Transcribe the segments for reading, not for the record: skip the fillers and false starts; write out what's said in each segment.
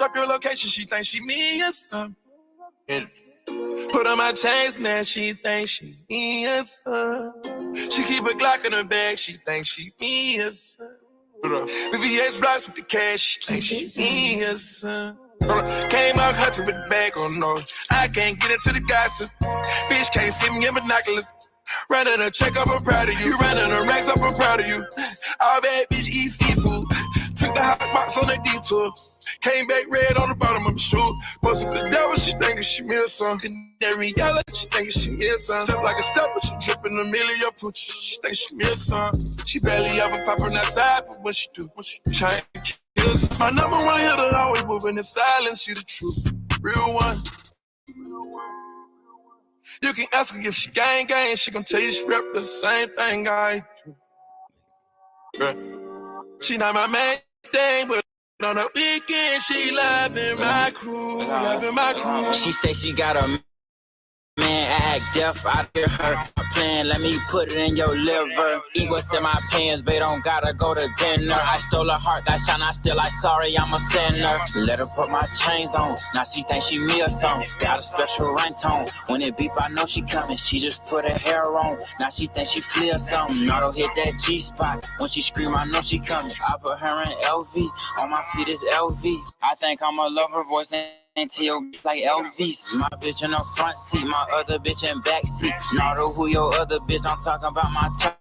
Drop your location, she thinks she me or something. Put on my chains, man, she thinks she me or something. She keep a Glock in her bag, she thinks she me or something. VVS blocks with the cash, she thinks she me or something. Came out hustling with the bag on nose. I can't get into the gossip. Bitch can't see me in binoculars. Running a check up, I'm proud of you. Running a racks up, I'm proud of you. All bad bitch eat seafood. Took the hot box on the detour. Came back red on the bottom of my shoe. Posted the devil, she thinking she me or something. Canary yellow, she thinking she me or something. Step like a stepper, she dripping a million pooch. She thinks she me or something. She barely ever popping outside, but when she do, trying to kill us. My number one hitter, always moving in silence. She the truth, real one. You can ask her if she gang, she gon' tell you she rep the same thing I do. She not my main thing, but on the weekend she loving my crew, loving my crew. She say she got a man act deaf, I hear her plan, let me put it in your liver. Eat what's in my pants, but don't gotta go to dinner. I stole her heart, that shine, I still like sorry, I'm a sinner. Let her put my chains on, now she think she me or something. Got a special ringtone, when it beep I know she coming. She just put her hair on, now she think she flee or something. Auto hit that G-spot, when she scream I know she coming. I put her in LV, on my feet is LV. I think I'm a lover boy into your like LVs. My bitch in the front seat, my other bitch in back seat. Nardo, who your other bitch? I'm talking about my top.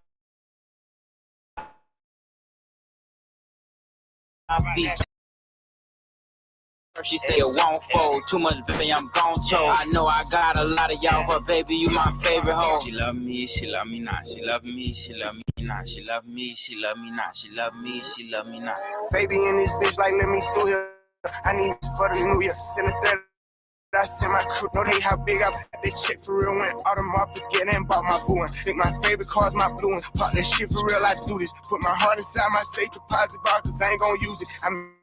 She say it won't fold, too much baby, I'm gon' choke. I know I got a lot of y'all, but baby, you my favorite hoe. She love me, she love me not. She love me, she love me not. She love me, she love me not. She love me, she love me not. Baby in this bitch like let me through here. I need for the new year. Send a thread. I send my crew, know they how big I put this shit for real. Went out of market, get in, bought my boo one. Think my favorite car's my blue one. Pop that shit for real, I do this. Put my heart inside my safe deposit box, cause I ain't gon' use it. I'm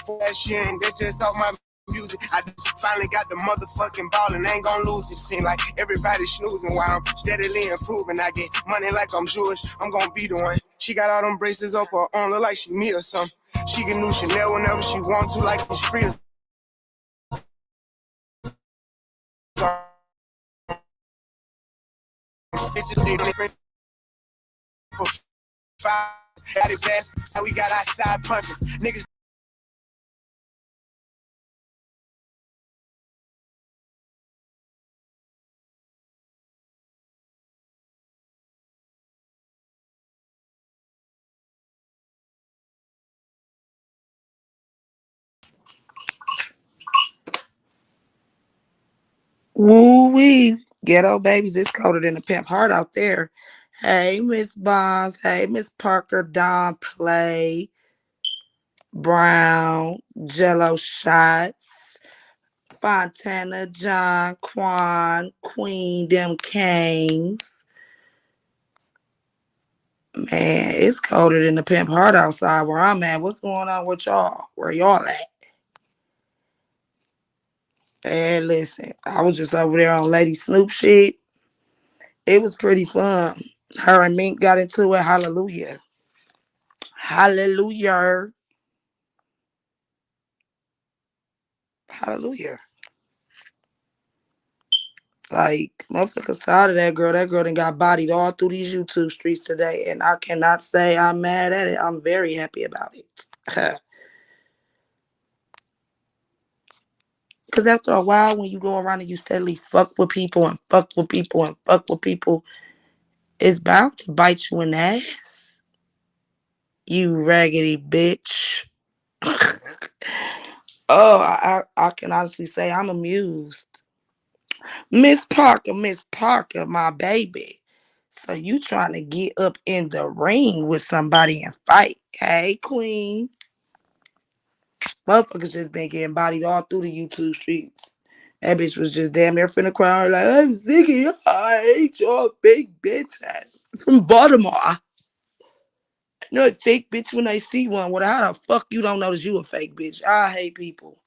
for that shit, and that's just off my music. I finally got the motherfucking ball and ain't gon' lose it. Seem like everybody snoozing while I'm steadily improving. I get money like I'm Jewish, I'm gon' be the one. She got all them braces up her arm, look like she me or something. She can do Chanel whenever she wants to, like it's free. For 5, had it best, how we got outside pumping. Niggas. Woo-wee. Ghetto babies, it's colder than a pimp heart out there. Hey, Miss Bonds. Hey, Miss Parker, Don Play, Brown, Jello Shots, Fontana, John, Quan, Queen, them Kings. Man, it's colder than the pimp heart outside where I'm at. What's going on with y'all? Where y'all at? And listen, I was just over there on Lady Snoop shit. It was pretty fun. Her and Mink got into it. Hallelujah. Hallelujah. Hallelujah. Like, motherfuckers tired of that girl. That girl done got bodied all through these YouTube streets today. And I cannot say I'm mad at it. I'm very happy about it. Because after a while, when you go around and you steadily fuck with people and fuck with people and fuck with people, it's bound to bite you in the ass. You raggedy bitch. Oh, I can honestly say I'm amused. Miss Parker, my baby. So you trying to get up in the ring with somebody and fight. Hey, queen. Motherfuckers just been getting bodied all through the YouTube streets. That bitch was just damn near finna cry like, I'm sick of you. I hate your fake bitch ass. From Baltimore. I know a fake bitch when I see one. Well, how the fuck you don't notice you a fake bitch? I hate people.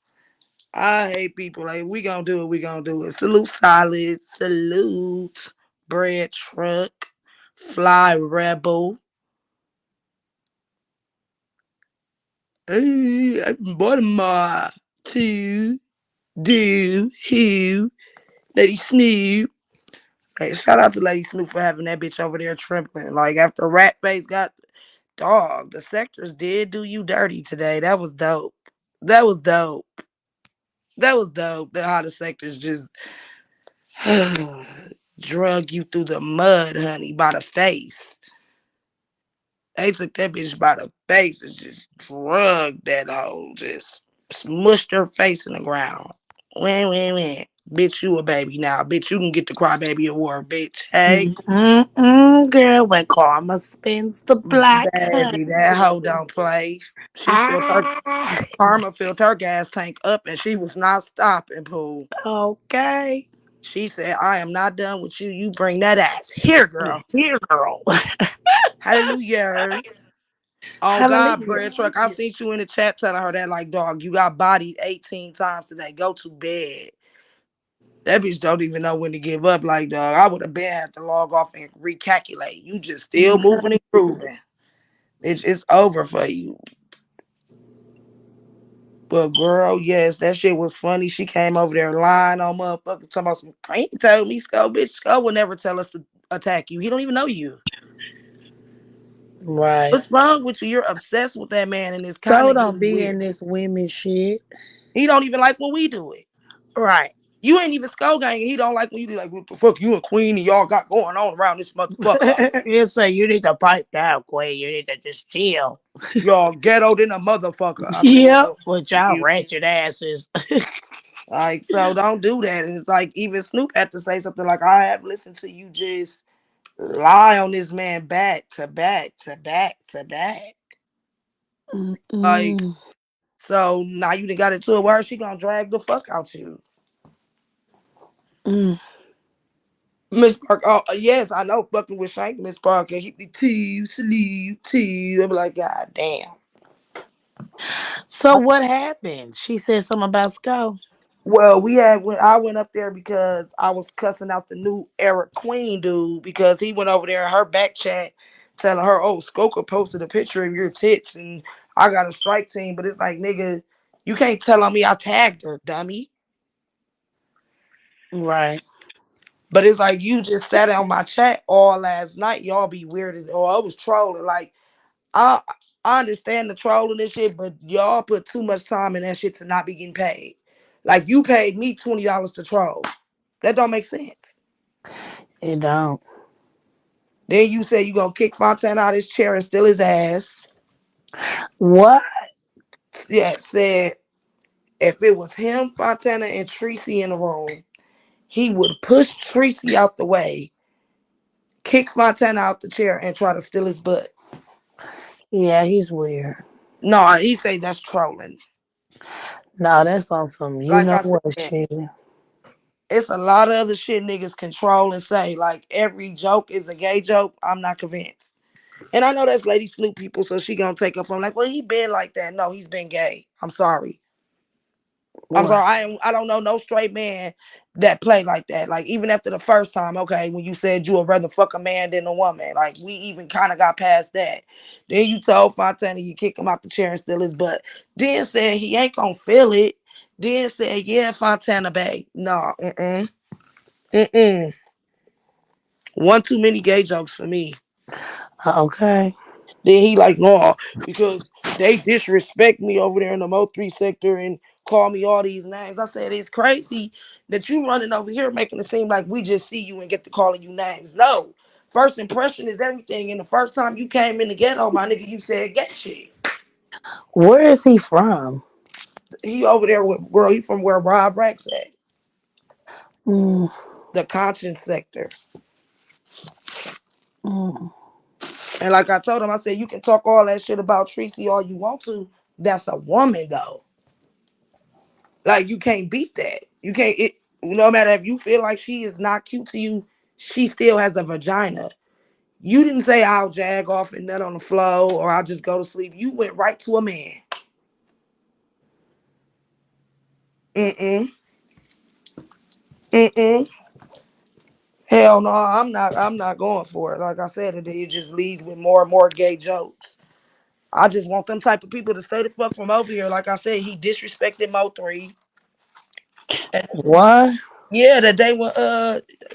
I hate people. Like, we gonna do it, we gonna do it. Salute Solid. Salute Bread Truck. Fly Rebel. Hey, I'm from Baltimore. two, do, who, Lady Snoop. Hey, shout out to Lady Snoop for having that bitch over there trembling. Like after Rat Face got dog, the sectors did do you dirty today. That was dope. That was dope. That was dope. The how the sectors just drug you through the mud, honey, by the face. They took that bitch by the face and just drugged that hoe, just smushed her face in the ground. Win. Bitch, you a baby now. Bitch, you can get the crybaby award, bitch. Hey, Girl, when karma spins the black baby, that honey. hoe don't play. She filled her Ah, karma filled her gas tank up and she was not stopping, Pooh. okay. She said, I am not done with you. You bring that ass here, girl. Here, girl. Hallelujah. Oh God, Hallelujah. bread truck. I seen you in the chat telling her that like dog, you got bodied 18 times today. Go to bed. That bitch don't even know when to give up. Like dog, I would have been had to log off and recalculate. You just still moving Okay. and grooving. It's over for you. But girl, yes, that shit was funny. She came over there lying on motherfuckers talking about some crank told me, Sco, bitch. Sco will never tell us to attack you. He don't even know you. Right. What's wrong with you? You're obsessed with that man and it's kind So of don't getting be weird. in this women shit. He don't even like when we do it. Right. You ain't even skull gang. He don't like when you do like, what the fuck you and Queen and y'all got going on around this motherfucker. You say you need to pipe down, Queen. You need to just chill. Y'all ghetto than a motherfucker. I said, Yep. well, With y'all you ratchet asses. like so don't do that. And it's like even Snoop had to say something like, I have listened to you just lie on this man back to back to back to back. Like, Mm-mm. so now you done got into it where she gonna drag the fuck out you. Mm. Miss Park, oh yes, I know fucking with Shank Miss Parker. He be T sleep T. I'm like, God damn. So what happened? She said something about Skull. Well, we had when I went up there because I was cussing out the new Eric Queen dude because he went over there in her back chat telling her, oh, Skoka posted a picture of your tits and I got a strike team. But it's like, nigga, you can't tell on me I tagged her, dummy. Right. But it's like you just sat on my chat all last night. Y'all be weird as oh, I was trolling. Like I I understand the trolling and shit, but y'all put too much time in that shit to not be getting paid. Like you paid me $20 to troll. That don't make sense. It don't. Then you say you gonna kick Fontana out of his chair and steal his ass. What? Yeah, said if it was him, Fontana, and Tracy in the room, he would push Tracy out the way, kick Fontana out the chair, and try to steal his butt. Yeah, he's weird. No, he say that's trolling. No, that's on some you Like know I what said, shit. it's a lot of other shit niggas control and say. Like every joke is a gay joke. I'm not convinced. And I know that's Lady Snoop people, so she gonna take up on like, well, he been like that. No, he's been gay. I'm sorry. I'm Right. sorry. I don't know no straight man that play like that. Like even after the first time, okay, when you said you would rather fuck a man than a woman, like we even kind of got past that. Then you told Fontana you kick him out the chair and steal his butt. Then said he ain't gonna feel it. Then said yeah, Fontana babe. No, mm. One too many gay jokes for me. Okay. Then he like, no, because they disrespect me over there in the Mo3 sector and call me all these names. I said, it's crazy that you running over here making it seem like we just see you and get to calling you names. No. First impression is everything. And the first time you came in the ghetto, my nigga, you said gay shit. Where is he from? He over there with girl, he from where Rob Rack's at. Mm, The conscience sector. mm. And like I told him, I said, you can talk all that shit about Tracy all you want to. That's a woman though. Like you can't beat that. You can't. It no matter if you feel like she is not cute to you, she still has a vagina. You didn't say I'll jag off and nut on the floor or I'll just go to sleep. You went right to a man. Mm-mm. Mm-mm. Hell no, I'm not going for it. Like I said, it just leads with more and more gay jokes. I just want them type of people to stay the fuck from over here. Like I said, he disrespected Mo3. And What? yeah, the day when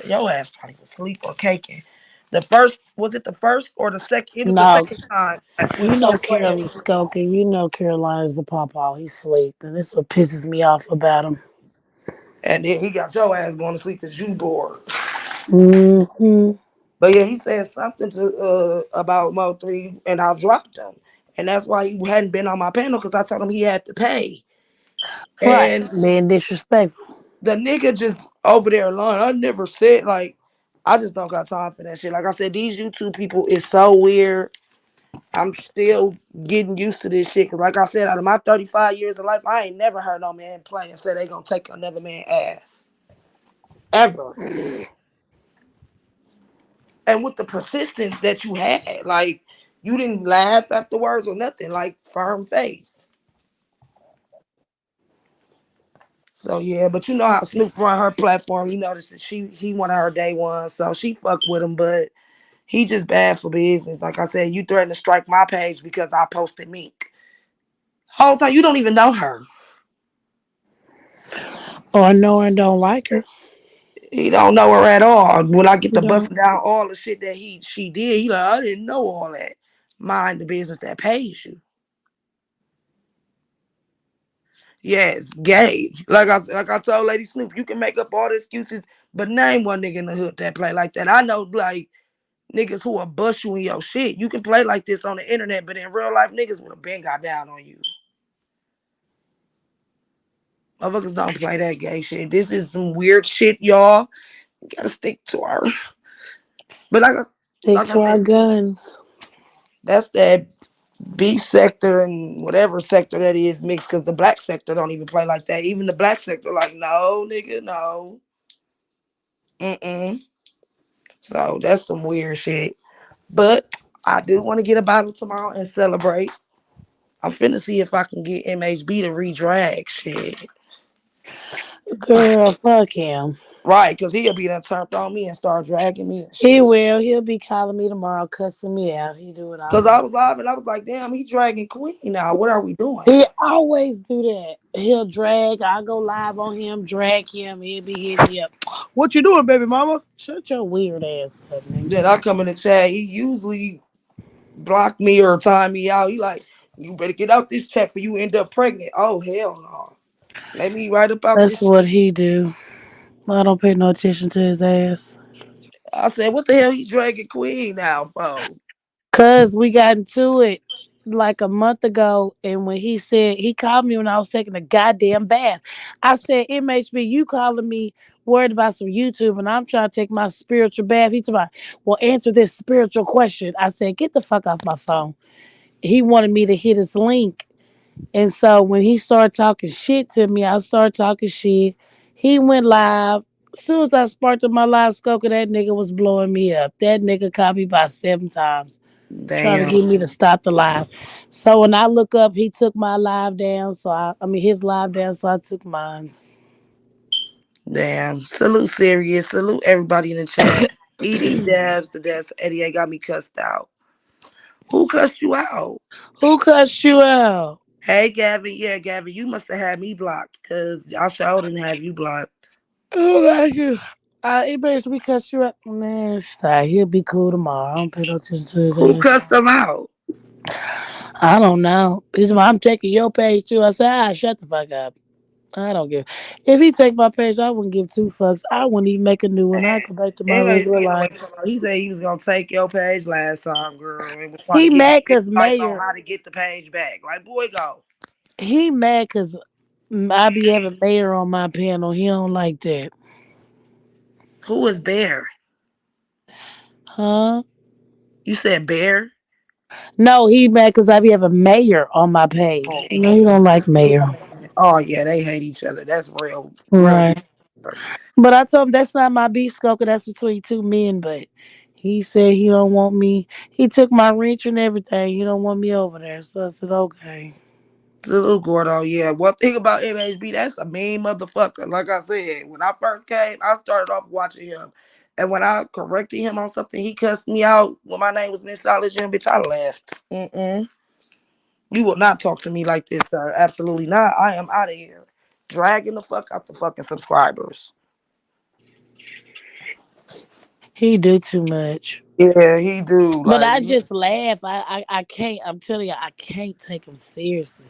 your ass probably was asleep or caking. The first was it the first or the second? It was the No. second time when You know Coach Carolyn Skokie. You know Carolina's the pawpaw. He's asleep. And this what pisses me off about him. and then he got your ass going to sleep because you bored. Hmm. But yeah, he said something to about Mo3, and I dropped him, and that's why he hadn't been on my panel because I told him he had to pay, Right. and Being disrespectful. the nigga just over there alone. I never said like, I just don't got time for that shit. Like I said, these YouTube people is so weird. I'm still getting used to this shit because, like I said, out of my 35 years of life, I ain't never heard no man play and say they gonna take another man ass ever. And with the persistence that you had, like you didn't laugh afterwards or nothing, like firm face. So yeah, but you know how Snoop run her platform. You notice that he one of her day ones, so she fucked with him, but he just bad for business. Like I said, you threatened to strike my page because I posted Mink. Whole time you don't even know her. Or know and don't like her. He don't know her at all. When I get You to don't. busting down all the shit that she did, he like, I didn't know all that. Mind the business that pays you. Yes, gay. Like I told Lady Snoop, you can make up all the excuses, but name one nigga in the hood that play like that. I know like niggas who will bust you in your shit. You can play like this on the internet, but in real life, niggas would have been got down on you. Motherfuckers don't play that gay shit. This is some weird shit, y'all. You gotta stick to her. But Stick like I to our said, guns. that's that beef sector and whatever sector that is mixed because the black sector don't even play like that. Even the black sector, like, no, nigga, no. Mm-mm. So that's some weird shit. But I do want to get a bottle tomorrow and celebrate. I'm finna see if I can get MHB to re-drag shit. Girl, fuck him. Right, because he'll be done turned on me and start dragging me and He shit. will. He'll be calling me tomorrow, cussing me out. He do it all Because the time. I was live and I was like, damn, he dragging Queen now. What are we doing? He always do that. He'll drag. I go live on him, drag him. He'll be hitting me up. What you doing, baby mama? Shut your weird ass up, nigga. Then I come in the chat. He usually block me or time me out. He like, you better get out this chat for you end up pregnant. Oh hell no. Let me right about That's this shit. what he do. I don't pay no attention to his ass. I said, what the hell he dragging Queen now, bro? Cause we got into it like a month ago, and when he said he called me when I was taking a goddamn bath, I said, "MHB, you calling me worried about some YouTube, and I'm trying to take my spiritual bath." He told me, "Well, answer this spiritual question." I said, "Get the fuck off my phone." He wanted me to hit his link, and so when he started talking shit to me, I started talking shit. He went live. As soon as I sparked up my live scope, that nigga was blowing me up. That nigga called me about 7 times trying to Damn, get me to stop the live. So when I look up, he took my live down. So I mean his live down. So I took mine's. damn. Salute serious. Salute everybody in the chat. Edie Dabs, the desk. Eddie ain't got me cussed out. Who cussed you out? Who cussed you out? Hey Gavin, yeah, Gavin, you must have had me blocked because I sure didn't have you blocked. Oh my god. It better we cuss you out. Man, sorry, he'll be cool tomorrow. I don't pay no attention to his Who ass. cussed them out? I don't know. He's like, I'm taking your page too. I said, shut the fuck up. I don't give. If he take my page, I wouldn't give two fucks. I wouldn't even make a new one. I go back to my It ain't regular being a life. waste of time. He said he was gonna take your page last time, girl, and was trying to He give mad you cause advice on Mayor. how to get the page back. Like, boy, go. He mad cause I be having Mayor on my panel. He don't like that. Who is Bear? Huh? You said Bear? No, he mad cause I be having Mayor on my page. Oh, You know, he don't like Mayor. oh yeah, they hate each other. That's real, real. Right. But I told him that's not my beef skulker. That's between two men. But he said he don't want me. He took my wrench and everything. He don't want me over there. So I said, okay. Little Gordo, yeah. One thing about MHB, that's a mean motherfucker. Like I said, when I first came, I started off watching him. And when I corrected him on something, he cussed me out when my name was Miss Solid Jim, bitch, I left. Mm-mm. You will not talk to me like this, sir. Absolutely not. I am out of here. Dragging the fuck out the fucking subscribers. He do too much. Yeah, he do. But Like, I just laugh. I can't. I'm telling you, I can't take him seriously.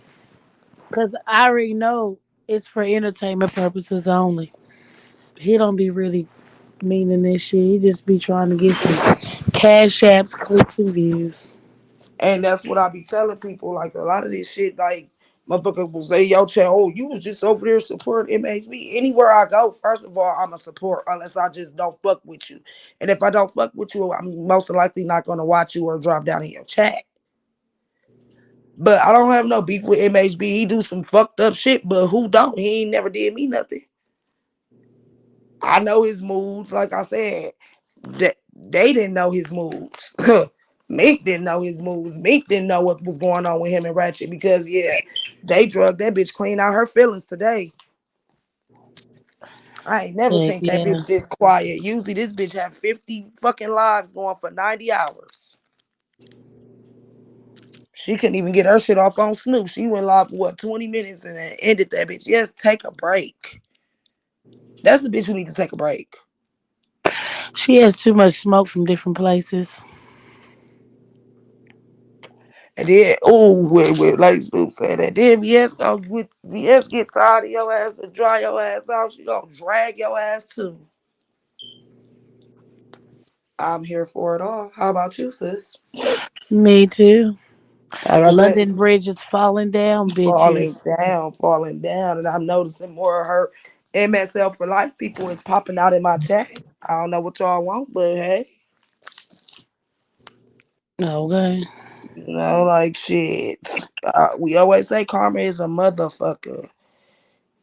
Cause I already know it's for entertainment purposes only. He don't be really meaning this shit. He just be trying to get some cash apps, clicks, and views. and that's what I be telling people. Like, a lot of this shit, like, motherfucker will say, yo, chat, oh, you was just over there supporting MHB. Anywhere I go, first of all, I'm a support unless I just don't fuck with you. And if I don't fuck with you, I'm most likely not going to watch you or drop down in your chat. But I don't have no beef with MHB. He do some fucked up shit, but who don't? He ain't never did me nothing. I know his moves. Like I said, that they didn't know his moves. Meek didn't know his moves. Meek didn't know what was going on with him and Ratchet because yeah, they drugged that bitch clean out her feelings today. I ain't never But seen that yeah, bitch this quiet. Usually this bitch have 50 fucking lives going for 90 hours. She couldn't even get her shit off on Snoop. She went live for what 20 minutes and then ended that bitch. Yes, take a break. That's the bitch who need to take a break. she has too much smoke from different places. And then, oh, wait, like Snoop said that. Then VS get tired of your ass and dry your ass out. She gonna drag your ass too. I'm here for it all. How about you, sis? Me too. Like I said, London Bridge is falling down, falling bitches. down, falling down. And I'm noticing more of her MSL for life people is popping out in my chat. I don't know what y'all want, but hey, Okay. like shit. We always say karma is a motherfucker.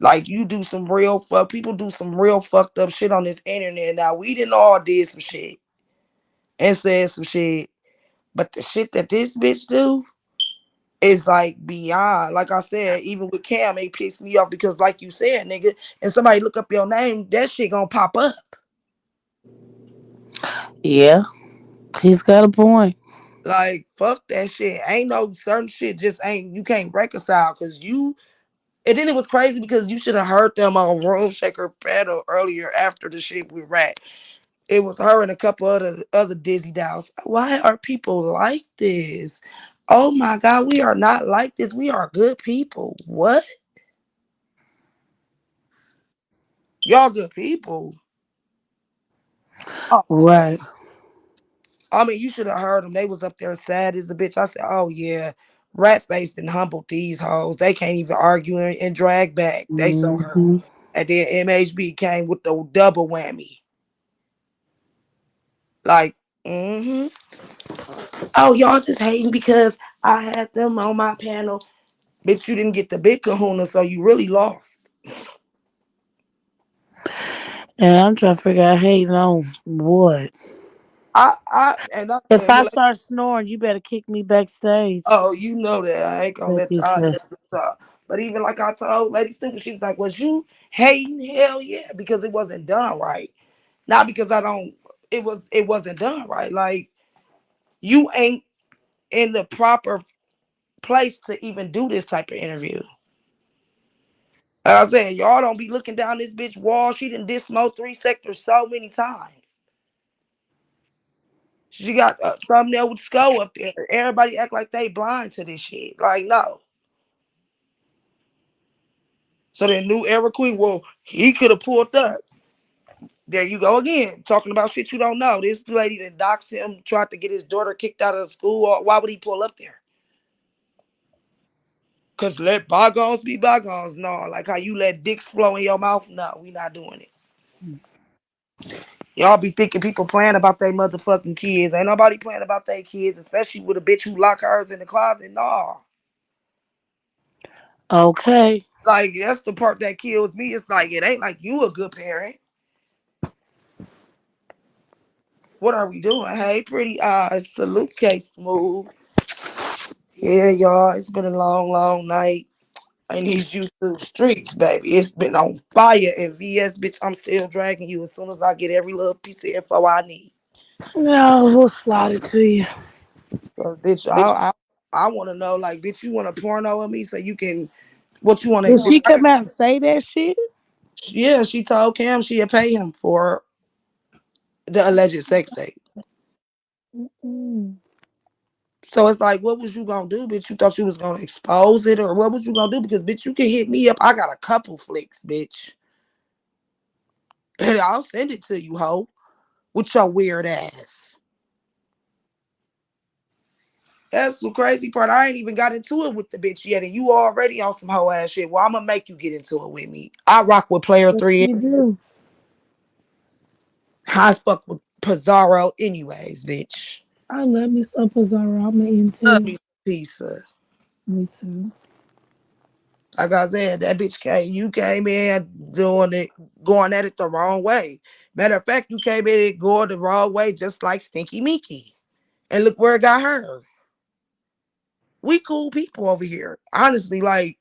Like you do some real fuck people do some real fucked up shit on this internet. Now we didn't all did some shit and said some shit, but the shit that this bitch do is like beyond. Like I said, even with Cam, it pissed me off because like you said, nigga, and somebody look up your name, that shit gonna pop up. Yeah, he's got a point. Like fuck that shit. Ain't no certain shit just ain't you can't reconcile because you. And then it was crazy because you should have heard them on Room Shaker panel earlier after the shit with Rat. It was her and a couple other Dizzy Dolls. Why are people like this? Oh my God, we are not like this. We are good people. What? Y'all good people. Oh, okay. Right. I mean, you should have heard them. They was up there sad as a bitch. I said, oh yeah, Rat faced and humbled these hoes. They can't even argue and drag back. They so hurt. Hmm. And then MHB came with the double whammy. Like, mm-hmm. Oh, y'all just hating because I had them on my panel. Bitch, you didn't get the big kahuna, so you really lost. And I'm trying to figure out hating on what. And I If said, I well, start snoring, you better kick me backstage. oh, you know that I ain't gonna Thank let you, y'all sis. just talk. But even like I told Lady Stupid, she was like, was you hating? Hell yeah, because it wasn't done right. Not because I don't, it wasn't done right. Like, you ain't in the proper place to even do this type of interview. Like I said, y'all don't be looking down this bitch wall. She done dismo 3 sectors so many times. She got a thumbnail with skull up there. Everybody act like they blind to this shit. Like, no. So then new era queen, well, he could have pulled up. There you go again, talking about shit you don't know. This lady that doxed him, tried to get his daughter kicked out of school. Why would he pull up there? Cause let bygones be bygones. No, like how you let dicks flow in your mouth. No, we not doing it. Y'all be thinking people playing about their motherfucking kids. Ain't nobody playing about their kids, especially with a bitch who lock hers in the closet. No. Okay. Like, that's the part that kills me. It's like, it ain't like you a good parent. What are we doing? Hey, pretty eyes. Salute case smooth. Yeah, y'all. It's been a long, long night in these YouTube streets, baby. It's been on fire. And VS, bitch, I'm still dragging you as soon as I get every little piece of info I need. No, we'll slide it to you. Cause bitch, Bitch, I want to know, like, bitch, you want to porno with me so you can, what you want to, Did she come out and say that shit? yeah, she told Cam she'd pay him for the alleged sex tape. Mm. So it's like, what was you gonna do, bitch? You thought you was gonna expose it, or what was you gonna do? Because, bitch, you can hit me up. I got a couple flicks, bitch. And I'll send it to you, hoe, with your weird ass. That's the crazy part. I ain't even got into it with the bitch yet, and you already on some hoe ass shit. Well, I'm gonna make you get into it with me. I rock with player What three. she do? I fuck with Pizarro anyways, bitch. I love me some Pizarro. I'm an Love into. me some pizza. Me too. Like I said, that bitch came, you came in doing it, going at it the wrong way. Matter of fact, you came in it going the wrong way, just like Stinky Minky. And look where it got her. We cool people over here. Honestly, like,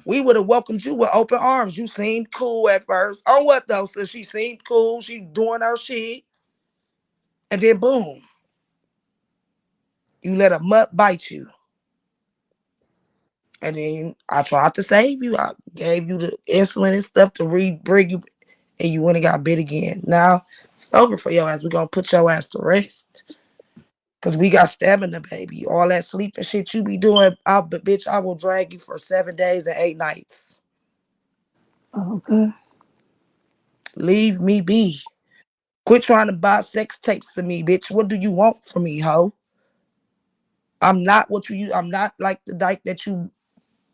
we would have welcomed you with open arms. You seemed cool at first. On what though? So she seemed cool. She doing her shit. And then boom, you let a mutt bite you. And then I tried to save you. I gave you the insulin and stuff to bring you, and you went and got bit again. Now it's over for your ass. We're gonna put your ass to rest. Cause we got stamina, baby. All that sleeping shit you be doing, bitch, I will drag you for 7 days and 8 nights. Okay. Leave me be. Quit trying to buy sex tapes to me, bitch. What do you want from me, hoe? I'm not what you. I'm not like the dyke that you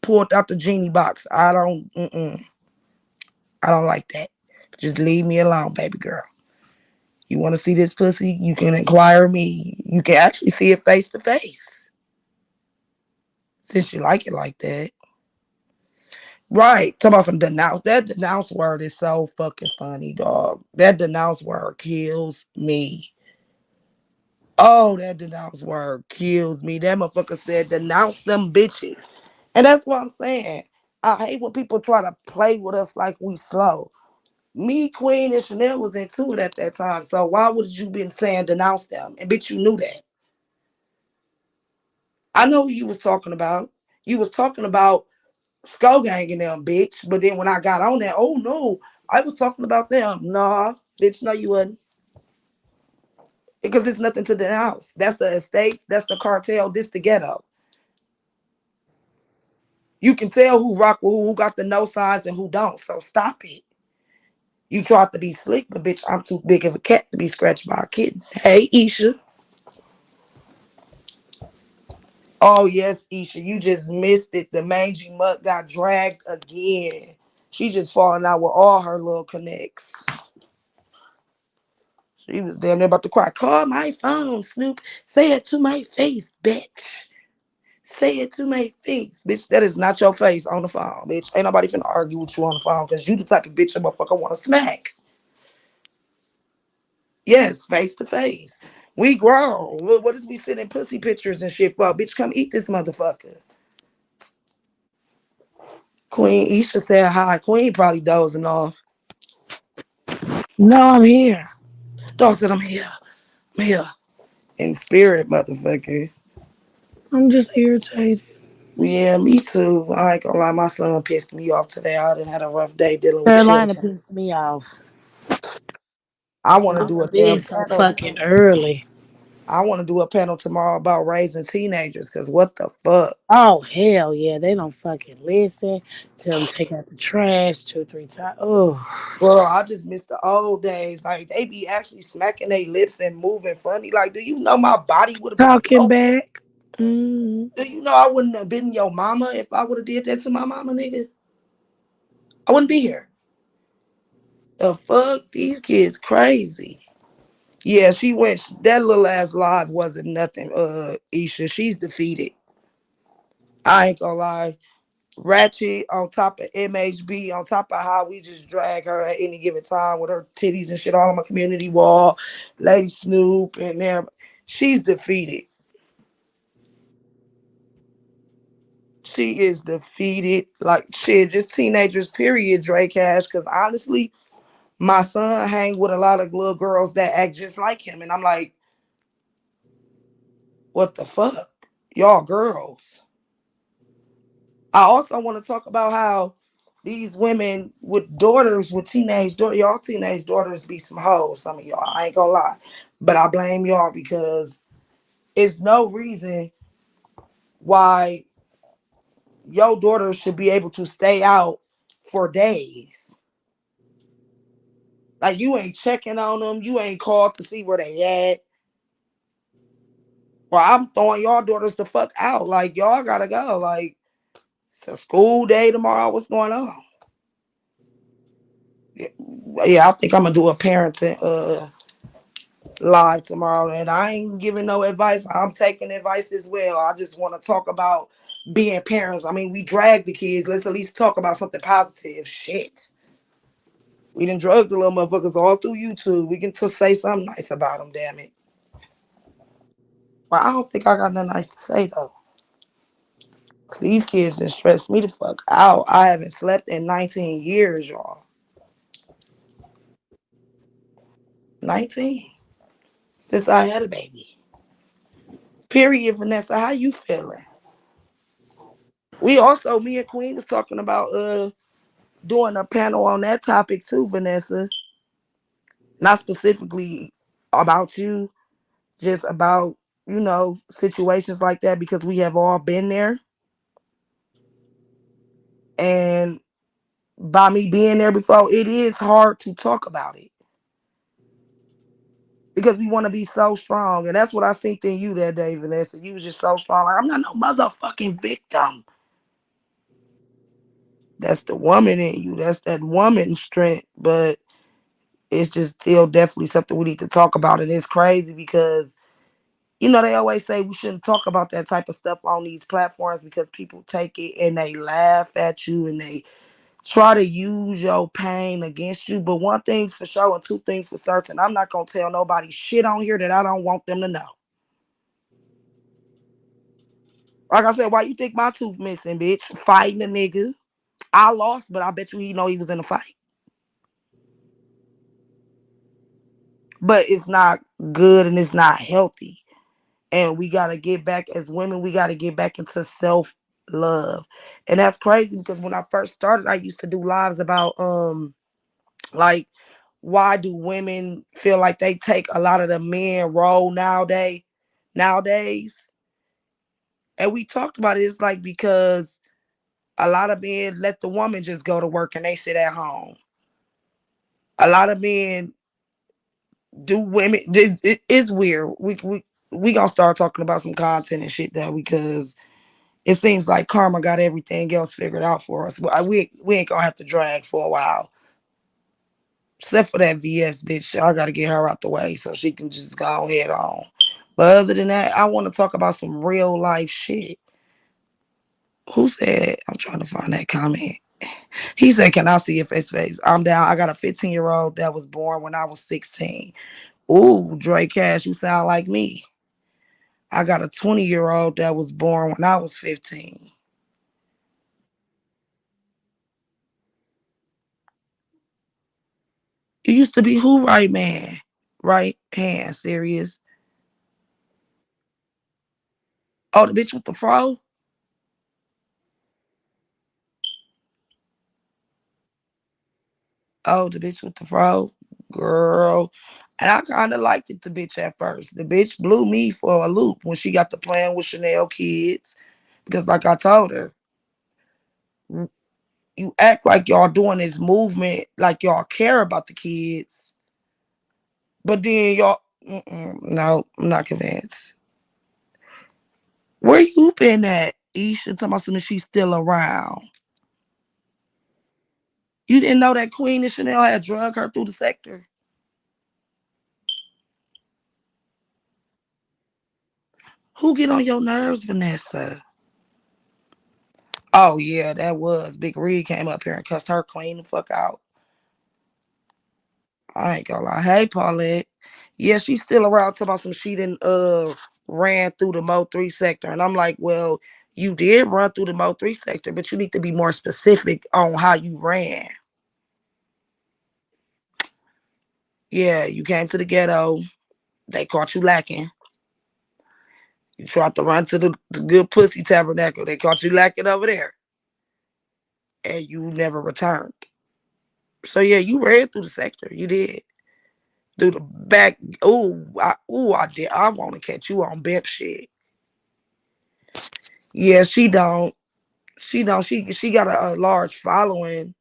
pulled out the genie box. I don't. I don't like that. Just leave me alone, baby girl. You want to see this pussy? You can inquire me. You can actually see it face to face. Since you like it like that. Right. Talk about some denounce. That denounce word is so fucking funny, dog. That denounce word kills me. Oh, that denounce word kills me. That motherfucker said denounce them bitches. And that's what I'm saying. I hate when people try to play with us like we slow. Me, Queen, and Chanel was into it at that time. So why would you been saying denounce them? And bitch, you knew that. I know who you was talking about. You was talking about Skull Gang and them, bitch. But then when I got on that, oh no, I was talking about them. Nah, bitch, no, you wasn't. Because it's nothing to denounce. That's the estates, that's the cartel, this the ghetto. You can tell who rock with who got the no signs and who don't. So stop it. You tried to be slick, but bitch, I'm too big of a cat to be scratched by a kitten. Hey, Isha. Oh, yes, Isha, you just missed it. The mangy mutt got dragged again. She just falling out with all her little connects. She was damn near about to cry. Call my phone, Snoop. Say it to my face, bitch. Say it to my face, bitch. That is not your face on the phone, bitch. Ain't nobody finna argue with you on the phone because you the type of bitch a motherfucker want to smack. Yes, face to face. We grown. What is we sending pussy pictures and shit for? Bitch, come eat this motherfucker. Queen Isha said hi. Queen probably dozing off. No, I'm here. Dog said, I'm here. I'm here. In spirit, motherfucker. I'm just irritated. Yeah, me too. I ain't gonna lie. My son pissed me off today. I done had a rough day dealing with Carolina children. pissed me off. I want to Going do to a damn bed so panel. fucking early. I want to do a panel tomorrow about raising teenagers. Cause what the fuck, Oh hell yeah, they don't fucking listen. Tell them to take out the trash 2 or 3 times. Oh, girl? I just miss the old days. Like they be actually smacking their lips and moving funny. Like, do you know my body would have been talking broke? back. Mm. Do you know I wouldn't have been your mama if I would have did that to my mama, nigga? I wouldn't be here. The fuck, these kids crazy. Yeah, she went. That little ass live wasn't nothing. Isha, she's defeated. I ain't gonna lie. Ratchet on top of MHB, on top of how we just drag her at any given time with her titties and shit all on my community wall, Lady Snoop and there. She's defeated. She is defeated. Like shit, just teenagers, period, Dre Cash. Cause honestly, my son hang with a lot of little girls that act just like him. And I'm like, what the fuck? y'all girls. I also want to talk about how these women with daughters, with teenage daughters, y'all teenage daughters be some hoes, some of y'all. I ain't gonna lie. But I blame y'all because it's no reason why your daughter should be able to stay out for days. Like you ain't checking on them, you ain't called to see where they at. Or I'm throwing y'all daughters the fuck out. Like y'all gotta go. Like it's a school day tomorrow. What's going on? Yeah, I think I'm gonna do a parenting live tomorrow, and I ain't giving no advice. I'm taking advice as well. I just want to talk about being parents. I mean, we drag the kids. Let's at least talk about something positive. Shit. We done drugged the little motherfuckers all through YouTube. We can just say something nice about them, damn it. Well, I don't think I got nothing nice to say, though. Because these kids done stressed me the fuck out. I haven't slept in 19 years, y'all. 19. Since I had a baby. Period, Vanessa. How you feeling? We also, me and Queen was talking about doing a panel on that topic too, Vanessa. Not specifically about you, just about, situations like that because we have all been there. And by me being there before, it is hard to talk about it because we want to be so strong. And that's what I synced in you that day, Vanessa. You was just so strong. Like, I'm not no motherfucking victim. That's the woman in you. That's that woman strength. But it's just still definitely something we need to talk about. And it's crazy because, they always say we shouldn't talk about that type of stuff on these platforms because people take it and they laugh at you and they try to use your pain against you. But one thing's for sure and two things for certain. I'm not going to tell nobody shit on here that I don't want them to know. Like I said, why you think my tooth missing, bitch? Fighting a nigga. I lost, but I bet you he know he was in a fight. But it's not good and it's not healthy. And we got to get back as women, we got to get back into self-love. And that's crazy because when I first started, I used to do lives about like why do women feel like they take a lot of the men role nowadays? And we talked about it. It's like because a lot of men let the woman just go to work and they sit at home. A lot of men do women. It's weird. We gonna start talking about some content and shit though because it seems like karma got everything else figured out for us. We ain't gonna have to drag for a while. Except for that VS bitch. I gotta get her out the way so she can just go head on. But other than that, I want to talk about some real life shit. Who said, I'm trying to find that comment. He said, can I see your face? I'm down. I got a 15-year-old that was born when I was 16. Ooh, Dre Cash, you sound like me. I got a 20-year-old that was born when I was 15. You used to be who, right man? Right hand, serious. Oh, the bitch with the fro? Oh, the bitch with the fro? Girl. And I kind of liked it, the bitch, at first. The bitch blew me for a loop when she got to playing with Chanel kids. Because like I told her, you act like y'all doing this movement, like y'all care about the kids. But then y'all, no, I'm not convinced. Where you been at? Isha talking about something she's still around. You didn't know that Queen and Chanel had drugged her through the sector? Who get on your nerves, Vanessa? Oh, yeah, that was. Big Reed came up here and cussed her clean the fuck out. I ain't gonna lie. Hey, Paulette. Yeah, she's still around talking about some she didn't ran through the Mo 3 sector. And I'm like, well, you did run through the Mo 3 sector, but you need to be more specific on how you ran. Yeah, you came to the ghetto. They caught you lacking. You tried to run to the good pussy tabernacle. They caught you lacking over there. And you never returned. So yeah, you ran through the sector. You did. Through the back. I did. I want to catch you on Bep shit. Yeah, she don't. She don't. She got a large following.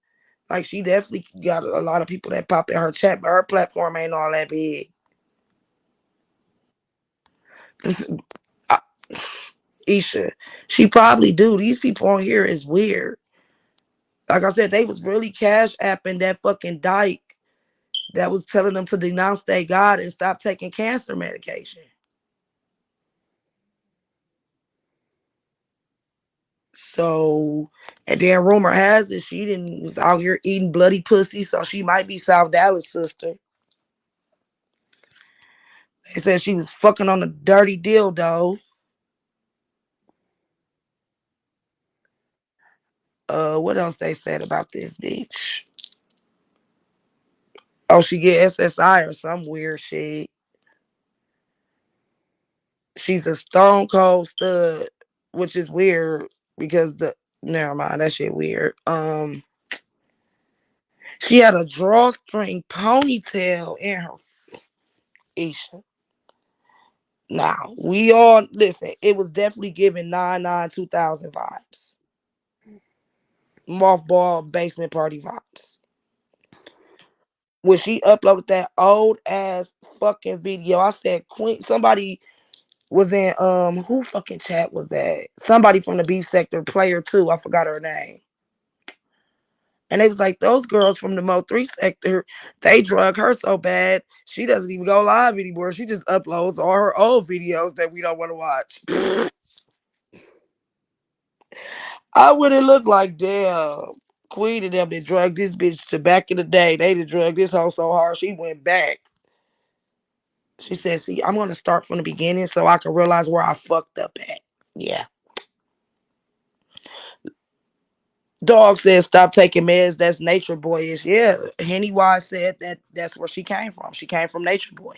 Like she definitely got a lot of people that pop in her chat, but her platform ain't all that big. I, Isha, she probably do. These people on here is weird. Like I said, they was really cash apping that fucking dyke that was telling them to denounce their God and stop taking cancer medication. So, and then rumor has it she didn't was out here eating bloody pussy, so she might be South Dallas sister. They said she was fucking on a dirty dildo. What else they said about this bitch? Oh, she get SSI or some weird shit. She's a stone cold stud, which is weird because the never mind, that shit weird. She had a drawstring ponytail in her Isha. Now, we all listen, it was definitely giving 9/9/2000 vibes. Mothball basement party vibes. When she uploaded that old ass fucking video, I said Queen somebody was in who fucking chat was that? Somebody from the beef sector, player two, I forgot her name. And they was like, those girls from the Mo 3 sector, they drug her so bad, she doesn't even go live anymore. She just uploads all her old videos that we don't want to watch. I wouldn't look like, damn, Queen and them that drugged this bitch to back in the day. They done drugged this hoe so hard, she went back. She said, see, I'm going to start from the beginning so I can realize where I fucked up at. Yeah. Dog said, stop taking meds. That's Nature Boyish. Yeah. Henny Wise said that's where she came from. She came from Nature Boy.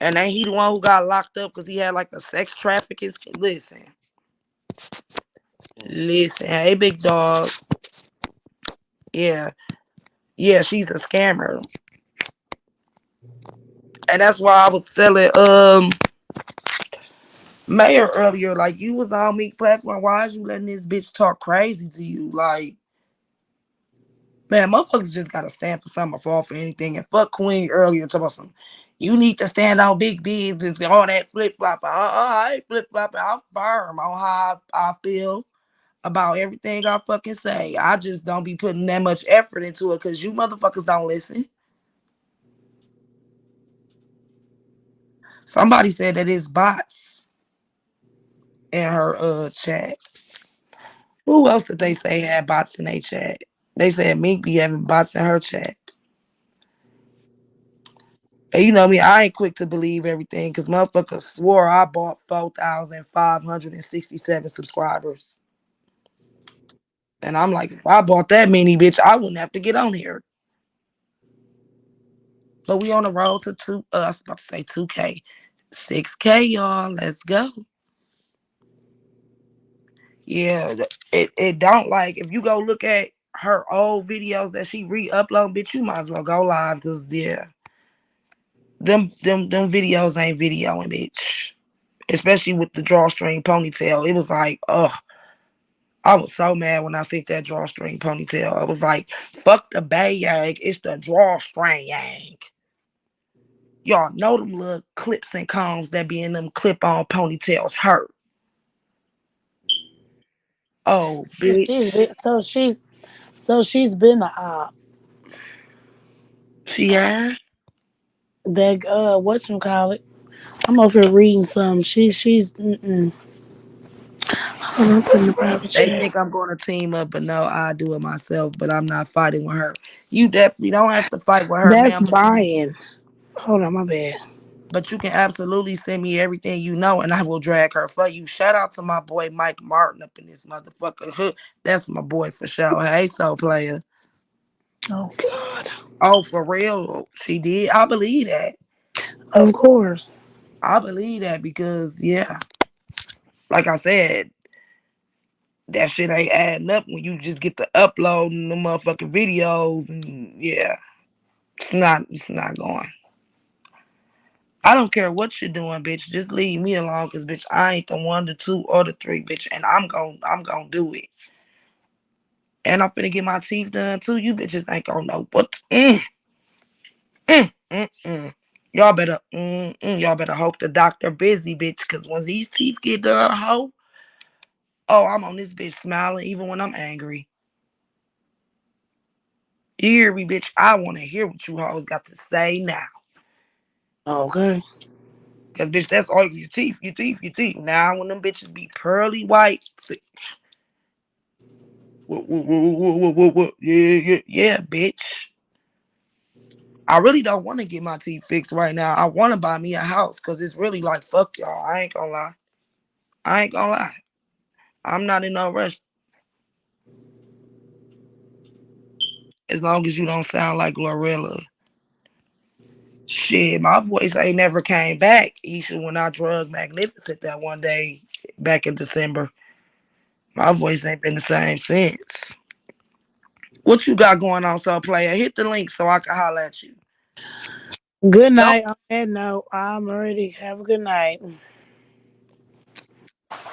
And ain't he the one who got locked up because he had like a sex trafficking? Listen. Listen. Hey, big dog. Yeah. Yeah, she's a scammer. And that's why I was telling Mayor earlier, like, you was on Meek platform. Why is you letting this bitch talk crazy to you? Like, man, motherfuckers just gotta stand for something or fall for anything. And fuck Queen earlier talking about some, you need to stand on big business and all that flip flopping. I ain't flip flopping. I'm firm on how I feel about everything I fucking say. I just don't be putting that much effort into it because you motherfuckers don't listen. Somebody said that it's bots in her chat. Who else did they say had bots in their chat? They said Mink be having bots in her chat. And you know me, I ain't quick to believe everything because motherfuckers swore I bought 4,567 subscribers. And I'm like, if I bought that many, bitch, I wouldn't have to get on here. But we on the road to I was about to say 2K. 6K, y'all. Let's go. Yeah, it don't like if you go look at her old videos that she re-upload, bitch, you might as well go live because yeah. Them videos ain't videoing, bitch. Especially with the drawstring ponytail. It was like, ugh. I was so mad when I see that drawstring ponytail. I was like, fuck the bayang. It's the drawstring yang. Y'all know them little clips and combs that be in them clip-on ponytails hurt. Oh, bitch. She's been a op. She had? That whatchamacallit. I'm over here reading some. She's hold on, I'm putting the private They chat. think I'm going to team up, but no, I do it myself, but I'm not fighting with her. You definitely don't have to fight with her, That's ma'am, Brian. Hold on, my bad. but you can absolutely send me everything you know, and I will drag her for you. Shout out to my boy Mike Martin up in this motherfucker. That's my boy for sure. Hey, so player. Oh God. Oh, for real? She did? I believe that. Of course. I believe that because yeah, like I said, that shit ain't adding up when you just get to uploading the motherfucking videos and yeah, it's not going. I don't care what you're doing, bitch. Just leave me alone, cause bitch, I ain't the one, the two, or the three, bitch, and I'm gonna do it. And I'm finna get my teeth done too. You bitches ain't gonna know what. Mm. Y'all better hope the doctor busy, bitch, cause once these teeth get done, hoe, oh, I'm on this bitch smiling even when I'm angry. You hear me, bitch? I wanna hear what you hoes got to say now. Okay. Cause bitch, that's all your teeth, your teeth, your teeth. Now when them bitches be pearly white, what, yeah, bitch. I really don't want to get my teeth fixed right now. I want to buy me a house because it's really like, fuck y'all. I ain't gonna lie. I ain't gonna lie. I'm not in no rush. As long as you don't sound like Glorilla. Shit, my voice ain't never came back. Isha, when I drug Magnificent that one day back in December, my voice ain't been the same since. What you got going on, so player? Hit the link so I can holler at you. Good Don't. night. On that note, I'm ready. Have a good night.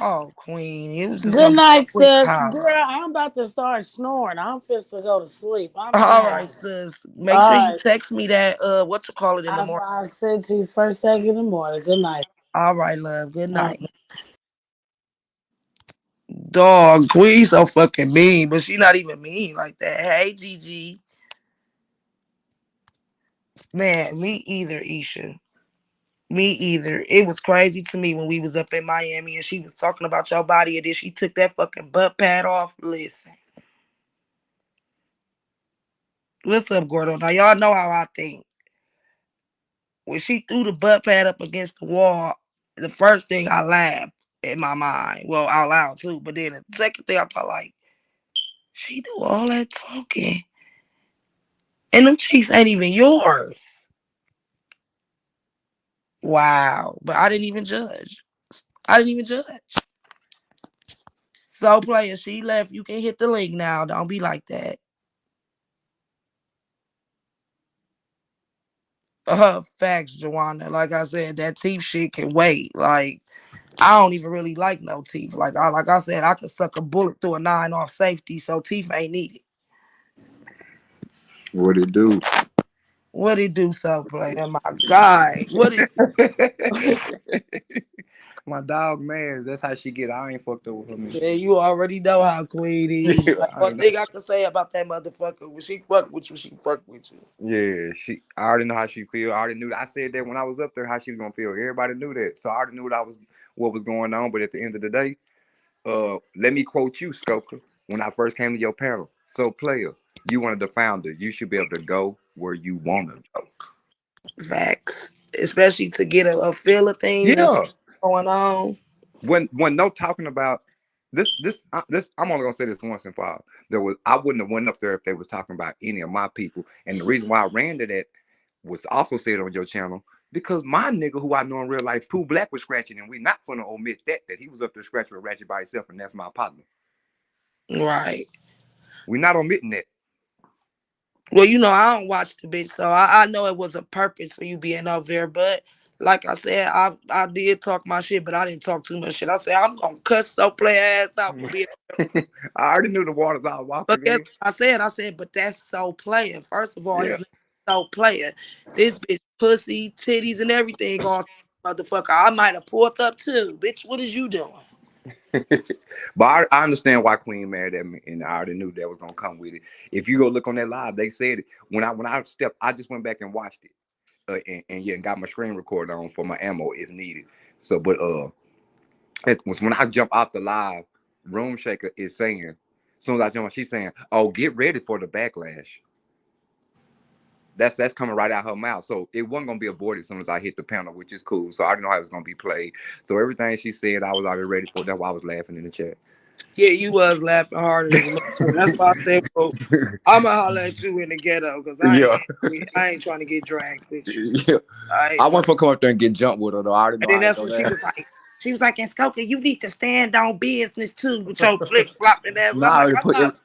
Oh, Queen, it was just Good gonna be a night, quick sis. holler. Girl, I'm about to start snoring. I'm fit to go to sleep. I'm All tired. right, sis. Make sure All you right. text me that what you call it in the morning. I'll send to you first thing in the morning. Good night. All right, love. Good night. Dog, Queen so fucking mean, but she not even mean like that. Hey, Gigi. Man, me either, Isha. Me either. It was crazy to me when we was up in Miami and she was talking about your body and then she took that fucking butt pad off. Listen. What's up, Gordo? Now y'all know how I think. When she threw the butt pad up against the wall, the first thing I laughed in my mind. Well, out loud too. But then the second thing I thought like, she do all that talking. And them cheeks ain't even yours. Wow. But I didn't even judge. I didn't even judge. So player, she left. You can hit the link now. Don't be like that. Facts, Joanna. Like I said, that teeth shit can wait. Like I don't even really like no teeth. Like I said, I could suck a bullet through a 9 off safety, so teeth ain't needed. What it do? What it do, so player? My guy. What it My dog, man, that's how she get. I ain't fucked up with her, man. Yeah, you already know how Queen is. Like I one know. thing I can say about that motherfucker, when she fuck with you, she fuck with you. Yeah, she. I already know how she feel. I already knew. I said that when I was up there, how she was gonna feel. Everybody knew that, so I already knew what was going on. But at the end of the day, let me quote you, Stoker. When I first came to your panel, so player, you one of the founders. You should be able to go where you wanna go. Facts. Especially to get a feel of things and see Yeah. what's going on. When no talking about this, I'm only gonna say this once and for all. I wouldn't have went up there if they was talking about any of my people. And the reason why I ran to that was also said on your channel because my nigga who I know in real life, Pooh Black, was scratching, and we not gonna omit that he was up there scratching with Ratchet by himself, and that's my partner. Right. We not omitting that. Well, I don't watch the bitch, so I know it was a purpose for you being over there. But like I said, I did talk my shit, but I didn't talk too much shit. I said I'm gonna cuss so play ass out for being. I already knew the waters I was But walking guess in. what I said? I said, but that's so player. First of all, his Yeah. name is so player. This bitch pussy, titties, and everything on motherfucker. I might have pulled up too. Bitch, what is you doing? But I understand why Queen mad at me, and I already knew that was gonna come with it. If you go look on that live, they said it when I stepped. I just went back and watched it, and yeah, and got my screen recorder on for my ammo if needed. So, but it was when I jump off the live. Room Shaker is saying, as soon as I jump, she's saying, "Oh, get ready for the backlash." That's coming right out her mouth. So it wasn't gonna be aborted as soon as I hit the panel, which is cool. So I didn't know how it was gonna be played. So everything she said, I was already ready for. That's why I was laughing in the chat. Yeah, you was laughing harder than a motherfucker. That's why I said, well, I'ma holler at you in the ghetto because Yeah. I ain't trying to get dragged with you. Yeah. I ain't I trying. want to come up there and get jumped with her though. I already know And then how it that's go when down. she was like, and Skoka, you need to stand on business too with your flip flopping ass. And I'm Nah, like, I'm not.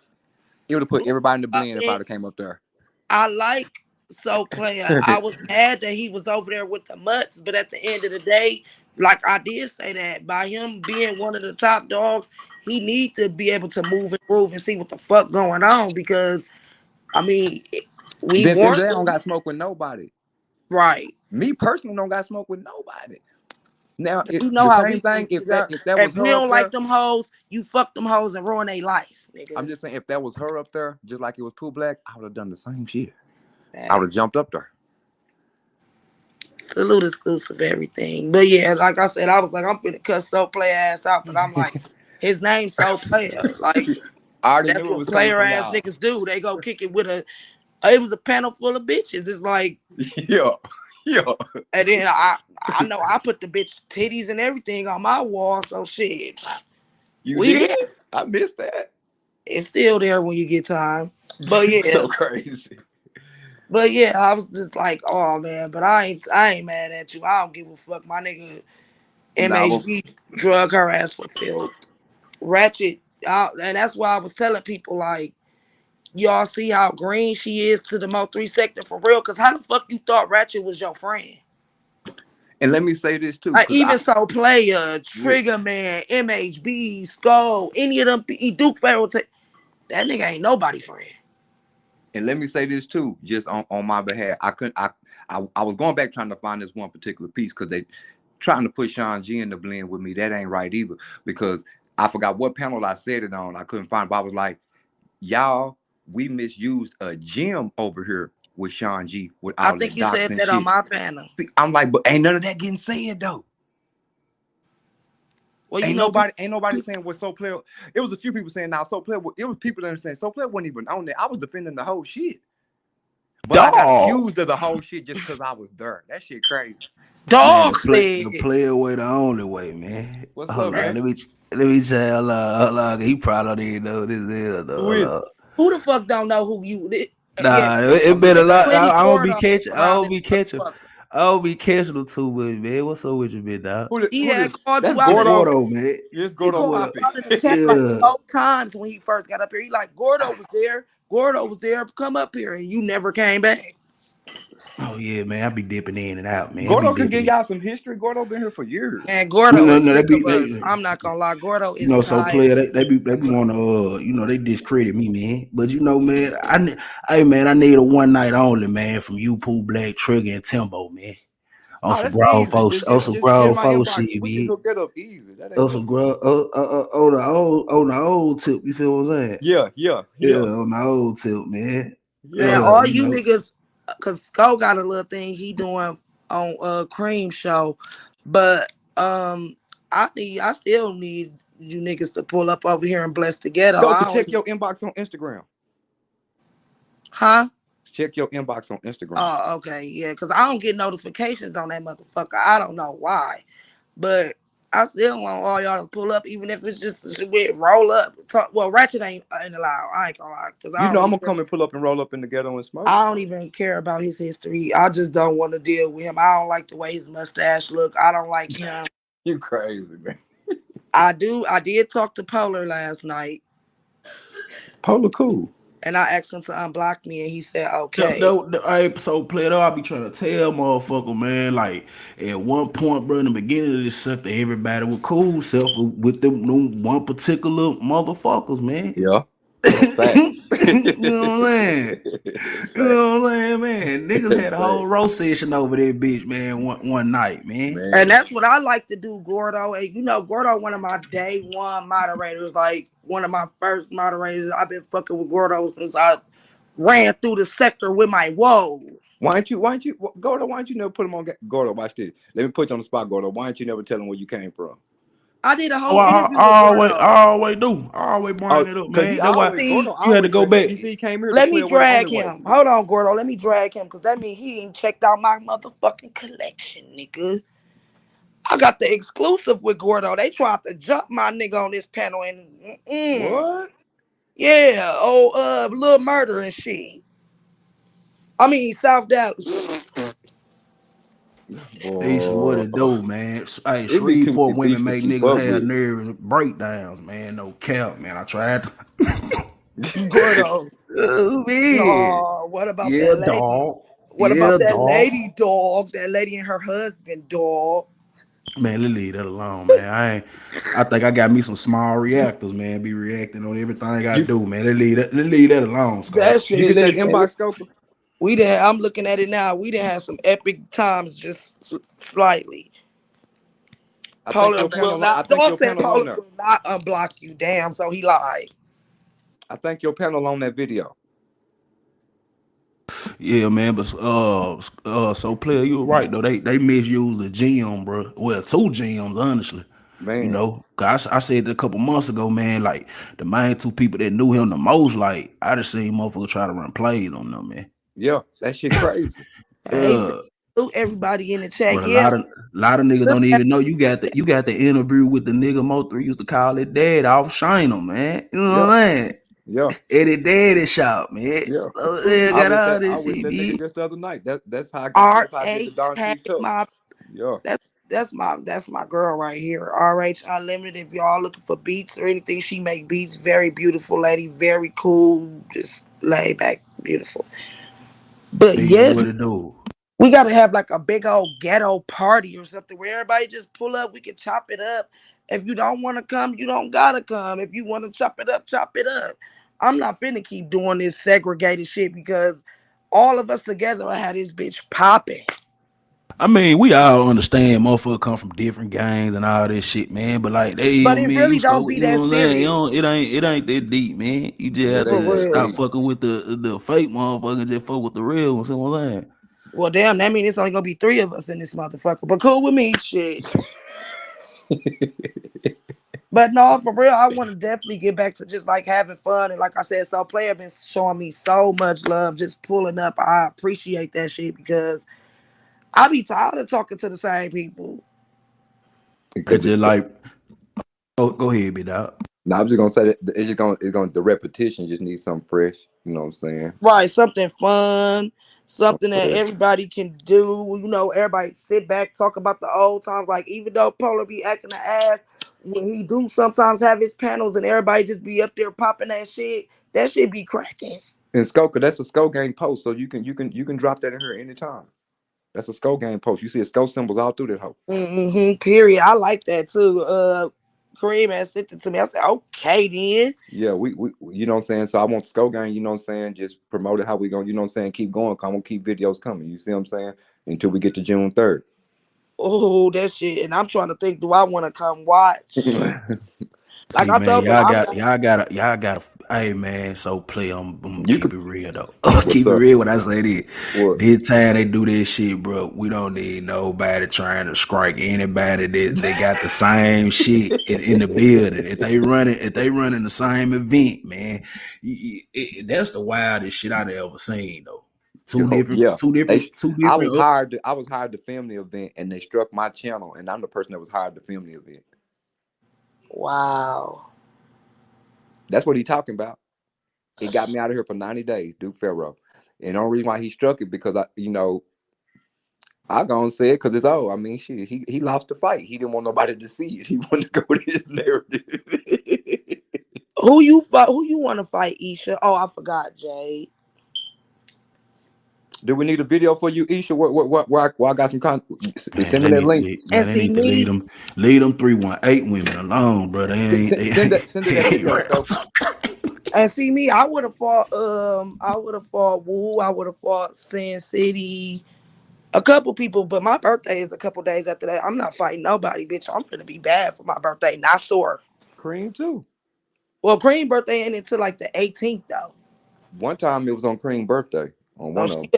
it would have put everybody in the blend if I'd Flopping. have came up there. I like So Player. I was mad that he was over there with the mutts, but at the end of the day, like I did say that by him being one of the top dogs, he need to be able to move and groove and see what the fuck going on because I mean we Then want they don't them got smoke with nobody. right. Me personally don't got smoke with nobody. Now You know the how same we thing. do, If nigga. that was If we her up don't like there, them hoes, you fuck them hoes and ruin their life, I'm nigga. just saying if that was her up there, just like it was Pooh Black, I would have done the same shit. I would Hey, have jumped up there. salute exclusive everything. But yeah, like I said, I was like, I'm finna cuss So Player ass out, but I'm like, his name's So Player. Like, I already that's knew it what was coming player from ass y'all. niggas do. They go kick it with a. It was a panel full of bitches. It's like, Yeah, yeah. and then I know I put the bitch titties and everything on my wall. So shit, You we did? there. I missed that. It's still there when you get time. But You yeah, so crazy. I was just like, oh man. But I ain't mad at you. I don't give a fuck. My nigga Nah, but MHB drug her ass for filth. Ratchet, and that's why I was telling people like. Y'all see how green she is to the Mo3 sector for real? Cause how the fuck you thought Ratchet was your friend? and let me say this too, Like because I even So Player, yeah, Trigger Man, MHB, Skull, any of them, Duke Farrell, that nigga ain't nobody friend. and let me say this too, just on my behalf. I couldn't I was going back trying to find this one particular piece because they trying to put Sean G in the blend with me. That ain't right either. Because I forgot what panel I said it on. I couldn't find, but I was like, y'all, we misused a gym over here with Sean G with I all think that you docs said and that on shit. my panel. See, I'm like, but ain't none of that getting said though. Well, you Ain't know, nobody, ain't nobody saying what So Player. It was a few people saying now So Player. It was people that were saying So Player wasn't even on there. I was defending the whole shit, but I got Dog. accused of the whole shit just because I was there. That shit crazy. Man, dog said, the player way the only way, man. What's up, Hold on, man? let me say hold on. He probably don't even know who this is though. Who Hold is it? on. who the fuck don't know who you? Yeah, Nah, it's, it I'm just been a it's lot. saying. plenty I don't be Gordo catching. I around don't this be catching. motherfucker. I don't be catching them too much, man. What's up with you, big dog? He had called That's you out It's in the Gordo. Gordo, man. Yes, he It's Gordo called Gordo. you Poppy. out in the chat like Yeah. 4 times when he first got up here. He like Gordo was there. Gordo was there. Come up here, and you never came back. Oh yeah, man. I be dipping in and out, man. I be Gordo can dipping give in. y'all some history. Gordo been here for years. Man, Gordo No, is no, sick of us. I'm not gonna lie. Gordo is So tired player, they be want to, they discredit me, man. But man, hey man, I need a one night only, man, from you, Pooh Black, Trigger, and Timbo, man. On Oh, some that's grown easy. folks, Just get in my inbox. shit, We can man. hook that up easy. That ain't On some nothing. grown, on the old tip. You feel what I'm saying? Yeah, yeah, Yeah, yeah, on the old tip, man. yeah. man. Yeah, All you niggas, cause Skull got a little thing he doing on Cream Show, but I still need you niggas to pull up over here and bless the ghetto. Scoka, I don't, check your inbox on Instagram. huh? Check your inbox on Instagram. Oh, okay, yeah, cause I don't get notifications on that motherfucker. I don't know why. But I still want all y'all to pull up, even if it's just to roll up. Talk, well, Ratchet ain't allowed. I ain't gonna lie, cause You know I'm gonna come and pull up and roll up in the ghetto and smoke. I don't even care about his history. I just don't want to deal with him. I don't like the way his mustache look. I don't like him. You crazy, man. I do. I did talk to Polar last night, Polar cool. and I asked him to unblock me, and he said okay. So player though, I be trying to tell motherfucker, man. Like at one point, bro, in the beginning of this sector, everybody was cool, self with them one particular motherfuckers, man. Yeah. That's facts. You know what I'm saying? That's You facts. know what I'm saying, man? Niggas That's had a whole facts. roast session over that bitch, man, one night, man. And Man. that's what I like to do, Gordo. And Gordo, one of my day one moderators, like one of my first moderators. I've been fucking with Gordo since I ran through the sector with my woes. Why don't you, Gordo, why don't you never put him on, Gordo, watch this. Let me put you on the spot, Gordo. Why don't you never tell him where you came from? I did a Oh, whole interview with I Gordo. always do. I always Oh, bring it up, because he man. That's why always, See, Gordo you had to always go bring it up. back. You see, he came here, the let me player way, the only drag way. him. Hold on, Gordo. Let me drag him because that means he ain't checked out my motherfucking collection, nigga. I got the exclusive with Gordo. They tried to jump my nigga on this panel and What? yeah, oh little murder and shit. I mean South Dallas. Aisha, what Boy, it do, man? Hey, it be too Shreveport many women beats to make keep niggas up have with. nervous breakdowns, man. No cap, man. I tried. Gordo. Oh man. No, what about Yeah, that lady? dog. What Yeah, about that dog. lady dog? That lady and her husband dog. Man, let's leave that alone, man. I think I got me some small reactors, man. Be reacting on everything I You do, man. Let's leave that alone, Scott. That you shit, get that listen. inbox scoper? We did. I'm looking at it now. We done had some epic times, just slightly. Polar will I not. think Dog your said panel on Polar there. will not unblock you. Damn. So he lied. I think your panel on that video. Yeah, man, but so player, you were right though. They misused the gem, bro. Well, two gems, honestly. You Man, know, 'cause I said it a couple months ago, man. Like the main two people that knew him the most, like I just seen motherfuckers try to run plays on them, man. yeah, that shit crazy. Hey, Uh, everybody in the chat. but a Yes. lot of niggas Listen, don't even know you got the interview with the nigga Mo3 used to call it dad off Shine him, man. You know what Yeah, I'm saying? yeah, Eddie Daddy shop, man. yeah. So, yeah, got all I this with shit, that nigga B. just the other night. That's how I get the RH Don had C touch. my. Yeah, That's that's my girl right here. RH Unlimited. If y'all looking for beats or anything, she make beats. Very beautiful lady. Very cool. Just laid back, beautiful. But Asia, yes, what it do? we gotta have like a big old ghetto party or something where everybody just pull up. We can chop it up. If you don't want to come, you don't gotta come. If you want to chop it up, chop it up. I'm not finna keep doing this segregated shit because all of us together will have this bitch popping. I mean, we all understand motherfuckers come from different gangs and all this shit, man. But like, they But even it me, you really don't scope, be you know that what I'm saying? You serious. know, it ain't that deep, man. You just yeah, have it For ain't to that stop real. deep. fucking with the fake motherfucker and just fuck with the real ones. You know what I'm saying? Well, damn, that means it's only gonna be three of us in this motherfucker. But cool with me, shit. But no, for real, I want to definitely get back to just like having fun. And like I said, so player been showing me so much love, just pulling up. I appreciate that shit because I be tired of talking to the same people. It's Because just like, oh, go ahead, big dog. now I'm just gonna say that it's gonna the repetition just needs something fresh. You know what I'm saying? Right, something fun, something Something that fresh. everybody can do. You know, everybody sit back, talk about the old times. Like even though Polar be acting the ass, when he do sometimes have his panels and everybody just be up there popping that shit be cracking. And Skoka, that's a Sko game post, so you can drop that in here anytime. That's a Sko game post. You see a Sko symbols all through that hoe. Period. I like that too. Kareem had sent it to me. I said, okay then. Yeah, we you know what I'm saying. So I want Sko game. You know what I'm saying. Just promote it how we going. You know what I'm saying. Keep going. Come on, keep videos coming. You see what I'm saying. Until we get to June 3rd. Oh, that shit. And I'm trying to think, do I want to come watch? Like See, I man, told them, I'm not. y'all got. Hey, man, so play. I'm gonna You keep could. it real though. I'm What's keep it up? real when I say this. What? This time they do this shit, bro. We don't need nobody trying to strike anybody that they got the same shit in the building. If they running the same event, man, that's the wildest shit I've ever seen though. Yeah. Two different. I was hired to film the event, and they struck my channel, and I'm the person that was hired to film the event. Wow. That's what he talking about. It got me out of here for 90 days, Duke Farrow. And the only reason why he struck it because I gonna say it because it's old. I mean, shit, he lost the fight. He didn't want nobody to see it. He wanted to go with his narrative. Who you want to fight, Isha? Oh, I forgot, Jay. Do we need a video for you, Isha? Where I got some Man, send me that link. And they see need to me, lead them 318 women alone, bro. Send it that video, Scope. I would have fought. I would have fought Woo. I would have fought Sin City. A couple people, but my birthday is a couple days after that. I'm not fighting nobody, bitch. I'm gonna be bad for my birthday. Not sore. Cream too. Well, Cream birthday ain't until like the 18th though. One time it was on Cream birthday on So one of them.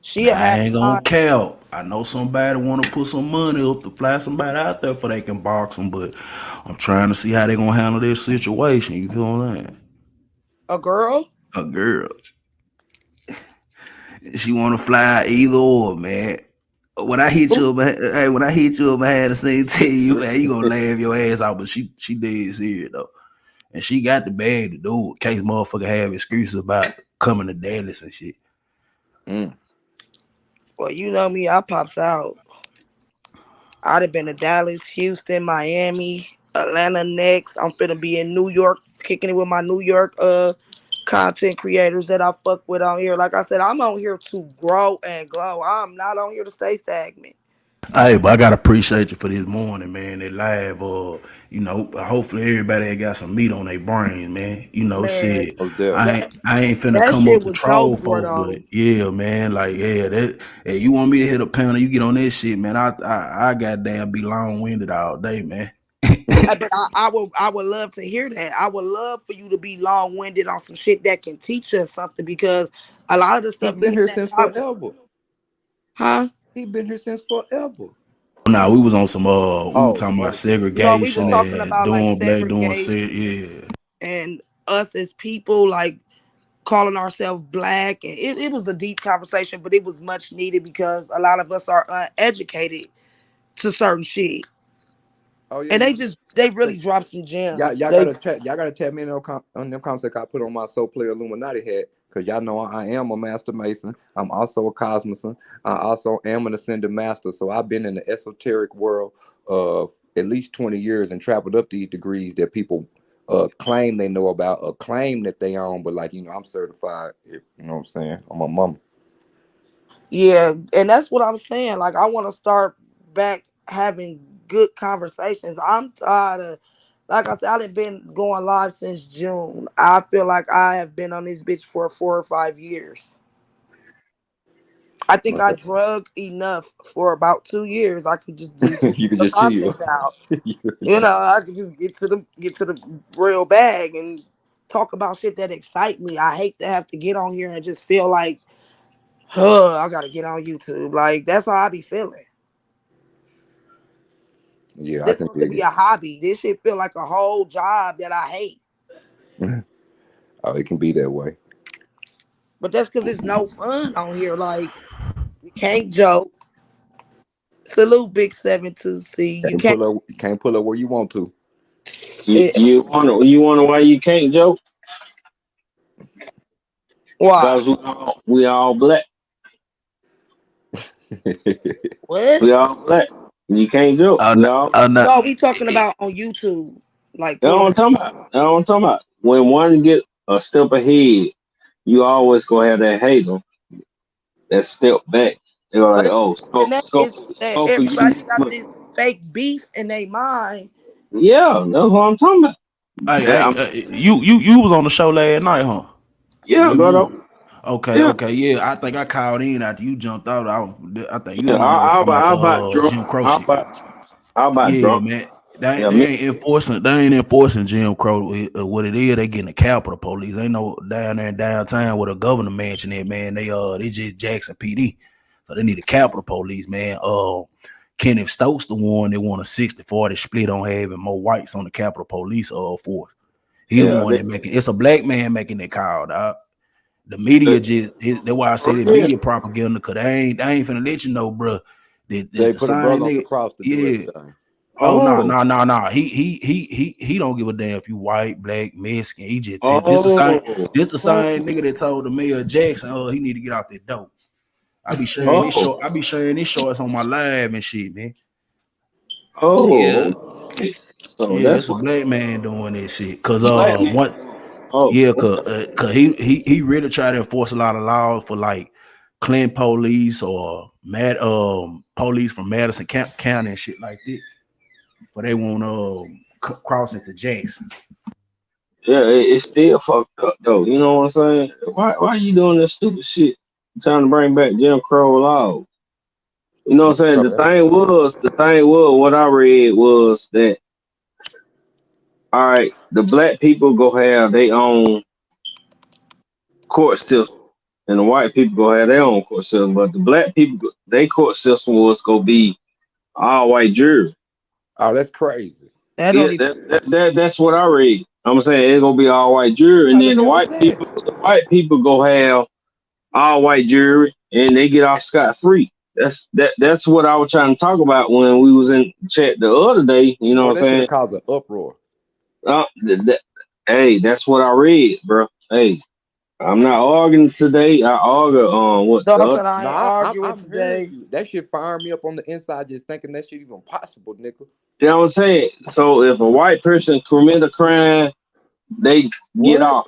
she Man, I had ain't gonna time. count. I know somebody want to put some money up to fly somebody out there for they can box them, but I'm trying to see how they gonna handle this situation. You feel what I'm saying? A girl. A girl, she want to fly either or, man. when I hit you up, hey, when I hit you up, I had to say tell you, man, you gonna laugh your ass out, but she dead serious though, and she got the bag to do it. In case motherfucker have excuses about coming to Dallas and shit. Mm. Well, you know me, I pops out. I'd have been to Dallas, Houston, Miami, Atlanta next. I'm finna be in New York, kicking it with my New York content creators that I fuck with on here. Like I said, I'm on here to grow and glow. I'm not on here to stay stagnant. Hey, but I gotta appreciate you for this morning, man. That live, hopefully everybody got some meat on their brain, man. Man, Shit. Most definitely. that I ain't finna that come up shit to was dope, troll folks, but Gordo. yeah, man, like yeah, that hey, you want me to hit a panel, you get on that shit, man. I goddamn be long winded all day, man. But I would love to hear that. I would love for you to be long winded on some shit that can teach us something because a lot of the He stuff been me here and that since pop, forever. huh? He been here since forever. Nah, we was on some we were Oh, talking about other shit. No, we was segregation Oh, talking and about like doing black doing segregation shit, yeah. and us as people, like calling ourselves black, and it was a deep conversation, but it was much needed because a lot of us are uneducated to certain shit, oh yeah. and You they really dropped some Y'all, gems. y'all They gotta chat. Y'all gotta chat me in on them concepts I put on my Soul Play Illuminati hat, cause y'all know I am a master mason. I'm also a cosmoson. I also am an ascended master. So I've been in the esoteric world of at least 20 years and traveled up these degrees that people claim they know about or claim that they own. But like I'm certified. You know what I'm saying? I'm a mama. Yeah, and that's what I'm saying. Like, I want to start back having good conversations. I'm tired of, like I said, I've been going live since June. I feel like I have been on this bitch for 4 or 5 years. I think I drug enough for about 2 years. I could just do some You could real just chill. content now. You know, I could just get to the real bag and talk about shit that excite me. I hate to have to get on here and just feel like, I gotta get on YouTube. Like, that's how I be feeling. Yeah, I This can supposed to dig be it. a hobby. This shit feel like a whole job that I hate. Oh, it can be that way. But that's because it's no fun on here. Like, you can't joke. Salute Big 72C. You can't. You can't pull up where you want to. You wonder why you can't joke? Why? Because we all black. What? We all black. You can't joke. Oh, We no, all oh, black. no. No, we talking about on YouTube. Like, That's what pulling I'm up. talking about. That's what I'm talking about. When one get a step ahead, you always gonna have that hater that step back. They're like, But oh, and scope, that is scope, that scope, everybody you. got this fake beef in their mind. Yeah, that's what I'm talking about. That, Hey, I'm, you was on the show last night, huh? Or yeah, this morning? brother. Okay, Yeah, okay, yeah. I think I called in after you jumped out. I think you the yeah. one that was talking about I about the drunk. Jim Crow I shit. about, I about Yeah, drunk. man. Yeah, They me. ain't enforcing. They ain't enforcing Jim Crow. What it is, they getting the Capitol Police. They know down there in downtown with a governor mansion there, man. They just Jackson PD, so they need a Capitol Police, man. Kenneth Stokes, the one that won a 60-40 split on having more whites on the Capitol Police force. He the Yeah, one that making. It's a black man making that call, dog. The media just that's why I say the yeah. media propaganda, cause they ain't finna let you know, bro. That They the put a same brother on the nigga, cross to do yeah. everything. Oh no, Oh, no, no, no. He don't give a damn if you white, black, Mexican. He just tell this the same oh, this the same oh, nigga that told the mayor Jackson, oh, he need to get out that dope. I be sharing this shorts on my live and shit, man. Yeah, oh. Okay. So yeah, that's it's a what black man doing this shit. Cause black man. one Oh, yeah, cause, okay. he really tried to enforce a lot of laws for like Clint police or police from Madison County and shit like that. But they won't cross into Jackson. Yeah, it's still fucked up though. You know what I'm saying? Why you doing this stupid shit? Trying to bring back Jim Crow law. You know what I'm saying? Bro, that's crazy. The thing was, what I read was that all right, the black people go have their own court system, and the white people go have their own court system. But the black people, their court system was gonna be all white jury. Oh, that's crazy. That Yeah, don't even. that's what I read. I'm saying it's gonna be all white jury, and How the then hell is that? the white people go have all white jury, and they get off scot free. That's what I was trying to talk about when we was in chat the other day. You know Boy, what I'm that should have saying? caused an uproar. Uh, th- th- hey, that's what I read, bro. Hey, I'm not arguing today. I argue on what the other. Dawson, I No, ain't arguing I'm hearing today. you. That shit fired me up on the inside just thinking that shit even possible, nigga. You know what I'm saying? So if a white person commit a crime, they get What? off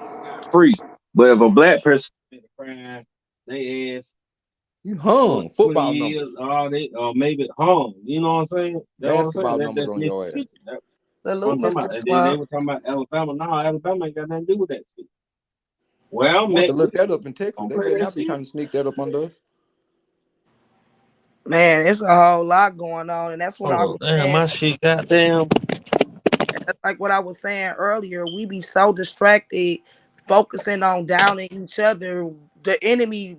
free. But if a black person commit a crime, they ask You what hung 20 football years, numbers, or they or maybe home. You know what I'm saying? That's what I'm saying. basketball numbers That's on your ass. Mississippi. That's what Salute, I'm talking Mr. about. They Swamp. were talking about Alabama. No, Alabama ain't got nothing to do with that shit. Well, I'm going to man, look that up in Texas. don't They play better that not be shit. trying to sneak that up under us. Man, it's a whole lot going on, and that's what I Oh was damn, saying. my shit goddamn. And that's like what I was saying earlier. We be so distracted, focusing on downing each other. The enemy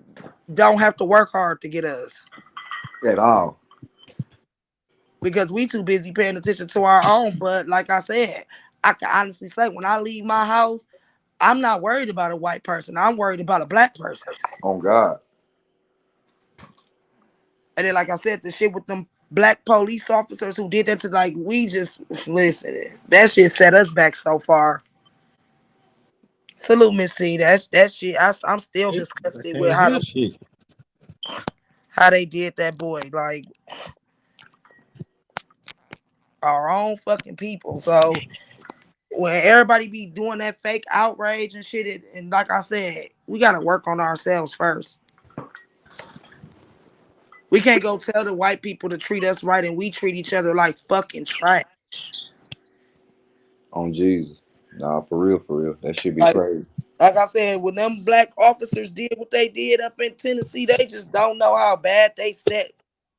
don't have to work hard to get us At all. because we too busy paying attention to our own. But like I said, I can honestly say when I leave my house, I'm not worried about a white person. I'm worried about a black person. On God. And then, like I said, the shit with them black police officers who did that to like we just listen. That shit set us back so far. Salute, Miss T. That shit. I'm still I disgusted with can't hear shit. how they did that boy. Like our own fucking people. So when everybody be doing that fake outrage and shit, and like I said, we gotta work on ourselves first. We can't go tell the white people to treat us right, and we treat each other like fucking trash. On Jesus. Nah, for real, for real. That should be Like crazy. Like I said, when them black officers did what they did up in Tennessee, they just don't know how bad they set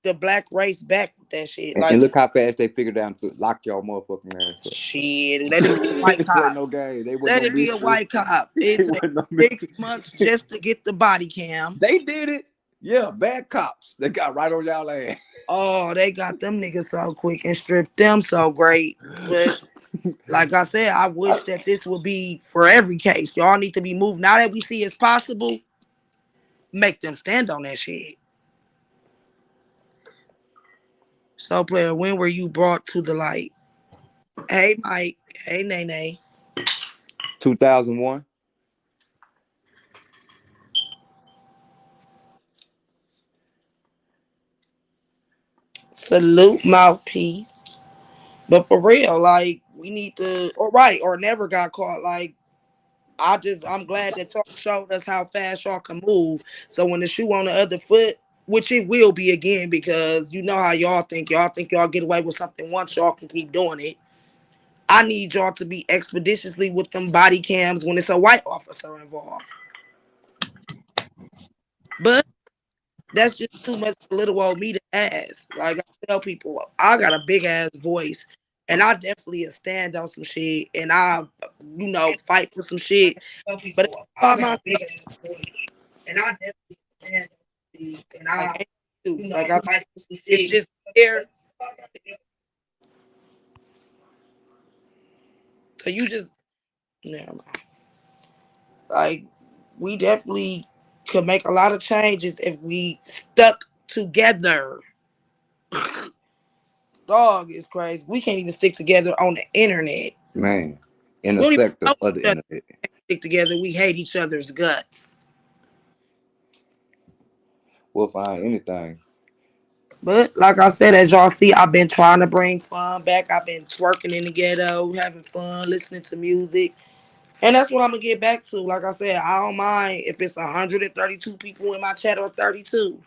the black race back with that shit. And Like, look how fast they figured out to lock y'all motherfucking ass up. shit, let it be a white It wasn't cop. no game. They wasn't Let no it be a mystery. white cop. It It took wasn't no 6 months mystery. just to get the body cam. They did it. Yeah, bad cops. They got right on y'all ass. Oh, they got them niggas so quick and stripped them so great. But like I said, I wish that this would be for every case. Y'all need to be moved. Now that we see it's possible, make them stand on that shit. So, player, when were you brought to the light? Hey, Mike. Hey, Nene. 2001. Salute, mouthpiece. But for real, like, we need to, or right, or never got caught. Like, I'm glad that y'all showed us how fast y'all can move. So when the shoe on the other foot, which it will be again, because you know how y'all think. Y'all think y'all get away with something once, y'all can keep doing it. I need y'all to be expeditiously with them body cams when it's a white officer involved. But that's just too much for little old me to ask. Like I tell people, I got a big ass voice, and I definitely stand on some shit, and I, fight for some shit. But by myself, like ain't no use. Like it's just there. So you just never mind. Like we definitely could make a lot of changes if we stuck together. Dog is crazy. We can't even stick together on the internet. Man. In We the don't even sector know of the each other. internet. Stick together. We hate each other's guts. We'll find anything. But like I said, as y'all see, I've been trying to bring fun back. I've been twerking in the ghetto, having fun, listening to music. And that's what I'm gonna get back to. Like I said, I don't mind if it's 132 people in my chat or 32.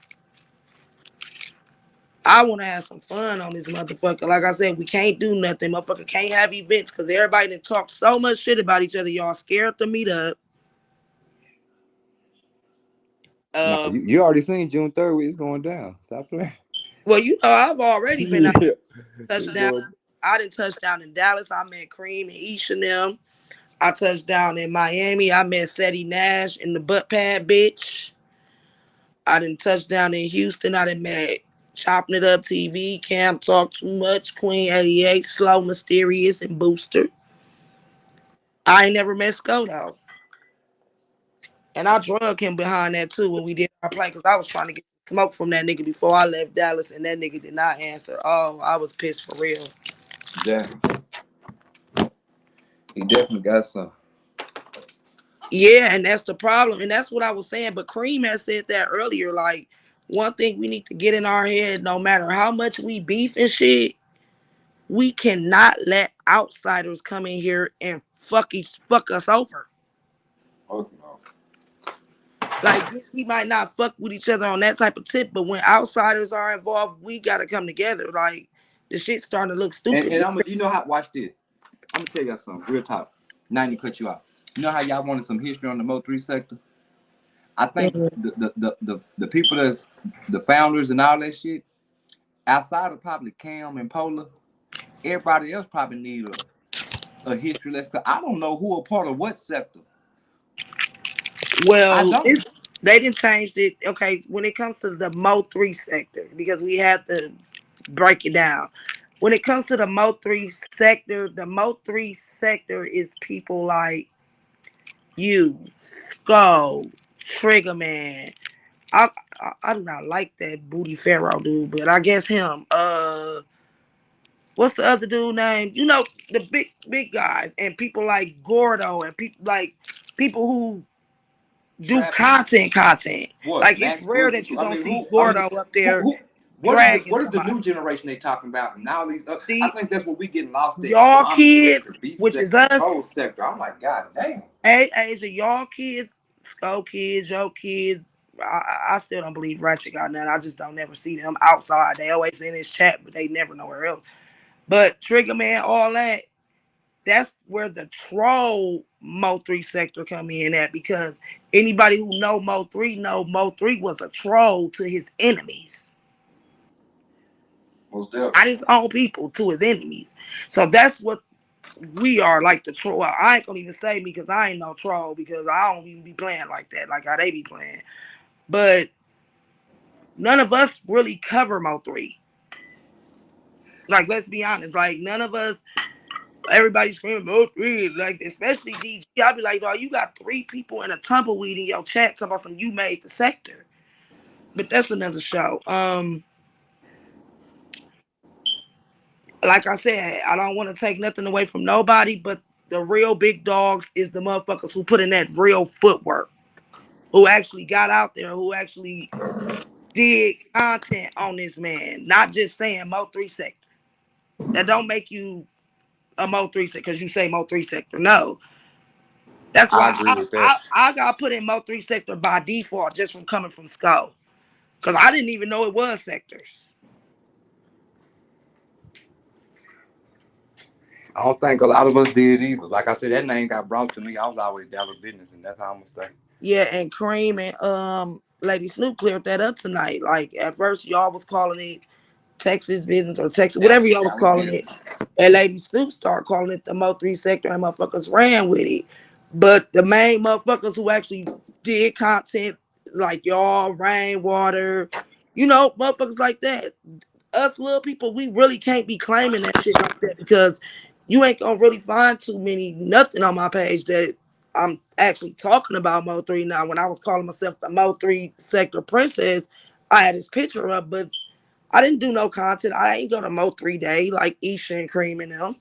I want to have some fun on this motherfucker. Like I said, we can't do nothing. Motherfucker can't have events because everybody done talk so much shit about each other. Y'all scared to meet up. No, Uh, you already seen June 3rd. It's going down. Stop playing. well, I've already been out Yeah. It's touchdown. going. I didn't touch down in Dallas. I met Cream and Isha and them. I touched down in Miami. I met Seti Nash in the butt pad, bitch. I didn't touch down in Houston. I done met Chopping It Up TV, Camp Talk Too Much, Queen 88, Slow Mysterious, and Booster. I ain't never met Scoto. And I drug him behind that too when we did our play because I was trying to get smoke from that nigga before I left Dallas, and that nigga did not answer. Oh, I was pissed for real. Damn. He definitely got some. Yeah, and that's the problem, and that's what I was saying. But Cream has said that earlier. Like, one thing we need to get in our head, no matter how much we beef and shit, we cannot let outsiders come in here and fuck us over. Oh, no. Like, we might not fuck with each other on that type of tip, but when outsiders are involved, we gotta come together. Like, the shit's starting to look stupid. And you know how, watch this. I'm gonna tell y'all something, real talk. Not even cut you out. You know how y'all wanted some history on the Mo3 sector? I think the people that's the founders and all that shit, outside of probably Cam and Pola, everybody else probably need a history lesson. I don't know who a part of what sector. I Well, don't. they didn't change it. Okay, when it comes to the Mo3 sector, because we had to break it down. When it comes to the Mo3 sector, the Mo3 sector is people like you, Skull, Trigger Man. I do not like that Booty Pharaoh dude, but I guess him. What's the other dude name? You know, the big guys, and people like Gordo, and people who do content. What? Like, it's Max rare Boogie? that you I gonna mean, see who? I mean, Gordo up there who? dragging What is the somebody. new generation they talking about? And now these, I See, think that's what we getting lost at. y'all Honestly, at the kids, beef which is sector, the whole us, sector. I'm like, God damn. hey Asia, y'all kids, Skull kids, yo kids. I still don't believe Ratchet got none. I just don't never see them outside. They always in his chat, but they never nowhere else. But Trigger Man, all that, that's where the troll Mo3 sector come in at, because anybody who know Mo3 was a troll to his enemies. Most definitely. Not his own people, to his enemies. So that's what we are, like the troll. Well, I ain't gonna even say me because I ain't no troll, because I don't even be playing like that, like how they be playing. But none of us really cover Mo3. Like, let's be honest. Like, none of us, everybody screaming Mo3, like, especially DG. I be like, dog, you got 3 people in a tumbleweed in your chat talking about some you made the sector. But that's another show. Like I said, I don't want to take nothing away from nobody, but the real big dogs is the motherfuckers who put in that real footwork, who actually got out there, who actually did content on this man, not just saying Mo3 sector. That don't make you a Mo3 sector because you say Mo3 sector. No. That's I why agree with that. I got put in Mo3 sector by default just from coming from Skull. Because I didn't even know it was sectors. I don't think a lot of us did either. Like I said, that name got brought to me. I was always Dallas business, and that's how I'm gonna stay. Yeah, and Cream and Lady Snoop cleared that up tonight. Like, at first y'all was calling it Texas business or Texas, whatever y'all was Dallas calling business. it. And Lady Snoop started calling it the Mo3 sector, and motherfuckers ran with it. But the main motherfuckers who actually did content, like y'all, Rainwater, motherfuckers like that, us little people, we really can't be claiming that shit like that, because you ain't gonna really find too many nothing on my page that I'm actually talking about Mo3. Now, when I was calling myself the Mo3 sector princess, I had this picture up, but I didn't do no content. I ain't go to Mo3 Day like Isha and Cream and them.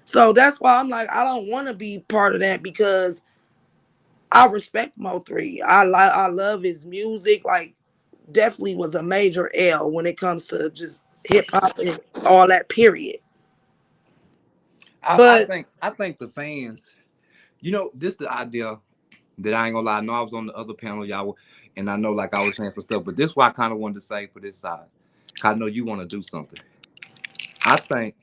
So that's why I'm like, I don't want to be part of that, because I respect Mo3. I love his music. Like, definitely was a major L when it comes to just hip hop and all that, period. But I think the fans, this the idea that I ain't gonna lie. I know I was on the other panel, y'all, and I know like I was saying for stuff, but this is what I kind of wanted to say for this side. Cause I know you want to do something. I think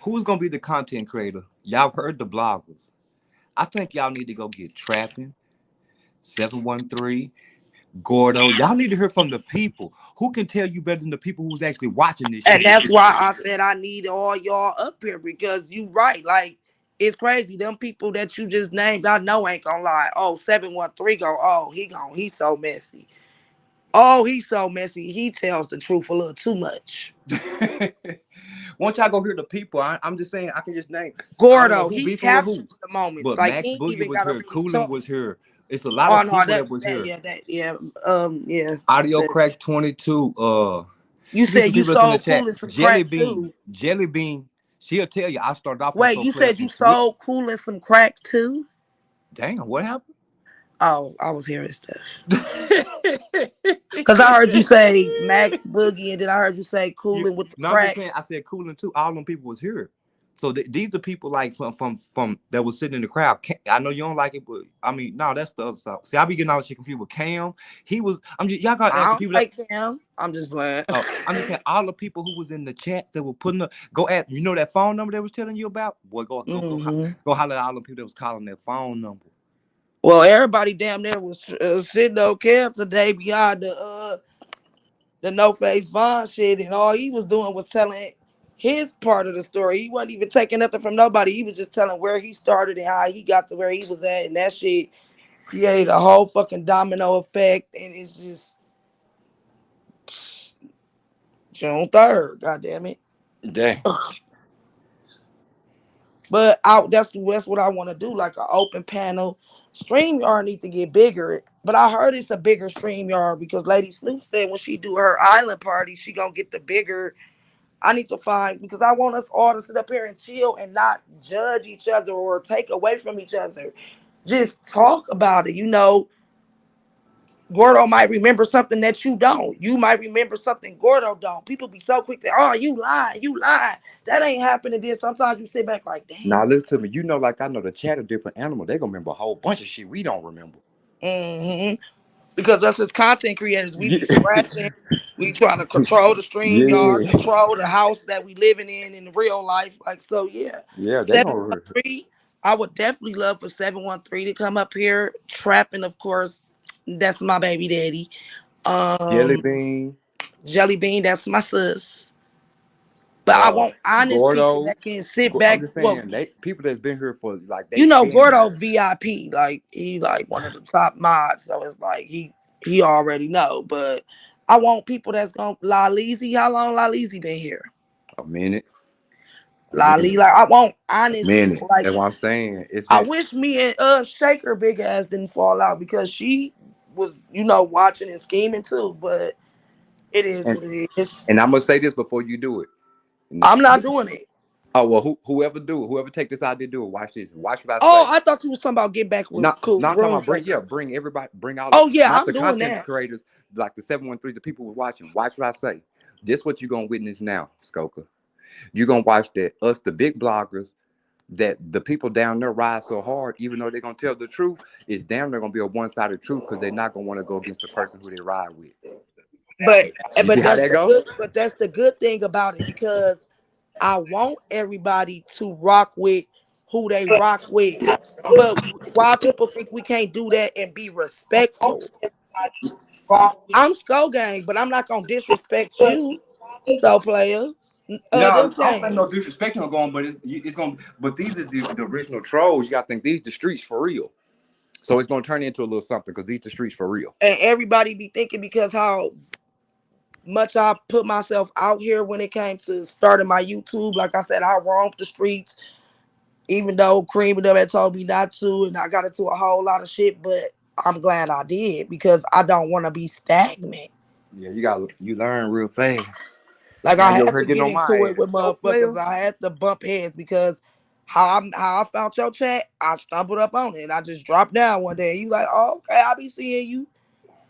who's gonna be the content creator? Y'all heard the bloggers. I think y'all need to go get Trapping, 713, Gordo. Y'all need to hear from the people. Who can tell you better than the people who's actually watching this and shit? that's why I said I need all y'all up here, because you right. Like, it's crazy. Them people that you just named, I know ain't gonna lie. Oh, 713 go, oh, he's so messy. Oh, he's so messy. He tells the truth a little too much. Once y'all go hear the people, I'm just saying I can just name. I don't know Gordo, who he beefing with who, captures the moments. but Like, Max he ain't Boogie even was gotta here, really Coolin talk. was here, It's a lot Oh of no, people that was that here. yeah, that yeah, yeah. Audio That. Crack 22. You These said the you people that's in the sold chat. cool and some Jelly crack Bean. too. Jelly Bean. She'll tell you I started off on Wait, So you Player said some you switch. sold cool and some crack too? Damn, what happened? Oh, I was hearing stuff. Cause I heard you say Max Boogie, and then I heard you say You, cooling with the no, I'm just crack. saying. I said cooling too. All them people was here. So these are people like from that was sitting in the crowd. I know you don't like it, but I mean, no, that's the other side. See, I be getting all this shit confused with Cam. He was. I'm just y'all gotta I ask the don't people that. like him. I'm just playing. Oh, I'm just saying all the people who was in the chats that were putting up. Go at you know that phone number they was telling you about. Boy, Hmm. go holler at all the people that was calling that phone number. Well, everybody damn near was sitting on camp today behind the no face Vaughn shit, and all he was doing was telling his part of the story. He wasn't even taking nothing from nobody. He was just telling where he started and how he got to where he was at, and that shit created a whole fucking domino effect. And it's just June 3rd. God damn it. Dang. But that's what I want to do, like an open panel. StreamYard need to get bigger. But I heard it's a bigger StreamYard because Lady Snoop said when she do her island party, she gonna get the bigger. I need to find because I want us all to sit up here and chill and not judge each other or take away from each other. Just talk about it. Gordo might remember something that you don't. You might remember something Gordo don't. People be so quick to, oh, you lying, you lying. That ain't happening. Then sometimes you sit back like, damn. Now listen to me. You know, like I know the chat of different animal. They gonna remember a whole bunch of shit we don't remember. Hmm. Because us as content creators, we Yeah, be scratching. We trying to control the stream yard, yeah, control the house that we living in real life. Like, so yeah. yeah. They gonna 713. I would definitely love for 713 to come up here. Trapping, of course, that's my baby daddy. jelly Um, bean, Jelly Bean, that's my sis. But I uh, want honest people Gordo. that can sit I'm back. just Well, saying they people that's been here for like they you know, been Gordo here. VIP, like he like one of the top mods, so it's like he already know. But I want people that's gonna Laleezy. How long Laleezy been here? A minute, a Lale, minute, like I want a honest minute. people. Like That's what I'm saying. It's I been. wish me and Shaker big ass didn't fall out because she was, watching and scheming too. But it is And what it is. and I'm gonna say this before you do it. I'm not doing it. Oh well, whoever do it, whoever take this idea, do it. Watch this. Watch what I Oh, say. I thought you was talking about get back with cool Not talking room about shaker. bring everybody, bring all the Oh yeah, not I'm the doing content that. creators like the 713, the people who's watching. Watch what I say. This what you gonna witness now, Skoka. You gonna watch that us, the big bloggers, that the people down there ride so hard, even though they're gonna tell the truth, it's damn they're gonna be a one-sided truth because they're not gonna want to go against the person who they ride with. But You see how that go? that's the good thing about it because I want everybody to rock with who they rock with. But why people think we can't do that and be respectful? I'm Skull Gang, but I'm not gonna disrespect you, so player. No, I Them don't think no things. disrespect gonna go on, but it's gonna. But these are the original trolls. You gotta think these the streets for real. So it's gonna turn into a little something because these the streets for real. And everybody be thinking because how much I put myself out here when it came to starting my YouTube. Like I said, I roamed the streets, even though Cream and them had told me not to, and I got into a whole lot of shit, but I'm glad I did because I don't want to be stagnant. Yeah, you learn real fast. Like Now I you're had here to getting get on my into it ass. with So player. motherfuckers. I had to bump heads because how I found your chat, I stumbled up on it and I just dropped down one day. And you like, oh, okay, I'll be seeing you.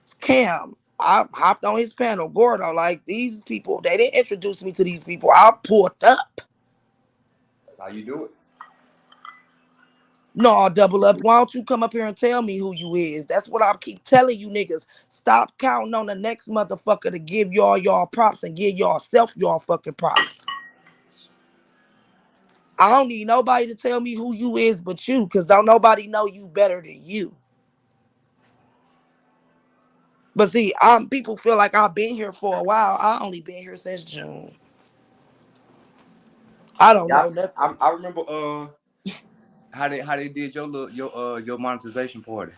It's Cam. I hopped on his panel, Gordo. Like these people, they didn't introduce me to these people. I pulled up. That's how you do it. No, I'll double up. Why don't you come up here and tell me who you is? That's what I keep telling you niggas. Stop counting on the next motherfucker to give y'all props and give y'all fucking props. I don't need nobody to tell me who you is but you, because don't nobody know you better than you. But see, people feel like I've been here for a while. I only been here since June. I don't Yeah, know nothing. I remember how they did your monetization party.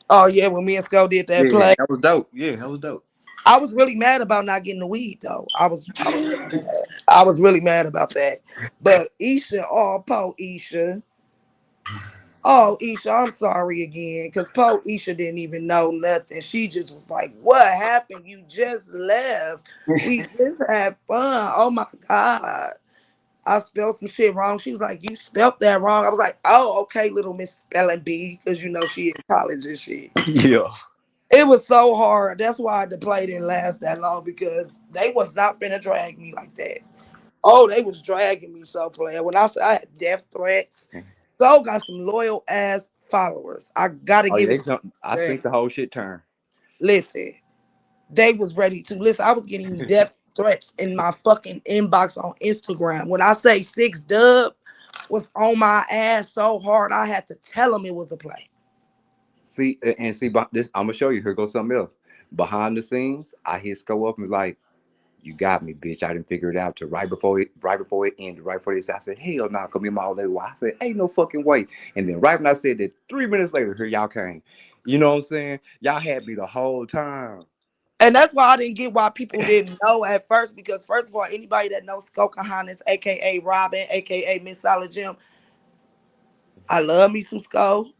Oh yeah, when me and Skull did that Yeah, play. that was dope. Yeah, that was dope. I was really mad about not getting the weed though. I was really mad. I was really mad about that. But Isha, oh po Isha. Oh, Isha, I'm sorry again. Because poor Isha didn't even know nothing. She just was like, what happened? You just left. We just had fun. Oh my God. I spelled some shit wrong. She was like, you spelled that wrong. I was like, oh, okay, little Miss Spelling Bee. Because you know she in college and shit. Yeah. It was so hard. That's why the play didn't last that long because they was not finna drag me like that. Oh, they was dragging me so player. When I said I had death threats, Go got some loyal ass followers. I gotta Oh yeah, give they it jumped. I to them. think the whole shit turned. Listen, they was ready to listen. I was getting death threats in my fucking inbox on Instagram. When I say 6 Dub was on my ass so hard, I had to tell him it was a play. See and see this. I'm gonna show you. Here goes something else. Behind the scenes, I hit Sco up and like, "You got me, bitch. I didn't figure it out till right before it ended, right before this." I said, "Hell no, nah, come in my old lady." I said, "Ain't no fucking way." And then right when I said that, 3 minutes later, here y'all came. You know what I'm saying? Y'all had me the whole time. And that's why I didn't get why people didn't know at first. Because first of all, anybody that knows Skokahanis, aka Robin, aka Miss Solid Jim, I love me some Sko.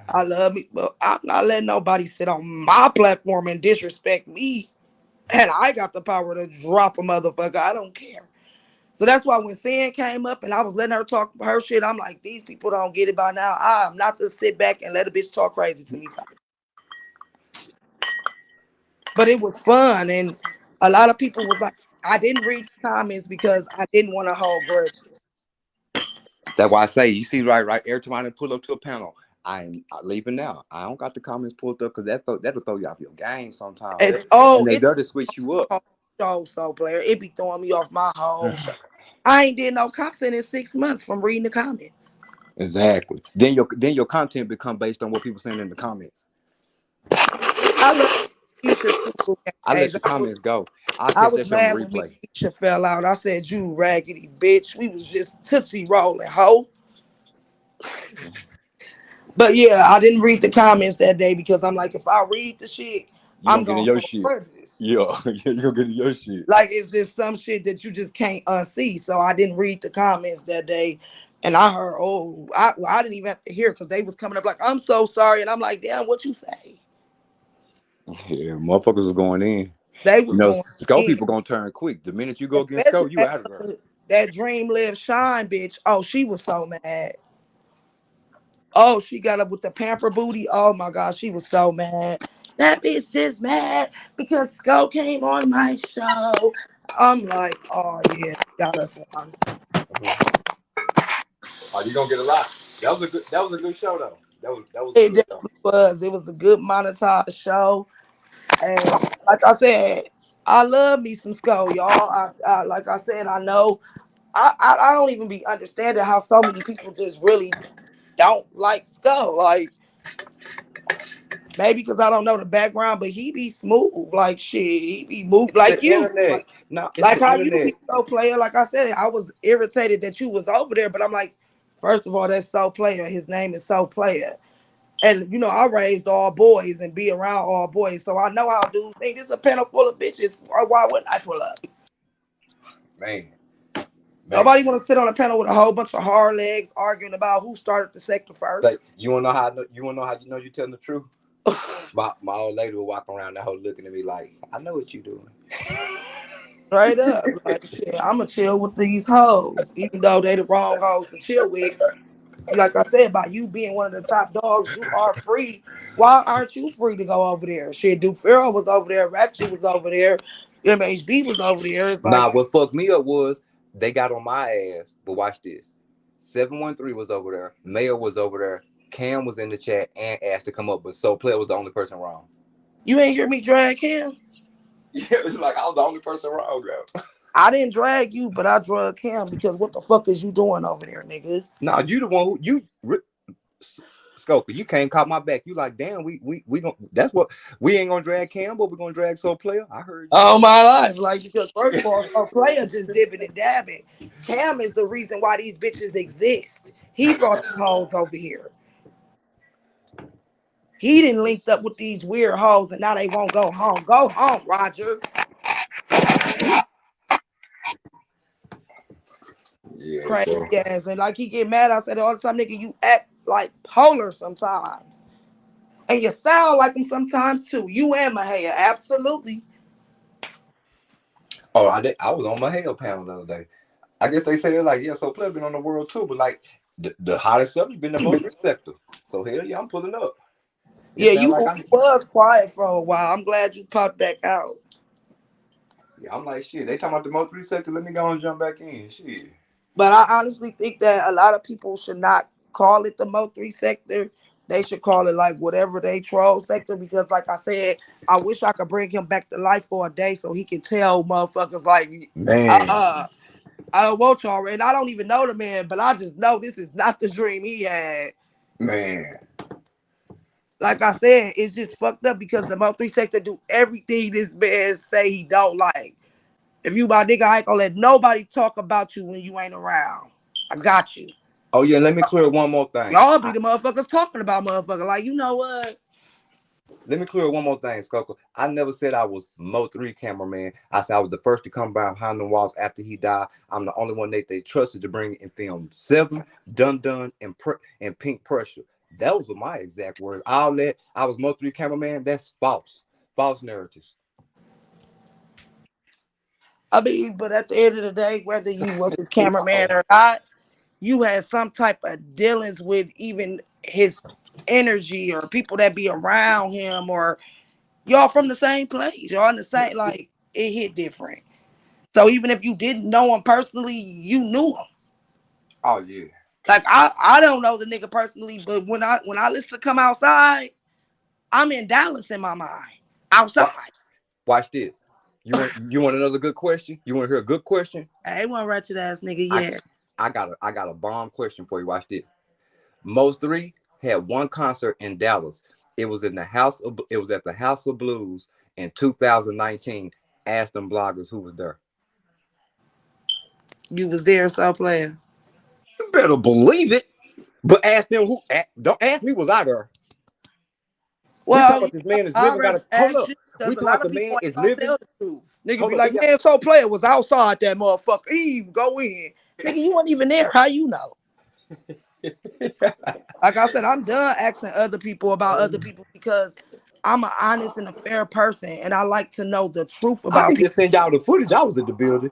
I love me, but I'm not letting nobody sit on my platform and disrespect me. And I got the power to drop a motherfucker. I don't care. So that's why when Sin came up and I was letting her talk her shit, I'm like, these people don't get it by now. I'm not to sit back and let a bitch talk crazy to me. But it was fun. And a lot of people was like, I didn't read the comments because I didn't want to hold grudges. That's why I say, you see, right. Every time I pull up to a panel, I'm leaving now. I don't got the comments pulled up because that'll throw you off your game sometimes. And oh, And they it love to switch you my up. whole show, so player. It be throwing me off my whole show. I ain't did no content in 6 months from reading the comments. Exactly. Then your content become based on what people saying in the comments. I love Keisha too, Boo I Gage. let your comments go. I'll I catch was that shit on the mad when me replay. and Keisha fell out. I said, you raggedy bitch. We was just tootsie rolling, hoe. But yeah, I didn't read the comments that day because I'm like, if I read the shit, You I'm gonna get in gonna your hold shit. grudges. Yeah, you gonna get in your shit. Like it's just some shit that you just can't unsee. So I didn't read the comments that day. And I heard, oh, I didn't even have to hear because they was coming up like, I'm so sorry. And I'm like, damn, what you say? Yeah, motherfuckers is going in. They You was know, going Skull in. people gonna turn quick. The minute you go against Especially Skull, you out of there. that Dream Live Shine bitch. Oh, she was so mad. Oh, she got up with the pamper booty. Oh my God, she was so mad. That bitch just mad because Sko came on my show. I'm like, oh yeah, got us one. Oh, you gonna get a lot. That was a good show though. That was It good though. definitely was. It was a good monetized show. And like I said, I love me some Sko, y'all. I like I said, I know I don't even be understanding how so many people just really don't like Sko. Like maybe because I don't know the background, but he be smooth. Like shit, he be moved It's like the you. internet. No, it's Like the how you internet. be so player. Like I said, I was irritated that you was over there, but I'm like, first of all, that's so player. His name is so player. And you know, I raised all boys and be around all boys. So I know how dudes think this is a panel full of bitches. Why wouldn't I pull up? Man, man. Nobody want to sit on a panel with a whole bunch of hard legs arguing about who started the sector Like first. you wanna know how you wanna know how you know you telling the truth? My old lady would walk around that whole looking at me like, I know what you doing. Straight up. Like shit, I'ma chill with these hoes. Even though they the wrong hoes to chill with. Like I said, by you being one of the top dogs, you are free. Why aren't you free to go over there? Shit, Duke Farrell was over there, Ratchet was over there, MHB was over there. It's like, Nah, what fucked me up was they got on my ass. But watch this. 713 was over there. Mayor was over there. Cam was in the chat and asked to come up, but So Player was the only person wrong. you ain't hear me drag him? Yeah, it's like I was the only person wrong, bro. I didn't drag you, but I drug him because what the fuck is you doing over there, nigga? Nah, you the one who Scoker, you came caught my back. You like, damn, we gonna that's what we ain't gonna drag Cam, but we gonna drag Soul Player. I heard you. All my life. Like, because first of all, a player just dipping and dabbing. Cam is the reason why these bitches exist. He brought the hoes over here. He didn't linked up with these weird hoes and now they won't go home. Go home, Roger. Yeah, Crazy so ass. And like he get mad, I said all the time, nigga, you act like polar sometimes. And you sound like them sometimes too. You and Mahaya, absolutely. Oh, I was on my Hale panel the other day. I guess they say they're like, yeah, so Pleb been on the world too, but like the hottest subject been the most receptive. So hell yeah, I'm pulling up. It Yeah, sounds you like was quiet for a while. I'm glad you popped back out. yeah, I'm like shit. They talking about the most receptive. Let me go and jump back in. Shit. But I honestly think that a lot of people should not call it the Mo3 sector. They should call it like whatever they troll sector because, like I said, I wish I could bring him back to life for a day so he can tell motherfuckers like, Man, uh, I don't want y'all, and I don't even know the man, but I just know this is not the dream he had. man. Like I said, it's just fucked up because the Mo3 sector do everything this man say he don't like. If you my nigga, I ain't gonna let nobody talk about you when you ain't around. I got you. Oh yeah, let me clear one more thing. Y'all be the motherfuckers talking about motherfucker. Like, you know what? Let me clear one more thing, Skunkle. I never said I was Mo3 cameraman. I said I was the first to come behind the walls after he died. I'm the only one they trusted to bring and film Seven, Dun Dun, and Pink Pressure. Those were my exact words. All that I was Mo3 cameraman. That's false. False narratives. I mean, but at the end of the day, whether you was his cameraman No. or not, you had some type of dealings with even his energy or people that be around him, or y'all from the same place. Y'all in the same, like, it hit different. So even if you didn't know him personally, you knew him. Oh yeah. Like I don't know the nigga personally, but when I listen to Come Outside, I'm in Dallas in my mind. Watch, Outside. watch this. You want another good question? You want to hear a good question? I ain't one ratchet ass nigga I yet. I got a bomb question for you. Watch this. Most three had one concert in Dallas. It was at the House of Blues in 2019. Ask them bloggers who was there. You was there, so player. You better believe it. But ask them who. Don't ask me was I there. We talking Well, about this man is I'd living. Got rather to hold ask up. you We because a talking lot about of the people man ain't is gonna living. tell the truth. Nigga Hold be up. We like, got. man, so player was outside that motherfucker. He even go in. Nigga, you weren't even there. How you know? Like I said, I'm done asking other people about other people because I'm an honest and a fair person, and I like to know the truth I about can people. just send y'all the footage. I was in the building.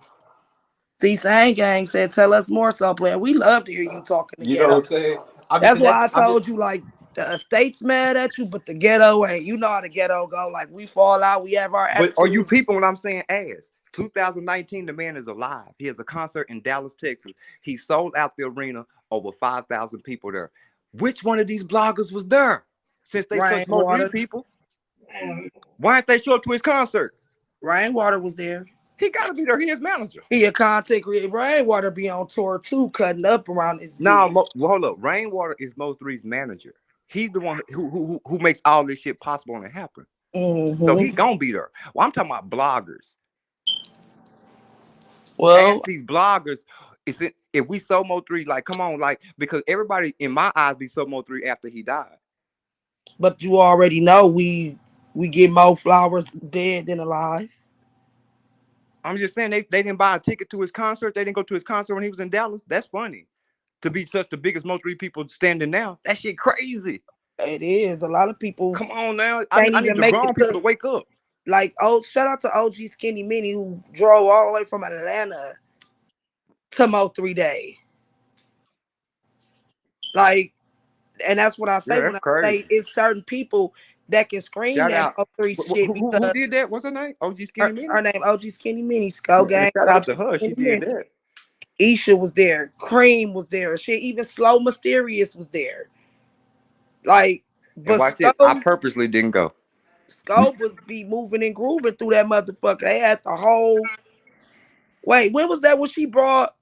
See, Sang Gang said, "Tell us more, so player. We love to hear you talking to You know what ghetto." I'm saying? I'm just That's saying that. why I I'm just. told you, like, the estate's mad at you, but the ghetto ain't. You know how the ghetto go. Like, we fall out, we have our But are you attitude. people when I'm saying ass? 2019, the man is alive. He has a concert in Dallas, Texas. He sold out the arena, over 5,000 people there. Which one of these bloggers was there? Since they such more three Rainwater. people, why didn't they show up to his concert? Rainwater was there. He got to be there. He is manager. He a contact creator. Rainwater be on tour too, cutting up around this Now, bitch. well, hold up. Rainwater is Mo three's manager. He's the one who makes all this shit possible and happen. So he Mm-hmm. gonna be there. Well, I'm talking about bloggers. Ask Well, these bloggers, is it if we sold Mo three, like come on, like because everybody in my eyes be so Mo three after he died. but you already know we get more flowers dead than alive. I'm just saying they didn't buy a ticket to his concert. They didn't go to his concert when he was in Dallas. That's funny. To be such the biggest Mo three people standing now, that shit crazy. It is. A lot of people Come on now. can't I need even the make it grown people to to wake up. like shout out to OG Skinny Mini who drove all the way from Atlanta to Mo 3 Day. Like, and that's what I say Yeah, when that's I crazy. say it's certain people that can scream Shout that out. Mo 3 shit Who because did that? What's her name? OG Skinny her Minnie? name OG Skinny Mini, Skull Yeah, Gang, shout out OG to her. She Skinny did Mini. that. Isha was there, Cream was there, shit, even Slow Mysterious was there. Like, And but watch this. I purposely didn't go. Scope was be moving and grooving through that motherfucker. They had the whole. Wait, when was that? When she brought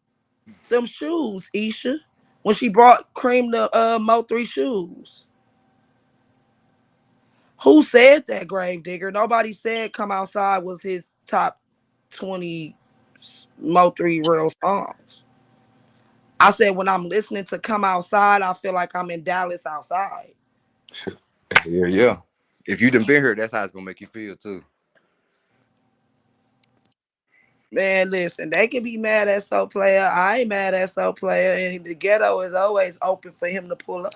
them shoes, Isha? When she brought Cream the Mo3 shoes? Who said that, Grave Digger? Nobody said "Come Outside" was his top 20 Mo3 real songs. I said when I'm listening to "Come Outside," I feel like I'm in Dallas outside. Yeah, yeah. If you done been here, that's how it's gonna make you feel too. Man, listen, they can be mad at So Player. I ain't mad at So Player, and the ghetto is always open for him to pull up.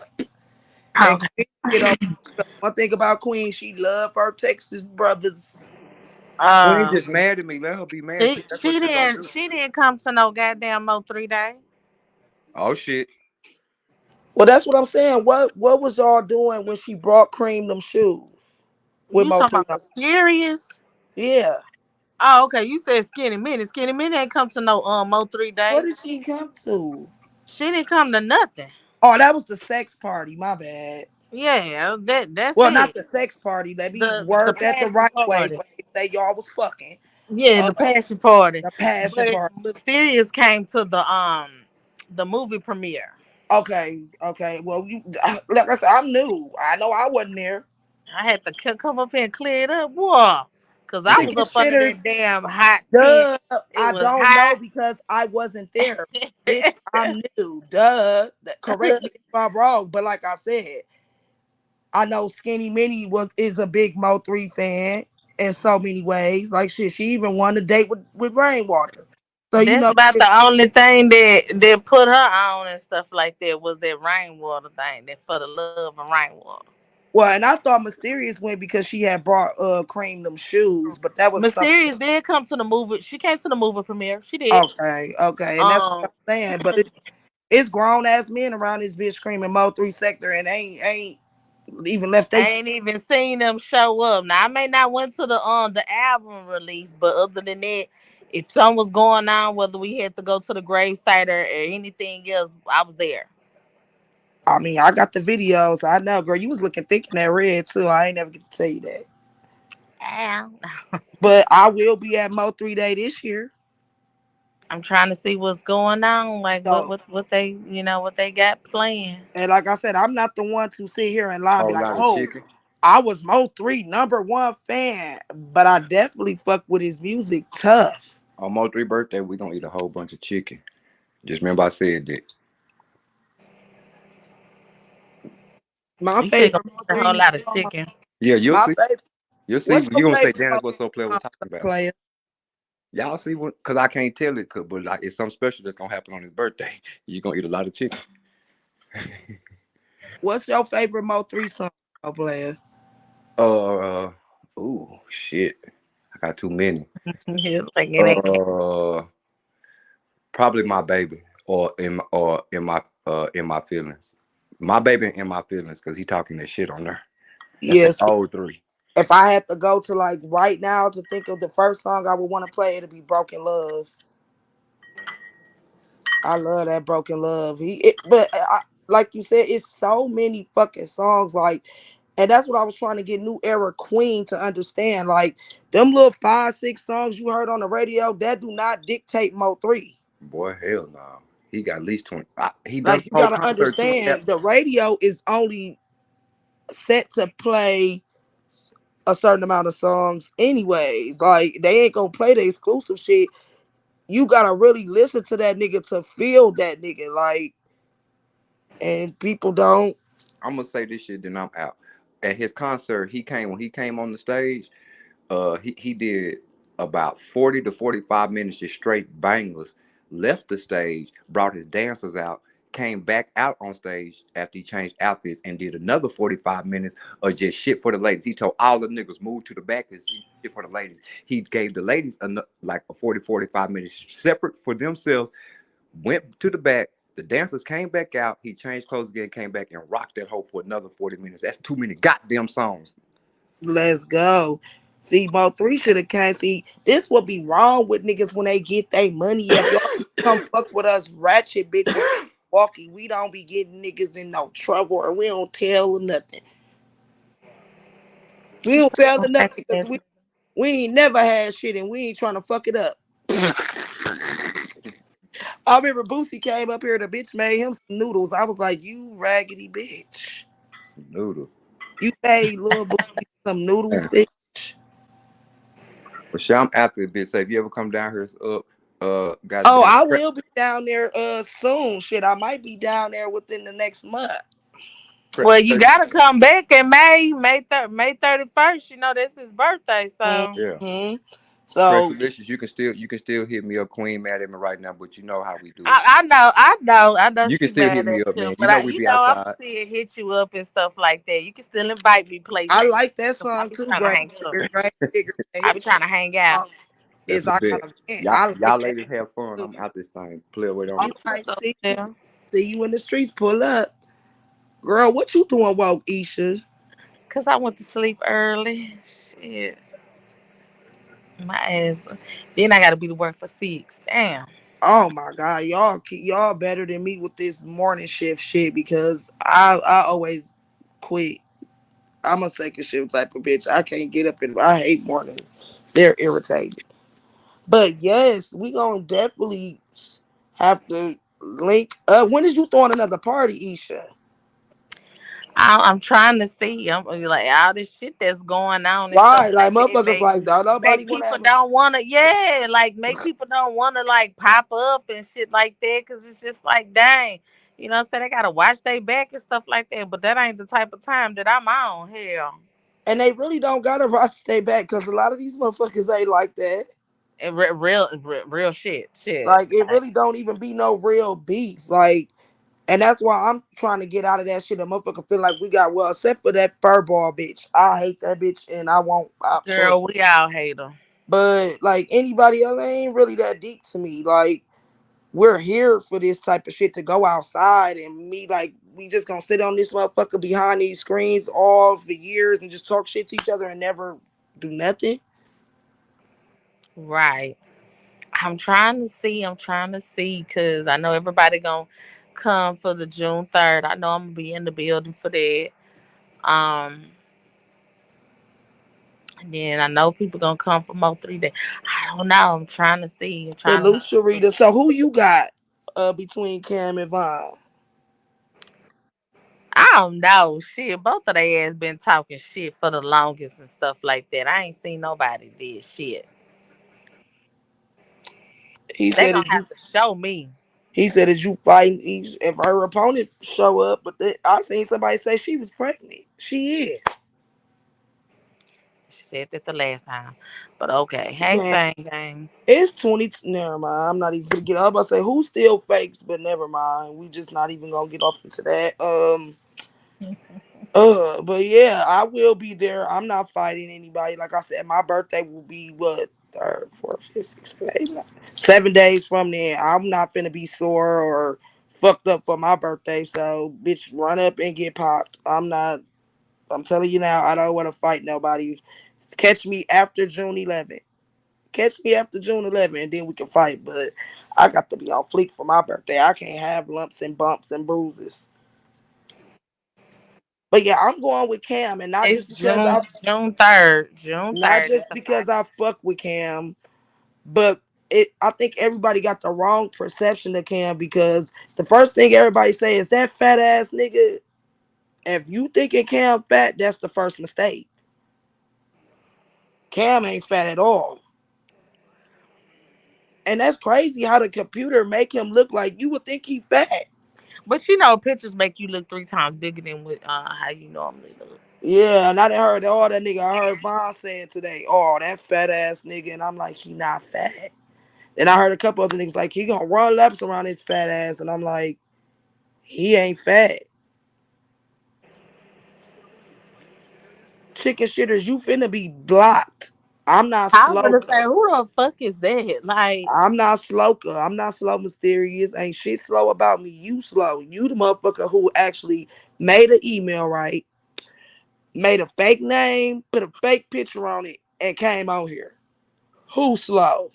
And Okay. Queen get up. One thing about Queen, she love her Texas brothers. Queen Uh, just mad at me. Let her be mad. she She, that's what she she gonna didn't do. she didn't come to no goddamn Mo3 Day. Oh shit. Well, that's what I'm saying. What was y'all doing when she brought Cream them shoes with You Mo talking three? about Mysterious? Yeah. Oh, okay. You said Skinny Minnie. Skinny Minnie ain't come to no What Mo3 Day. did she come to? She didn't come to nothing. Oh, that was the sex party. My bad. Yeah, that's Well, not it. the sex party. Let me The word that the passion right way. party. For they say y'all was fucking. Yeah, Uh, the passion party. the passion But party. Mysterious came to the movie premiere. Okay, okay. Well, you like I said, I'm new. I know I wasn't there. I had to come up here and clear it up, boy. Cause I was Chicken up under that shitters. damn hot tent. Duh. It I was don't know hot. because I wasn't there. Bitch, I'm new. Duh. Correct me if I'm wrong. But like I said, I know Skinny Minnie is a big Mo3 fan in so many ways. Like shit, she even won a date with Rainwater. So you That's know, about the only thing that put her on and stuff like that was that rainwater thing, that for the love of rainwater. well, and I thought Mysterious went because she had brought Cream them shoes, but that was something. Mysterious did come to the movie. She came to the movie premiere. She did. Okay, okay, and that's what Um, I'm saying. But it's grown ass men around this bitch screaming Mo3 sector and ain't even left I they. ain't even seen them show up. Now I may not went to the album release, but other than that, if something was going on, whether we had to go to the grave site or anything else, I was there. I mean, I got the videos. I know, girl. You was looking thick in that red too. I ain't never get to tell you that. Ow. But I will be at Mo3 Day this year. I'm trying to see what's going on, like what So, what they what they got planned. and like I said, I'm not the one to sit here and lie and be Whole like, lot of oh, chicken. I was Mo3 #1 fan. But I definitely fuck with his music tough. On Mo3 birthday, we gonna eat a whole bunch of chicken. Just remember I said that. My You said gonna favorite be a whole Mo3 lot of song. chicken. Yeah, you'll My see. favorite. You'll see. What's your You gonna say, favorite damn, that's what So Player Mo3 was song, talking about. player? Y'all see what? Cause I can't tell it, but like it's something special that's gonna happen on his birthday. You gonna eat a lot of chicken. What's your favorite Mo3 song, player? Uh, ooh, shit. I got too many. It's like it ain't. Uh, Probably my baby, in my feelings. My baby in my feelings, cause he talking that shit on there. That's the Yes. old three. If I had to go to like right now to think of the first song I would want to play, it'd be Broken Love. I love that Broken Love. But like you said, it's so many fucking songs. Like, and that's what I was trying to get New Era Queen to understand. Like, them little 5, 6 songs you heard on the radio that do not dictate Mo3. Boy, hell no. He got at least 20. He done Like, the you whole gotta concert 20. understand the radio is only set to play a certain amount of songs, anyways. Like, they ain't gonna play the exclusive shit. You gotta really listen to that nigga to feel that nigga. Like, and people don't. I'm gonna say this shit, then I'm out. At his concert, when he came on the stage, he did about 40 to 45 minutes just straight bangers, left the stage, brought his dancers out, came back out on stage after he changed outfits and did another 45 minutes of just shit for the ladies. He told all the niggas move to the back and shit for the ladies. He gave the ladies like a 40, 45 minutes separate for themselves, went to the back. The dancers came back out. He changed clothes again, came back and rocked that hoe for another 40 minutes. That's too many goddamn songs. Let's go. See, Mo3 should have came. See, this will be wrong with niggas when they get their money up. Y'all come fuck with us ratchet bitches. Walkie, we don't be getting niggas in no trouble or we don't tell or nothing. We You don't said tell some or nothing ratchet because ass. we ain't never had shit and we ain't trying to fuck it up. I remember Boosie came up here, the bitch made him some noodles. I was like, you raggedy bitch. Some noodles. You made little Boosie some noodles, Man. bitch. But shit, I'm after this bitch. Say, if you ever come down here, Oh, goddamn, I will be down there soon. Shit, I might be down there within the next month. Well, you gotta come back in May 31st. You know, this is his birthday, so yeah. Hmm. So Precious, you can still hit me up, Queen, mad at me right now, but you know how we do it. I know You can she still mad hit me at up, you, man. You but know we you be know I'm outside. still hit you up and stuff like that. You can still invite me I places. like that I song be too, trying to Grave hang up. Digger. Grave Digger. I be His trying to hang out. song That's is a I bet. Got a Vent. I Y'all like that. ladies have fun. I'm out this time. Play away on All Me me. too, right, so yeah. see you in the streets. Pull up, girl. What you doing, woke Isha? Cause I went to sleep early. Shit, my ass. Then I gotta be to work for 6. Damn. Oh my God, y'all better than me with this morning shift shit because I always quit. I'm a second shift type of bitch. I can't get up and I hate mornings. They're irritating. But yes, we gonna definitely have to link up. When is you throwing another party, Isha? I'm trying to see. I'm like all this shit that's going on and stuff Right, like like that. motherfuckers like don't nobody Make wanna people have a don't want to. Yeah, like make people don't want to like pop up and shit like that. Cause it's just like dang, you know what I'm saying? They gotta watch their back and stuff like that. But that ain't the type of time that I'm on. Hell, and they really don't gotta watch their back because a lot of these motherfuckers ain't like that. and real shit, shit. Like it really don't even be no real beef. Like, and that's why I'm trying to get out of that shit. A motherfucker feel like we got well, except for that furball bitch. I hate that bitch, and I won't. I'm sure. Girl, we all hate them. But like anybody else, they ain't really that deep to me. Like we're here for this type of shit to go outside and me like we just gonna sit on this motherfucker behind these screens all for years and just talk shit to each other and never do nothing. Right. I'm trying to see, cause I know everybody gonna come for the June 3rd. I know I'm gonna be in the building for that. Um, and then I know people gonna come for more 3 days. I don't know. I'm trying to see. I'm trying Salute to. Sharita. So who you got between Cam and Vaughn? I don't know. Shit, both of they ass been talking shit for the longest and stuff like that. I ain't seen nobody did shit. He They said gonna that you have to show me. he said that you fighting each if her opponent show up, but I seen somebody say she was pregnant. She is. She said that the last time. But okay. Hey, Man, Sang Gang. it's 20. Never mind. I'm not even gonna get. I was about to say who still fakes, but never mind. We just not even gonna get off into that. But yeah, I will be there. I'm not fighting anybody. Like I said, my birthday will be what third, fourth, fifth, sixth, seventh, eighth, 7 days from then. I'm not gonna be sore or fucked up for my birthday. So, bitch, run up and get popped. I'm not. I'm telling you now. I don't want to fight nobody. Catch me after June 11th. Catch me after June 11th, and then we can fight. But I got to be on fleek for my birthday. I can't have lumps and bumps and bruises. But yeah, I'm going with Cam, and not It's just because I June 3rd. June not 3rd is just the because I fuck with Cam, but I think everybody got the wrong perception of Cam because the first thing everybody say is that fat ass nigga. If you thinking Cam fat, that's the first mistake. Cam ain't fat at all. And that's crazy how the computer make him look like you would think he fat. But you know, pictures make you look 3 times bigger than what how you normally look. Yeah, and I done heard all that nigga. I heard Vaughn saying today, oh, that fat ass nigga. And I'm like, he not fat. And I heard a couple other niggas like, he gonna run laps around his fat ass. And I'm like, he ain't fat. Chicken shitters, you finna be blocked. I'm not I was gonna say, Sloka. who the fuck is that? Like, I'm not Sloka. I'm not slow mysterious. Ain't shit slow about me. You slow. You the motherfucker who actually made an email right, made a fake name, put a fake picture on it, and came on here. Who slow?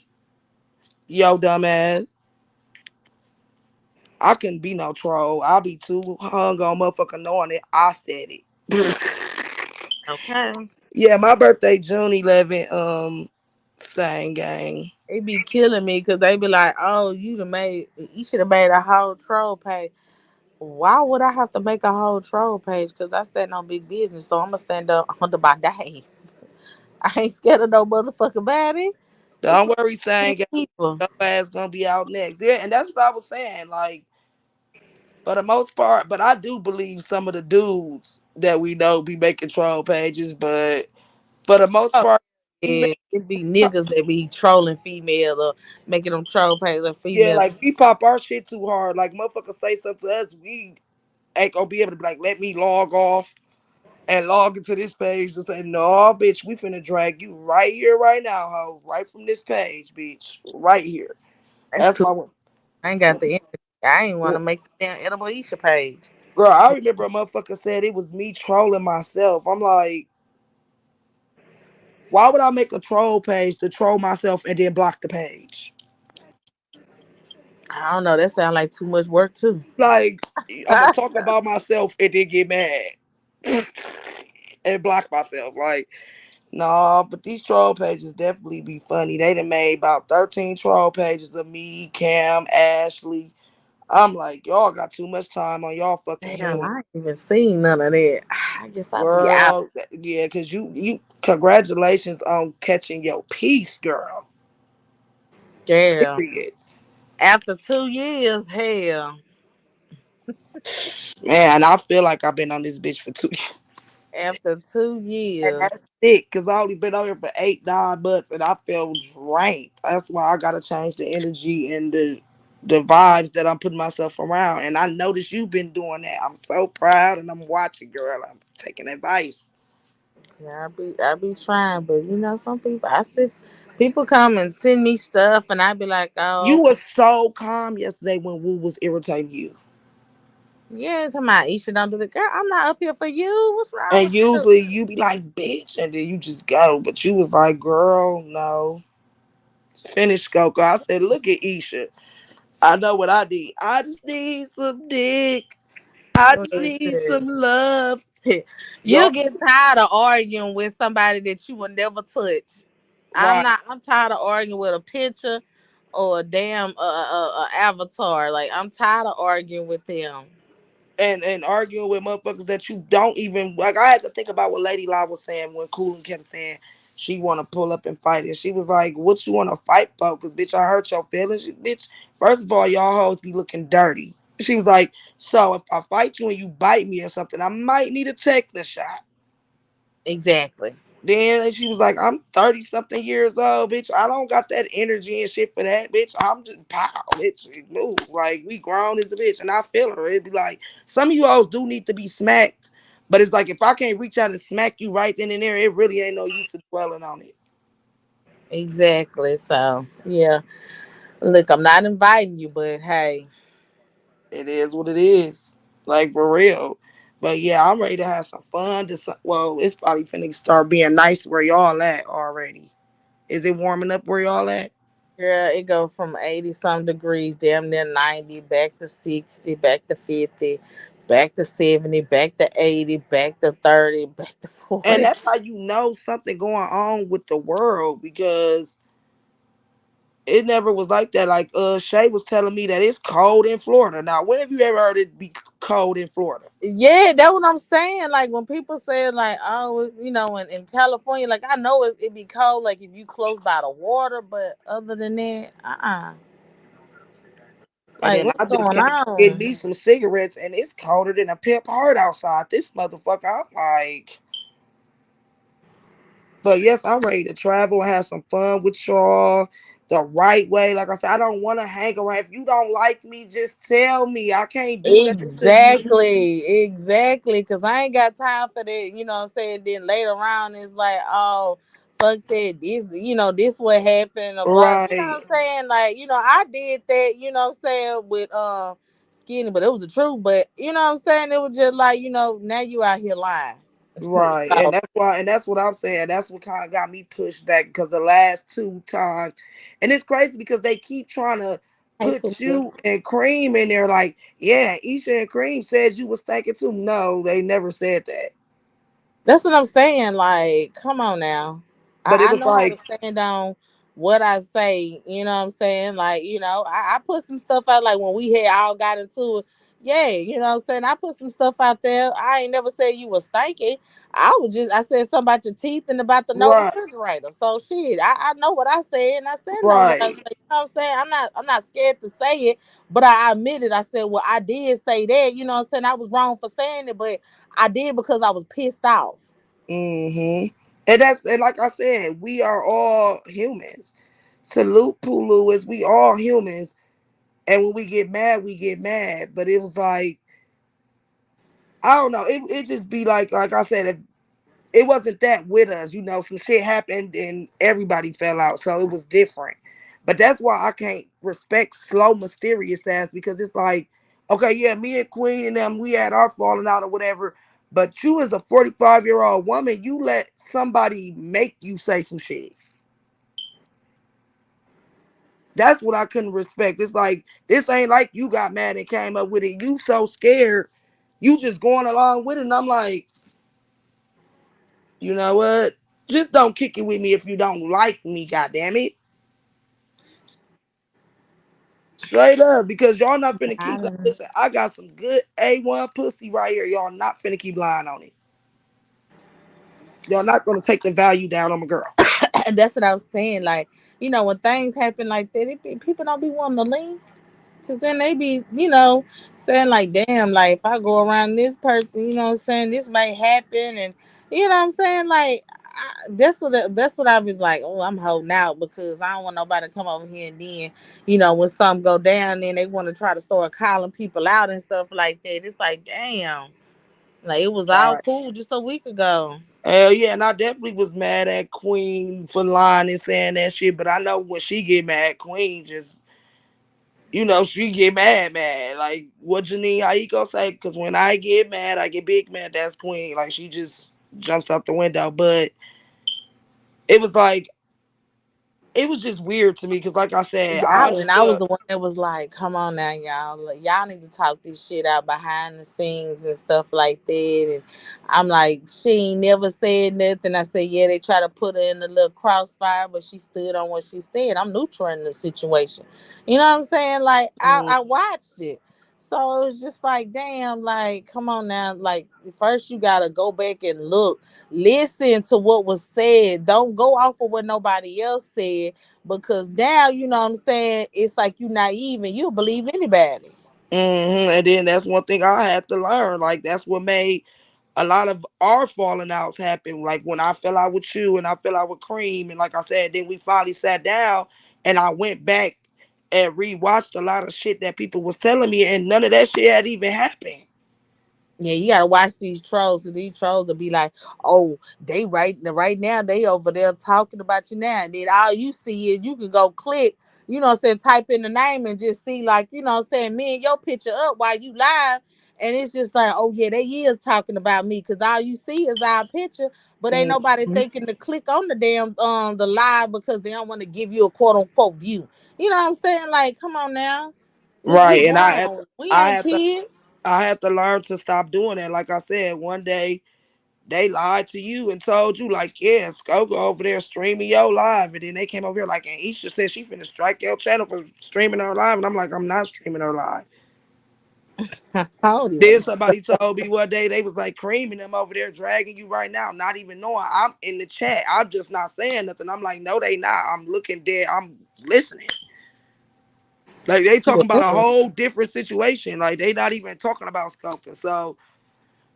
Yo, dumbass. I couldn't be no troll. I'll be too hung on motherfucker knowing it. I said it. okay, Yeah, my birthday June 11th. Same gang. it be killing me because they be like, oh, you should have made a whole troll page. Why would I have to make a whole troll page? Because I stand on big business, so I'm gonna stand up under my name. I ain't scared of no motherfucking body. It's Don't worry, my saying people. your ass gonna be out next. Yeah, and that's what I was saying. Like for the most part, but I do believe some of the dudes that we know be making troll pages. But for the most Oh, part. Man, Yeah, it be niggas that be trolling females or making them troll page of yeah, females. like we pop our shit too hard. Like motherfuckers say something to us, we ain't gonna be able to be like, let me log off and log into this page to say, no, bitch, we finna drag you right here, right now, ho. Right from this page, bitch. Right here. That's That's too. why I ain't got the energy. I ain't want to make the damn edible Isha page. girl, I remember a motherfucker said it was me trolling myself. I'm like, why would I make a troll page to troll myself and then block the page? I don't know. That sounds like too much work too. Like, I'm gonna talk about myself and then get mad and block myself. Like, nah, but these troll pages definitely be funny. They done made about 13 troll pages of me, Cam, Ashley. I'm like, y'all got too much time on y'all fucking Damn, hands. I ain't even seen none of that. I guess I'll be out. Girl, yeah, cause you congratulations on catching your piece, girl. Girl. Period. After 2 years, hell. Man, I feel like I've been on this bitch for 2 years. After two And years. that's sick, cause I only been on here for 8, 9 months and I feel drained. That's why I gotta change the energy and the vibes that I'm putting myself around. And I noticed you've been doing that. I'm so proud and I'm watching, girl. I'm taking advice. Yeah, I be trying, but some people people come and send me stuff, and I be like, oh, You okay. was so calm yesterday when Woo was irritating you. Yeah, to my Isha don't do the girl. I'm not up here for you. What's wrong And with you? usually you be like, bitch, and then you just go. But you was like, girl, no. Finish Coco. I said, look at Isha. I know what I need. I just need some dick. I just need Listen, some love. you Y'all get tired of arguing with somebody that you will never touch. I'm right. not. I'm tired of arguing with a picture or a damn avatar. Like I'm tired of arguing with them. And arguing with motherfuckers that you don't even like. I had to think about what Lady Law was saying when Coolin kept saying she want to pull up and fight, and she was like, "What you want to fight for? Cause bitch, I hurt your feelings, bitch. First of all, y'all hoes be looking dirty." She was like, "So if I fight you and you bite me or something, I might need a tetanus shot." Exactly. Then she was like, I'm 30 something years old, bitch. I don't got that energy and shit for that, bitch. I'm just pow, bitch. Move. Like, we grown as a bitch. And I feel her. It'd be like, some of you alls do need to be smacked. But it's like, if I can't reach out and smack you right then and there, it really ain't no use of dwelling on it. Exactly. So yeah. Look, I'm not inviting you, but hey, It is what it is. Like, for real. But yeah, I'm ready to have some fun. Well, it's probably finna start being nice where y'all at already. Is it warming up where y'all at? girl, it go from 80 some degrees, damn near 90, back to 60, back to 50, back to 70, back to 80, back to 30, back to And 40. that's how you know something going on with the world because it never was like that. Like Shay was telling me that it's cold in Florida. Now, when have you ever heard it be cold in Florida? Yeah, that's what I'm saying. Like when people say like, oh, in California, like I know it be cold, like if you close by the water, but other than that, And like then what's I just going came to get on? me some cigarettes and it's colder than a pimp heart outside. This motherfucker, I'm like, but yes, I'm ready to travel and have some fun with y'all the right way. Like I said, I don't want to hang around. If you don't like me, just tell me. I can't do nothing to you. Exactly. Cause I ain't got time for that. You know what I'm saying? Then later on it's like, oh, fuck that. This what happened or blah. You know Right, what I'm saying? Like, I did that, what I'm saying, with skinny, but it was the truth. But you know what I'm saying? It was just like, now you out here lying. right. And So that's why, and that's what I'm saying. That's what kind of got me pushed back because the last 2 times, and it's crazy because they keep trying to hey put Pooh. you and Cream in there. Like, yeah, Isha and Cream said you was thinking too. No, they never said that. That's what I'm saying. Like, come on now. But it I was know how to like, stand on what I say. You know what I'm saying? Like, I put some stuff out like when we had all got into it. Yeah, you know what I'm saying? I put some stuff out there. I ain't never said you was stinky. I said something about your teeth and about the no right, refrigerator. So shit, I know what I said and I stand on what I say. right. You know what I'm saying? I'm not scared to say it, but I admit it. I said, well, I did say that, you know what I'm saying? I was wrong for saying it, but I did because I was pissed off. Mm-hmm. And like I said, we are all humans. Salute Pulu is we all humans. And when we get mad. But it was like, I don't know. It just be like I said, if it wasn't that with us, some shit happened and everybody fell out. So it was different. But that's why I can't respect slow, mysterious ass because it's like, okay, yeah, me and Queen and them, we had our falling out or whatever. But you as a 45-year-old woman, you let somebody make you say some shit. That's what I couldn't respect. It's like this ain't like you got mad and came up with it. You so scared, you just going along with it. And I'm like, you know what? Just don't kick it with me if you don't like me, goddamn it. Straight up, because y'all not finna keep. Listen, I got some good A1 pussy right here. Y'all not finna keep lying on it. Y'all not gonna take the value down on my girl. And that's what I was saying. Like, when things happen like that, people don't be wanting to leave. Cause then they be, saying like, damn, like if I go around this person, you know what I'm saying, this may happen, and you know what I'm saying, like that's what I was like. Oh, I'm holding out because I don't want nobody to come over here and then, when something go down, then they want to try to start calling people out and stuff like that. It's like, damn, like it was all Right. cool just a week ago. Hell yeah, and I definitely was mad at Queen for lying and saying that shit. But I know when she get mad, Queen just, she get mad, mad. Like what Janine, how you gonna say? Because when I get mad, I get big mad. That's Queen. Like she just jumps out the window. But it was like it was just weird to me because, like I said, I And I was understood. the one that was like, "Come on now, y'all! Like, y'all need to talk this shit out behind the scenes and stuff like that." And I'm like, "She ain't never said nothing." I said, "Yeah, they try to put her in the little crossfire, but she stood on what she said. I'm neutral in the situation. You know what I'm saying? Like, Mm, I watched it." So it was just like, damn, like, come on now. Like, first you gotta go back and look, listen to what was said. Don't go off of what nobody else said because now you know what I'm saying. It's like you naive and you'll believe anybody. and then that's one thing I had to learn. Like that's what made a lot of our falling outs happen. Like when I fell out with you and I fell out with Cream, and like I said, then we finally sat down and I went back and rewatched a lot of shit that people was telling me, and none of that shit had even happened. Yeah, you gotta watch these trolls. 'Cause these trolls will be like, "Oh, they right now they over there talking about you now," and then all you see is you can go click, you know what I'm saying, type in the name and just see like, you know what I'm saying, me and your picture up while you live, and it's just like, oh yeah, they is talking about me because all you see is our picture, but ain't nobody Mhm. thinking to click on the damn the live because they don't want to give you a quote unquote view. You know what I'm saying? Like, come on now, we Right, and grown, we I ain't had to, kids. I had to learn to stop doing that. Like I said, one day they lied to you and told you like, yes, go over there streaming your live, and then they came over here like, and Isha said she finna strike your channel for streaming her live, and I'm like, I'm not streaming her live. I don't Then even. somebody told me one day they was like creaming them over there, dragging you right now, not even knowing I'm in the chat. I'm just not saying nothing. I'm like, no, they not. I'm looking dead. I'm listening. Like they talking about a whole different situation. Like they not even talking about skulking. So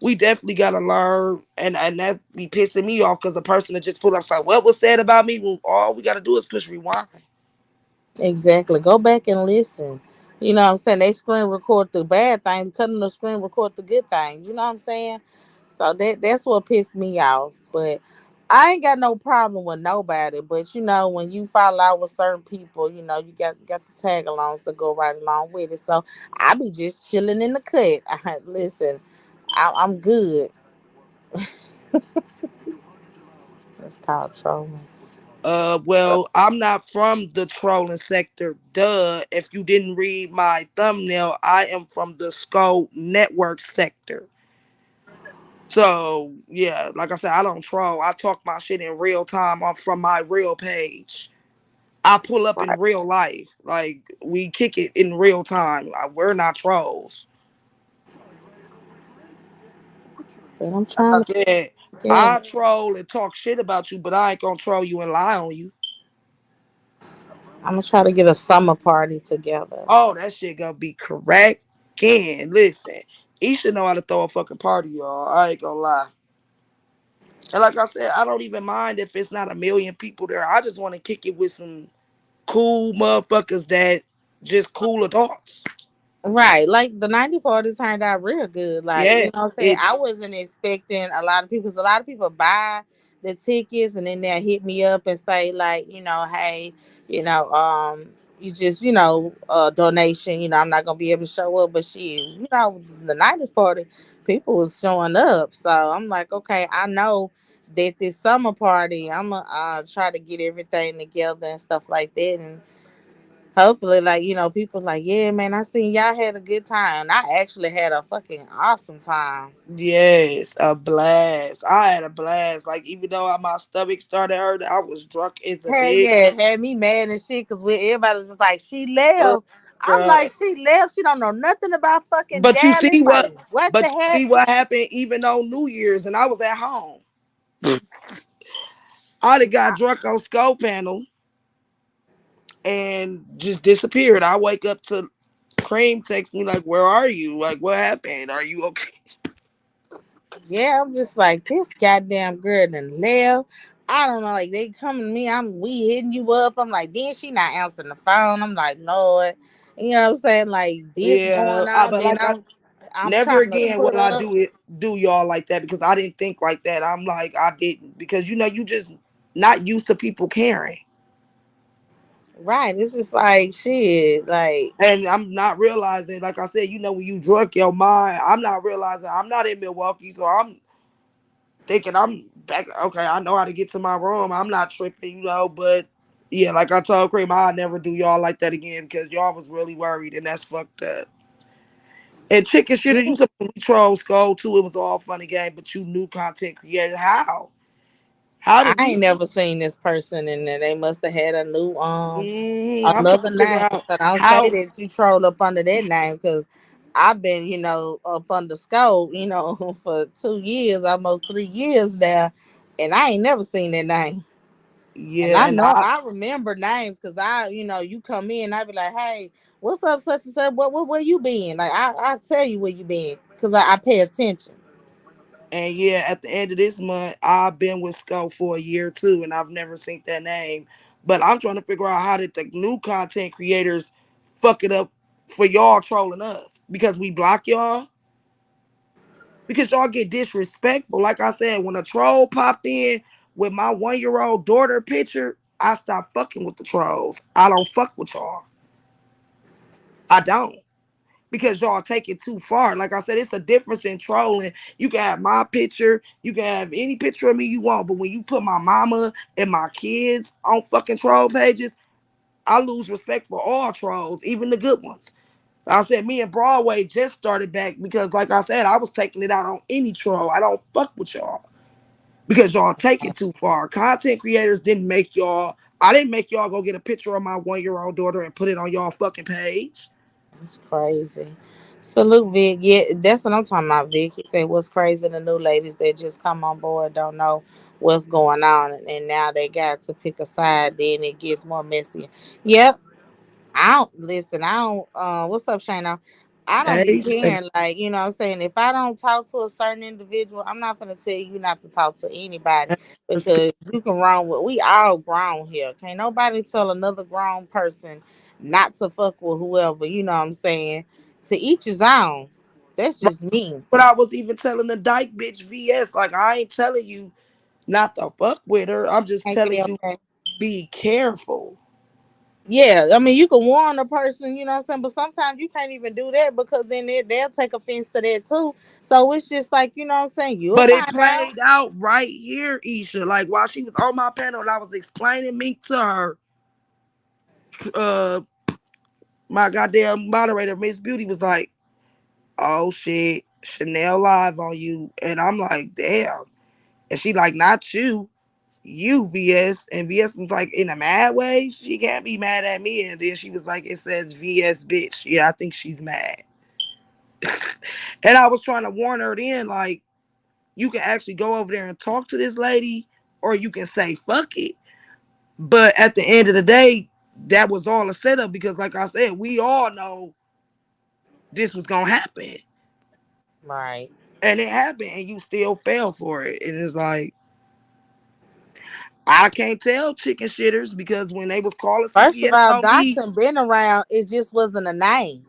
we definitely gotta learn, and that be pissing me off because the person that just put up, so what was said about me? Well, all we gotta do is push rewind. Exactly. Go back and listen. You know what I'm saying? They screen record the bad thing, tell them to screen record the good things. You know what I'm saying? So that's what pissed me off. But I ain't got no problem with nobody. But when you fall out with certain people, you got the tag alongs to go right along with it. So I be just chilling in the cut. Listen, I'm good. It's called trolling. Well, I'm not from the trolling sector. Duh. If you didn't read my thumbnail, I am from the Skull Network sector. So yeah, like I said, I don't troll. I talk my shit in real time off from my real page. I pull up in Right. real life. Like we kick it in real time. Like, we're not trolls. But I'm Like I trying to said, get I troll and talk shit about you, but I ain't gonna troll you and lie on you. I'm gonna try to get a summer party together. Oh, that shit gonna be correct. Can listen. He should know how to throw a fucking party, y'all. I ain't gonna lie. And like I said, I don't even mind if it's not a million people there. I just want to kick it with some cool motherfuckers that just cool adults. Right. Like the 90 party turned out real good. Like, you Yeah, know what I'm saying? it. I wasn't expecting a lot of people, because a lot of people buy the tickets and then they'll hit me up and say, like, hey, you know, you just, donation, I'm not gonna be able to show up. But the 90s party, people was showing up. So I'm like, okay, I know that this summer party, I'm gonna try to get everything together and stuff like that. And hopefully, like, people like, yeah, man, I seen y'all had a good time. I actually had a fucking awesome time. Yes, a blast. I had a blast. Like even though my stomach started hurting, I was drunk as a Hell bitch, yeah, had me mad and shit, because everybody was just like, she left. I'm bruh. like, she left. She don't know nothing about fucking But you Dallas. see Like, what? what But the you heck? see what happened even on New Year's, and I was at home. I done got drunk on Skull Panel and just disappeared. I wake up to Cream text me like, "Where are you? Like, what happened? Are you okay?" Yeah, I'm just like, this goddamn girl done left. I don't know, like they coming to me, we hitting you up. I'm like, then she not answering the phone. I'm like, Lord, you know what I'm saying? Like this Yeah, going on. but Then like I I'm never trying to again put will I up. do y'all like that because I didn't think like that. I'm like I didn't because you just not used to people caring. Right. It's just like shit. Like, And I'm not realizing, like I said, when you drunk your mind, I'm not realizing I'm not in Milwaukee, so I'm thinking I'm back. Okay, I know how to get to my room. I'm not tripping, but yeah, like I told Cream, I'll never do y'all like that again because y'all was really worried, and that's fucked up. And chicken shit, you supposed to troll Skull too. It was all funny game, but you new content creator. How? How I did we? ain't never seen this person, and then they must have had a new I'm trying another to figure name. out So don't say how. that you troll up under that name, because I've been, up under scope, for 2 years, almost 3 years now, and I ain't never seen that name. And Yeah, I and know I remember names, because you come in, I be like, hey, what's up, such and such? Where you been? Like I tell you where you been, because I pay attention. yeah, at the end of this month, I've been with Skull for a year too, and I've never seen that name. But I'm trying to figure out how did the new content creators fuck it up for y'all trolling us because we block y'all because y'all get disrespectful. Like I said, when a troll popped in with my 1 year old daughter picture, I stopped fucking with the trolls. I don't fuck with y'all. I don't. Because y'all take it too far. Like I said, it's a difference in trolling. You can have my picture, you can have any picture of me you want, but when you put my mama and my kids on fucking troll pages, I lose respect for all trolls, even the good ones. I said me and Broadway just started back because, like I said, I was taking it out on any troll. I don't fuck with y'all because y'all take it too far. Content creators didn't make y'all. I didn't make y'all go get a picture of my 1 year old daughter and put it on y'all fucking page. It's crazy. Salute, Vic. Yeah, that's what I'm talking about, Vic. He said, what's crazy, the new ladies that just come on board don't know what's going on, and now they got to pick a side, then it gets more messy. Yep, I don't listen. I don't. What's up, Shayna? I don't be Hey, caring. Like, you know what I'm saying? If I don't talk to a certain individual, I'm not going to tell you not to talk to anybody, because you can wrong with. We all grown here. Can't nobody tell another grown person not to fuck with whoever. You know what I'm saying? To each his own. That's just me. but I was even telling the dyke bitch VS, like I ain't telling you not to fuck with her. I'm just Thank telling you. you Okay. be careful. Yeah, I mean, you can warn a person, you know what I'm saying, but sometimes you can't even do that, because then they'll take offense to that too. So it's just like, you know what I'm saying, you'll But it find out. played out right here, Isha. Like while she was on my panel and I was explaining me to her, uh, my goddamn moderator, Miss Beauty, was like, "Oh shit, Chanel live on you," and I'm like, "Damn." And she like, "Not you, you VS." And VS was like, in a mad way, she can't be mad at me. And then she was like, "It says VS bitch." Yeah, I think she's mad. And I was trying to warn her then, like, you can actually go over there and talk to this lady, or you can say fuck it. But at the end of the day, that was all a setup because, like I said, we all know this was gonna happen, Right. and it happened, and you still fell for it. And it's like, I can't tell chicken shitters because when they was calling First of CPS all, on me, Dotson been around. It just wasn't a name.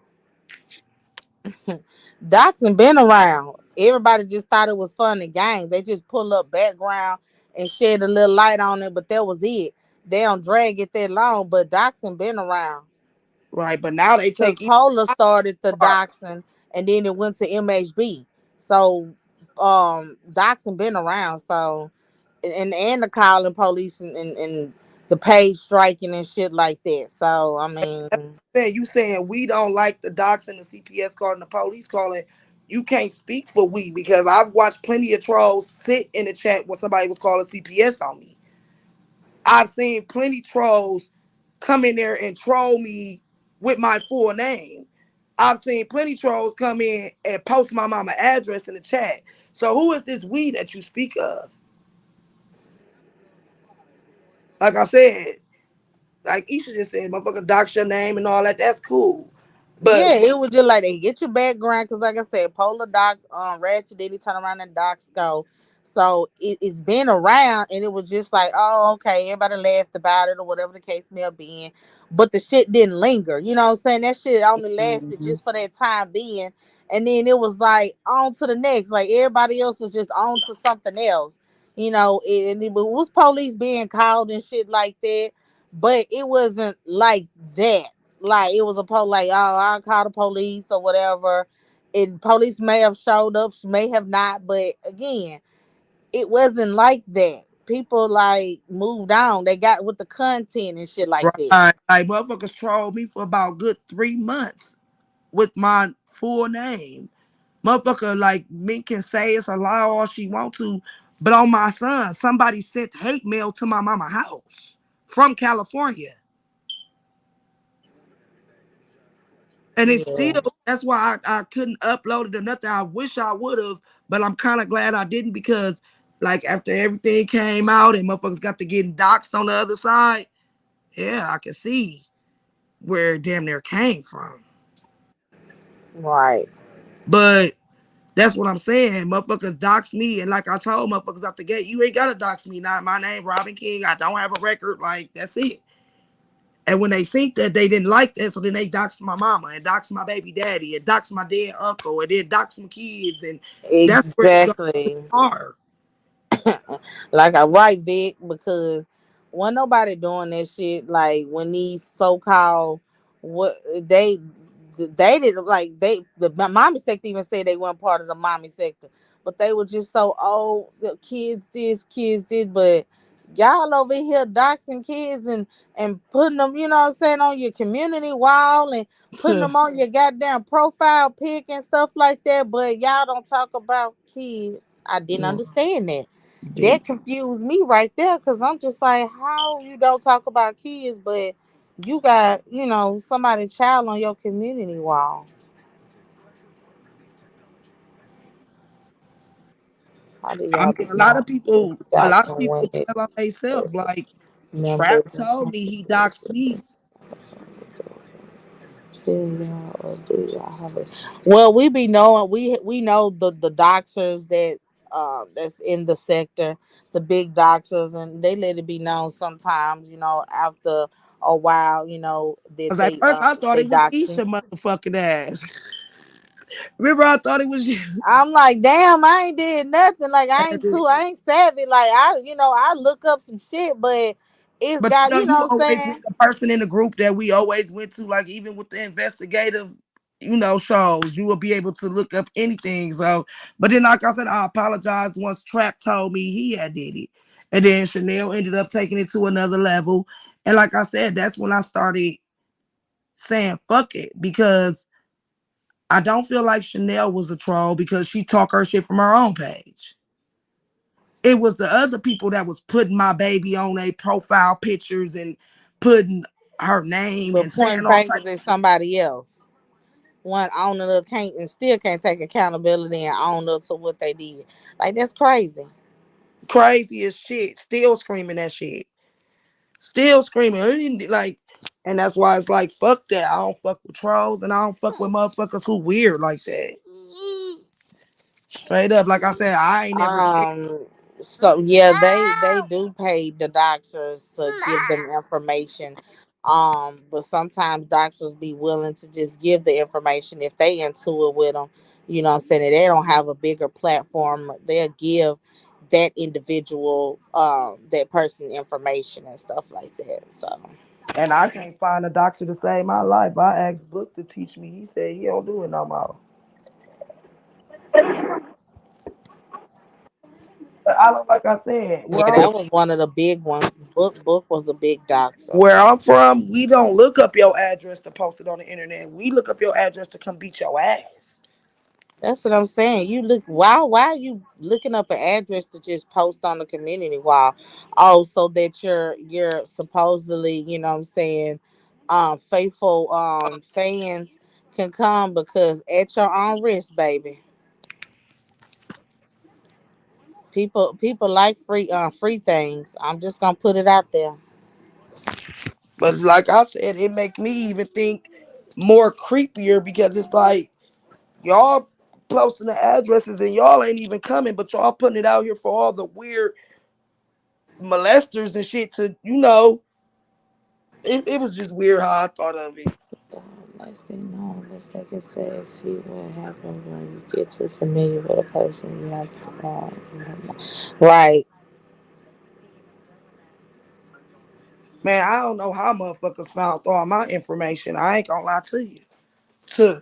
Dotson been around. Everybody just thought it was fun and games. They just pull up background and shed a little light on it, but that was it. They don't drag it that long, but Dotson been around. right? But now they Because take it Polar started the apart. Dotson and then it went to MHB. So Dotson been around. So and the calling police and the page striking and shit like that. So I mean, You saying we don't like the docs and the CPS calling the police calling. You can't speak for we because I've watched plenty of trolls sit in the chat when somebody was calling CPS on me. I've seen plenty trolls come in there and troll me with my full name. I've seen plenty trolls come in and post my mama address in the chat. So who is this we that you speak of? Like I said, like Isha just said, motherfucker dox your name and all that. That's cool. But yeah, it was just like they get your background because, like I said, Polar Docs, Ratchet, then he turn around and Docs go. So it's been around, and it was just like, oh, okay, everybody laughed about it or whatever the case may have been, but the shit didn't linger. You know what I'm saying? That shit only lasted mhm. just for that time being, and then it was like on to the next. Like everybody else was just on to something else. You know, and it was police being called and shit like that, but it wasn't like that. Like it was a like, oh, I'll call the police or whatever. And police may have showed up, may have not, but again, it wasn't like that. People like moved on. They got with the content and shit like that. Right. Like motherfuckers trolled me for about good 3 months with my full name. Motherfucker, like me can say it's a lie all she want to, but on my son, somebody sent hate mail to my mama house from California. And it's still, Yeah. that's why I couldn't upload it or nothing. I wish I would have, but I'm kind of glad I didn't because like after everything came out and motherfuckers got to getting doxxed on the other side, yeah, I can see where damn near came from. Right. But that's what I'm saying. Motherfuckers dox me. And like I told motherfuckers out the gate, you ain't gotta dox me. Not my name, Robin King. I don't have a record. Like, that's it. And when they seen that, they didn't like that. So then they doxed my mama and doxed my baby daddy and doxed my dead uncle and then doxed some kids. And that's where it got Exactly. hard. Like I write Vic because when nobody doing that shit, like when these so called what they did like the mommy sector even said they weren't part of the mommy sector, but they were just so old. The kids this, kids did, but y'all over here doxing kids and putting them, you know what I'm saying, on your community wall and putting them on your goddamn profile pic and stuff like that. But y'all don't talk about kids. I didn't understand that. Did That confused me right there because I'm just like, how you don't talk about kids, but you got, somebody child on your community wall. How do I y'all mean, be knowing a got lot of some people women tell on themselves. Like Trap members? told me he doxed me. Tell y'all or do y'all have it? Well, we be knowing we know the doctors that's in the sector, the big doctors, and they let it be known sometimes. After a while, that Cause at first I thought they it was dox you. Isha motherfucking ass. Remember, I thought it was you. I'm like, damn, I ain't did nothing. Like I ain't savvy. Like I look up some shit, but it's But got, you know you what I'm always was saying? the person in the group that we always went to, like even with the investigative, shows, you will be able to look up anything. So, but then like I said, I apologized once Trap told me he had did it. And then Chanel ended up taking it to another level. And like I said, that's when I started saying fuck it because I don't feel like Chanel was a troll because she talk her shit from her own page. It was the other people that was putting my baby on their profile pictures and putting her name But and saying pointing all fingers types at somebody else. One owner can't and still can't take accountability and own up to what they did. Like that's crazy. of crazy as shit. Still screaming that shit. Still screaming. Like, and that's why it's like, fuck that. I don't fuck with trolls and I don't fuck with motherfuckers who weird like that. Straight up. Like I said, I ain't never cared. Um, So yeah, they do pay the doctors to give them information. But sometimes doctors be willing to just give the information if they into it with them. You know what I'm saying? If they don't have a bigger platform, they'll give that individual, that person information and stuff like that. So And I can't find a doctor to save my life. I asked Book to teach me. He said he don't do it no more. But I don't, like I said, yeah, that was one of the big ones. Book was the big doctor. where I'm from, we don't look up your address to post it on the internet. We look up your address to come beat your ass. That's what I'm saying. You look why are you looking up an address to just post on the community wall? Oh, so that you're supposedly, you know what I'm saying, faithful fans can come because at your own risk, baby. People like free things. I'm just gonna put it out there. But like I said, it make me even think more creepier because it's like y'all posting the addresses and y'all ain't even coming, but y'all putting it out here for all the weird molesters and shit to, it was just weird how I thought of it. The less they know, less they can say. See what happens when you get too familiar with a person. You have to, right. Man, I don't know how motherfuckers found all my information. I ain't gonna lie to you. Tuh.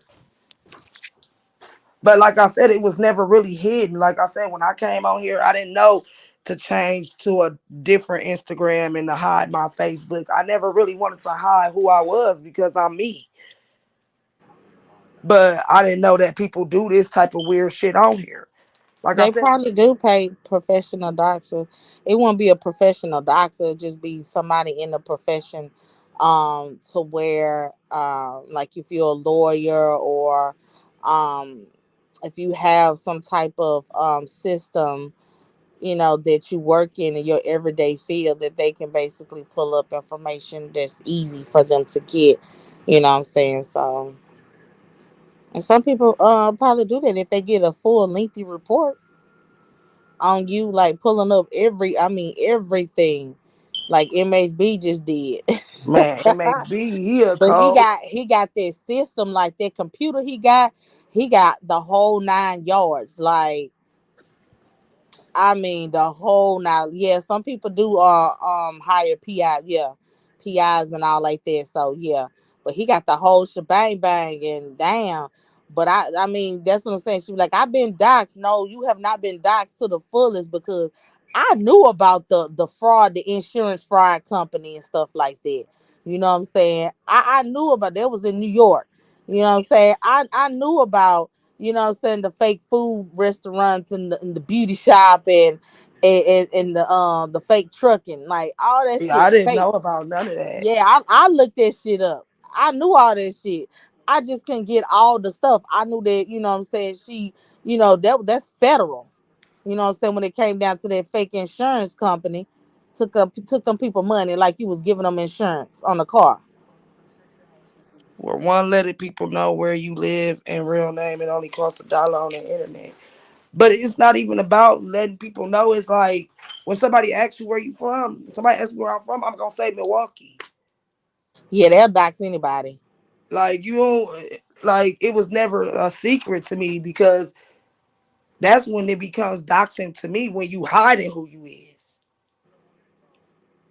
But like I said, it was never really hidden. Like I said, when I came on here, I didn't know to change to a different Instagram and to hide my Facebook. I never really wanted to hide who I was because I'm me. But I didn't know that people do this type of weird shit on here. Like I They said, probably do pay professional doctor. It won't be a professional doctor, it'd just be somebody in the profession, to where like if you're a lawyer or um if you have some type of system, that you work in your everyday field, that they can basically pull up information that's easy for them to get. You know what I'm saying? So, and some people probably do that if they get a full lengthy report on you, like pulling up everything, like MHB just did. man, MHB, he a But he cold. got he got that system, like that computer he got the whole 9 yards. Like, I mean, the whole now. Yeah, some people do hire PI, yeah, PIs and all like that. So yeah, but he got the whole shebang bang and damn. But I mean, that's what I'm saying. She was like, I've been doxxed. No, you have not been doxxed to the fullest because I knew about the fraud, the insurance fraud company and stuff like that. You know what I'm saying? I knew about that was in New York. You know what I'm saying? I knew about, the fake food restaurants and the beauty shop and the fake trucking, like all that Yeah, shit I didn't fake. know about none of that. Yeah, I looked that shit up. I knew all that shit. I just couldn't get all the stuff. I knew that, you know what I'm saying, that's federal. You know what I'm saying, when it came down to that fake insurance company, took them people money like you was giving them insurance on the car. For one, letting people know where you live and real name, it only costs $1 on the internet. But it's not even about letting people know. It's like when somebody asks you where you from, somebody asks me where I'm from, I'm gonna say Milwaukee. Yeah, they'll dox anybody. Like you don't like it was never a secret to me because that's when it becomes doxing to me when you hiding who you is.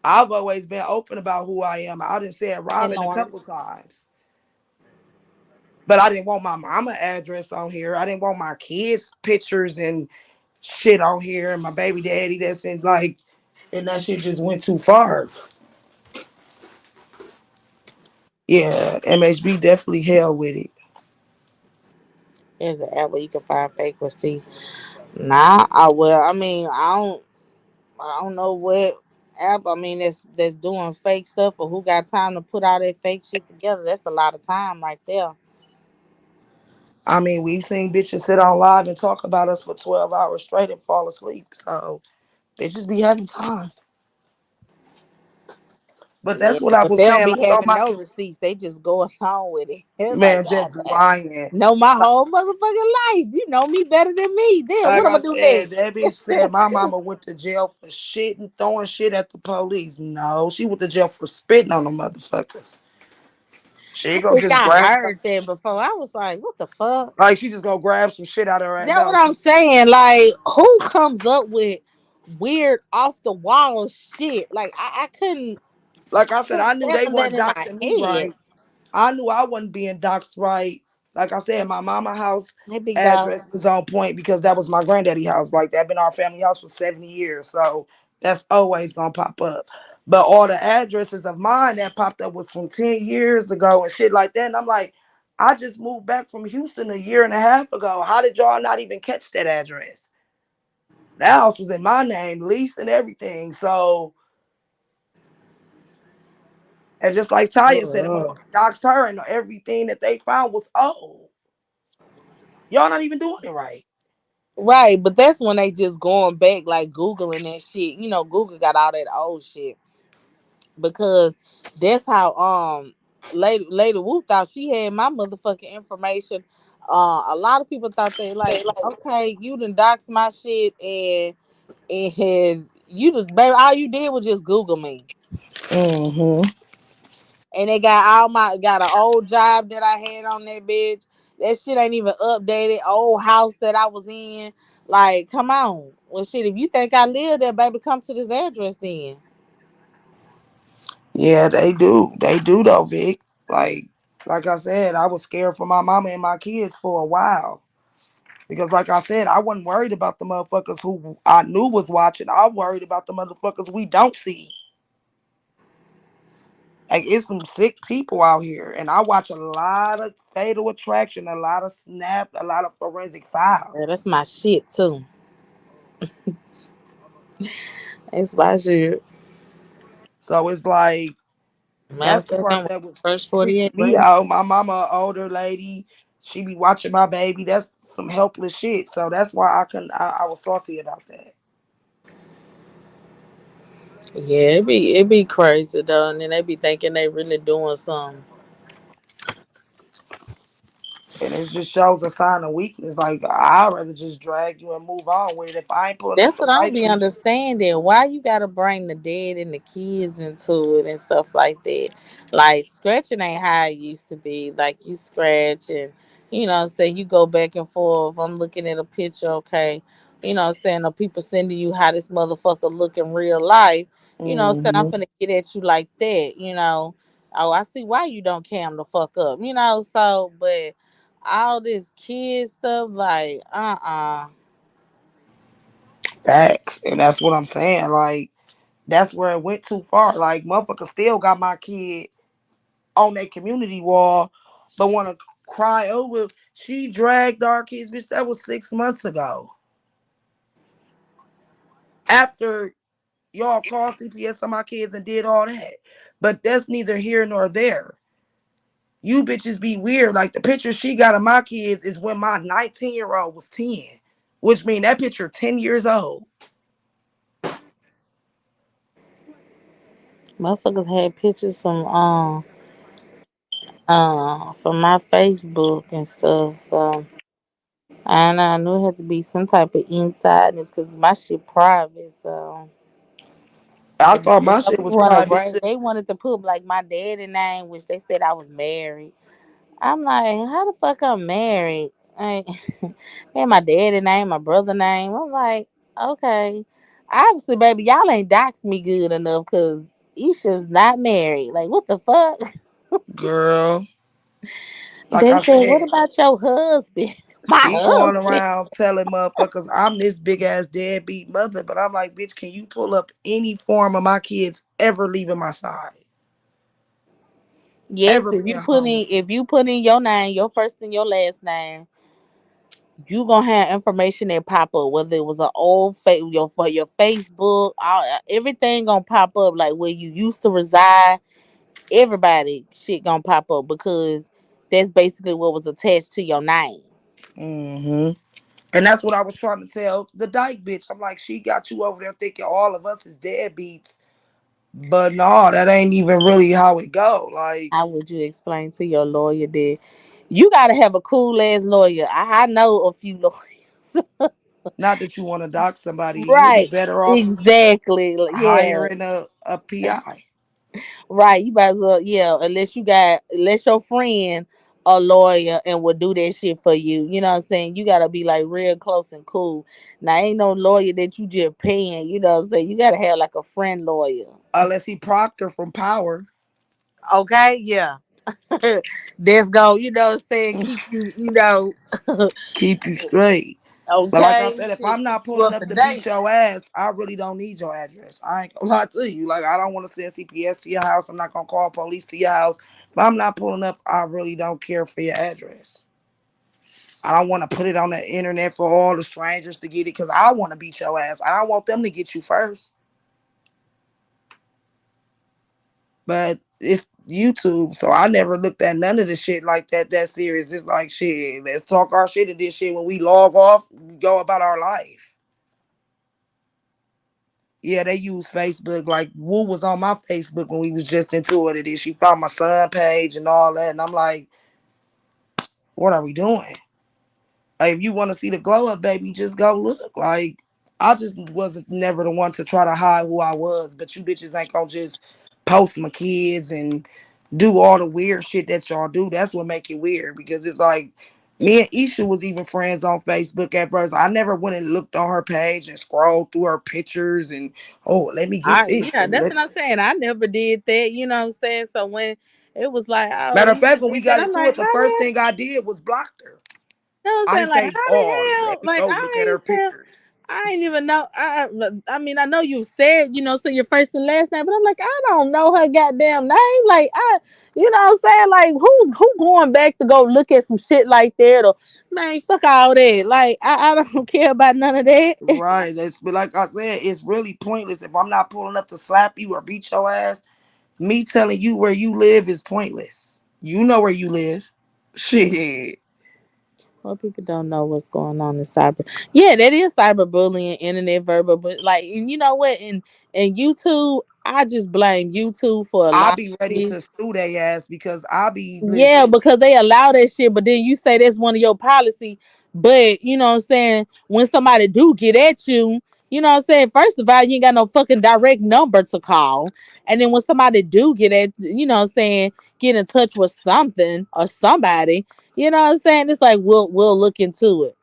I've always been open about who I am. I done said And Robin a couple Lawrence. times. But I didn't want my mama address on here. I didn't want my kids' pictures and shit on here and my baby daddy that's in like and that shit just went too far. Yeah, MHB definitely hell with it. There's an app where you can find fake receipts. Nah, I mean, I don't know what app. I mean, that's doing fake stuff, or who got time to put all that fake shit together. That's a lot of time right there. I mean, we've seen bitches sit on live and talk about us for 12 hours straight and fall asleep. So they just be having time. But Yeah, that's what I but was they don't saying. be Like on having my no receipts. They just go along with it. It's like, man, God just damn. lying. Know my whole motherfucking life. You know me better than me. Damn, Like what I'm I gonna do said, that bitch next? said my mama went to jail for shit and throwing shit at the police. No, she went to jail for spitting on the motherfuckers. She I ain't gonna think just I grab some. heard that before. I was like, what the fuck? Like she just gonna grab some shit out of her. That's No, what I'm she saying. Like, who comes up with weird off the wall shit? Like, I couldn't like I said, put I knew they none of that weren't in my doxing me head. right. I knew I wasn't being doxxed right. Like I said, my mama house Hey, big dog. address was on point because that was my granddaddy house. Like that been our family house for 70 years. So that's always gonna pop up. But all the addresses of mine that popped up was from 10 years ago and shit like that. And I'm like, I just moved back from Houston a year and a half ago. How did y'all not even catch that address? That house was in my name, lease and everything. So, and just like Taya said, the Uh-uh. motherfucker doxed her and everything that they found was old. Y'all not even doing it right. Right, but that's when they just going back, like Googling that shit. You know, Google got all that old shit because that's how Lady Wu thought she had my motherfucking information. A lot of people thought they like, okay, you done dox my shit and you just baby, all you did was just Google me. Mm-hmm. And they got an old job that I had on that bitch. That shit ain't even updated. Old house that I was in. Like, come on. Well, shit, if you think I live there, baby, come to this address then. Yeah, they do. They do though, Vic. Like, like I said, I was scared for my mama and my kids for a while. Because like I said, I wasn't worried about the motherfuckers who I knew was watching. I worried about the motherfuckers we don't see. Like it's some sick people out here. And I watch a lot of Fatal Attraction, a lot of Snap, a lot of Forensic Files. Yeah, that's my shit too. That's my shit. So it's like Matter that's of the fact, part I'm that was first freaking 48 me right out. My mama, an older lady, she be watching my baby. That's some helpless shit. So that's why I was salty about that. now. Yeah, it be crazy though, and then they be thinking they really doing something. And it just shows a sign of weakness. Like I'd rather just drag you and move on with it. If I ain't pulling up That's the what I don't fight be for you, understanding. Why you gotta bring the dead and the kids into it and stuff like that? Like scratching ain't how it used to be. Like you scratch and say you go back and forth. I'm looking at a picture, okay. Or people sending you how this motherfucker look in real life. I'm hmm finna get at you like that. Oh, I see why you don't cam the fuck up. So but all this kid stuff, like facts. And that's what I'm saying. Like that's where it went too far. Like motherfucker still got my kid on their community wall, but want to cry over. She dragged our kids, bitch. That was 6 months ago. After y'all called CPS on my kids and did all that. But that's neither here nor there. You bitches be weird. Like the picture she got of my kids is when my 19-year-old was 10, which mean that picture 10 years old. motherfuckers had pictures from my Facebook and stuff. So I knew it had to be some type of insideness because my shit private. So I and thought my shit people was want to private bring. too. They wanted to put like my daddy name, which they said I was married. I'm like, how the fuck I'm married? Like, and my daddy name, my brother name. I'm like, okay, obviously, baby, y'all ain't doxed me good enough because Isha's not married. Like, what the fuck? Girl, like They I said, what said, about your husband? My she going husband. around telling motherfuckers I'm this big ass deadbeat mother. But I'm like, bitch, can you pull up any form of my kids ever leaving my side? Yes, Ever being home? if you put in your name, your first and your last name, you gonna have information that pop up. Whether it was an old for your Facebook, everything gonna pop up. Like where you used to reside, everybody shit gonna pop up because that's basically what was attached to your name. hmm And that's what I was trying to tell the dyke bitch. I'm like, she got you over there thinking all of us is deadbeats But no, that ain't even really how it go. Like, How would you explain to your lawyer that you gotta have a cool ass lawyer? I know a few lawyers. not that you want to dock somebody, you'll be Right. better off Exactly. Yeah. hiring a PI. Right. You might as well, yeah, unless your friend a lawyer and will do that shit for you. You know what I'm saying? You gotta be like real close and cool. Now ain't no lawyer that you just paying, you know what I'm saying? You gotta have like a friend lawyer. Unless he Proctor from Power. Okay, yeah. Let's go, you know what I'm saying? Keep you, Keep you straight. But like I okay, said, if shit, I'm keep not you pulling up up to to beat date. your ass, I really don't need your address. I ain't gonna lie to you. Like, I don't want to send CPS to your house. I'm not gonna call police to your house. If I'm not pulling up, I really don't care for your address. I don't want to put it on the internet for all the strangers to get it because I want to beat your ass. I don't want them to get you first. But it's YouTube, so I never looked at none of the shit like that. That serious. It's like shit. Let's talk our shit and this shit. When we log off, we go about our life. Yeah, they use Facebook. Like Wu was on my Facebook when we was just into it. And she found my son page and all that, and I'm like, what are we doing? Like, if you want to see the glow up, baby, just go look. Like, I just wasn't never the one to try to hide who I was. But you bitches ain't gonna just post my kids and do all the weird shit that y'all do. That's what make it weird because it's like me and Isha was even friends on Facebook at first. I never went and looked on her page and scrolled through her pictures and oh, let me get this Yeah, and that's let. what I'm saying. I never did that, you know what I'm saying? So when it was like, oh, Matter of you fact, just when we did that, got I'm into like, it, how the first the thing I did was blocked her. You know what I'm I saying? ain't Like, say, how oh, the hell? let me Like, go look at her pictures. I ain't even know. I mean, I know you said, so your first and last name, but I'm like, I don't know her goddamn name. Like, you know what I'm saying? Like, who going back to go look at some shit like that? Or, man, fuck all that. Like, I don't care about none of that. Right. That's but like I said, it's really pointless. If I'm not pulling up to slap you or beat your ass, me telling you where you live is pointless. You know where you live. Shit. Well, people don't know what's going on in cyber. Yeah, that is cyberbullying, internet verbal, but like, and you know what? And YouTube, I just blame YouTube for a I'll lot be of ready this. to sue their ass because I'll be Yeah, listen. because they allow that shit, but then you say that's one of your policy. But you know what I'm saying? When somebody do get at you, you know what I'm saying? First of all, you ain't got no fucking direct number to call. And then when somebody do get at, you know what I'm saying, get in touch with something or somebody, you know what I'm saying? It's like we'll look into it.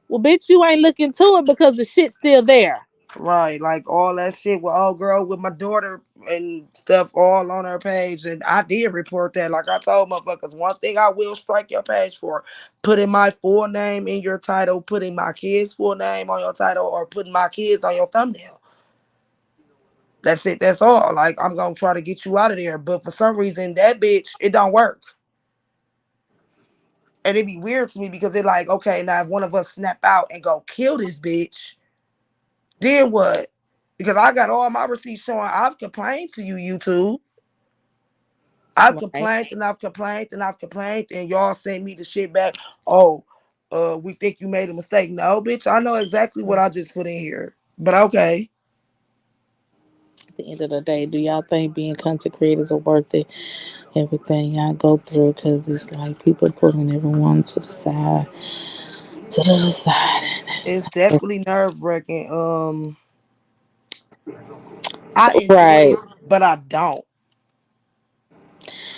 Well, bitch, you ain't looking into it because the shit's still there. Right, like all that shit with old girl with my daughter and stuff all on her page. And I did report that. Like I told motherfuckers, one thing I will strike your page for, putting my full name in your title, putting my kids' full name on your title, or putting my kids on your thumbnail. That's it. That's all. Like I'm gonna try to get you out of there. But for some reason, that bitch, it don't work. And it be weird to me because it like, okay, now if one of us snap out and go kill this bitch, then what? Because I got all my receipts showing I've complained to you, YouTube. I've Right. complained and I've complained and I've complained, and y'all send me the shit back. Oh, we think you made a mistake. No, bitch, I know exactly what I just put in here. But okay. At the end of the day, do y'all think being content creators are worth it? Everything y'all go through, because it's like people pulling everyone to the side, and it's It's definitely nerve wracking. I enjoy right. it, but I don't.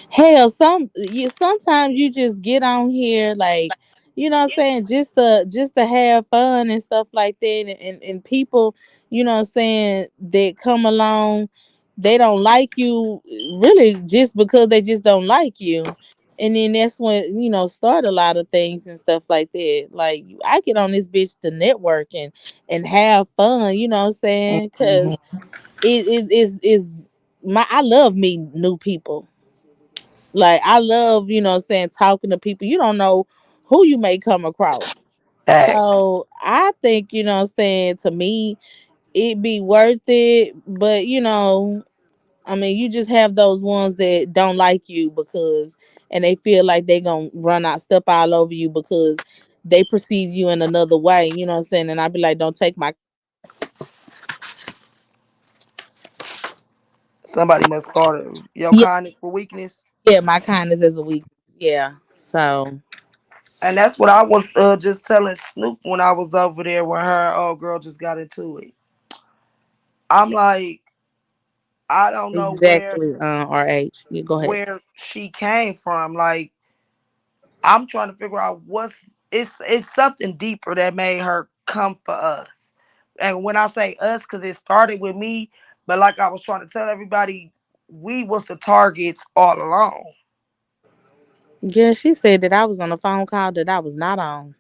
Hell, sometimes you just get on here like, you know what I'm saying, just to have fun and stuff like that, and people, you know what I'm saying, that come along, they don't like you really just because they just don't like you. And then that's when, start a lot of things and stuff like that. Like, I get on this bitch to network and have fun, you know what I'm saying? Cause Mhm. is my I love meeting new people. Like, I love, talking to people. You don't know who you may come across. Facts. So I think, to me, it be worth it. But, I mean, you just have those ones that don't like you because, and they feel like they gonna run out, step all over you because they perceive you in another way. You know what I'm saying? And I'd be like, don't take my Somebody must call it your Yeah, kindness for weakness. yeah, my kindness is a weakness. Yeah. So And that's what I was just telling Snoop when I was over there when her old girl just got into it. I'm like, I don't know exactly, RH. You go ahead. where she came from. Like, I'm trying to figure out what's it's something deeper that made her come for us. And when I say us, because it started with me, but like I was trying to tell everybody, we was the targets all along. Yeah, she said that I was on a phone call that I was not on.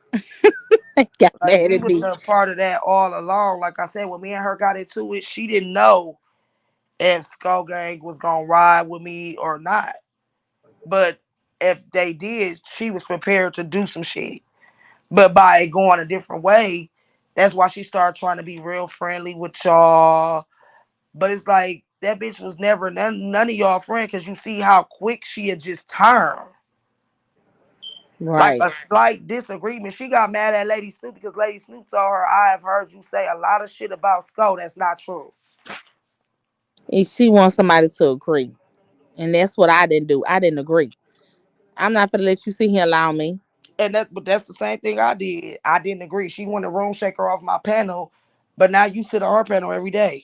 Got Like mad we at was me. a part of that all along. Like I said, when me and her got into it, she didn't know if Skull Gang was gonna ride with me or not. But if they did, she was prepared to do some shit. But by going a different way, that's why she started trying to be real friendly with y'all. But it's like that bitch was never none of y'all friend because you see how quick she had just turned. Like Right. a slight disagreement. She got mad at Lady Snoop because Lady Snoop told her, I have heard you say a lot of shit about Skull that's not true. And she wants somebody to agree. And that's what I didn't do. I didn't agree. I'm not gonna let you sit here and allow me. And that's the same thing I did. I didn't agree. She wanted room shaker off my panel, but now you sit on her panel every day.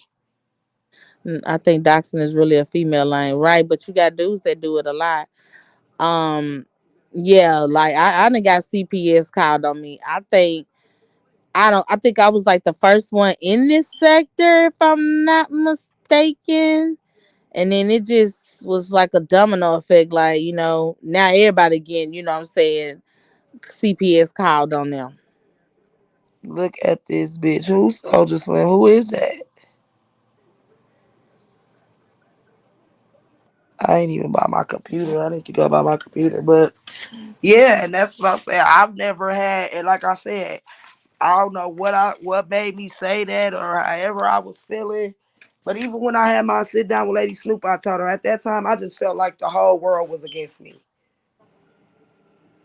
I think doxing is really a female lane, right? But you got dudes that do it a lot. Um, yeah, like I done got CPS called on me. I think I was like the first one in this sector, if I'm not mistaken. And then it just was like a domino effect, like, now everybody getting, what I'm saying, CPS called on them. Look at this bitch. Who's Soldier Slim? Who is that? I ain't even buy my computer. I need to go buy my computer. But yeah, and that's what I'm saying. I've never had, and like I said, I don't know what made me say that or however I was feeling. But even when I had my sit down with Lady Snoop, I told her at that time I just felt like the whole world was against me.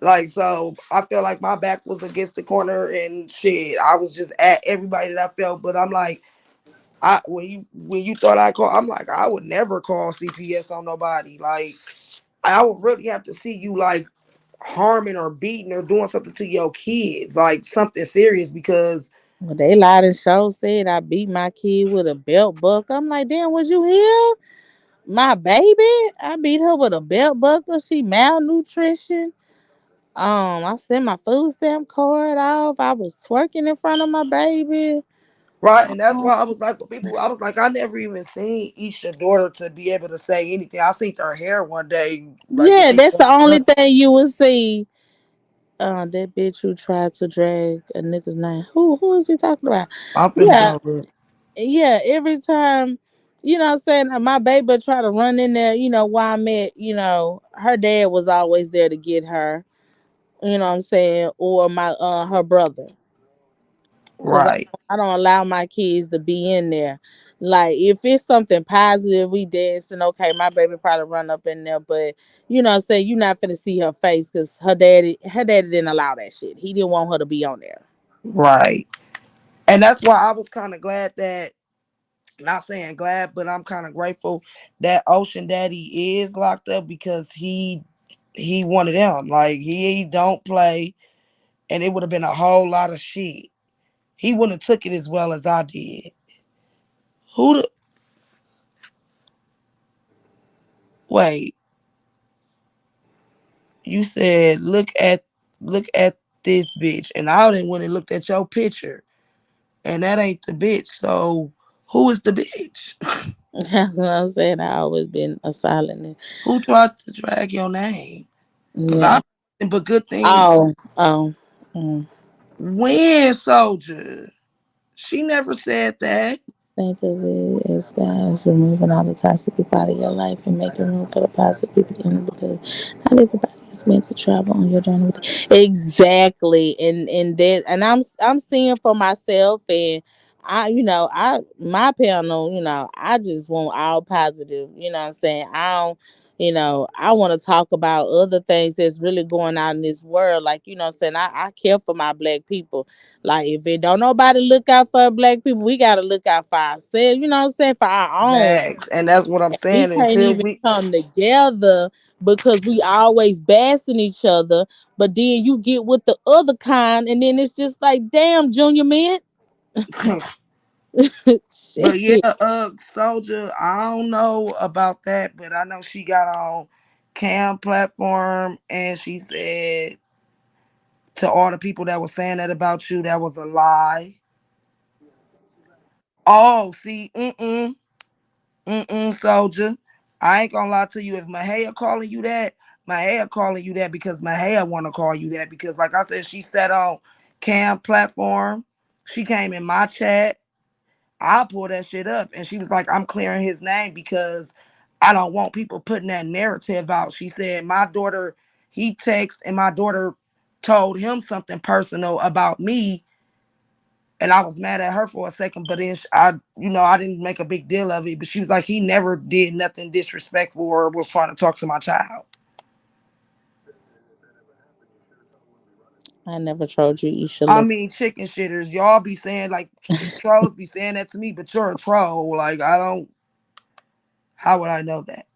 Like so, I felt like my back was against the corner and shit. I was just at everybody that I felt. But I'm like, when you thought I call, I'm like, I would never call CPS on nobody. Like I would really have to see you like harming or beating or doing something to your kids, like something serious because Well, they lied and show said I beat my kid with a belt buckle. I'm like, damn, was you here? My baby? I beat her with a belt buckle. She malnutrition. I sent my food stamp card off. I was twerking in front of my baby. right, and that's Um, why I was like, with people, I was like, I never even seen Isha daughter to be able to say anything. I seen her hair one day, like when yeah, they that's the got only up. thing you will see. That bitch who tried to drag a nigga's name. Who is he talking about? I'm finna Yeah, go look. yeah. Every time, what I'm saying, my baby try to run in there, while I'm at, her dad was always there to get her, what I'm saying, or my her brother. Cause Right, I don't allow my kids to be in there. Like if it's something positive, we dancing. Okay, my baby probably run up in there, but say you're not finna see her face because her daddy didn't allow that shit. He didn't want her to be on there. right, and that's why I was kind of glad that. Not saying glad, but I'm kind of grateful that Ocean Daddy is locked up because he one of them. Like he don't play, and it would have been a whole lot of shit. He wouldn't have took it as well as I did. Who? Wait, you said look at this bitch, and I didn't went and looked at your picture, and that ain't the bitch. So who is the bitch? That's what I'm saying. I always been a silent. Who tried to drag your name? Cause Yeah. I'm nothing but good things. Oh. Mm. When soldier, she never said that. Think of it as guys removing all the toxic people out of your life and making room for the positive people in it because not everybody is meant to travel on your journey with you. Exactly. And I'm seeing for myself and I my panel, I just want all positive, you know what I'm saying? I don't I want to talk about other things that's really going on in this world. Like, I'm saying, I care for my black people. Like, if it don't nobody look out for black people, we got to look out for ourselves, what I'm saying, for our own. Facts. And that's what I'm We saying. can't Until even we come together because we always bashing each other. But then you get with the other kind, and then it's just like, damn, Junior man. but yeah, Shit. Soldier, I don't know about that, but I know she got on Cam platform and she said to all the people that were saying that about you, that was a lie. Oh, see, Soldier. I ain't gonna lie to you. If Mahaya calling you that, Mahaya calling you that because Mahaya wanna call you that. Because like I said, she sat on Cam platform. She came in my chat. I pulled that shit up and she was like, I'm clearing his name because I don't want people putting that narrative out. She said, my daughter, he texted and my daughter told him something personal about me. And I was mad at her for a second, but then I didn't make a big deal of it. But she was like, he never did nothing disrespectful or was trying to talk to my child. I never told you Isha I look. mean, chicken shitters, y'all be saying like trolls be saying that to me, but you're a troll. Like I don't. How would I know that?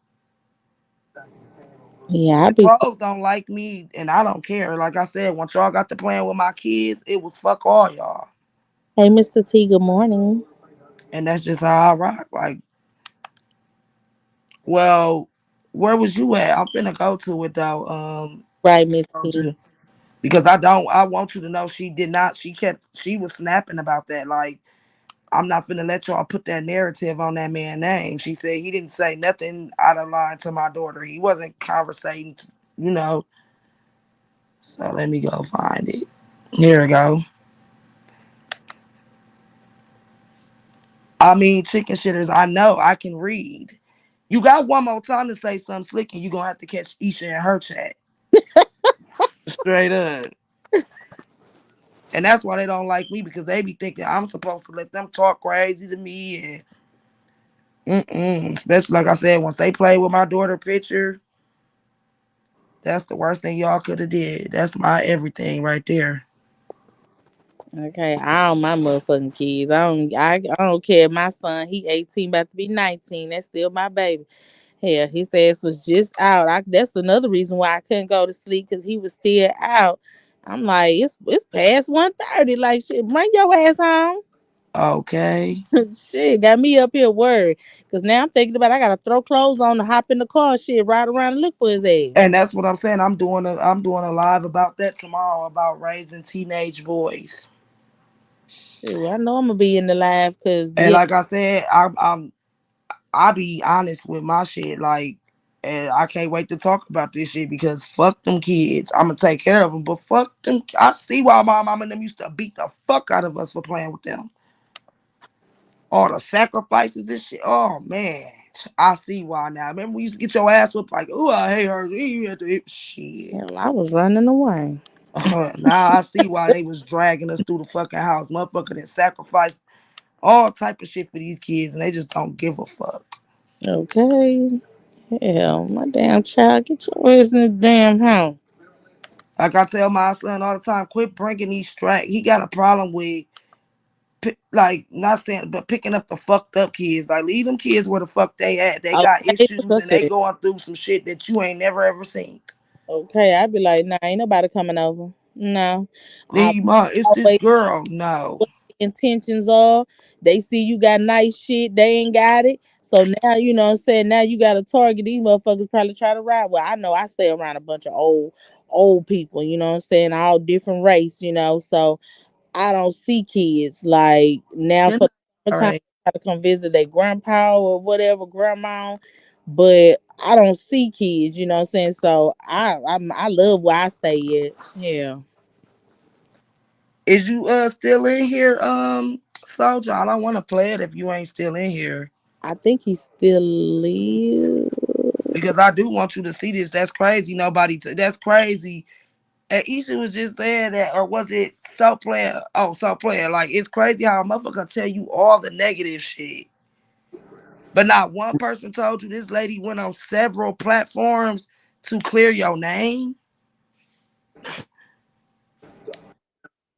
Yeah, I The be. trolls don't like me, and I don't care. Like I said, once y'all got to playing with my kids, it was fuck all y'all, Hey, Mr. T, good morning. and that's just how I rock. Like, well, where was you at? I'm finna go to it though. Right, Miss T. Soldier. Because I don't. I want you to know she did not. She was snapping about that. Like I'm not finna let y'all put that narrative on that man's name. She said he didn't say nothing out of line to my daughter. He wasn't conversating, you know. So let me go find it. Here we go. I mean, chicken shitters. I know I can read. You got one more time to say something slick, and you gonna have to catch Isha in her chat. Straight up. And that's why they don't like me because they be thinking I'm supposed to let them talk crazy to me and especially like I said, once they play with my daughter picture, that's the worst thing y'all could have did. That's my everything right there. Okay, I don't my motherfucking kids. I don't care. My son, he 18, about to be 19. That's still my baby. Hell, his ass was just out. That's another reason why I couldn't go to sleep because he was still out. I'm like, it's past 1:30. Like, shit, bring your ass home. Okay. Shit, got me up here worried. Cause now I'm thinking about I gotta throw clothes on and hop in the car, shit, ride around and look for his ass. And that's what I'm saying. I'm doing a live about that tomorrow about raising teenage boys. Shoot, I know I'm gonna be in the live cause And yeah, like I said, I be honest with my shit. Like, and I can't wait to talk about this shit because fuck them kids. I'm gonna take care of them, but fuck them. I see why my mom and them used to beat the fuck out of us for playing with them. All the sacrifices and shit. Oh man, I see why now. Remember we used to get your ass whipped like, oh I hate her. You had to hit shit. hell, I was running away. Now I see why they was dragging us through the fucking house. Motherfucker that sacrificed all type of shit for these kids, and they just don't give a fuck. Okay. Hell, my damn child, get your ass in the damn house. Like I tell my son all the time, quit bringing these straight. He got a problem with like not saying, but picking up the fucked up kids. Like leave them kids where the fuck they at. They got Okay, what issues I and they said. going through some shit that you ain't never ever seen. Okay, I'd be like, nah, ain't nobody coming over. No. I Leave my, it's this always girl. No. what the intentions are. They see you got nice shit, they ain't got it. So now, what I'm saying, now you got to target these motherfuckers probably try to ride. Well, I know I stay around a bunch of old people, what I'm saying, all different race. So I don't see kids like now You for know, the all time right. try to come visit their grandpa or whatever, grandma. But I don't see kids, you know what I'm saying? So I love where I stay at. Yeah. Is you still in here, Soldier? I don't want to play it if you ain't still in here. I think he still live. Because I do want you to see this. That's crazy. That's crazy. And Isha was just saying that, or was it so player? Oh, so player. Like it's crazy how a motherfucker tell you all the negative shit. But not one person told you this lady went on several platforms to clear your name.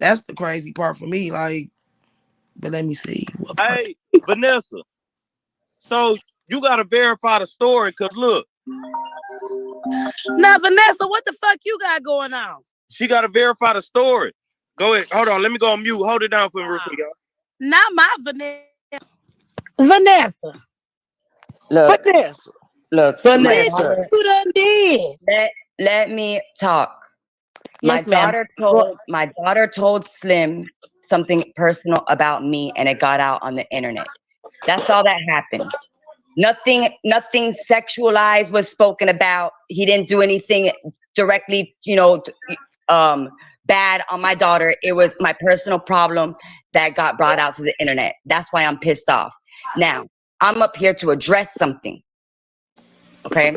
That's the crazy part for me. Like, but let me see what part. Hey, Vanessa. So you gotta verify the story, cause look, Now, Vanessa, what the fuck you got going on? she gotta verify the story. Go ahead. Hold on. Let me go on mute. Hold it down for me real quick, y'all. Not my Vanessa. Vanessa. Look, Vanessa. look, my Bitch, Vanessa. daughter, you done did. let me talk. Yes, ma'am. My daughter told Slim something personal about me and it got out on the internet. That's all that happened. Nothing sexualized was spoken about. He didn't do anything directly, bad on my daughter. It was my personal problem that got brought out to the internet. That's why I'm pissed off. Now, I'm up here to address something. Okay?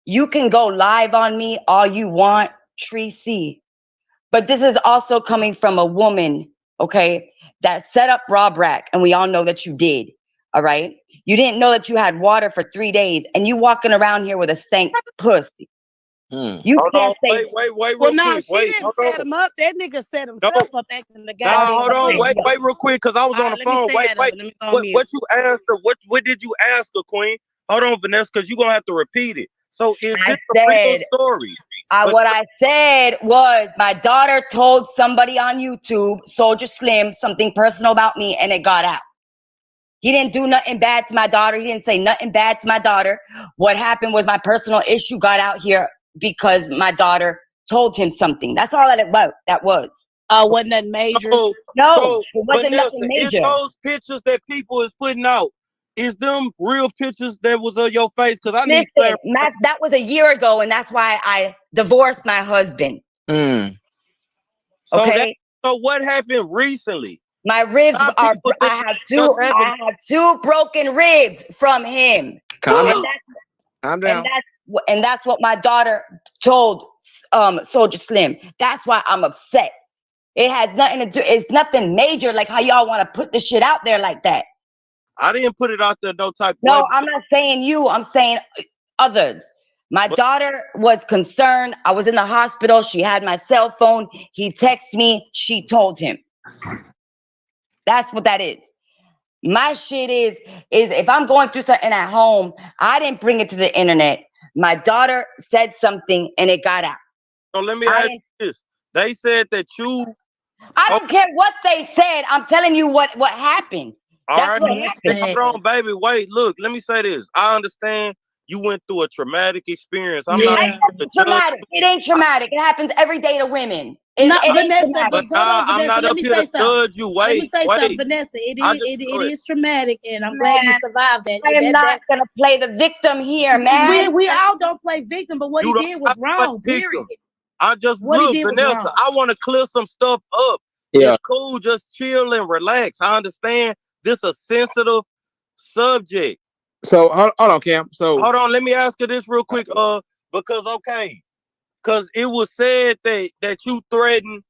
You can go live on me all you want, Tracy. But this is also coming from a woman, okay, that set up Rob Rack, and we all know that you did. All right. You didn't know that you had water for 3 days, and you walking around here with a stank pussy. You Hold on. can't say Wait, Well, real no, quick. she Wait, didn't hold set on. him up. That nigga set No, himself up acting the nah, goddamn hold on. fool. Wait, real quick, cause I was All on right, the let me phone. stand Wait. up. Let me go on mute. What you asked her? What did you ask her, Queen? Hold on, Vanessa, cause you gonna have to repeat it. So is I this a real said, story? But what I said was my daughter told somebody on YouTube, Soldier Slim, something personal about me, and it got out. He didn't do nothing bad to my daughter. He didn't say nothing bad to my daughter. What happened was my personal issue got out here because my daughter told him something. That's all that was. Wasn't that major? No, so it wasn't Vanessa, nothing is major. those pictures that people is putting out, is them real pictures that was on your face? Cause I need Listen, clarification. that was a year ago, and that's why I divorced my husband. So that Okay, so what happened recently? my ribs Now are. people think it just happened. I had 2 broken ribs from him, Calm and down. Calm down. that's what my daughter told Soldier Slim. That's why I'm upset. It has nothing to do. It's nothing major like how y'all want to put the shit out there like that. I didn't put it out there no type of way. No, I'm not saying you. I'm saying others. My But daughter was concerned. I was in the hospital. She had my cell phone. He texted me. She told him. That's what that is. My shit is if I'm going through something at home, I didn't bring it to the internet. My daughter said something and it got out. so let me I ask didn't. you this. They said that you I oh, don't care what they said. I'm telling you what happened. all That's right. what happened. Hold on, baby. Wait, look, let me say this. I understand you went through a traumatic experience. I'm not Yeah. the judge, Traumatic. It ain't traumatic. It happens every day to women. No, It ain't Vanessa, traumatic. but but hold on, I'm Vanessa. not Let up me here to say something. judge you. Let me Wait, say something, wait. Vanessa. It I is just it go ahead. is traumatic, and I'm glad you Man, survived that. I am That not gonna play the victim here, man. we all don't play victim, but what You he don't did have was to play wrong. victim. Period. I just What he look, did was Vanessa. wrong. I want to clear some stuff up. Yeah. It's cool, just chill and relax. I understand this a sensitive subject. So hold on, Cam. So Hold on, let me ask you this real quick. Because it was said that you threatened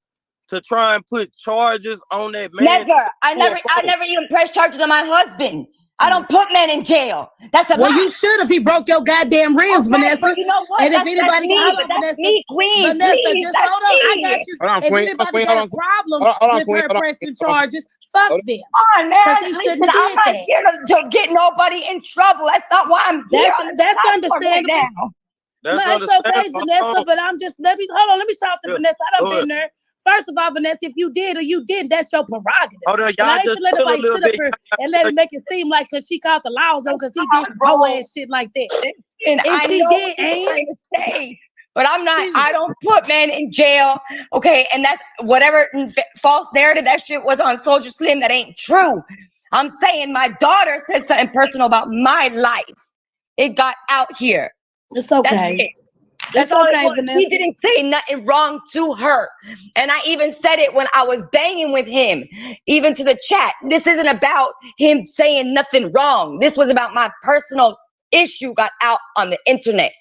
to try and put charges on that man. Never. I To a phone. never even pressed charges on my husband. I don't put men in jail. That's a Well, lie. you should if he broke your goddamn ribs, Okay, Vanessa. but you know what? And if That's anybody got, me. hold But on, that's Vanessa. me, Queen. Vanessa, Please, just that's hold on. I got me. you. hold on, If Queen. Hold on, anybody Queen. got Hold a on. problem Hold on, with Queen. her Hold on. pressing Hold on. charges, fuck Hold them. Come on, Because man. he Listen, shouldn't have I'm did not that. here to get nobody in trouble. That's not why I'm here on this That's platform right understandable. now. No, That's it's okay, understandable. Vanessa, but I'm just let me talk to Yeah, Vanessa. I done go ahead. been there. First of all, Vanessa, if you did or you didn't, that's your prerogative. Hold on, But y'all I ain't just to let chill a nobody little sit up bit. here and let it make it seem like because she called the laws on because he did some hoe Bro, ass shit like that. and And I she know what did, you're and trying to say, but I don't put men in jail. Okay, and that's whatever false narrative that shit was on Soldier Slim. That ain't true. I'm saying my daughter said something personal about my life. It got out here. it's That's okay. it. That's It's all it okay, was. He Vanessa. didn't say nothing wrong to her. And I even said it when I was banging with him, even to the chat. This isn't about him saying nothing wrong. This was about my personal issue got out on the internet.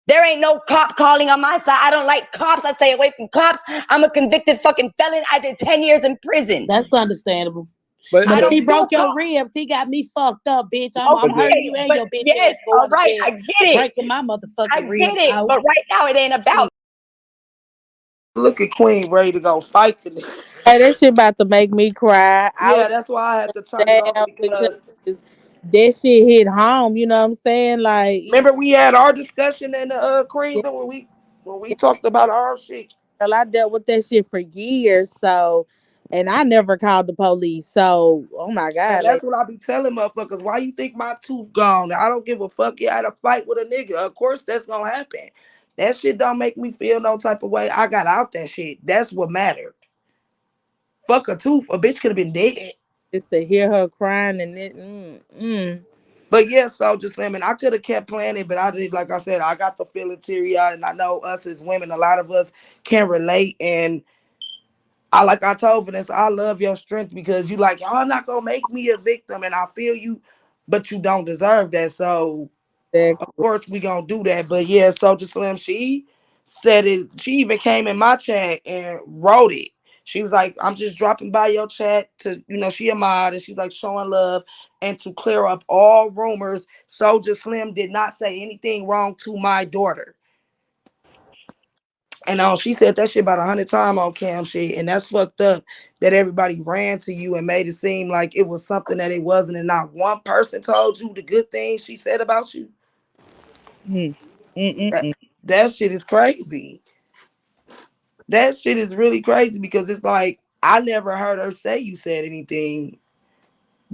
There ain't no cop calling on my side. I don't like cops. I stay away from cops. I'm a convicted fucking felon. I did 10 years in prison. That's understandable. But I When don't he give a broke your fuck. ribs, he got me fucked up, bitch. I'm but the, hurting Okay, you and but your bitch yes, ass all going to right, I jail, get it. breaking my I motherfucking get ribs it. out. But right now, it ain't about. Look at Queen ready to go fight the nigga. Hey, that shit about to make me cry. I Yeah, was that's why I had to turn it off down because because that shit hit home. You know what I'm saying? Like, remember we had our discussion in the Cream yeah, when we talked about our shit. girl, I dealt with that shit for years. So, and I never called the police. So, oh my And god, that's like, what I be telling motherfuckers. Why you think my tooth gone? I don't give a fuck. You had a fight with a nigga. Of course that's gonna happen. That shit don't make me feel no type of way. I got out that shit. That's what mattered. Fuck a tooth. A bitch could have been dead. just to hear her crying and it, But yeah, Soldier Slim, and I could have kept playing it, but I did, like I said, I got the feeling teary eyed, and I know us as women, a lot of us can relate. And I, like I told Vanessa, I love your strength because you like, y'all not gonna make me a victim, and I feel you, but you don't deserve that. So of exactly. course we gonna do that. But yeah, Soldier Slim, she said it. She even came in my chat and wrote it. She was like, I'm just dropping by your chat to, she a mod, and she's like showing love and to clear up all rumors. Soldier Slim did not say anything wrong to my daughter. And she said that shit about 100 times on cam shit, and that's fucked up that everybody ran to you and made it seem like it was something that it wasn't, and not one person told you the good things she said about you. Mm, That, mm. that shit is crazy. That shit is really crazy because it's like I never heard her say you said anything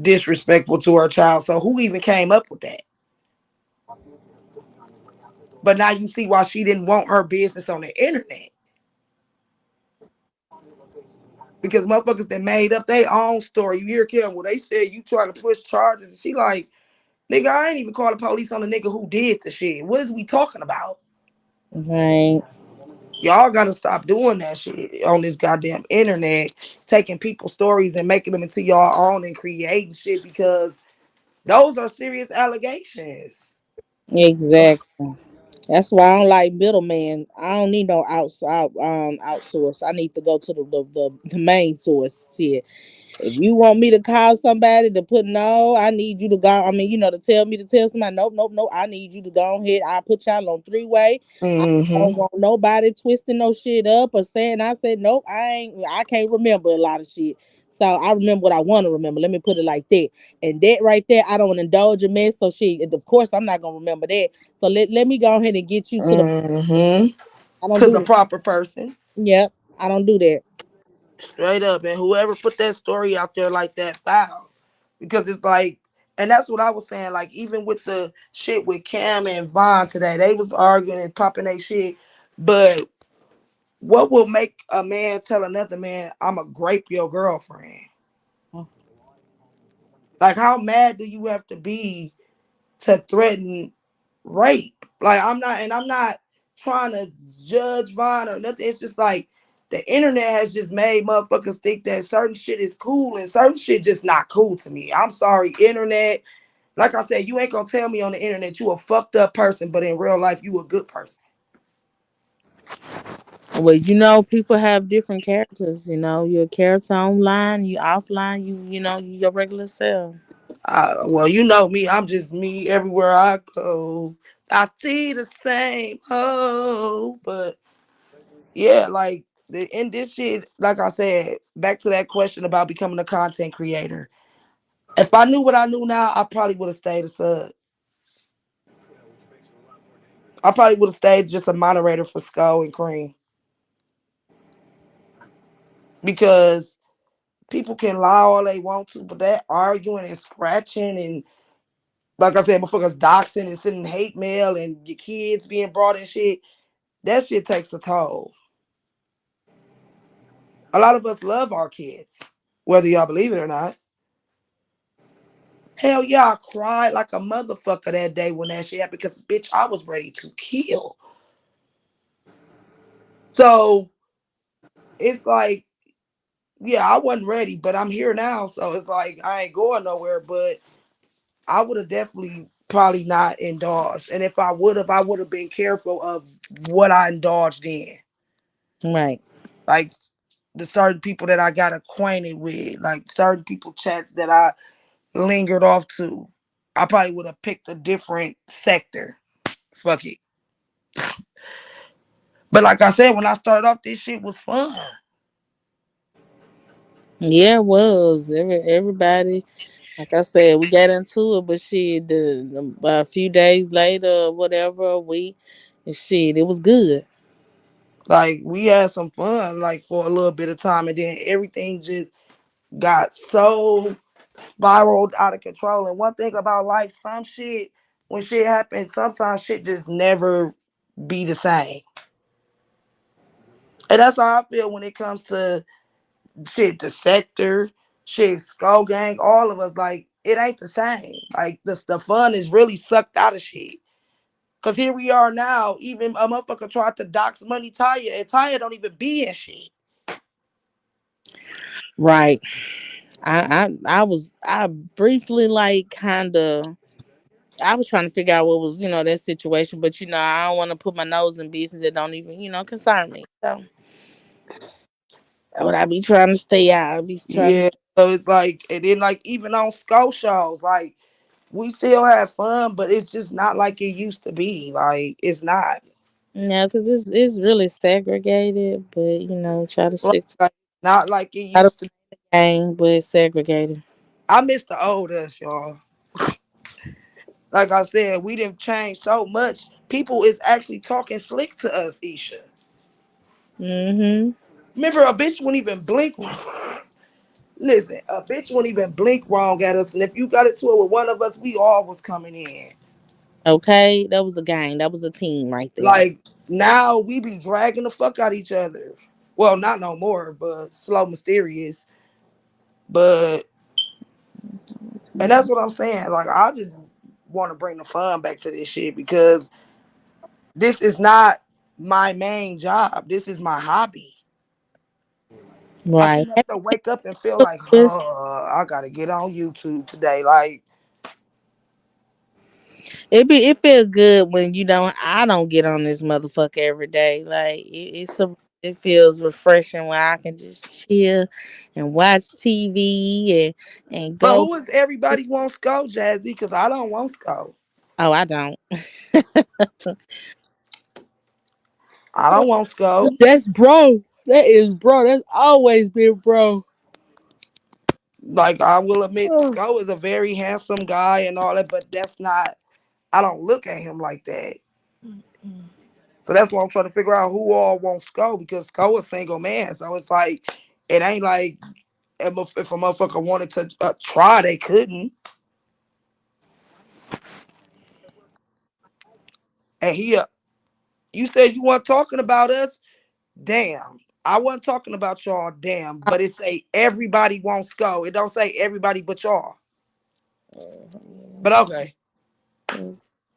disrespectful to her child. So who even came up with that? But now you see why she didn't want her business on the internet. Because motherfuckers that made up their own story. You hear Kim, well, they said you trying to push charges. And she like, nigga, I ain't even call the police on the nigga who did the shit. What is we talking about? Right. Y'all gotta stop doing that shit on this goddamn internet, taking people's stories and making them into y'all own and creating shit because those are serious allegations. Exactly. That's why I don't like middleman. I don't need no outsource. I need to go to the main source. Shit. If you want me to call somebody to put no, I need you to go. I mean, to tell me to tell somebody, nope, nope, nope. I need you to go ahead. I'll put y'all on three-way. I don't Mm-hmm. want nobody twisting no shit up or saying I said nope. I can't remember a lot of shit. So I remember what I want to remember. Let me put it like that. And that right there, I don't indulge a mess. So shit, of course I'm not gonna remember that. So let me go ahead and get you to the. Mm-hmm. I don't To do the that. proper person. Yep, I don't do that. Straight up. And whoever put that story out there like that foul. Because it's like, and that's what I was saying. Like, even with the shit with Cam and Vaughn today, they was arguing and popping their shit. But what will make a man tell another man, I'ma grape your girlfriend? Like, how mad do you have to be to threaten rape? Like, I'm not trying to judge Vaughn or nothing. It's just like the internet has just made motherfuckers think that certain shit is cool and certain shit just not cool to me. I'm sorry, internet. Like I said, you ain't gonna tell me on the internet you a fucked up person, but in real life you a good person. Well, people have different characters. You're a character online, you offline, you your regular self. Well, you know me. I'm just me everywhere I go. I see the same hoe, but yeah, like in this shit, like I said, back to that question about becoming a content creator. If I knew what I knew now, I probably would have stayed a sub. I probably would have stayed just a moderator for Skull and Cream because people can lie all they want to, but that arguing and scratching and like I said, motherfuckers doxing and sending hate mail and your kids being brought in shit, that shit takes a toll. A lot of us love our kids, whether y'all believe it or not. Hell yeah, I cried like a motherfucker that day when that shit happened because, bitch, I was ready to kill. So it's like, yeah, I wasn't ready, but I'm here now. So it's like, I ain't going nowhere, but I would have definitely probably not indulged. And if I would have been careful of what I indulged in. Right. Like, the certain people that I got acquainted with, like certain people chats that I lingered off to, I probably would have picked a different sector. Fuck it. But like I said, when I started off, this shit was fun. Yeah, it was. Everybody, like I said, we got into it, but shit, a few days later, or whatever, a week, and shit, it was good. Like we had some fun, like for a little bit of time, and then everything just got so spiraled out of control. And one thing about life, some shit, when shit happens, sometimes shit just never be the same. And that's how I feel when it comes to shit, the sector, shit, Skull Gang, all of us. Like it ain't the same. Like the fun is really sucked out of shit. Cause here we are now. Even a motherfucker tried to dox Money Taya, and Taya don't even be in shit. Right. I briefly like kind of. I was trying to figure out what was, that situation, but I don't want to put my nose in business that don't even, concern me. So what I be trying to stay out. I be trying to. Yeah. So it's like, and then like even on Skull shows, like we still have fun, but it's just not like it used to be. Like it's not. No, because it's really segregated, but try to Like, stick to not like it try to used to. gang, but it's segregated. I miss the old us, y'all. Like I said, we didn't change so much. People is actually talking slick to us, Isha. Mhm. Remember, a bitch wouldn't even blink. Listen, a bitch wouldn't even blink wrong at us, and if you got into it with one of us, we all was coming in. Okay, that was a gang. That was a team right there. Like now, we be dragging the fuck out each other. Well, not no more, but slow, mysterious. But and that's what I'm saying. Like I just want to bring the fun back to this shit because this is not my main job. This is my hobby. I Right. shouldn't have to wake up and feel like, It's- oh, I gotta get on YouTube today. Like, it feels good when I don't get on this motherfucker every day. Like it feels refreshing when I can just chill and watch TV and but go. who is everybody wants go, Jazzy? Because I don't want go. Oh, I don't. I don't want go. That's bro. That is bro. That's always been bro. Like I will admit, Oh. Sko is a very handsome guy and all that, but that's not. I don't look at him like that. So that's why I'm trying to figure out who all wants Sko because Sko is single man. So it's like it ain't like if a motherfucker wanted to try, they couldn't. And you said you weren't talking about us. Damn. I wasn't talking about y'all, damn, but it say everybody wants go. It don't say everybody but y'all. But okay.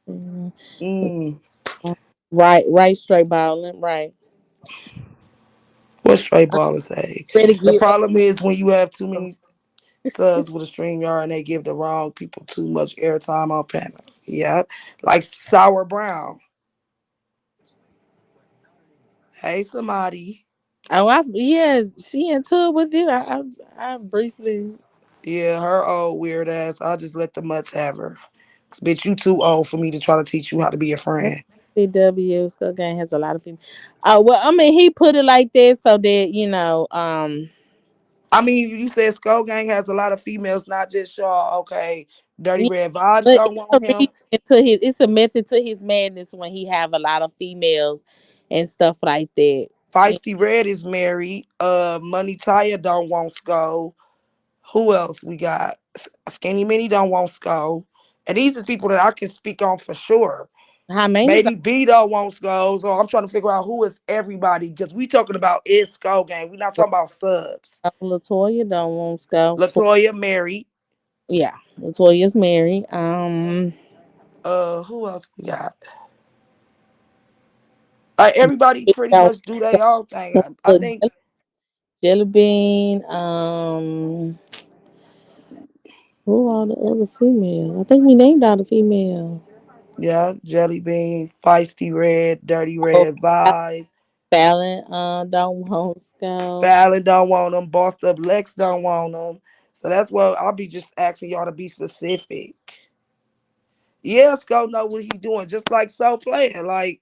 Mm, Right, straight balling, right. what straight I'm ballers say? ready to The get ready. problem is when you have too many subs with a stream yard and they give the wrong people too much airtime on panels. Yeah. Like Sour Brown. Hey somebody. Oh, yeah, she into it with you. I briefly. Yeah, her old weird ass. I'll just let the mutts have her. 'Cause, bitch, you too old for me to try to teach you how to be a friend. CW Skull Gang has a lot of people. Oh well, I mean, he put it like that so that I mean, you said Skull Gang has a lot of females, not just y'all. Okay, Dirty yeah, Red Vibes but don't it's a want him. reason to his. It's a method to his madness when he have a lot of females and stuff like that. Feisty Red is married. Money Taya don't want Skull. Who else we got? Skinny Minnie don't want Skull. And these is people that I can speak on for sure. How many? Maybe B don't want Skull. So I'm trying to figure out who is everybody because we talking about is Skull Gang. We not talking about subs. Latoya don't want Skull. Latoya married. Yeah, Latoya's married. Who else we got? Like everybody pretty much do their own thing. I Look, think Jelly Bean. Who are the other females? I think we named all the females. yeah, Jelly Bean, Feisty Red, Dirty Oh, Red Vibes. Fallon. Don't want. Go. Fallon don't want them. Bossed up Lex don't want them. So that's why I'll be just asking y'all to be specific. Yeah, Sco know what he doing, just like So playing. Like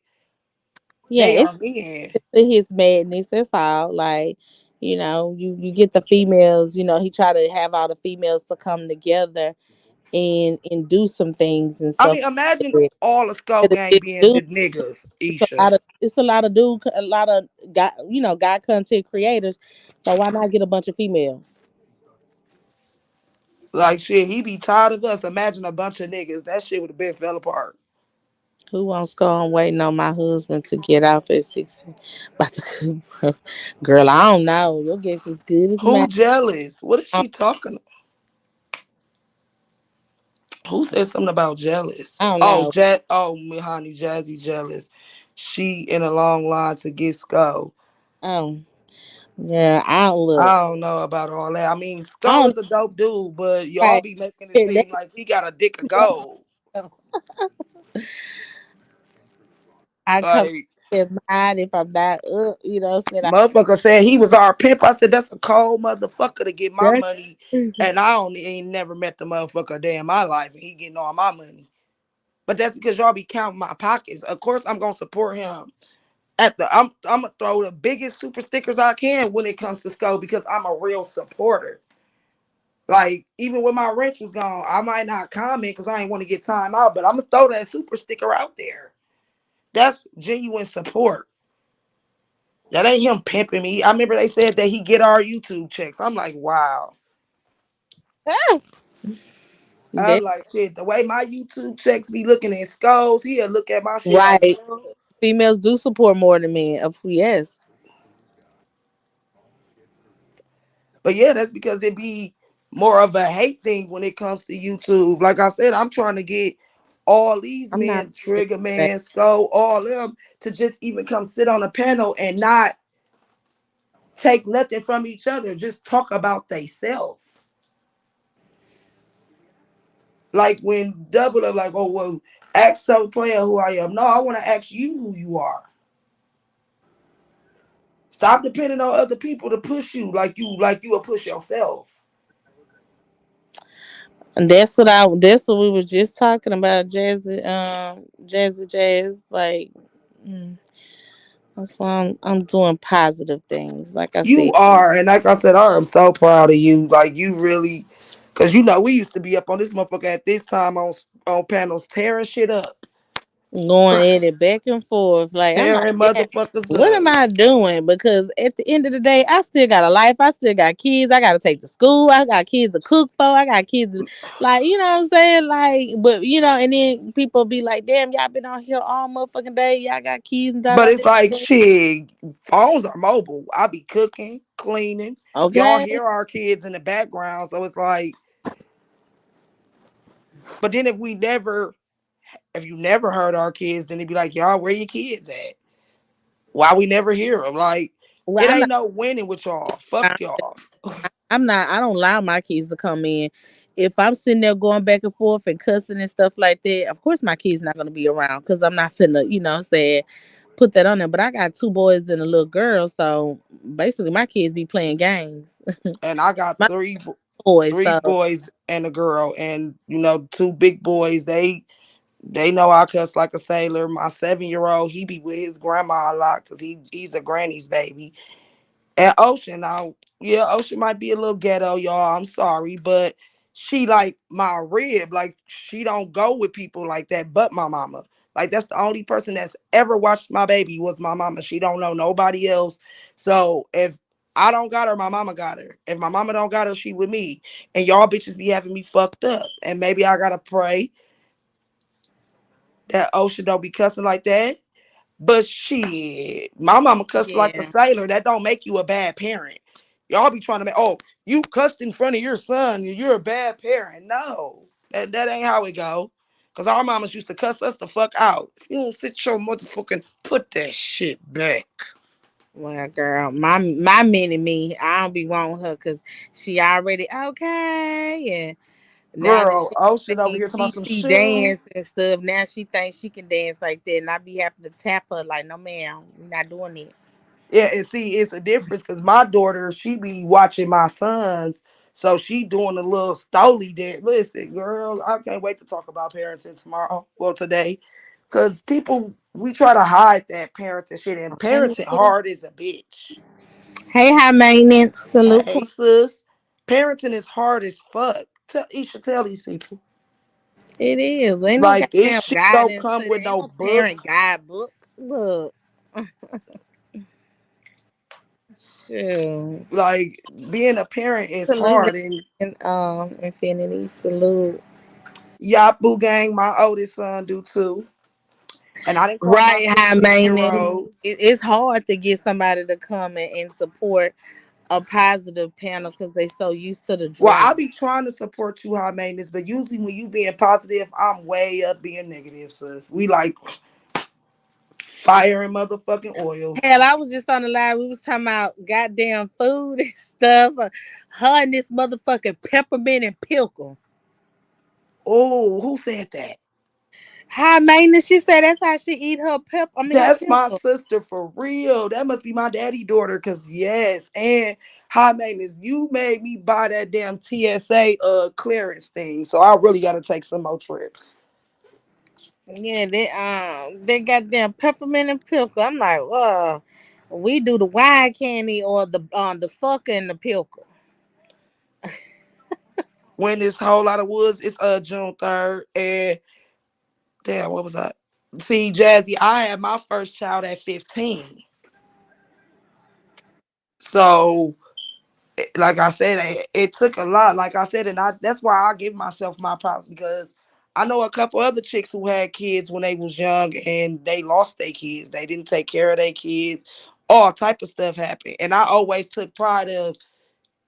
Yeah, they it's are men. to his madness. That's all. Like, you get the females. He try to have all the females to come together and do some things and I stuff. mean, imagine Like all the Sco that. gang being the niggas, It's a Isha. lot of a lot of guy content creators. So why not get a bunch of females? Like shit, he be tired of us. Imagine a bunch of niggas. That shit would have been fell apart. Who wants to go on waiting on my husband to get off at 16? About to, girl, I don't know. Your guess is good as Who mine. jealous? What is I she talking? Who said something about jealous? don't Oh, know. me honey, Jazzy jealous. She in a long line to get Sco. Oh, yeah, I don't look. I don't know about all that. I mean, I Sco don't is a dope dude, but y'all right. be making it And seem like he got a dick of gold. I come Like in mind if I'm not up, saying motherfucker said he was our pimp. I said that's a cold motherfucker to get my that's money, crazy. and I don't ain't never met the motherfucker a day in my life, and he getting all my money. But that's because y'all be counting my pockets. Of course, I'm gonna support him. I'm gonna throw the biggest super stickers I can when it comes to Sco because I'm a real supporter. Like even when my wrench was gone, I might not comment because I ain't want to get time out, but I'm gonna throw that super sticker out there. That's genuine support. That ain't him pimping me. I remember they said that he get our YouTube checks. I'm like, wow. Ah, I'm that like, shit. The way my YouTube checks be looking at skulls, he'll look at my shit like, right. well. Females do support more than men. Of yes. But yeah, that's because it be more of a hate thing when it comes to YouTube. Like I said, I'm trying to get all these I'm not men, Trigger Man, Skull, all them, to just even come sit on a panel and not take nothing from each other. Just talk about they self. Like when Double Up, like, oh well, ask so player who I am. No, I want to ask you who you are. Stop depending on other people to push you like you will push yourself. and that's what we was just talking about, Jazzy Jazz. Like, mm, that's why I'm doing positive things. Like I You said, are, and like I said, I am so proud of you. Like you really, cause we used to be up on this motherfucker at this time on panels tearing shit up, going at it back and forth. Like I'm like, tearing damn, motherfuckers what am up. I doing? Because at the end of the day, I still got a life. I still got kids. I got to take to school. I got kids to cook for. I got kids to, like, you know what I'm saying? Like, but and then people be like, damn, y'all been out here all motherfucking day. Y'all got kids and da But da it's like da. shit. Phones are mobile. I be cooking, cleaning. Y'all Okay. hear our kids in the background, so it's like. But then if you never heard our kids, then it'd be like, y'all, where your kids at? Why we never hear them? Like, Well, it ain't no winning with y'all. Fuck not. y'all. I'm not. I don't allow my kids to come in. If I'm sitting there going back and forth and cussing and stuff like that, of course my kids not gonna be around because I'm not finna, say put that on there. But I got two boys and a little girl, so basically my kids be playing games. And I got My boys, three so boys and a girl, and two big boys. They know I cuss like a sailor. My 7-year-old, he be with his grandma a lot because he's a granny's baby. And Ocean, now, yeah, Ocean might be a little ghetto, y'all. I'm sorry, but she like my rib. Like she don't go with people like that, but my mama. Like that's the only person that's ever watched my baby was my mama. She don't know nobody else. So if I don't got her, my mama got her. If my mama don't got her, she with me. And y'all bitches be having me fucked up. And maybe I gotta pray that Ocean don't be cussing like that. But shit, my mama cussed like a yeah. sailor. That don't make you a bad parent. Y'all be trying to make, oh, you cussed in front of your son, you're a bad parent. No, that ain't how it go. Cause our mamas used to cuss us the fuck out. If you don't sit your motherfucking put that shit back. Well, girl, my mini me, I don't be wanting her because she already okay. Now that Girl, she Ocean over seen here talking about some TC shoes. dance and stuff, now she thinks she can dance like that, and I be having to tap her like, no, ma'am, you're not doing it. Yeah, and see, it's a difference because my daughter, she be watching my sons, so she doing a little stoley dance. Listen, girl, I can't wait to talk about parenting tomorrow. Well, today, because people we try to hide that parenting shit, and parenting hard is a bitch. Hey, high maintenance. Salute. Hey, sis, parenting is hard as fuck. You should tell these people It is. Ain't no like this goddamn shit don't guidance come to it. with Ain't no no book. parent guidebook. Look, shoot. Like being a parent is Salute, hard, and Infinity. Salute. Yapu gang, my oldest son do too. And I didn't call my Right, high 15-year maintenance. old. It's hard to get somebody to come and support a positive panel because they so used to the Well, drama. I be trying to support you, high maintenance, but usually when you being positive, I'm way up being negative, sis. We like fire and motherfucking oil. Hell, I was just on the line. We was talking about goddamn food and stuff. Her and this motherfucking peppermint and pickle. Oh, who said that? High maintenance. She said that's how she eat her her That's my pickle. sister for real. That must be my daddy daughter, cause yes. And high maintenance, you made me buy that damn TSA clearance thing. So I really gotta take some more trips. Yeah, they goddamn peppermint and pickle. I'm like, we do the wine candy or the sucker and the pickle. When this whole lot of woods, it's June 3rd. And damn, what was that? See, Jazzy, I had my first child at 15. So, like I said, it took a lot. Like I said, and that's why I give myself my props because I know a couple other chicks who had kids when they was young and they lost their kids. They didn't take care of their kids. All type of stuff happened. And I always took pride of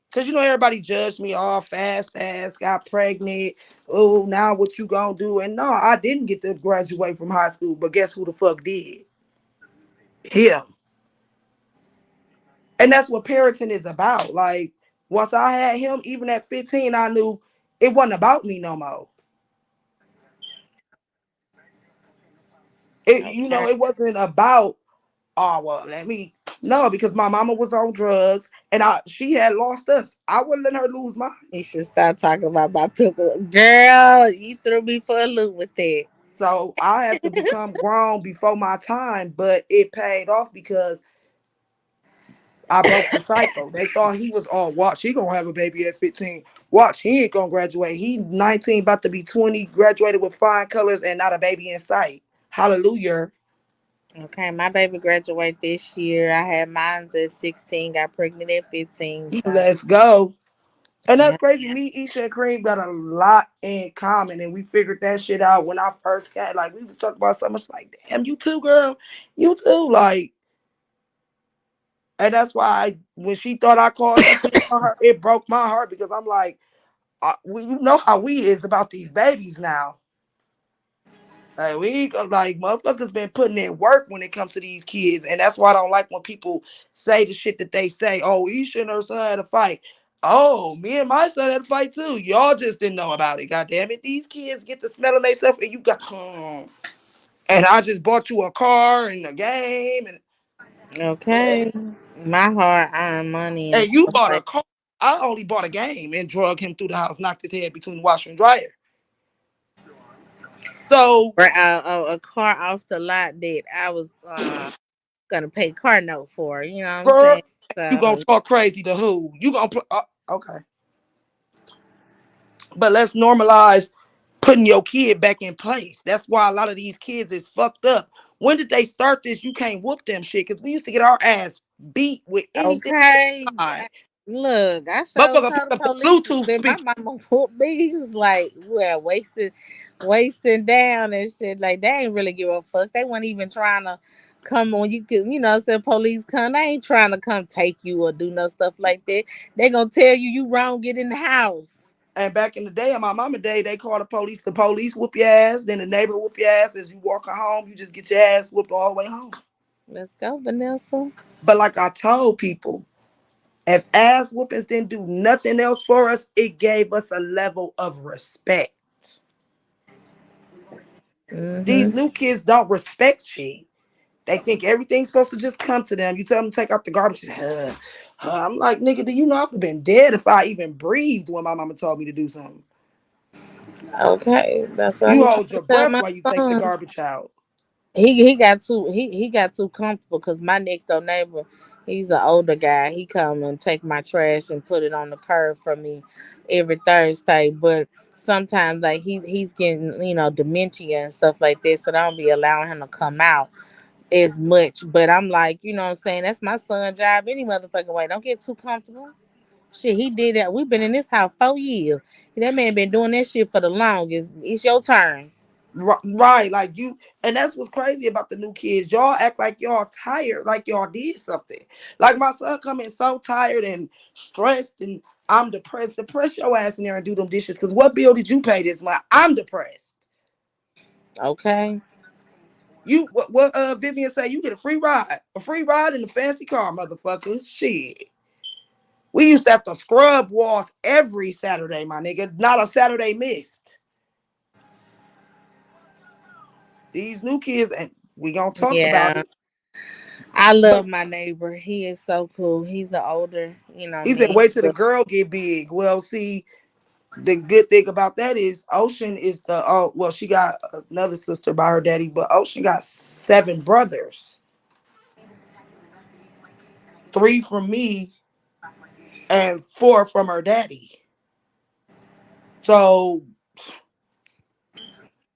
because everybody judged me all fast, got pregnant. Oh, now what you gonna do? And no, I didn't get to graduate from high school, but guess who the fuck did? Him. And that's what parenting is about. Like, once I had him, even at 15, I knew it wasn't about me no more. Okay. It wasn't about, oh, well, let me. No, because my mama was on drugs and she had lost us. I wouldn't let her lose mine. You should stop talking about my pickle. Girl, you threw me for a loop with that. So I had to become grown before my time, but it paid off because I broke the cycle. They thought he was on watch. He gonna have a baby at 15. Watch, he ain't gonna graduate. He 19, about to be 20, graduated with flying colors and not a baby in sight. Hallelujah. Okay, my baby graduated this year. I had mine at 16, got pregnant at 15. So, Let's go. And that's yeah. crazy. Me, Isha, and Cream got a lot in common, and we figured that shit out when I first got. Like we was talking about so much. Like, damn, you too, girl. You too. Like, and that's why when she thought I called you, on her, it broke my heart because I'm like, you know how we is about these babies now. Like we like motherfuckers been putting in work when it comes to these kids, and that's why I don't like when people say the shit that they say. Oh, Isha and her son had a fight. Oh, me and my son had a fight too. Y'all just didn't know about it. God damn it, these kids get to smelling themselves, and you got. And I just bought you a car and a game, Okay. My hard earned money and and you stuff bought a like car. I only bought a game and drug him through the house, knocked his head between the washer and dryer. So, a car off the lot that I was gonna pay car note for. You know what I'm girl, saying? you gonna So talk crazy to who? You gonna play? Okay. But let's normalize putting your kid back in place. That's why a lot of these kids is fucked up. When did they start this? You can't whoop them shit because we used to get our ass beat with anything. okay. Fine. Look, I sure Motherfucker told pick the up the police Bluetooth that my speaker mama whooped me. He was like, well, wasting down and shit. Like they ain't really give a fuck. They weren't even trying to come on. You could, the police come. They ain't trying to come take you or do no stuff like that. They gonna tell you wrong. Get in the house. and back in the day, in my mama day, they called the police. The police whoop your ass, then the neighbor whoop your ass. As you walking home, you just get your ass whooped all the way home. Let's go, Vanessa. But like I told people, if ass whoopings didn't do nothing else for us, it gave us a level of respect. These Mm-hmm. new kids don't respect shit. They think everything's supposed to just come to them. You tell them to take out the garbage. I'm like, nigga, do you know I would have been dead if I even breathed when my mama told me to do something? Okay, that's what I You be trying hold to your tell breath my while you take the son. garbage out. He got too comfortable because my next door neighbor, he's an older guy. He come and take my trash and put it on the curb for me every Thursday. But sometimes like he's getting dementia and stuff like this, so I don't be allowing him to come out as much. But I'm like, you know what I'm saying? That's my son's job any motherfucking way. Don't get too comfortable. Shit, he did that. We've been in this house 4 years. That man been doing that shit for the longest. It's your turn. Right, like you, and that's what's crazy about the new kids. Y'all act like y'all tired, like y'all did something. Like my son coming so tired and stressed, and I'm depressed. Depress your ass in there and do them dishes. Cause what bill did you pay this month? I'm depressed. Okay. You what Vivian say? You get a free ride in the fancy car, motherfucker. Shit. We used to have to scrub walls every Saturday, my nigga. Not a Saturday missed. These new kids, and we gonna talk about Yeah. it. I But love my neighbor. He is so cool. He's an older, he said, me. wait till the girl get big. Well, see, the good thing about that is Ocean is the well, she got another sister by her daddy, but Ocean got 7 brothers. 3 from me and 4 from her daddy. So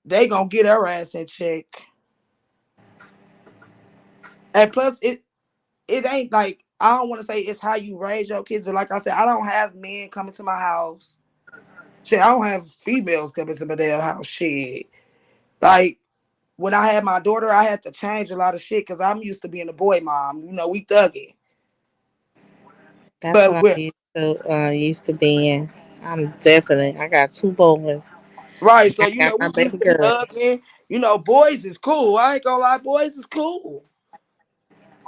they gonna get her ass in check. And plus it ain't like I don't want to say it's how you raise your kids, but like I said, I don't have men coming to my house. Shit, I don't have females coming to my damn house. Shit. Like when I had my daughter, I had to change a lot of shit because I'm used to being a boy mom. You know, we thugging. That's what But I'm we're used to being. I'm definitely. I got 2 boys. right, so I you got know, my we baby used to girl. thugging. You know, boys is cool. I ain't gonna lie, boys is cool.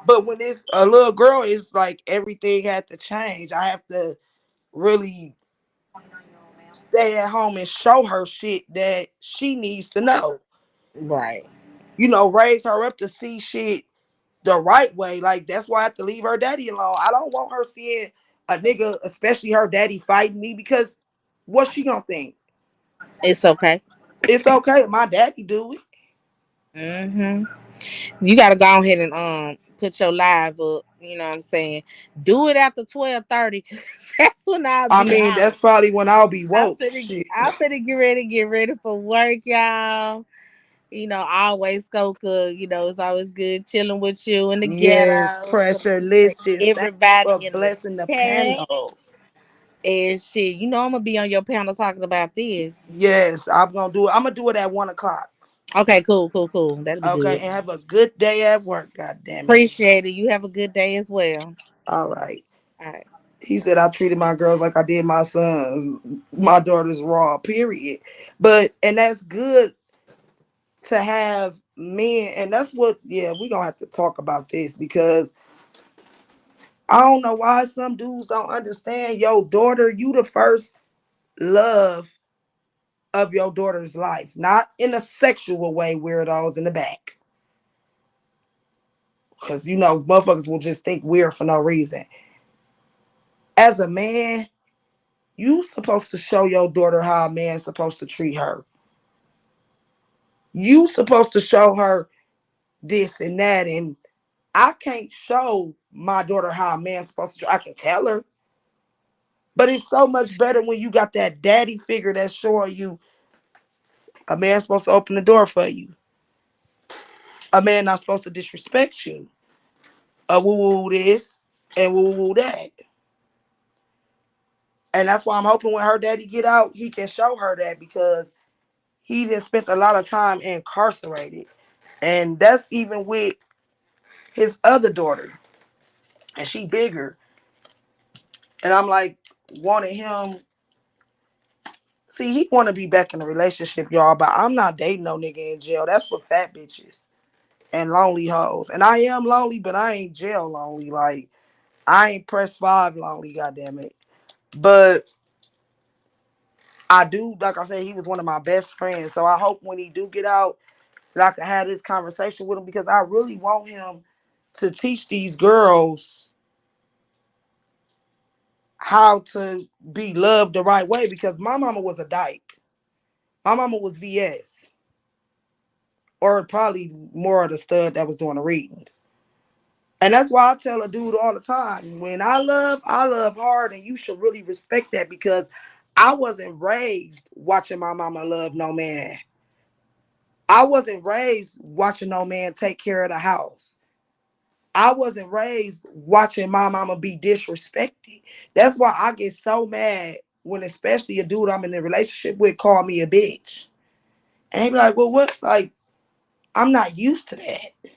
But when it's a little girl, it's like everything had to change. I have to really stay at home and show her shit that she needs to know. Right. You know, raise her up to see shit the right way. Like that's why I have to leave her daddy alone. I don't want her seeing a nigga, especially her daddy, fighting me because what's she gonna think? It's okay. It's okay, my daddy do it. hmm You gotta go ahead and put your live up. You know what I'm saying? Do it after 12:30. That's when I'll I be mean, out. that's probably when I'll be I'm woke. finna, Shit. I'm finna get ready for work, y'all. Always go cook. It's always good chilling with you in the Yes, ghetto. pressure With licious. Thank you everybody for in the blessing the chat panel. and shit. I'm gonna be on your panel talking about this. Yes, I'm gonna do it. I'm gonna do it at 1 o'clock. Okay, cool, cool, cool. That'll be Okay, good. and have a good day at work. God damn it. Appreciate it. You have a good day as well. All right. All right. He said I treated my girls like I did my sons. My daughter's raw, period. But and that's good to have men, and that's what yeah, we gonna have to talk about this because I don't know why some dudes don't understand your daughter, you the first love of your daughter's life. Not in a sexual way, weirdos in the back. Cause motherfuckers will just think weird for no reason. As a man, you supposed to show your daughter how a man's supposed to treat her. You supposed to show her this and that. And I can't show my daughter how a man's supposed to. I can tell her, but it's so much better when you got that daddy figure that's showing you a man's supposed to open the door for you. A man not supposed to disrespect you. A woo woo this and woo woo that. And that's why I'm hoping when her daddy get out, he can show her that because he done spent a lot of time incarcerated. And that's even with his other daughter. And she bigger. And I'm like wanting him. See, he want to be back in a relationship, y'all, but I'm not dating no nigga in jail. That's for fat bitches and lonely hoes. And I am lonely, but I ain't jail lonely. Like, I ain't press 5 lonely, goddamn it. But I do, like I said, he was one of my best friends. So I hope when he do get out, that I can have this conversation with him because I really want him to teach these girls how to be loved the right way because my mama was a dyke. My mama was VS, or probably more of the stud that was doing the readings. And that's why I tell a dude all the time, when I love hard, and you should really respect that because I wasn't raised watching my mama love no man. I wasn't raised watching no man take care of the house. I wasn't raised watching my mama be disrespected. That's why I get so mad when especially a dude I'm in a relationship with call me a bitch. And they be like, well, what? Like, I'm not used to that.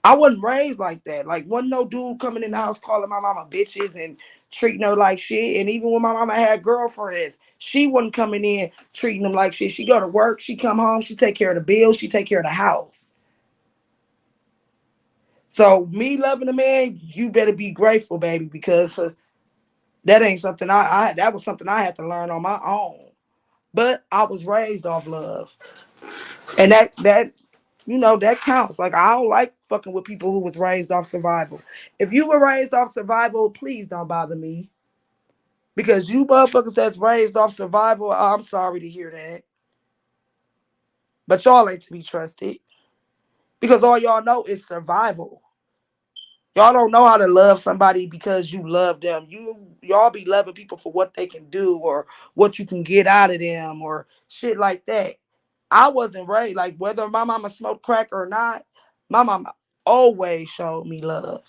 I wasn't raised like that. Like, wasn't no dude coming in the house calling my mama bitches and treating her like shit. And even when my mama had girlfriends, she wasn't coming in treating them like shit. She go to work, she come home, she take care of the bills, she take care of the house. So me loving a man, you better be grateful, baby, because that ain't something that was something I had to learn on my own. But I was raised off love. And that that counts. Like, I don't like fucking with people who was raised off survival. If you were raised off survival, please don't bother me. Because you motherfuckers that's raised off survival, I'm sorry to hear that. But y'all ain't to be trusted. Because all y'all know is survival. Y'all don't know how to love somebody because you love them. Y'all be loving people for what they can do or what you can get out of them or shit like that. I wasn't raised like whether my mama smoked crack or not. My mama always showed me love.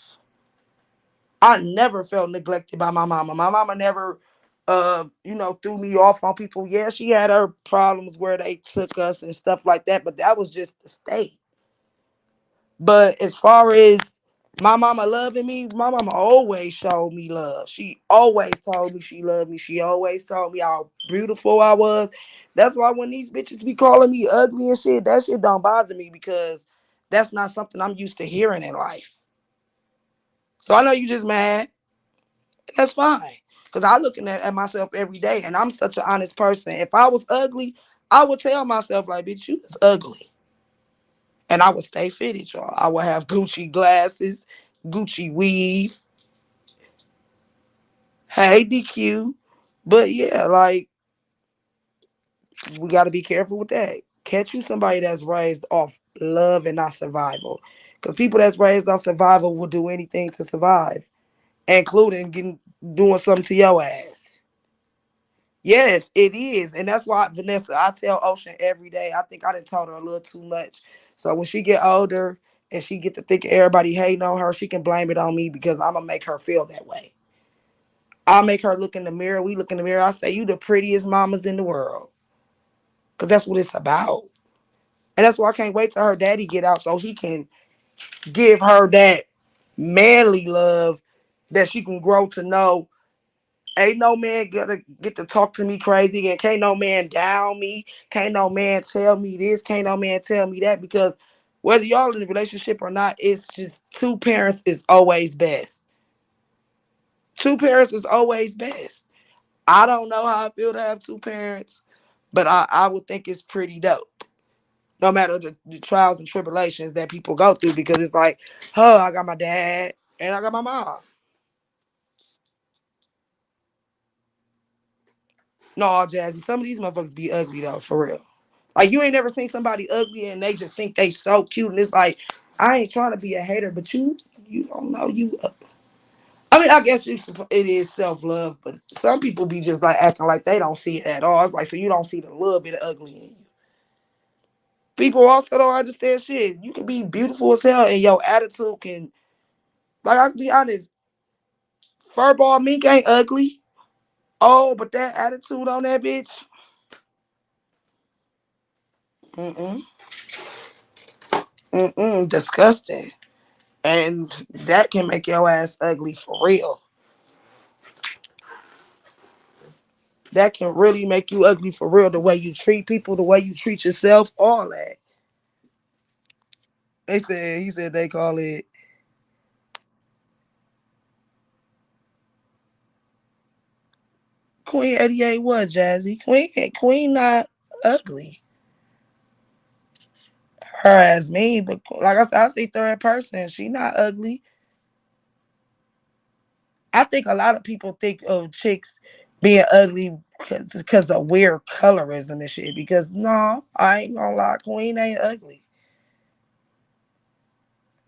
I never felt neglected by my mama. My mama never, threw me off on people. Yeah, she had her problems where they took us and stuff like that, but that was just the state. But as far as my mama loving me, my mama always showed me love. She always told me she loved me. She always told me how beautiful I was. That's why when these bitches be calling me ugly and shit, that shit don't bother me because that's not something I'm used to hearing in life. So I know you just mad. That's fine. Because I looking at myself every day and I'm such an honest person. If I was ugly, I would tell myself like, bitch, you is ugly. And I would stay fitted, y'all. I would have Gucci glasses, Gucci weave. Hey, DQ. But yeah, like, we got to be careful with that. Catch you somebody that's raised off love and not survival. Because people that's raised off survival will do anything to survive, including doing something to your ass. Yes, it is. And that's why, Vanessa, I tell Ocean every day. I think I done told her a little too much. So when she get older and she get to think everybody hating on her, she can blame it on me because I'm going to make her feel that way. I'll make her look in the mirror. We look in the mirror. I say, you the prettiest mamas in the world. Because that's what it's about. And that's why I can't wait till her daddy get out so he can give her that manly love that she can grow to know. Ain't no man gonna get to talk to me crazy, and can't no man down me. Can't no man tell me this. Can't no man tell me that. Because whether y'all in a relationship or not, it's just two parents is always best. Two parents is always best. I don't know how I feel to have two parents, but I would think it's pretty dope. No matter the trials and tribulations that people go through, because it's like, oh, I got my dad and I got my mom. No, Jazzy, some of these motherfuckers be ugly though, for real. Like, you ain't never seen somebody ugly and they just think they so cute, and it's like, I ain't trying to be a hater, but you don't know you. I mean, I guess it is self love, but some people be just like acting like they don't see it at all. It's like, so you don't see the little bit of ugly in you. People also don't understand shit. You can be beautiful as hell and your attitude can, like, I can be honest, furball mink ain't ugly. Oh, but that attitude on that bitch, mm-mm, disgusting. And that can make your ass ugly for real. That can really make you ugly for real. The way you treat people, the way you treat yourself, all that. He said they call it Queen 88 what, Jazzy? Queen not ugly. her ass mean, but like I said, I see third person. She not ugly. I think a lot of people think of chicks being ugly because of weird colorism and shit. Because no, I ain't gonna lie, Queen ain't ugly.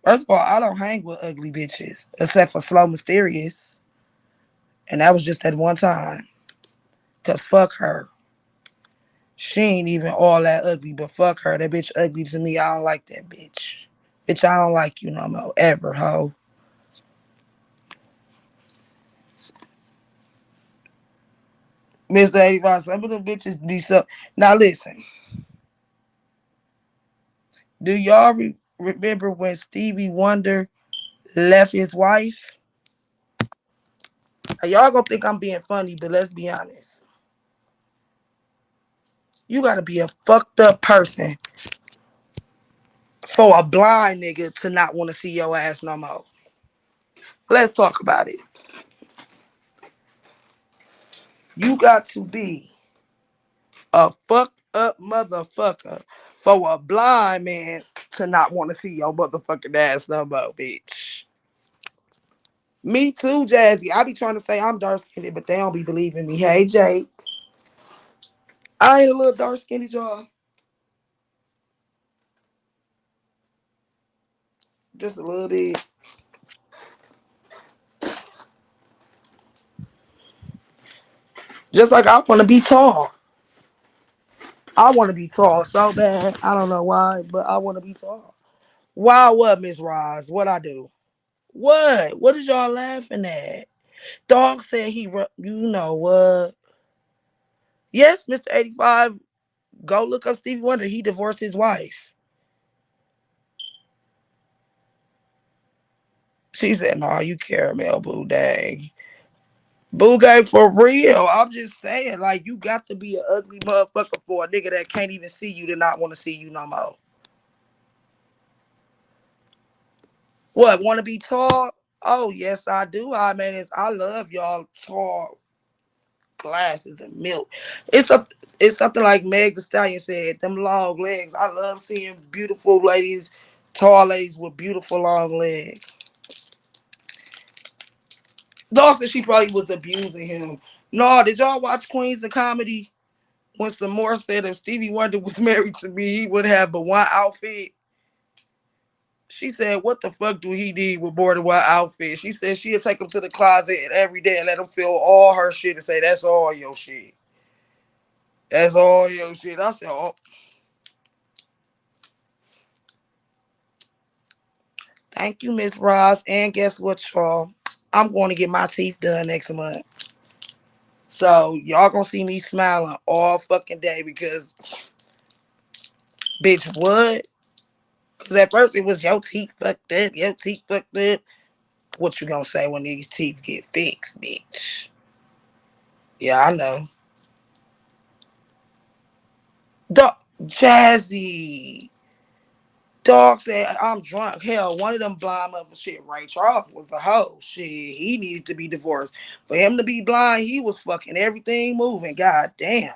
First of all, I don't hang with ugly bitches except for Slow Mysterious, and that was just at one time. Cause fuck her. She ain't even all that ugly, but fuck her. That bitch ugly to me. I don't like that bitch. Bitch, I don't like you no more. Ever, ho. Mr. 85, some of them bitches be so. Now listen, do y'all remember when Stevie Wonder left his wife? Now, y'all gonna think I'm being funny, but let's be honest. You gotta be a fucked up person for a blind nigga to not want to see your ass no more. Let's talk about it. You got to be a fucked up motherfucker for a blind man to not want to see your motherfucking ass no more, bitch. Me too, Jazzy. I be trying to say I'm dark skinned, but they don't be believing me. Hey, Jake. I ain't a little dark skinned, y'all. Just a little bit. Just like I want to be tall. I want to be tall so bad. I don't know why, but I want to be tall. Why what, Miss Roz? What I do? What? What is y'all laughing at? Dog said you know what? Yes, Mr. 85, go look up Stevie Wonder. He divorced his wife. She said, nah, you caramel, boo, dang. Boo gang for real. I'm just saying, like, you got to be an ugly motherfucker for a nigga that can't even see you to not want to see you no more. What, want to be tall? Oh, yes, I do. I love y'all tall glasses and milk. It's a, it's something like Meg Thee Stallion said, them long legs. I love seeing beautiful ladies, tall ladies with beautiful long legs. Dawson, she probably was abusing him. No, did y'all watch Queens of Comedy? When some more said if Stevie Wonder was married to me, he would have but one outfit. She said, what the fuck do he need with more than one outfit? She said she'd take him to the closet every day and let him feel all her shit and say, that's all your shit. That's all your shit. I said, oh, thank you, Miss Ross. And guess what, y'all? I'm going to get my teeth done next month. So y'all gonna see me smiling all fucking day because, bitch, what? Because at first it was your teeth fucked up, your teeth fucked up. What you gonna say when these teeth get fixed, bitch? Yeah, I know. Dog, Jazzy. Dog said I'm drunk. Hell, one of them blind mother shit. Ray Charles was a hoe. Shit, he needed to be divorced. For him to be blind, he was fucking everything moving. God damn.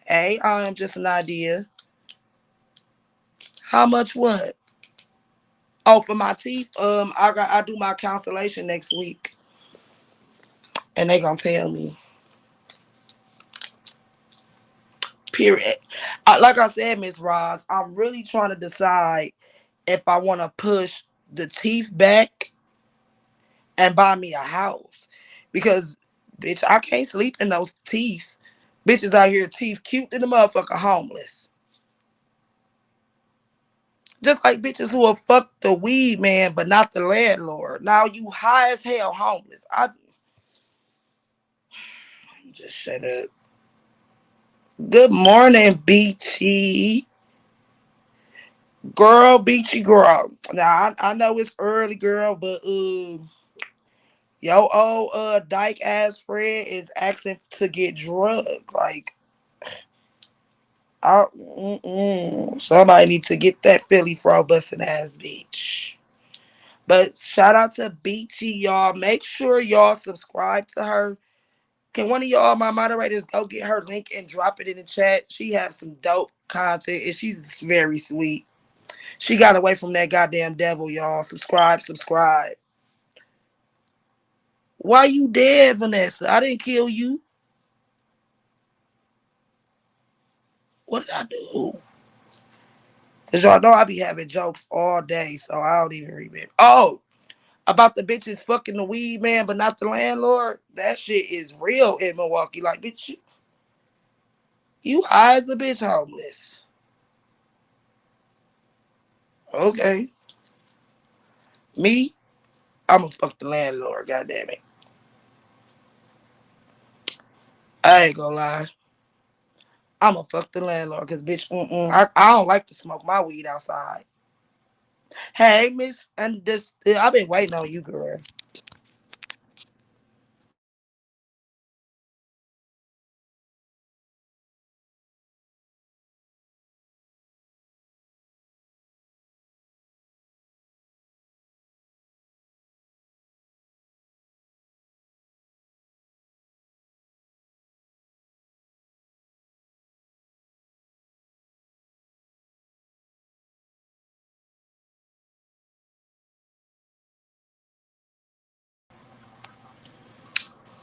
Hey, I am just an idea. How much what? Oh, for my teeth. I do my consultation next week, and they gonna tell me. Period. Like I said, Miss Ross, I'm really trying to decide if I want to push the teeth back and buy me a house. Because, bitch, I can't sleep in those teeth. Bitches out here, teeth cute than the motherfucker homeless. Just like bitches who will fuck the weed man, but not the landlord. Now you high as hell homeless. I just shut up. Good morning, Beachy. Girl, Beachy girl. Now I know it's early, girl, but yo old dyke ass friend is asking to get drugged. Like, somebody needs to get that Philly fro busting ass bitch. But shout out to Beachy, y'all. Make sure y'all subscribe to her. Can one of y'all, my moderators, go get her link and drop it in the chat? She has some dope content and she's very sweet. She got away from that goddamn devil, y'all. Subscribe, subscribe. Why you dead, Vanessa? I didn't kill you. What did I do? Cause y'all know I be having jokes all day, so I don't even remember. Oh, about the bitches fucking the weed man, but not the landlord. That shit is real in Milwaukee. Like, bitch, you high as a bitch homeless. Okay. Me, I'ma fuck the landlord, goddamn it. I ain't gonna lie. I'ma fuck the landlord, cause bitch, I don't like to smoke my weed outside. Hey, Miss Understood. I've been waiting on you, girl.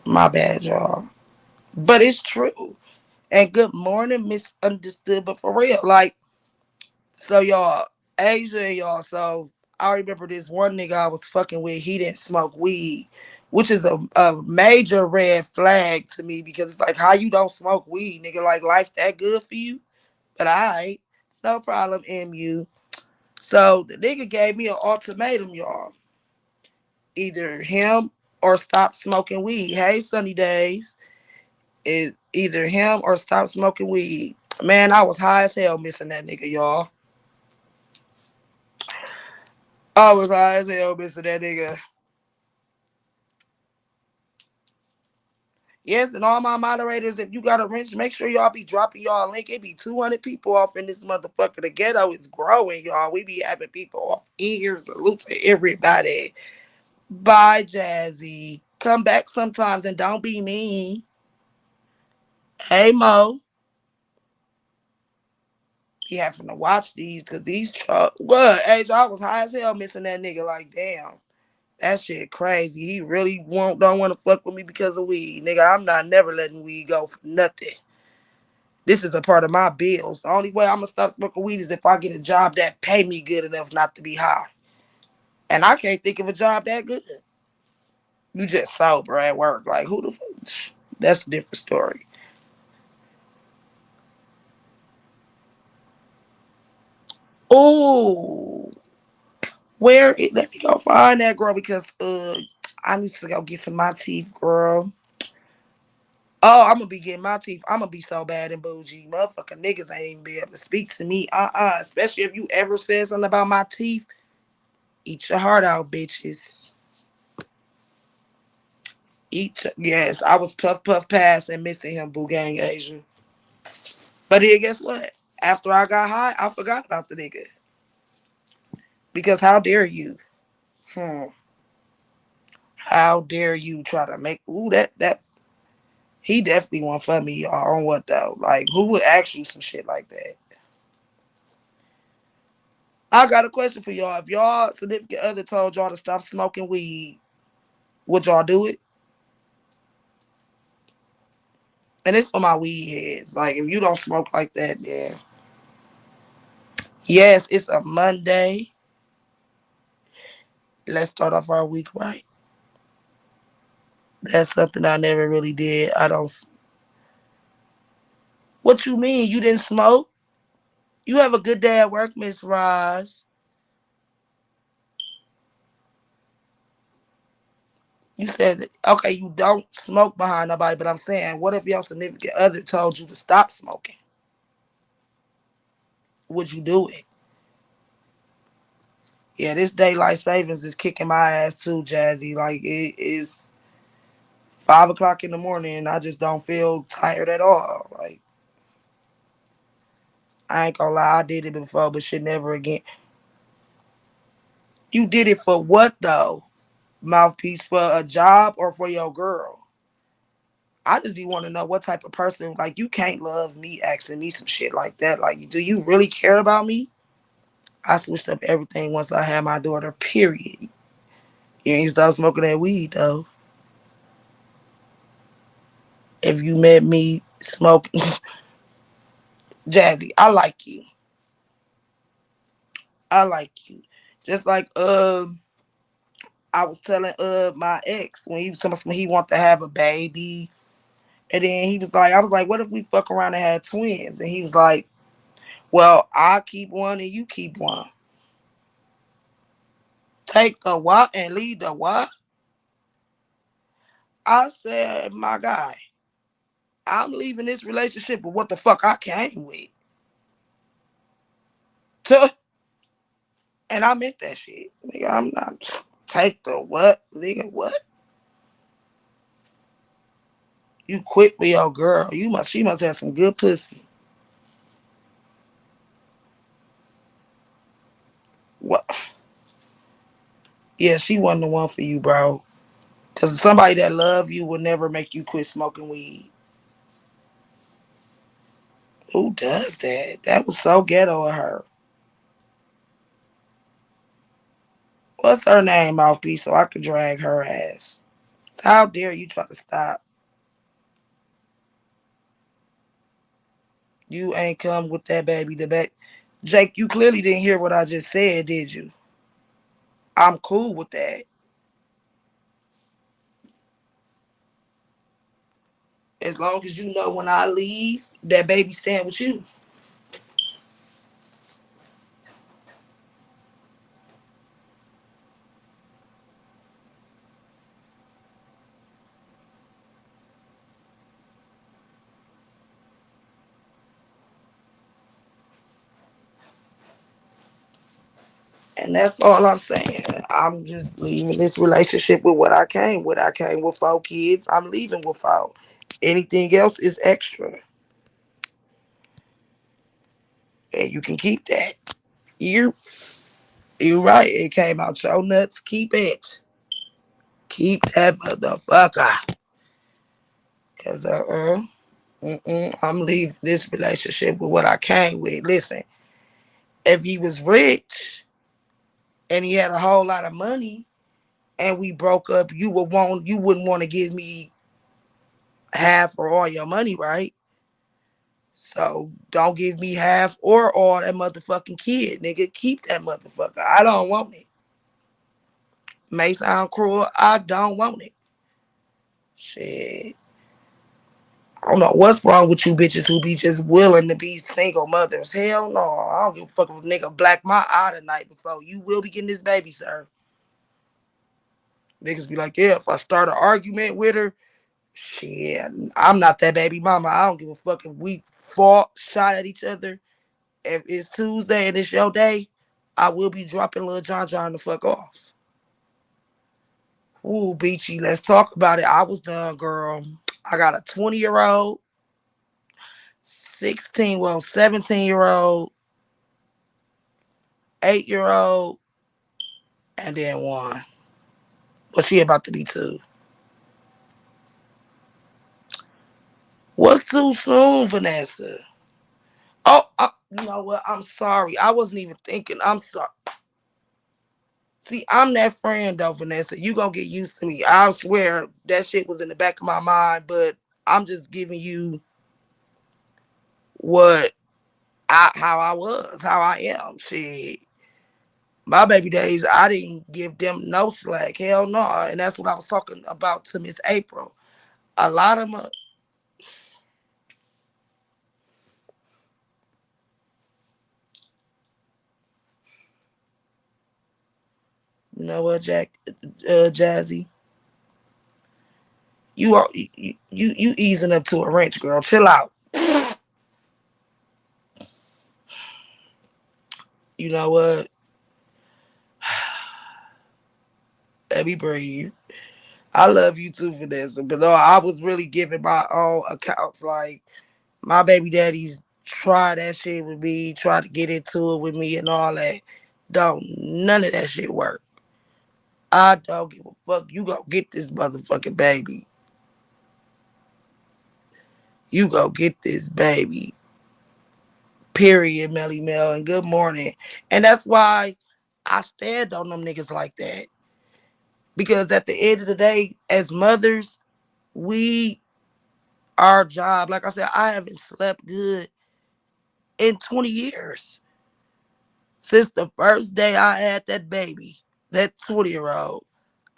My bad, y'all. But it's true. And good morning, misunderstood. But for real, like, so y'all, Asia and y'all, so I remember this one nigga I was fucking with, he didn't smoke weed, which is a major red flag to me because it's like, how you don't smoke weed, nigga? Like, life that good for you? But I no problem, MU. So the nigga gave me an ultimatum, y'all. Either him or stop smoking weed. Hey, Sunny Days. Is either him or stop smoking weed. Man, I was high as hell missing that nigga, y'all. I was high as hell missing that nigga. Yes, and all my moderators, if you got a wrench, make sure y'all be dropping y'all link. It be 200 people off in this motherfucker. The ghetto is growing, y'all. We be having people off in here. Salute to everybody. Bye, Jazzy. Come back sometimes and don't be mean. Hey, Mo. Be having to watch these because these what? Hey, I was high as hell missing that nigga. Like, damn. That shit crazy. He really don't want to fuck with me because of weed. Nigga, I'm not never letting weed go for nothing. This is a part of my bills. The only way I'm gonna stop smoking weed is if I get a job that pay me good enough not to be high. And I can't think of a job that good. You just sober at work. Like, who the fuck? That's a different story. Oh, let me go find that girl because I need to go get some of my teeth, girl. Oh, I'm gonna be getting my teeth. I'm gonna be so bad and bougie. Motherfucker niggas ain't even be able to speak to me. Especially if you ever said something about my teeth. Eat your heart out, bitches. Yes, I was puff puff pass and missing him, Boo Gang Asia. But then guess what? After I got high, I forgot about the nigga. Because how dare you? Hmm. How dare you try to make that he definitely won't for me, y'all. On what though? Like, who would ask you some shit like that? I got a question for y'all. If y'all significant other told y'all to stop smoking weed, would y'all do it? And it's for my weed heads. Like, if you don't smoke like that, yeah. Yes, it's a Monday. Let's start off our week right. That's something I never really did. I don't. What you mean? You didn't smoke? You have a good day at work, Miss Roz. You said that, okay, you don't smoke behind nobody, but I'm saying, what if your significant other told you to stop smoking? Would you do it? Yeah, this daylight savings is kicking my ass too, Jazzy. Like, it is 5 o'clock in the morning and I just don't feel tired at all. Like, I ain't gonna lie, I did it before, but shit never again. You did it for what though? Mouthpiece, for a job or for your girl? I just be wanting to know what type of person, like, you can't love me asking me some shit like that. Like, do you really care about me? I switched up everything once I had my daughter, period. You ain't stop smoking that weed, though. If you met me smoking, Jazzy, I like you. I like you. Just like I was telling my ex when he was telling me he wanted to have a baby. And then he was like, I was like, what if we fuck around and had twins? And he was like, well, I'll keep one and you keep one. Take the what and leave the what? I said, my guy, I'm leaving this relationship with what the fuck I came with. Tuh. And I meant that shit. Nigga, I'm not take the what? Nigga, what? You quit for your girl. She must have some good pussy. What? Yeah, she wasn't the one for you, bro. Cause somebody that love you will never make you quit smoking weed. Who does that? That was so ghetto of her. What's her name, Mouthpiece, so I could drag her ass? How dare you try to stop? You ain't come with that baby to back. Jake, you clearly didn't hear what I just said, did you? I'm cool with that. As long as you know when I leave, that baby stand with you. And that's all I'm saying. I'm just leaving this relationship with what I came with. I came with 4 kids. I'm leaving with 4. Anything else is extra. And you can keep that. You're right. It came out your nuts. Keep it. Keep that motherfucker. Cause I'm leaving this relationship with what I came with. Listen, if he was rich and he had a whole lot of money and we broke up, you wouldn't want to give me half or all your money, right? So don't give me half or all that motherfucking kid, nigga. Keep that motherfucker. I don't want it. May sound cruel. I don't want it. Shit. I don't know what's wrong with you bitches who be just willing to be single mothers. Hell no. I don't give a fuck if a nigga black my eye tonight before. You will be getting this baby, sir. Niggas be like, yeah, if I start an argument with her, shit, I'm not that baby mama. I don't give a fuck if we fought, shot at each other. If it's Tuesday and it's your day, I will be dropping Lil John John the fuck off. Ooh, Beachy, let's talk about it. I was done, girl. I got a 20-year-old, 17-year-old, 8-year-old, and then one. But she about to be 2. What's too soon, Vanessa? Oh, you know what? I'm sorry. I wasn't even thinking. I'm sorry. See, I'm that friend though, Vanessa. You gonna get used to me. I swear that shit was in the back of my mind, but I'm just giving you what how I was, how I am. Shit. My baby days, I didn't give them no slack. Hell no. And that's what I was talking about to Miss April. A lot of them, you know what, Jazzy? You easing up to a wrench, girl. Chill out. You know what? Let me breathe. I love you too, Vanessa. But no, I was really giving my own accounts. Like my baby daddies tried that shit with me, tried to get into it with me and all that. Don't none of that shit work. I don't give a fuck. You go get this motherfucking baby. You go get this baby. Period, Melly Mel, and good morning. And that's why I stand on them niggas like that. Because at the end of the day, as mothers, we our job. Like I said, I haven't slept good in 20 years. Since the first day I had that baby, that 20-year-old,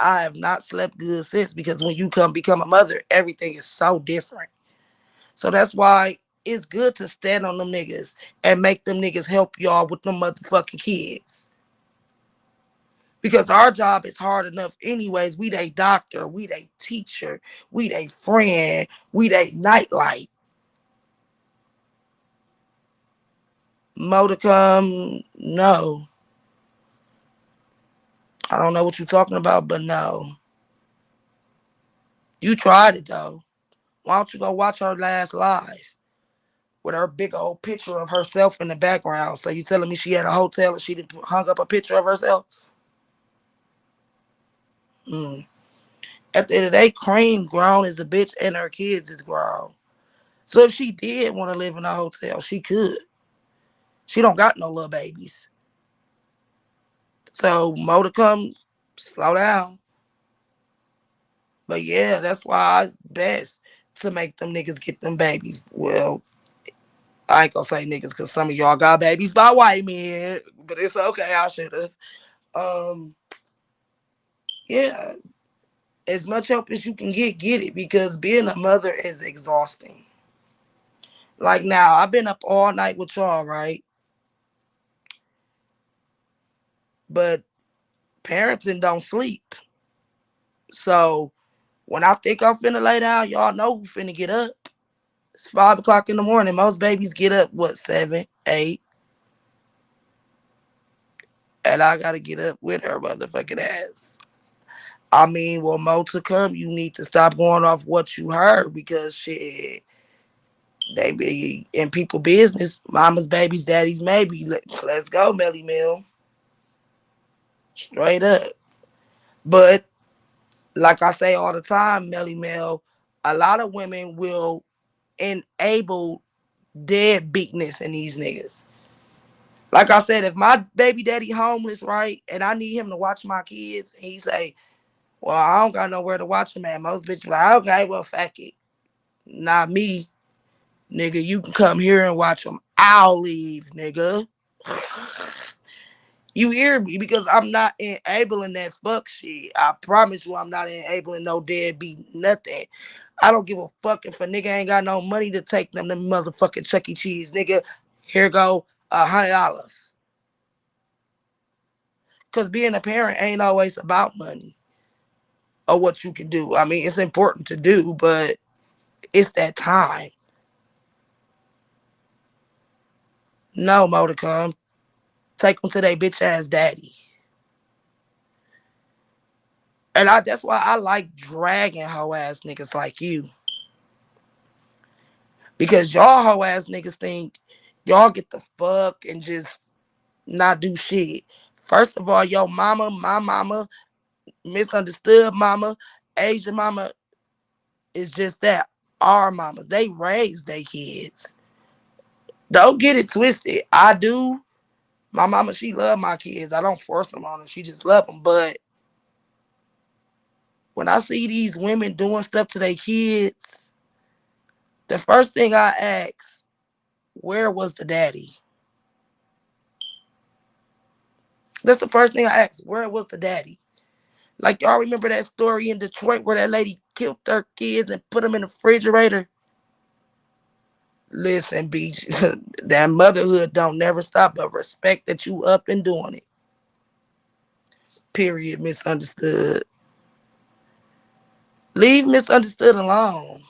I have not slept good since because when you become a mother, everything is so different. So that's why it's good to stand on them niggas and make them niggas help y'all with them motherfucking kids. Because our job is hard enough anyways. We they doctor, we they teacher, we they friend, we they nightlight. More to come, no. I don't know what you're talking about, but no. You tried it though. Why don't you go watch her last live with her big old picture of herself in the background? So you telling me she had a hotel and she didn't hung up a picture of herself? Mm. At the end of the day, Cream grown as a bitch and her kids is grown. So if she did want to live in a hotel, she could. She don't got no little babies. So more to come, slow down. But yeah, that's why it's best to make them niggas get them babies. Well, I ain't gonna say niggas because some of y'all got babies by white men, but it's okay. I should have. Um, yeah, as much help as you can get it because being a mother is exhausting. Like now, I've been up all night with y'all, right? But parenting don't sleep. So when I think I'm finna lay down, y'all know who finna get up. It's 5 o'clock in the morning. Most babies get up, what, 7, 8? And I gotta get up with her motherfucking ass. I mean, well, more to come, you need to stop going off what you heard because shit, they be in people business. Mama's babies, daddy's maybe. Let's go, Melly Mill. Straight up. But like I say all the time, Melly Mill, a lot of women will enable deadbeatness in these niggas. Like I said, if my baby daddy homeless, right, and I need him to watch my kids, and he say, well, I don't got nowhere to watch him at. Most bitches be like, okay, well, fuck it. Not me. Nigga, you can come here and watch them. I'll leave, nigga. You hear me? Because I'm not enabling that fuck shit. I promise you I'm not enabling no deadbeat nothing. I don't give a fuck if a nigga ain't got no money to take them to motherfucking Chuck E. Cheese. Nigga, here go $100. Because being a parent ain't always about money or what you can do. I mean, it's important to do, but it's that time. No, more to come. Take them to their bitch ass daddy. And that's why I like dragging hoe ass niggas like you. Because y'all hoe ass niggas think y'all get the fuck and just not do shit. First of all, your mama, my mama, misunderstood mama, Asian mama is just that. Our mama. They raise their kids. Don't get it twisted. I do. My mama, she love my kids. I don't force them on her. She just love them. But when I see these women doing stuff to their kids, the first thing I ask, where was the daddy? That's the first thing I ask. Where was the daddy? Like y'all remember that story in Detroit where that lady killed her kids and put them in the refrigerator? Listen, Beach, that motherhood don't never stop, but respect that you up and doing it. Period, misunderstood. Leave misunderstood alone.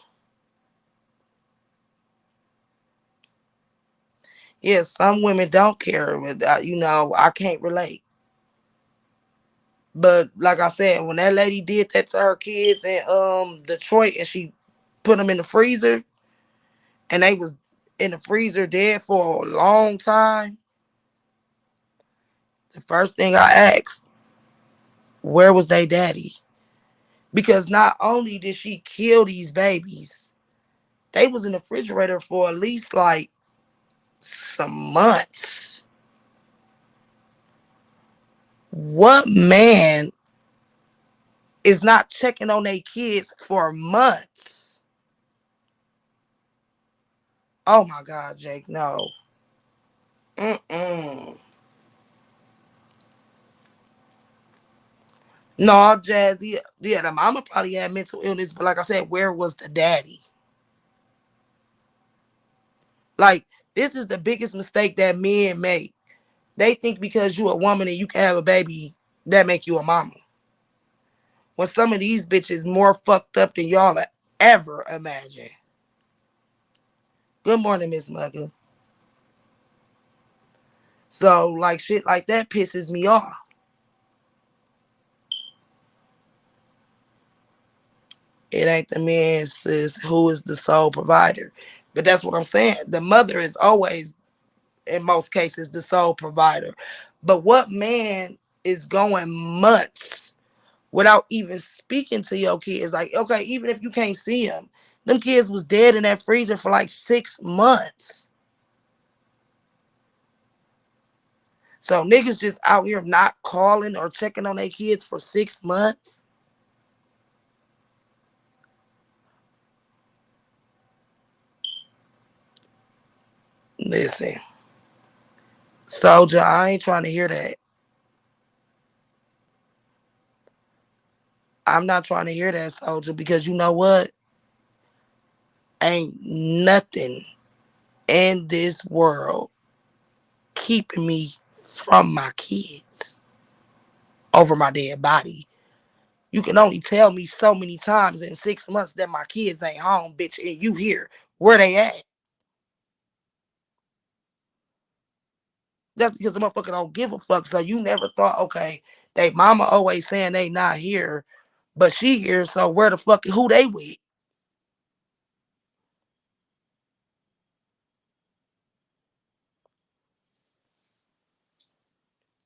Yes, some women don't care. I can't relate. But like I said, when that lady did that to her kids in Detroit and she put them in the freezer and they was in the freezer dead for a long time, the first thing I asked, where was they daddy? Because not only did she kill these babies, they was in the refrigerator for at least like some months. What man is not checking on their kids for months? Oh my God, Jake, no. Mm-mm. No, Jazzy, yeah, the mama probably had mental illness, but like I said, where was the daddy? Like, this is the biggest mistake that men make. They think because you a woman and you can have a baby, that make you a mama. When some of these bitches more fucked up than y'all ever imagine. Good morning, Miss Mugga. So, like, shit like that pisses me off. It ain't the man, sis, who is the sole provider. But that's what I'm saying. The mother is always, in most cases, the sole provider. But what man is going months without even speaking to your kids? Like, okay, even if you can't see them, them kids was dead in that freezer for like 6 months. So niggas just out here not calling or checking on their kids for 6 months. Listen, soldier, I ain't trying to hear that. I'm not trying to hear that, soldier, because you know what? Ain't nothing in this world keeping me from my kids over my dead body. You can only tell me so many times in 6 months that my kids ain't home, bitch, and you here. Where they at? That's because the motherfucker don't give a fuck. So you never thought, okay, they mama always saying they not here, but she here, so where the fuck, who they with?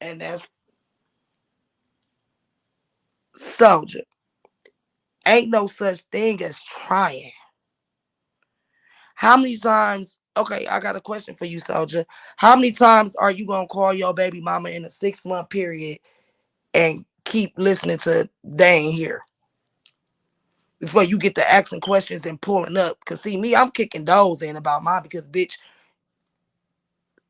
And that's soldier. Ain't no such thing as trying. How many times, okay, I got a question for you, soldier. How many times are you gonna call your baby mama in a 6 month period and keep listening to they ain't here before you get to asking questions and pulling up? Cause see me, I'm kicking those in about mine because bitch,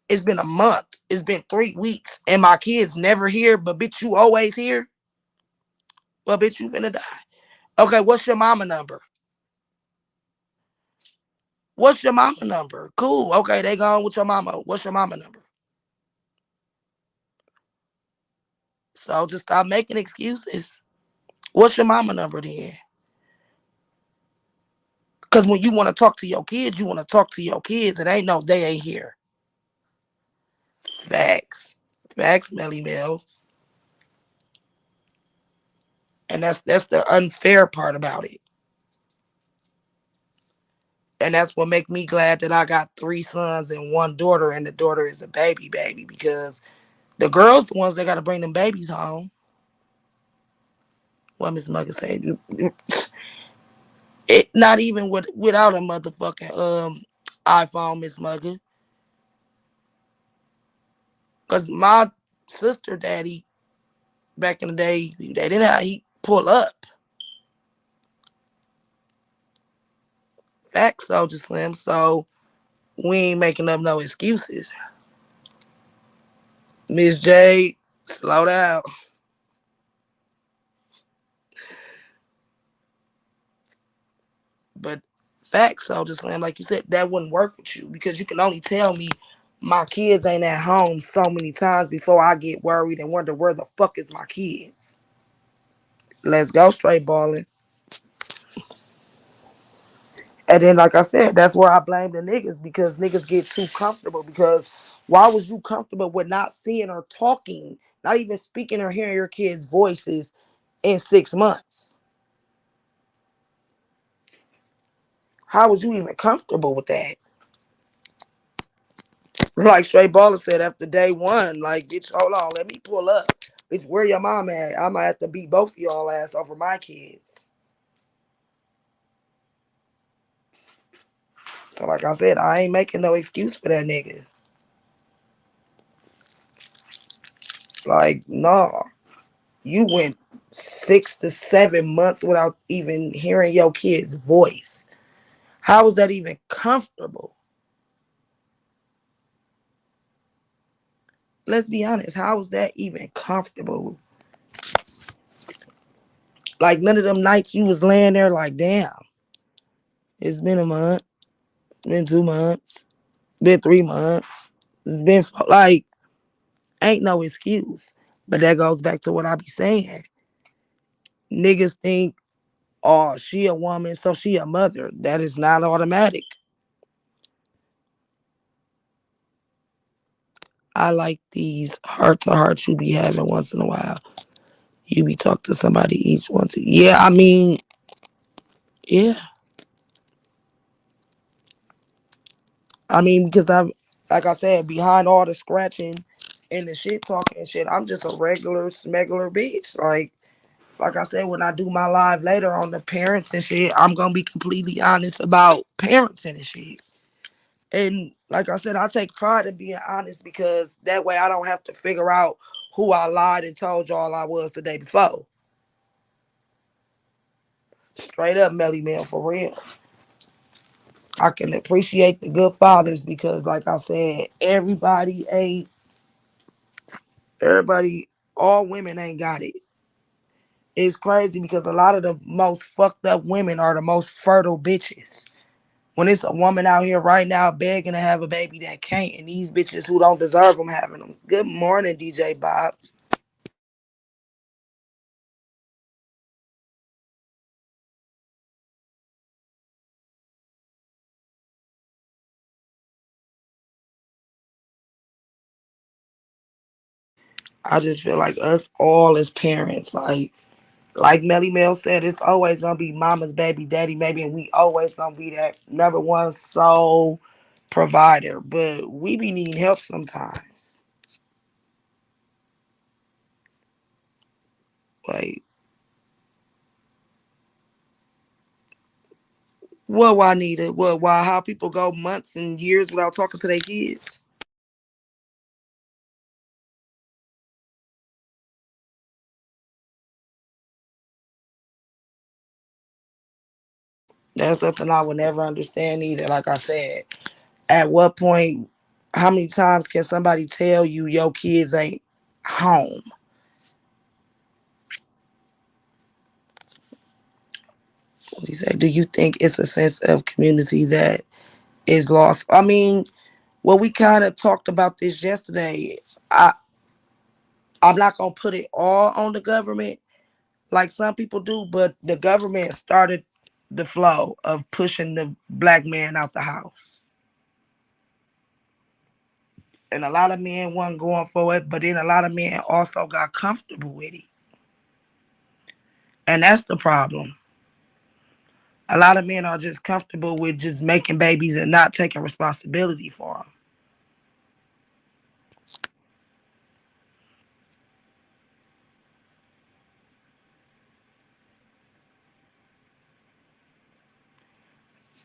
it's been a month, it's been 3 weeks, and my kids never here, but bitch, you always here. Well, bitch, you finna die. Okay, what's your mama number? What's your mama number? Cool. Okay, they gone with your mama. What's your mama number? So just stop making excuses. What's your mama number then? Because when you want to talk to your kids, you want to talk to your kids. It ain't no they ain't here. Facts. Facts, Melly Mel. And that's the unfair part about it. And that's what make me glad that I got 3 sons and 1 daughter, and the daughter is a baby, because the girls the ones that gotta bring them babies home. What Miss Mugger said. It not even without a motherfucking iPhone, Miss Mugger. Cause my sister daddy back in the day, they didn't have he pull up. Facts, Soldier Slim. So we ain't making up no excuses. Miss J, slow down. But facts, Soldier Slim, like you said, that wouldn't work with you because you can only tell me my kids ain't at home so many times before I get worried and wonder where the fuck is my kids. Let's go straight balling. And then, like I said, that's where I blame the niggas because niggas get too comfortable. Because why was you comfortable with not seeing or talking, not even speaking or hearing your kids' voices in 6 months? How was you even comfortable with that? Like Straight Baller said after day one, like, bitch, hold on, let me pull up. Bitch, where your mom at? I might have to beat both of y'all ass over my kids. So like I said, I ain't making no excuse for that nigga. Like, nah, you went 6 to 7 months without even hearing your kid's voice. How is that even comfortable? Let's be honest. How is that even comfortable? Like, none of them nights you was laying there like, damn, it's been a month, been 2 months, been 3 months. It's been like, ain't no excuse. But that goes back to what I be saying. Niggas think, oh, she a woman, so she a mother. That is not automatic. I like these heart to hearts you be having once in a while. You be talk to somebody each once. Yeah, I mean, yeah. I mean, because like I said, behind all the scratching and the shit talking and shit, I'm just a regular smuggler bitch. Like I said, when I do my live later on the parents and shit, I'm gonna be completely honest about parenting and shit. And like I said, I take pride in being honest because that way I don't have to figure out who I lied and told y'all I was the day before. Straight up, Melly Mel, for real. I can appreciate the good fathers because, like I said, everybody, all women ain't got it. It's crazy because a lot of the most fucked up women are the most fertile bitches. When it's a woman out here right now begging to have a baby that can't, and these bitches who don't deserve them having them. Good morning, DJ Bob. I just feel like us all as parents, like Melly Mel said, it's always gonna be mama's baby, daddy baby, and we always gonna be that number one sole provider. But we be needing help sometimes. Like, what why need it? What why how people go months and years without talking to their kids? That's something I would never understand either. Like I said, at what point, how many times can somebody tell you your kids ain't home? What do you say? Do you think it's a sense of community that is lost? I mean, well, we kind of talked about this yesterday. I'm not gonna put it all on the government like some people do, but the government started the flow of pushing the black man out the house. And a lot of men weren't going for it, but then a lot of men also got comfortable with it. And that's the problem. A lot of men are just comfortable with just making babies and not taking responsibility for them.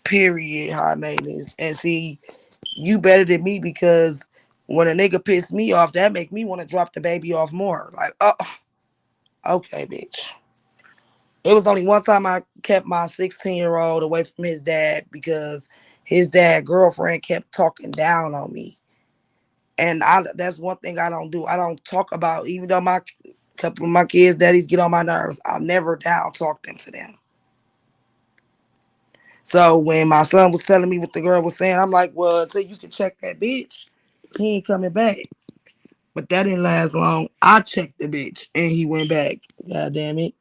Period, high maintenance. And see, you better than me because when a nigga piss me off, that make me want to drop the baby off more. Like, oh, okay, bitch. It was only one time I kept my 16-year-old away from his dad because his dad girlfriend kept talking down on me. And that's one thing I don't do. I don't talk about, even though my couple of my kids' daddies get on my nerves, I'll never down talk them to them. So when my son was telling me what the girl was saying, I'm like, well, until you can check that bitch, he ain't coming back. But that didn't last long. I checked the bitch and he went back. God damn it.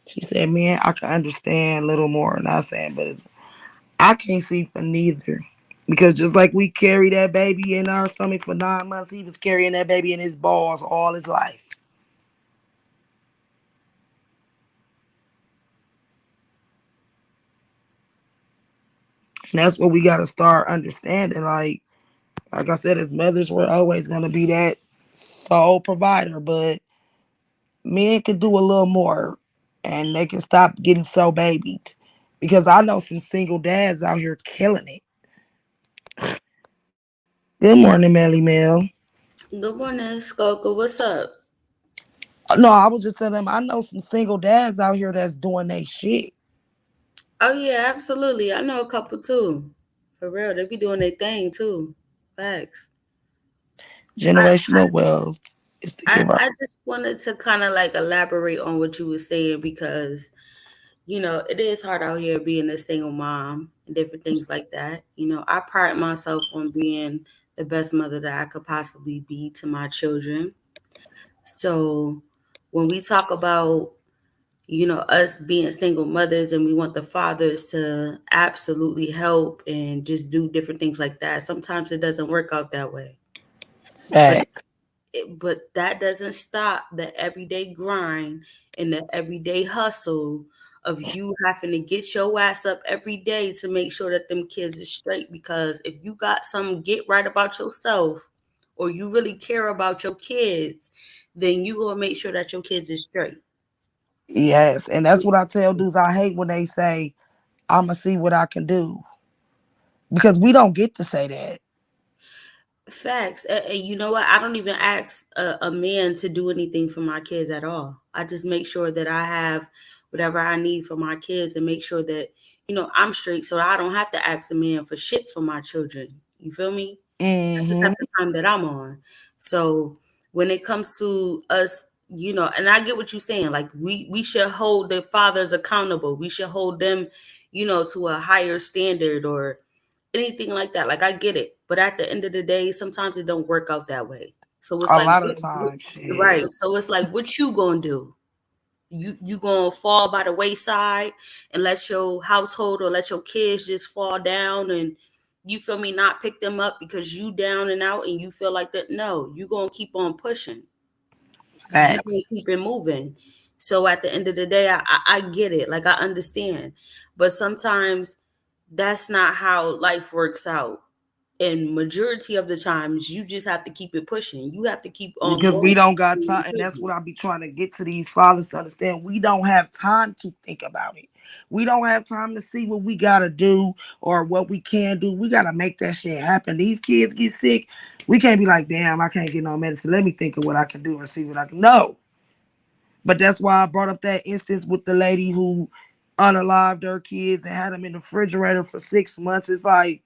She said, man, I can understand a little more. And I said, but I can't see for neither. Because just like we carry that baby in our stomach for 9 months, he was carrying that baby in his balls all his life. And that's what we got to start understanding. Like I said, as mothers, we're always going to be that sole provider, but men could do a little more and they can stop getting so babied. Because I know some single dads out here killing it. Good morning, Melly Mel. Good morning, Skoka. What's up? No, I was just telling them I know some single dads out here that's doing they shit. Oh yeah, absolutely. I know a couple too. For real, they be doing their thing too. Facts. I, Generational wealth is to I give up. I just wanted to kind of like elaborate on what you were saying because it is hard out here being a single mom and different things like that. I pride myself on being the best mother that I could possibly be to my children. So when we talk about us being single mothers and we want the fathers to absolutely help and just do different things like that. Sometimes it doesn't work out that way. But Fact. but that doesn't stop the everyday grind and the everyday hustle of you having to get your ass up every day to make sure that them kids is straight, because if you got some get right about yourself or you really care about your kids, then you gonna make sure that your kids is straight. Yes, and that's what I tell dudes. I hate when they say, "I'ma see what I can do," because we don't get to say that. Facts. And you know what? I don't even ask a man to do anything for my kids at all. I just make sure that I have whatever I need for my kids and make sure that, I'm straight so I don't have to ask a man for shit for my children. You feel me? That's the type Mm-hmm. of time that I'm on. So when it comes to us, and I get what you're saying, like we should hold the fathers accountable. We should hold them, to a higher standard or anything like that. Like I get it, but at the end of the day, sometimes it don't work out that way. So it's A like, lot of times, right? shit. So it's like, what you gonna do? You gonna fall by the wayside and let your household or let your kids just fall down and you feel me, not pick them up because you down and out and you feel like that? No, you gonna keep on pushing. You Facts. gonna keep it moving. So at the end of the day, I get it. Like I understand, but sometimes that's not how life works out. And majority of the times, you just have to keep it pushing. You have to keep on Because we going. don't got time, and that's what I be trying to get to these fathers to understand. We don't have time to think about it. We don't have time to see what we gotta do or what we can do. We gotta make that shit happen. These kids get sick. We can't be like, damn, I can't get no medicine. Let me think of what I can do and see what I can. No. But that's why I brought up that instance with the lady who unalived her kids and had them in the refrigerator for 6 months. It's like,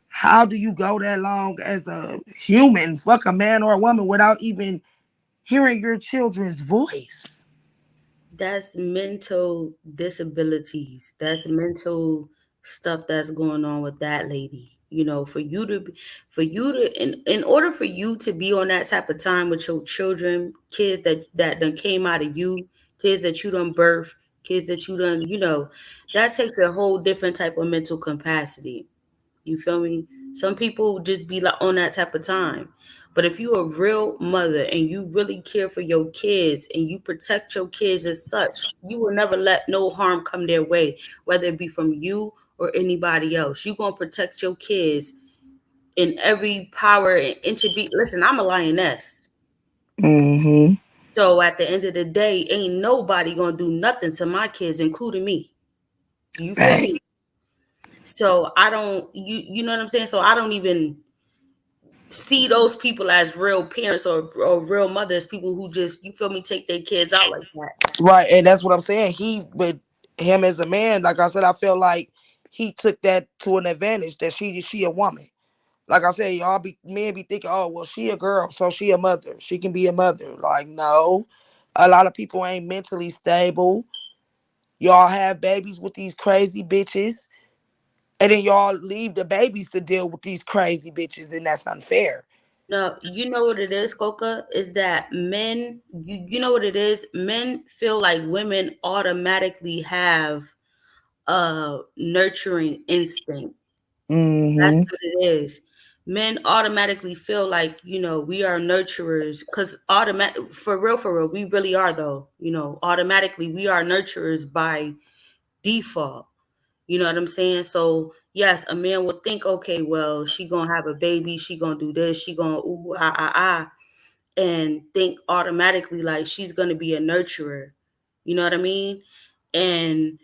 how do you go that long as a human, fuck a man or a woman, without even hearing your children's voice? That's mental disabilities. That's mental stuff that's going on with that lady. In order for you to be on that type of time with your children, kids that done came out of you, kids that you done birth, kids that you done, that takes a whole different type of mental capacity. You feel me? Some people just be like on that type of time. But if you a real mother and you really care for your kids and you protect your kids as such, you will never let no harm come their way, whether it be from you or anybody else. You gonna protect your kids in every power and inch of beat. Listen, I'm a lioness. Mm-hmm. So at the end of the day, ain't nobody gonna do nothing to my kids, including me. You feel Fact. me? So I don't you know what I'm saying? So I don't even see those people as real parents or real mothers, people who just, you feel me, take their kids out like that. Right. And that's what I'm saying. He, with him as a man, like I said, I feel like he took that to an advantage that she a woman. Like I said, y'all be men be thinking, oh well, she a girl, so she a mother. She can be a mother. Like, no. A lot of people ain't mentally stable. Y'all have babies with these crazy bitches. And then y'all leave the babies to deal with these crazy bitches, and that's unfair. No, you know what it is, Coca, is that men, you know what it is? Men feel like women automatically have a nurturing instinct. That's Mm-hmm. what it is. Men automatically feel like, we are nurturers because automatic for real, we really are though. Automatically we are nurturers by default. You know what I'm saying? So yes, a man would think, okay, well, she gonna have a baby, she gonna do this, she gonna ooh and think automatically like she's gonna be a nurturer. You know what I mean? And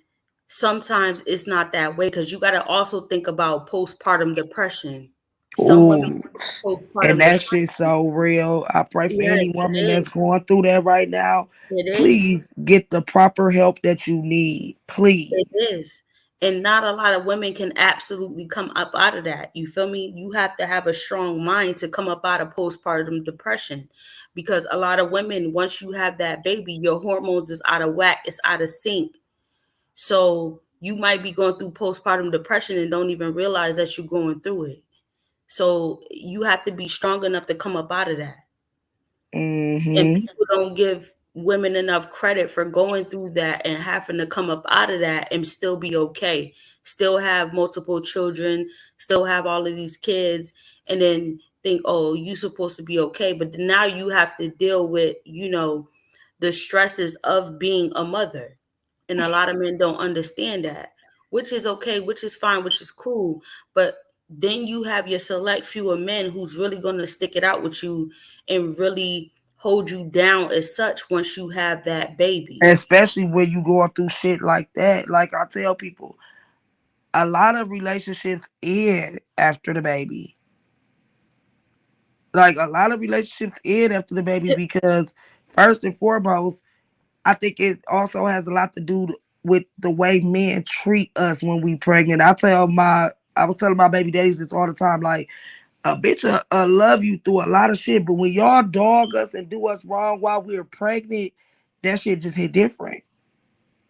sometimes it's not that way because you gotta also think about postpartum depression. Some women Ooh. And postpartum that depression. shit's so real. I pray for any Yes, woman it that's is. going through that right now. It is. Please get the proper help that you need. It Please. is. And not a lot of women can absolutely come up out of that. You feel me? You have to have a strong mind to come up out of postpartum depression, because a lot of women, once you have that baby, your hormones is out of whack, it's out of sync. So you might be going through postpartum depression and don't even realize that you're going through it. So you have to be strong enough to come up out of that. And Mm-hmm. people don't give women enough credit for going through that and having to come up out of that and still be okay, still have multiple children, still have all of these kids, and then think, oh, you supposed to be okay, but now you have to deal with, the stresses of being a mother. And a lot of men don't understand that, which is okay, which is fine, which is cool. But then you have your select few of men who's really going to stick it out with you and really hold you down as such once you have that baby. Especially when you going through shit like that. Like I tell people, a lot of relationships end after the baby. Like a lot of relationships end after the baby because first and foremost, I think it also has a lot to do with the way men treat us when we pregnant. I was telling my baby daddies this all the time. Like a bitch love you through a lot of shit, but when y'all dog us and do us wrong while we're pregnant, that shit just hit different.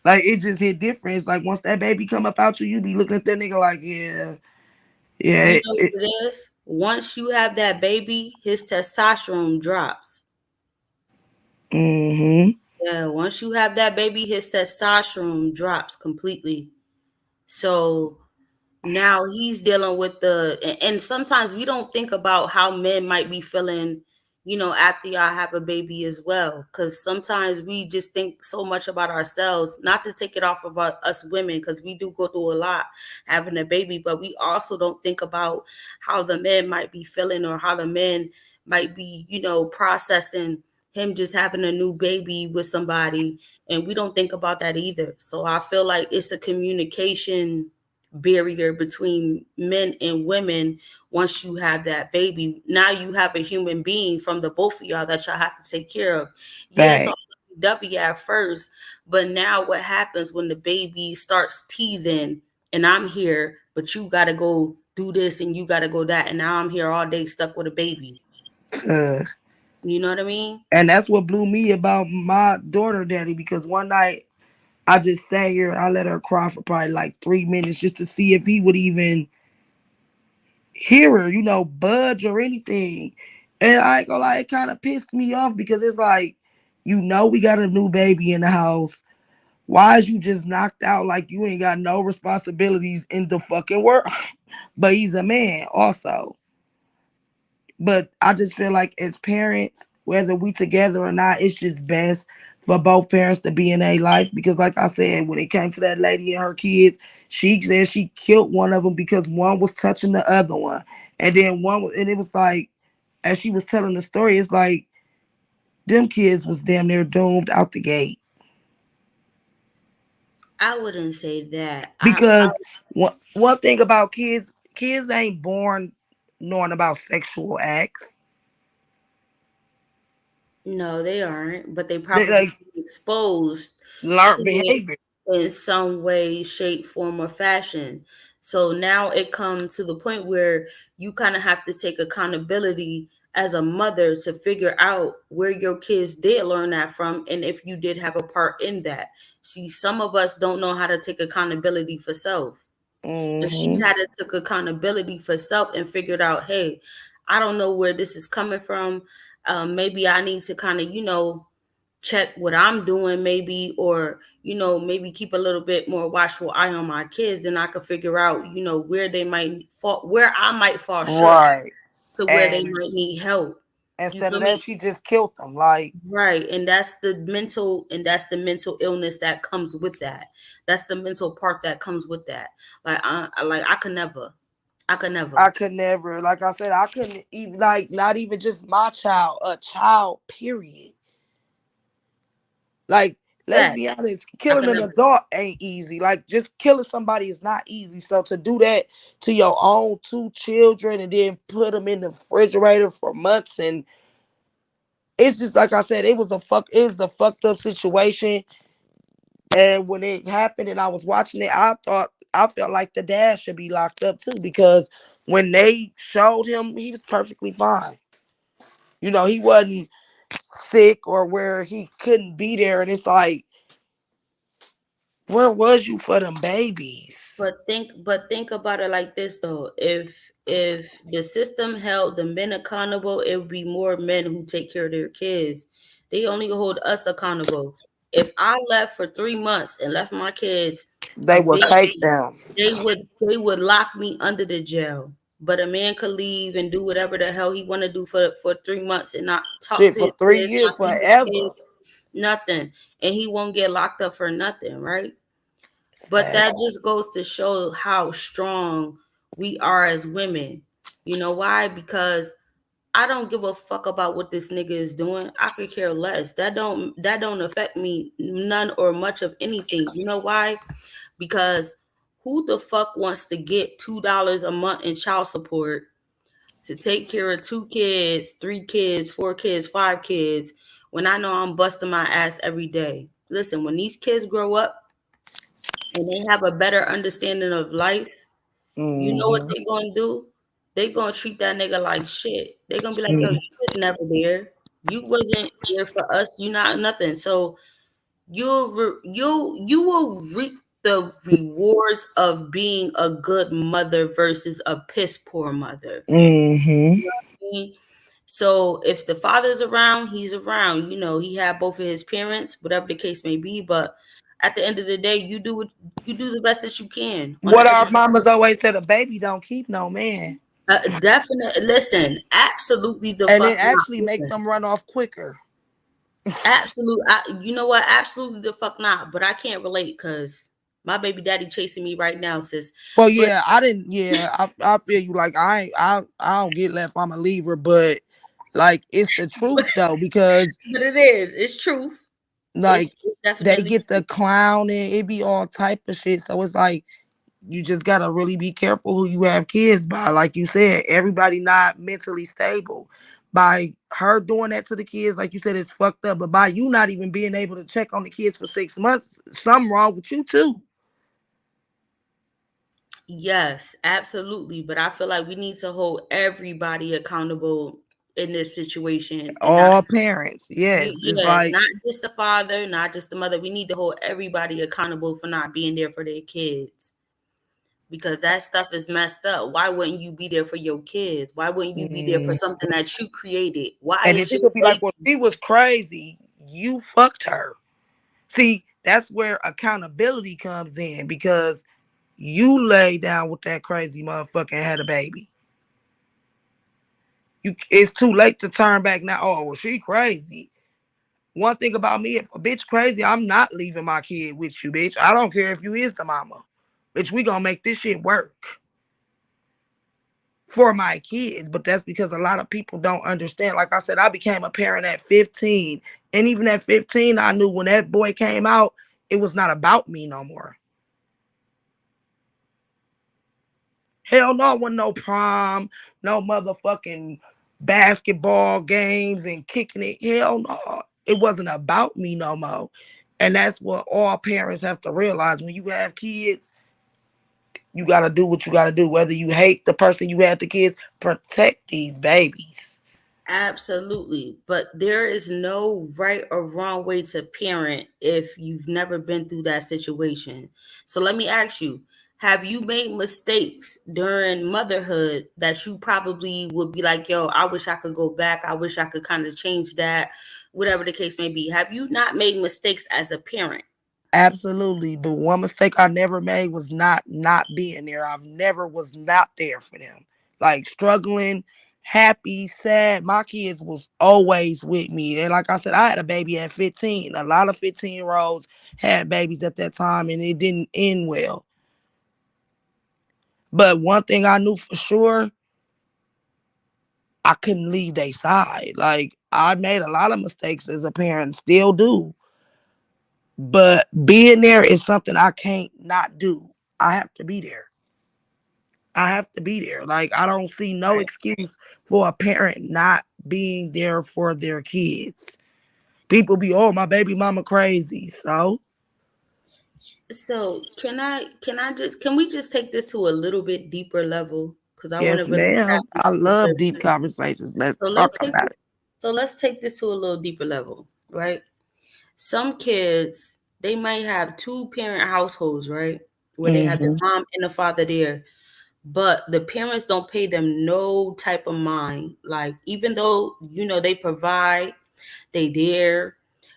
Like it just hit different. It's like once that baby come up out you, you be looking at that nigga like, yeah, You yeah. know what it is? Once you have that baby, his testosterone drops. Mm-hmm. Yeah, once you have that baby, his testosterone drops completely. So now he's dealing with and sometimes we don't think about how men might be feeling, after y'all have a baby as well, because sometimes we just think so much about ourselves, not to take it off of us women, because we do go through a lot having a baby, but we also don't think about how the men might be feeling, or how the men might be, processing him just having a new baby with somebody, and we don't think about that either. So I feel like it's a communication barrier between men and women. Once you have that baby, now you have a human being from the both of y'all that y'all have to take care of. Yes, all Bang. W at first, but now what happens when the baby starts teething and I'm here, but you got to go do this and you got to go that, and now I'm here all day stuck with a baby. Uh, You know what I mean? and that's what blew me about my daughter daddy, because one night I just sat here, I let her cry for probably like 3 minutes just to see if he would even hear her, budge or anything. And I ain't gonna lie, it kind of pissed me off because it's like, we got a new baby in the house. Why is you just knocked out like you ain't got no responsibilities in the fucking world? But he's a man also. But I just feel like as parents, whether we together or not, it's just best for both parents to be in a life. Because like I said, when it came to that lady and her kids, she said she killed one of them because one was touching the other one. And then and it was like, as she was telling the story, it's like them kids was damn near doomed out the gate. I wouldn't say that. I Because one thing about kids ain't born knowing about sexual acts. No, they aren't, but they They probably like exposed to learned it behavior. in some way, shape, form, or fashion. So now it comes to the point where you kind of have to take accountability as a mother to figure out where your kids did learn that from and if you did have a part in that. See, some of us don't know how to take accountability for self. If she Hmm. had to took accountability for self and figured out, hey, I don't know where this is coming from. Maybe I need to kind of, check what I'm doing, maybe, or, maybe keep a little bit more watchful eye on my kids, and I could figure out, where they might fall, where I might fall short, Right. to where they And might need help. You instead feel of that, me? she just killed them. Like, Right. And that's the mental illness that comes with that. That's the mental part that comes with that. Like I could never. I could I never. could never, like I said, I couldn't even, like, not even just my child, a child, period. Like, let's Fact. be honest, I killing can an never. adult ain't easy. Like just killing somebody is not easy. So to do that to your own two children and then put them in the refrigerator for months, and it's just like I said, it was a fucked up situation. And when it happened and I was watching it, I felt like the dad should be locked up too, because when they showed him, he was perfectly fine. He wasn't sick or where he couldn't be there. And it's like, where was you for them babies? But think about it like this though. If the system held the men accountable, it would be more men who take care of their kids. They only hold us accountable. If I left for 3 months and left my kids, They will they take them. they would lock me under the jail. But a man could leave and do whatever the hell he want to do for 3 months and not talk Shit to for his three kids, not years, see his forever. kids, nothing, and he won't get locked up for nothing, right? But Fact. that just goes to show how strong we are as women. You know why? Because I don't give a fuck about what this nigga is doing. I could care less. That don't affect me none or much of anything. You know why? Because who the fuck wants to get $2 a month in child support to take care of 2 kids, 3 kids, 4 kids, 5 kids when I know I'm busting my ass every day? Listen, when these kids grow up and they have a better understanding of life, you know what Hmm. they gonna do? They gonna treat that nigga like shit. They gonna be like, yo, you was never there. You wasn't there for us. You not nothing. So you will reap the rewards of being a good mother versus a piss poor mother. Hmm. Me. So if the father's around, he's around. He had both of his parents, whatever the case may be. But at the end of the day, you do the best that you can on What the our mamas always said: a baby don't keep no man, definitely. Listen, absolutely the and fuck it not. actually make Listen, them run off quicker. absolute. You know what? Absolutely the fuck not. But I can't relate because my baby daddy chasing me right now, sis. Well, But yeah, I didn't. Yeah, I feel you. Like I don't get left. I'm a leaver, but like it's the truth though, because but it is. It's true. like It's they definitely get the true. clown and it be all type of shit. So it's like you just gotta really be careful who you have kids by. Like you said, everybody not mentally stable. By her doing that to the kids, like you said, it's fucked up. But by you not even being able to check on the kids for 6 months, something wrong with you too. Yes, absolutely. But I feel like we need to hold everybody accountable in this situation, and not All parents, yes, it's yeah, like not just the father, not just the mother. We need to hold everybody accountable for not being there for their kids because that stuff is messed up. Why wouldn't you be there for your kids? Why wouldn't you be there for mm. something that you created? Why And then is your people be like, baby? well, she was crazy. You fucked her. See, that's where accountability comes in, because you lay down with that crazy motherfucker and had a baby. It's too late to turn back now. Oh, well, she crazy. One thing about me, if a bitch crazy, I'm not leaving my kid with you, bitch. I don't care if you is the mama. Bitch, we gonna make this shit work for my kids. But that's because a lot of people don't understand. Like I said, I became a parent at 15. And even at 15, I knew when that boy came out, it was not about me no more. Hell no, it wasn't no prom, no motherfucking basketball games and kicking it. Hell no. It wasn't about me no more. And that's what all parents have to realize. When you have kids, you gotta do what you gotta do. Whether you hate the person you had the kids, protect these babies. Absolutely. But there is no right or wrong way to parent if you've never been through that situation. So let me ask you, have you made mistakes during motherhood that you probably would be like, yo, I wish I could go back. I wish I could kind of change that, whatever the case may be. Have you not made mistakes as a parent? Absolutely. But one mistake I never made was not being there. I've never was not there for them. Like struggling, happy, sad. My kids was always with me. And like I said, I had a baby at 15. A lot of 15-year-olds had babies at that time and it didn't end well. But one thing I knew for sure, I couldn't leave their side. Like I made a lot of mistakes as a parent, still do. But being there is something I can't not do. I have to be there. I have to be there. Like, I don't see no excuse for a parent not being there for their kids. People be, oh, my baby mama crazy. So, So can we just take this to a little bit deeper level? Because I want to yes, really tap ma'am. I into love certain deep things. conversations. Let's So talk let's take about this, it. so let's take this to a little deeper level, right? Some kids, they might have two parent households, right? Where they have the Hmm. mom and the father there, but the parents don't pay them no type of mind. Like, even though, they provide, they there,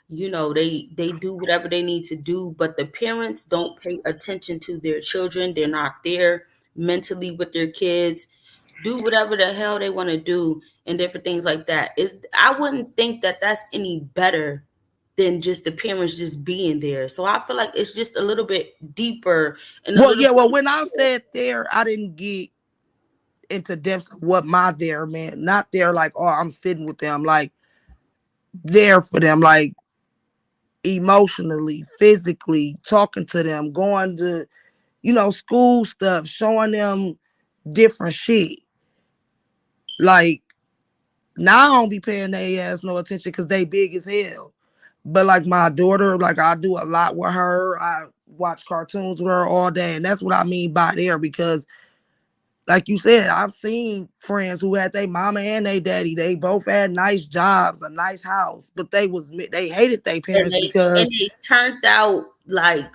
they do whatever they need to do, but the parents don't pay attention to their children. They're not there mentally with their kids, do whatever the hell they want to do, and different things like that. Is I wouldn't think that that's any better than just the parents just being there. So I feel like it's just a little bit deeper and a Well, little yeah, bit. well, when I said there, I didn't get into depths of what my there meant. Not there like, oh, I'm sitting with them. Like, there for them. Like, emotionally, physically, talking to them, going to, school stuff, showing them different shit. Like, now I don't be paying their ass no attention because they big as hell. But like my daughter, like I do a lot with her. I watch cartoons with her all day. And that's what I mean by there because like you said, I've seen friends who had their mama and their daddy. They both had nice jobs, a nice house, but they hated their and parents they and because they turned out like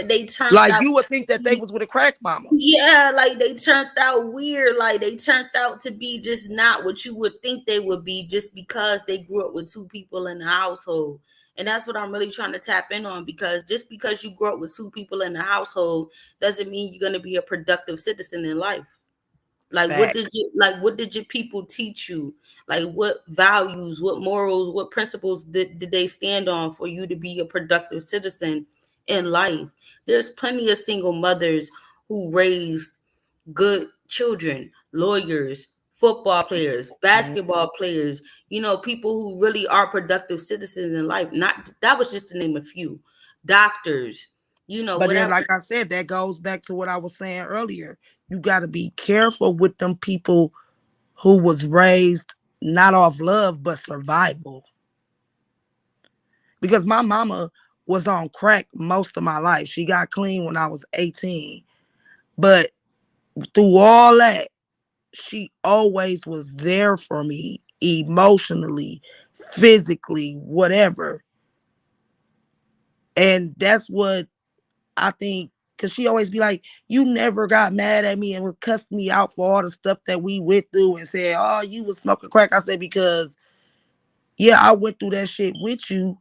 they turned like out. you would think that they was with a crack mama. Yeah, like they turned out weird. Like they turned out to be just not what you would think they would be just because they grew up with two people in the household. And that's what I'm really trying to tap in on, because just because you grew up with two people in the household doesn't mean you're going to be a productive citizen in life. Like Fact. what did your people teach you? Like what values, what morals, what principles did they stand on for you to be a productive citizen in life? There's plenty of single mothers who raised good children, lawyers, football players, basketball players, people who really are productive citizens in life. Not that was just to name a few. Doctors, But then, whatever. like I said, that goes back to what I was saying earlier. You got to be careful with them people who was raised not off love but survival. Because my mama was on crack most of my life. She got clean when I was 18. But through all that, she always was there for me emotionally, physically, whatever. And that's what I think, because she always be like, you never got mad at me and would cuss me out for all the stuff that we went through and said, oh, you was smoking crack. I said, because, yeah, I went through that shit with you,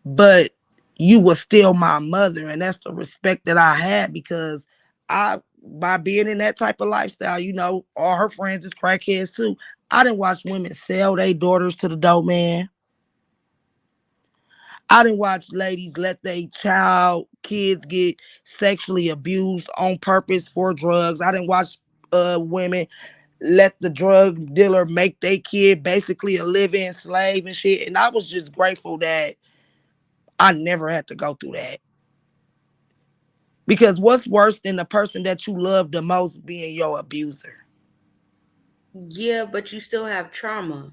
but you were still my mother. And that's the respect that I had because by being in that type of lifestyle, all her friends is crackheads too. I didn't watch women sell their daughters to the dope man. I didn't watch ladies let their kids get sexually abused on purpose for drugs. I didn't watch women let the drug dealer make their kid basically a live-in slave and shit. And I was just grateful that I never had to go through that. Because what's worse than the person that you love the most being your abuser? Yeah, but you still have trauma,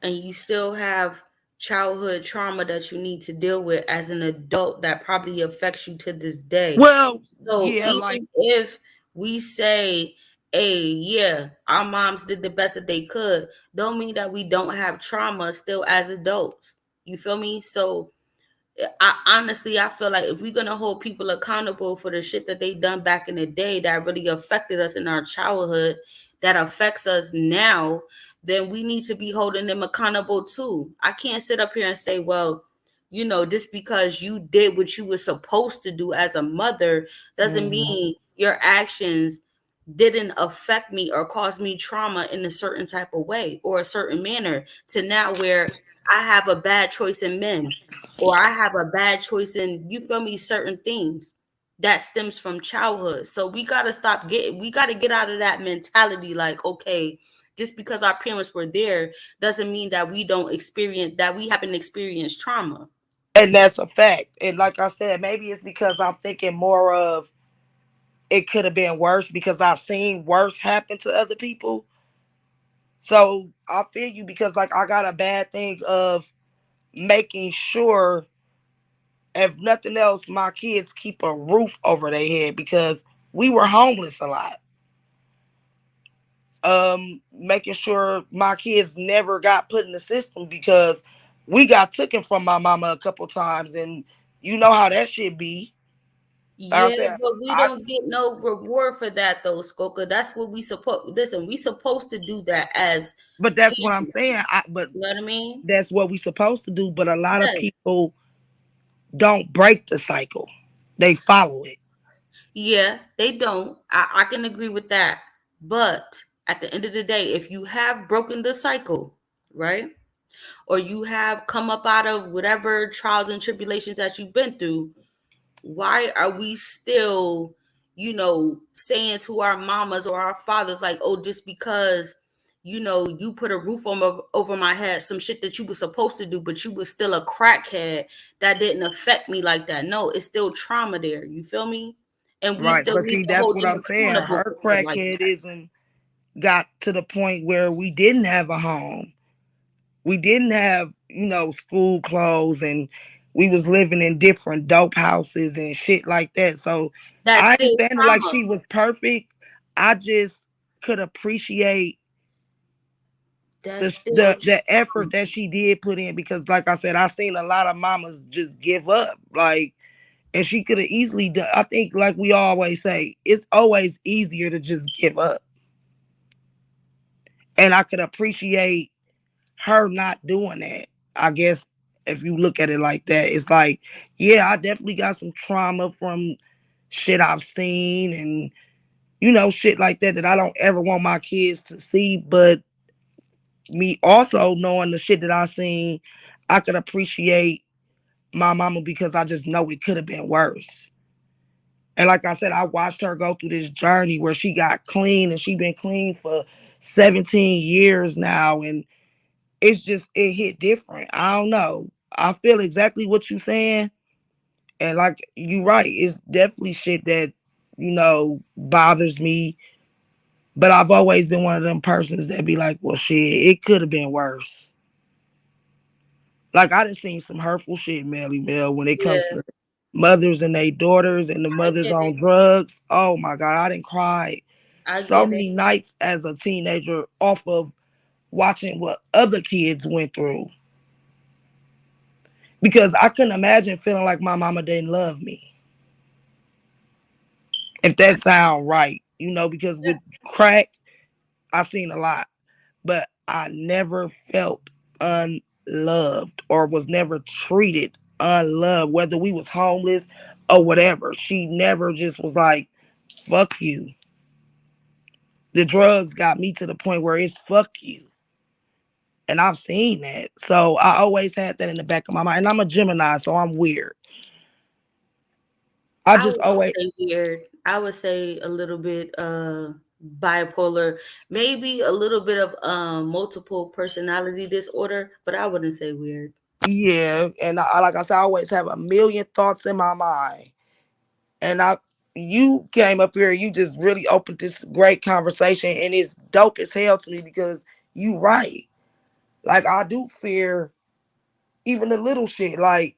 and you still have childhood trauma that you need to deal with as an adult that probably affects you to this day. Well, So yeah, like, even if we say, hey, yeah, our moms did the best that they could, don't mean that we don't have trauma still as adults. You feel me? So I feel like if we're gonna hold people accountable for the shit that they done back in the day that really affected us in our childhood, that affects us now, then we need to be holding them accountable too. I can't sit up here and say, well, just because you did what you were supposed to do as a mother doesn't mhm. mean your actions didn't affect me or cause me trauma in a certain type of way or a certain manner to now where I have a bad choice in men, or I have a bad choice in, you feel me, certain things that stems from childhood. So we gotta get out of that mentality like, okay, just because our parents were there doesn't mean that we don't experience that we haven't experienced trauma. And that's a fact. And like I said, maybe it's because I'm thinking more of it could have been worse because I've seen worse happen to other people. So I feel you because like I got a bad thing of making sure, if nothing else, my kids keep a roof over their head because we were homeless a lot. Making sure my kids never got put in the system because we got taken from my mama a couple times, and you know how that shit be. Like I Yeah, said, but we I don't get no reward for that though, Skoka. That's what we supposed. Listen, we supposed to do that as but that's what I'm parents. saying. But You know what I mean? that's what we supposed to do. But a lot of Yes. people don't break the cycle; they follow it. Yeah, they don't. I can agree with that. But at the end of the day, if you have broken the cycle, right? Or you have come up out of whatever trials and tribulations that you've been through, why are we still, saying to our mamas or our fathers, like, oh, just because, you put a roof over my head, some shit that you were supposed to do, but you was still a crackhead, that didn't affect me like that. No, it's still trauma there. You feel me? And we Right. still But need see, to that's hold what them I'm saying. accountable Her for shit like crackhead that. isn't got to the point where we didn't have a home. We didn't have, school clothes, and we was living in different dope houses and shit like that. So That's I ain't still saying it like trauma. she was perfect. I just could appreciate That's the still the the trauma. effort that she did put in because like I said, I seen a lot of mamas just give up. Like, and she could have easily done. I think, like we always say, it's always easier to just give up. And I could appreciate her not doing that. I guess if you look at it like that, it's like, yeah, I definitely got some trauma from shit I've seen and shit like that that I don't ever want my kids to see. But me also knowing the shit that I seen, I could appreciate my mama because I just know it could have been worse. And like I said, I watched her go through this journey where she got clean and she been clean for 17 years now. And it's just, it hit different. I don't know. I feel exactly what you're saying. And like you right, it's definitely shit that, bothers me. But I've always been one of them persons that be like, well shit, it could have been worse. Like I done seen some hurtful shit, Melly Mel, when it comes Yeah, to mothers and their daughters and the I mothers get on it. drugs. Oh my God, I didn't cry I so get it. many nights as a teenager off of watching what other kids went through. Because I couldn't imagine feeling like my mama didn't love me. If that sound right, because with crack, I seen a lot, but I never felt unloved or was never treated unloved, whether we was homeless or whatever. She never just was like, fuck you. The drugs got me to the point where it's fuck you. And I've seen that. So I always had that in the back of my mind. And I'm a Gemini, so I'm weird. I I just wouldn't always, say weird. I would say a little bit bipolar, maybe a little bit of multiple personality disorder, but I wouldn't say weird. yeah. And like I said, I always have a million thoughts in my mind. And you came up here, you just really opened this great conversation, and it's dope as hell to me because you right. Like I do fear even the little shit, like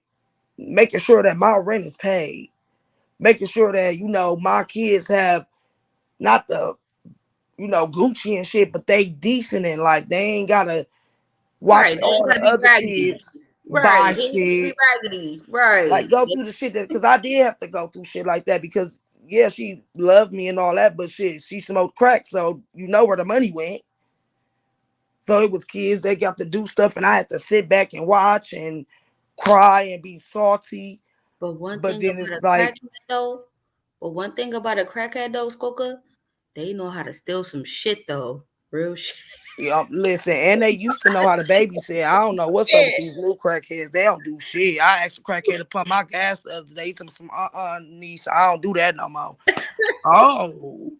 making sure that my rent is paid, making sure that my kids have not the Gucci and shit, but they decent in life. They ain't gotta watch Right. They ain't all the gotta be other raggedy. kids Right. buy They ain't gotta be shit, raggedy. Right. like go through the shit that because I did have to go through shit like that because yeah, she loved me and all that, but shit, she smoked crack, so you know where the money went. So it was kids they got to do stuff, and I had to sit back and watch and cry and be salty. But one But thing then about it's a like, crackhead though, Skoka, they know how to steal some shit though. Real shit. listen, and they used to know how to babysit. I don't know what's up with these new crackheads. They don't do shit. I asked a crackhead to pump my gas the other day. He told me some niece. I don't do that no more. Oh,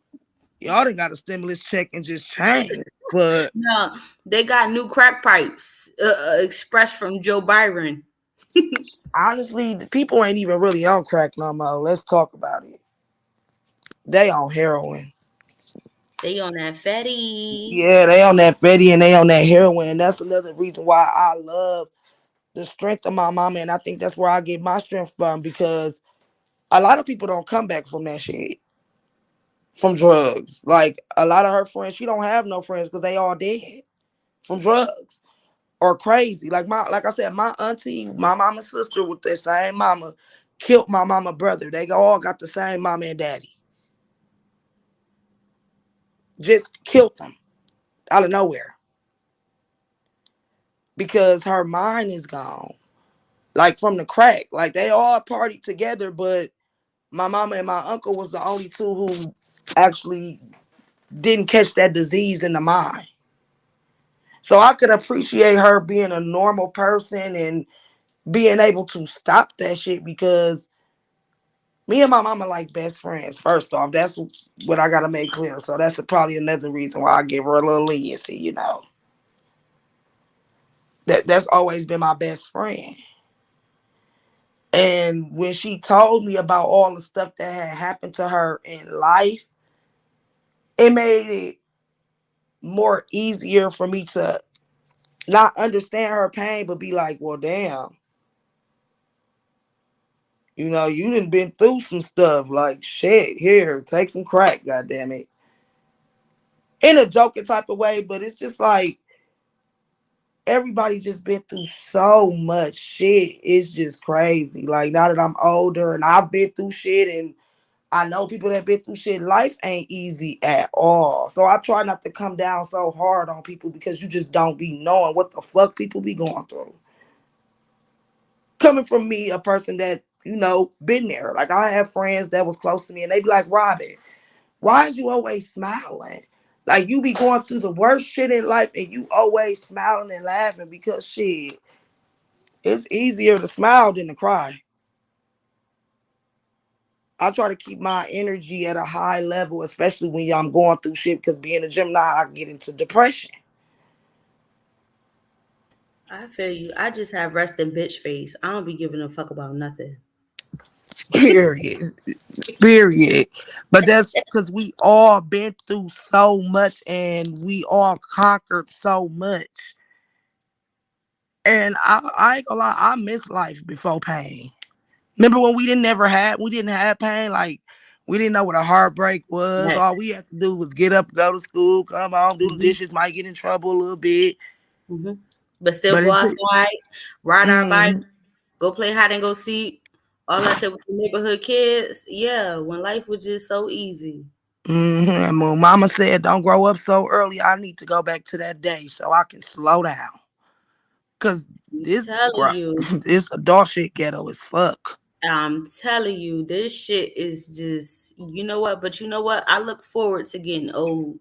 y'all done got a stimulus check and just changed. But No, they got new crack pipes express from Joe Byron. Honestly, the people ain't even really on crack no more. Let's talk about it. They on heroin. They on that fatty. Yeah, they on that Betty and they on that heroin. That's another reason why I love the strength of my mama, and I think that's where I get my strength from because a lot of people don't come back from that shit, from drugs. Like a lot of her friends, she don't have no friends because they all dead from drugs or crazy. Like I said, my auntie, my mama's sister with the same mama, killed my mama brother. They all got the same mama and daddy. Just killed them out of nowhere because her mind is gone. Like from the crack. Like they all partied together, but my mama and my uncle was the only two who actually didn't catch that disease in the mind. So I could appreciate her being a normal person and being able to stop that shit because me and my mama like best friends. First off, that's what I gotta make clear. So that's probably another reason why I give her a little leniency. That's always been my best friend. And when she told me about all the stuff that had happened to her in life, it made it more easier for me to not understand her pain, but be like, well, damn, you done been through some stuff. Like, shit, here, take some crack, goddamn it. In a joking type of way, but it's just like everybody just been through so much shit. It's just crazy. Like now that I'm older and I've been through shit and I know people that been through shit, life ain't easy at all. So I try not to come down so hard on people because you just don't be knowing what the fuck people be going through. Coming from me, a person that, been there. Like I have friends that was close to me and they be like, Robin, why is you always smiling? Like you be going through the worst shit in life and you always smiling and laughing because shit, it's easier to smile than to cry. I try to keep my energy at a high level, especially when I'm going through shit because being a Gemini, I get into depression. I feel you. I just have resting bitch face. I don't be giving a fuck about nothing. Period. Period. But that's because we all been through so much and we all conquered so much. And I ain't gonna lie, I miss life before pain. Remember when we didn't have pain, like we didn't know what a heartbreak was. All Next. we had to do was get up, go to school, come home, do the Hmm. dishes, might get in trouble a little bit. Hmm. But still But go it took outside, ride our bike, mm, go play hide and go seek, all that shit with the neighborhood kids. Yeah, when life was just so easy. And when mama said don't grow up so early, I need to go back to that day so I can slow down. Cause I'm this telling you. this adult shit ghetto as fuck. I'm telling you, this shit is just, you know what? But you know what? I look forward to getting old.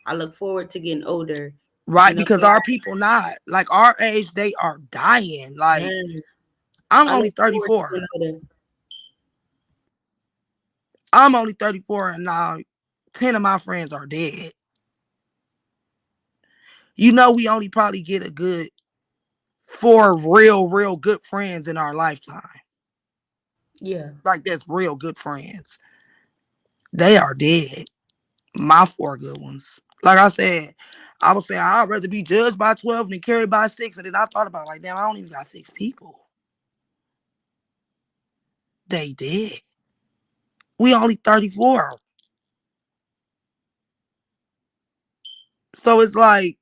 I look forward to getting older. You Right? know Because why? our people not. Like our age, they are dying. Like Man, I'm I only look forward to 34. getting older. I'm only 34 and now 10 of my friends are dead. We only probably get a good 4 real good friends in our lifetime. Yeah. Like that's real good friends. They are dead. My 4 good ones. Like I said, I was saying I'd rather be judged by 12 than carried by 6. And then I thought about it, like, damn, I don't even got 6 people. They dead. We only 34. So it's like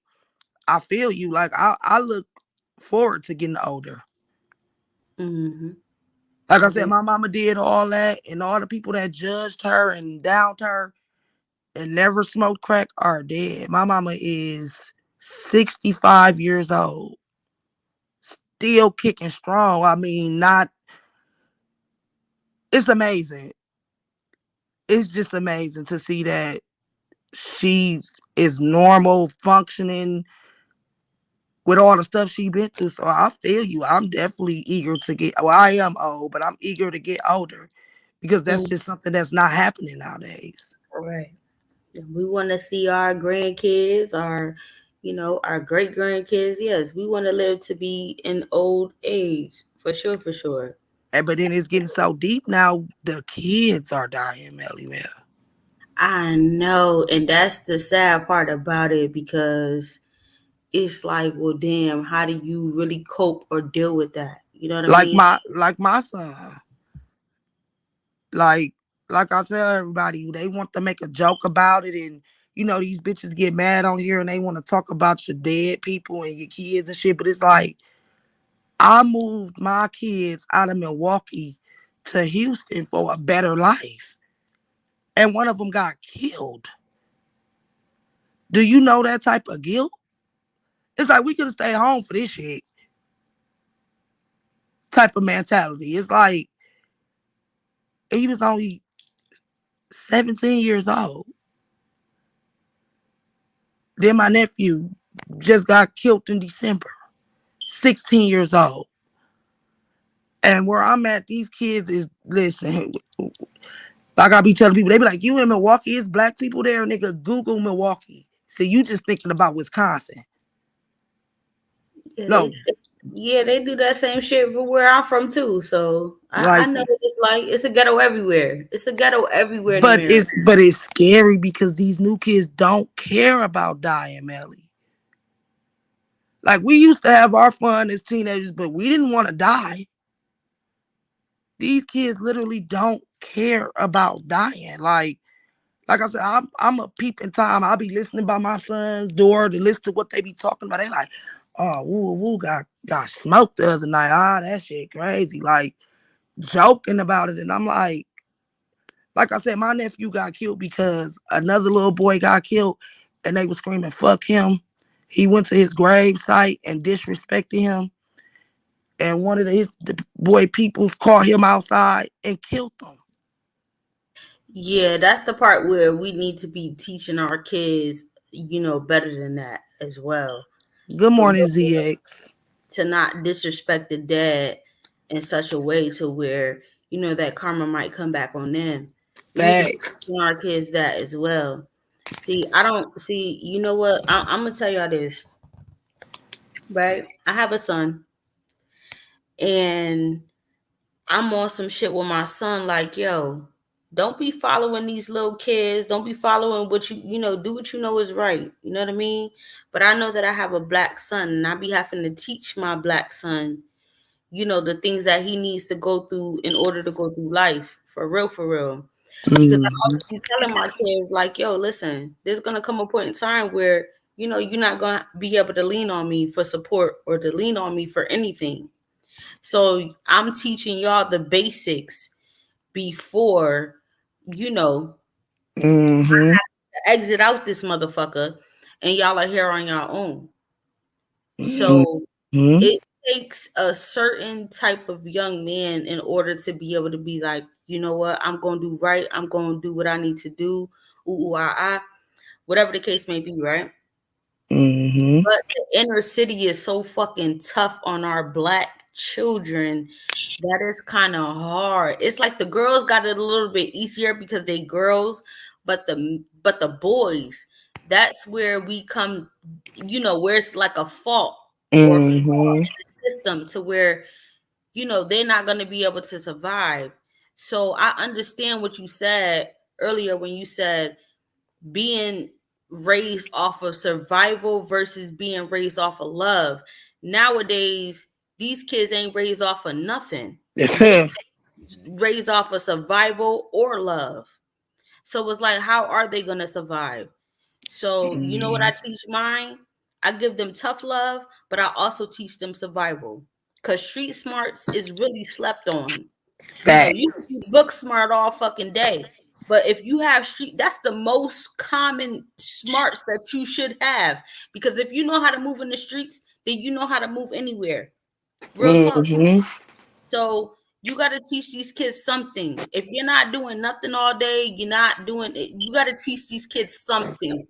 I feel you. Like I look forward to getting older. Mm-hmm. Like I I said, do. my mama did all that, and all the people that judged her and downed her and never smoked crack are dead. My mama is 65 years old, still kicking strong. I mean, not. It's amazing. It's just amazing to see that she is normal, functioning with all the stuff she been through. So I feel you. I'm definitely eager to get. Well, I am old, but I'm eager to get older because that's Mm, just something that's not happening nowadays. right. We want to see our grandkids, our great grandkids. Yes, we want to live to be in old age For sure, for sure. And but then it's getting so deep now. The kids are dying, Melly Mel. I know, and that's the sad part about it because it's like, well, damn, how do you really cope or deal with that? You know what I Like mean? my son. Like like I tell everybody, they want to make a joke about it, and these bitches get mad on here and they want to talk about your dead people and your kids and shit. But it's like I moved my kids out of Milwaukee to Houston for a better life, and one of them got killed. Do you know that type of guilt? It's like we could have stayed home for this shit type of mentality. It's like he was only 17 years old. Then my nephew just got killed in December, 16 years old. And where I'm at, these kids is, listen, like I be telling people, they be like, you in Milwaukee, it's black people there, nigga, Google Milwaukee. So you just thinking about Wisconsin. Yeah, No, they do that same shit for where I'm from too. So I like, know what it's like. It's a ghetto everywhere. It's a ghetto everywhere in but America. it's scary because these new kids don't care about dying, Melly. Like we used to have our fun as teenagers, but we didn't want to die. These kids literally don't care about dying. Like I said, I'm a peep in time. I'll be listening by my son's door to listen to what they be talking about. They like, oh, woo woo got smoked the other night. Ah, that shit crazy. Like joking about it. And I'm like I said, my nephew got killed because another little boy got killed and they were screaming, fuck him. He went to his grave site and disrespected him. And one of the boy peoples caught him outside and killed him. Yeah, that's the part where we need to be teaching our kids, better than that as well. Good For morning, real, ZX. to not disrespect the dad in such a way to where, that karma might come back on them. We need to be Facts. teaching our kids that as well. See, I don't see, you know what? I'm gonna tell y'all this, right? I have a son and I'm on some shit with my son, like, yo, don't be following these little kids. Don't be following what do what you know is right. You know what I mean? But I know that I have a black son and I be having to teach my black son, the things that he needs to go through in order to go through life. For real, for real. Because I Mm-hmm. also be telling my kids, like, yo, listen, there's gonna come a point in time where, you're not gonna be able to lean on me for support or to lean on me for anything. So I'm teaching y'all the basics before, you know, Mm-hmm. exit out this motherfucker and y'all are here on your own. So Mm-hmm. it takes a certain type of young man in order to be able to be like, you know what, I'm gonna do right, I'm gonna do what I need to do, whatever the case may be, right? Mm-hmm. But the inner city is so fucking tough on our black children that is kind of hard. It's like the girls got it a little bit easier because they girls, but the boys, that's where we come, where it's like a fault or a flaw Mm-hmm. in the system to where they're not going to be able to survive. So I understand what you said earlier when you said being raised off of survival versus being raised off of love. Nowadays, these kids ain't raised off of nothing. They raised off of survival or love. So it's like, how are they gonna survive? So you know what I teach mine? I give them tough love, but I also teach them survival. Cause street smarts is really slept on. You can Facts. be book smart all fucking day. But if you have street, that's the most common smarts that you should have. Because if you know how to move in the streets, then you know how to move anywhere. Real talk. Mm-hmm. So you got to teach these kids something. If you're not doing nothing all day, you're not doing it. You got to teach these kids something.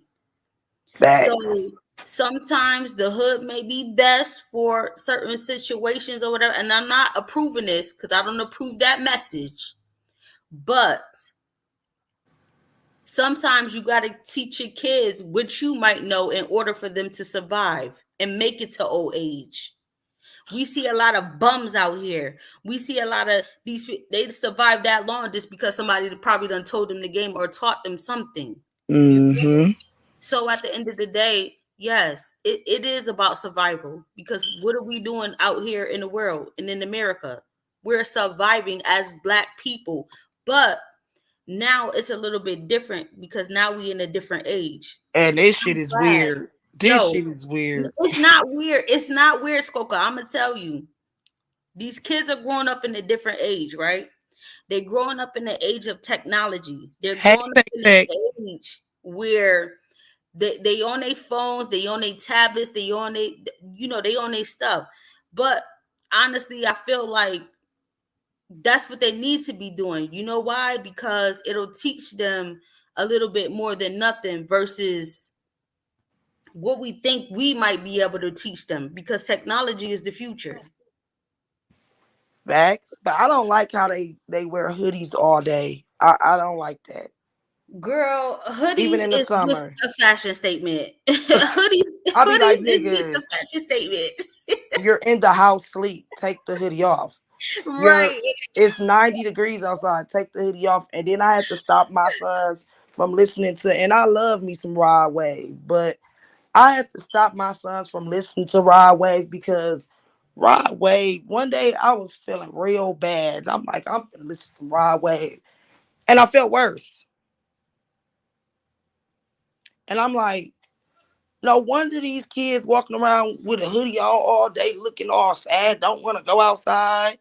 So Facts. sometimes the hood may be best for certain situations or whatever. And I'm not approving this because I don't approve that message. But sometimes you got to teach your kids what you might know in order for them to survive and make it to old age. We see a lot of bums out here. We see a lot of these. They survived that long just because somebody probably done told them the game or taught them something. You feel me? Mm-hmm. So at the end of the day, yes, it is about survival, because what are we doing out here in the world and in America? We're surviving as Black people. But now it's a little bit different because now we in a different age. And this shit I'm is glad. weird. This Yo, shit is weird. it's not weird. It's not weird, Skoka. I'm gonna tell you. These kids are growing up in a different age, right? They're growing up in the age of technology. They're Hey, growing up Tech in Tech. an age where they on their phones, they on their tablets, they on they they on their stuff. But honestly, I feel like that's what they need to be doing. You know why? Because it'll teach them a little bit more than nothing versus what we think we might be able to teach them, because technology is the future. Facts. But I don't like how they wear hoodies all day. I don't like that. Girl, Even hoodies in the is just summer. a fashion statement. Hoodies I'll be like, is just nigga, a fashion statement. you're in the house sleep. Take the hoodie off. You're Right. It's 90 degrees outside. Take the hoodie off. And then I had to stop my sons from listening to, and I love me some Rod Wave, but I had to stop my sons from listening to Rod Wave because Rod Wave, one day I was feeling real bad. I'm like, I'm gonna listen to some Rod Wave. And I felt worse. And I'm like, no wonder these kids walking around with a hoodie on all day looking all sad, don't want to go outside.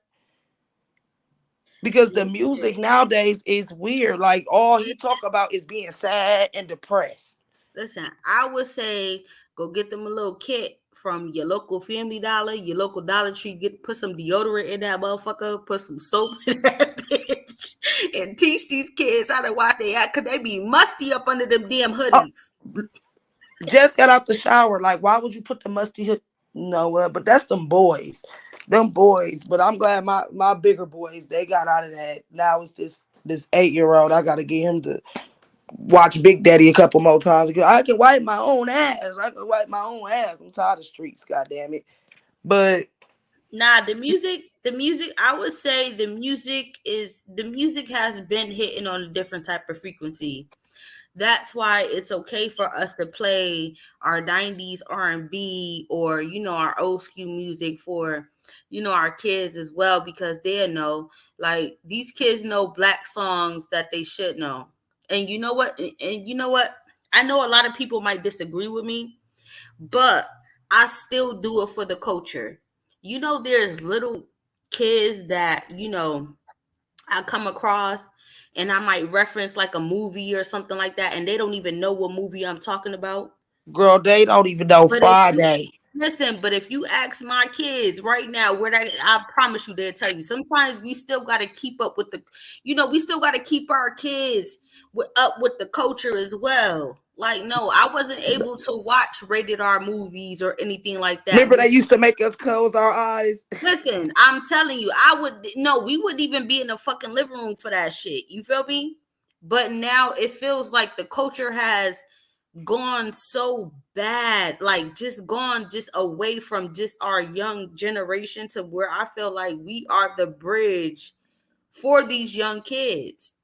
Because the Listen, music nowadays is weird. Like all he talk about is being sad and depressed. listen, I would say go get them a little kit from your local Family Dollar, your local Dollar Tree. Put some deodorant in that motherfucker. Put some soap in that bitch, and teach these kids how to wash their ass, cause they be musty up under them damn Oh, hoodies. just got out the shower. Like, why would you put the musty hood? No, but that's them boys. Them boys. But I'm glad my bigger boys, they got out of that. Now it's this 8-year-old. I gotta get him to watch Big Daddy a couple more times. I can wipe my own ass. I can wipe my own ass. I'm tired of streets, god damn it. But Nah, the music, I would say the music has been hitting on a different type of frequency. That's why it's okay for us to play our 90s R&B, or our old school music for our kids as well, because they know, like, these kids know Black songs that they should know. And you know what, I know a lot of people might disagree with me, but I still do it for the culture. There's little kids that I come across, and I might reference like a movie or something like that, and they don't even know what movie I'm talking about. girl, they don't even know But if you Friday. listen, but if you ask my kids right now, I promise you, they'll tell you. Sometimes we still got to keep up with we still got to keep our kids up with the culture as well. Like, no, I wasn't able to watch rated R movies or anything like that. Remember they used to make us close our eyes. Listen, I'm telling you, I would no, we wouldn't even be in the fucking living room for that shit. You feel me? But now it feels like the culture has gone so bad, like just gone just away from just our young generation, to where I feel like we are the bridge for these young kids.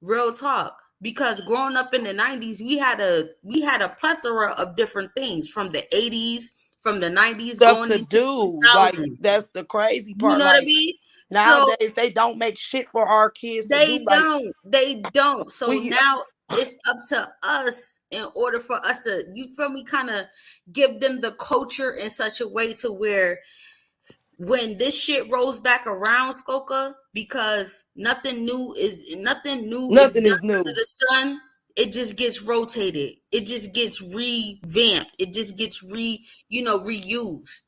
Real talk. Because growing up in the 90s, we had a plethora of different things, from the 80s, from the 90s Stuff going to into the do. Like 2000s. that's the crazy You part. know what I Like mean? So nowadays they don't make shit for our kids to do. they Like don't. They don't. So we now it's up to us, in order for us to, you feel me, kind of give them the culture in such a way to where when this shit rolls back around, Skoka, because nothing new is nothing done is under new. the sun. It just gets rotated. It just gets revamped. It just gets reused.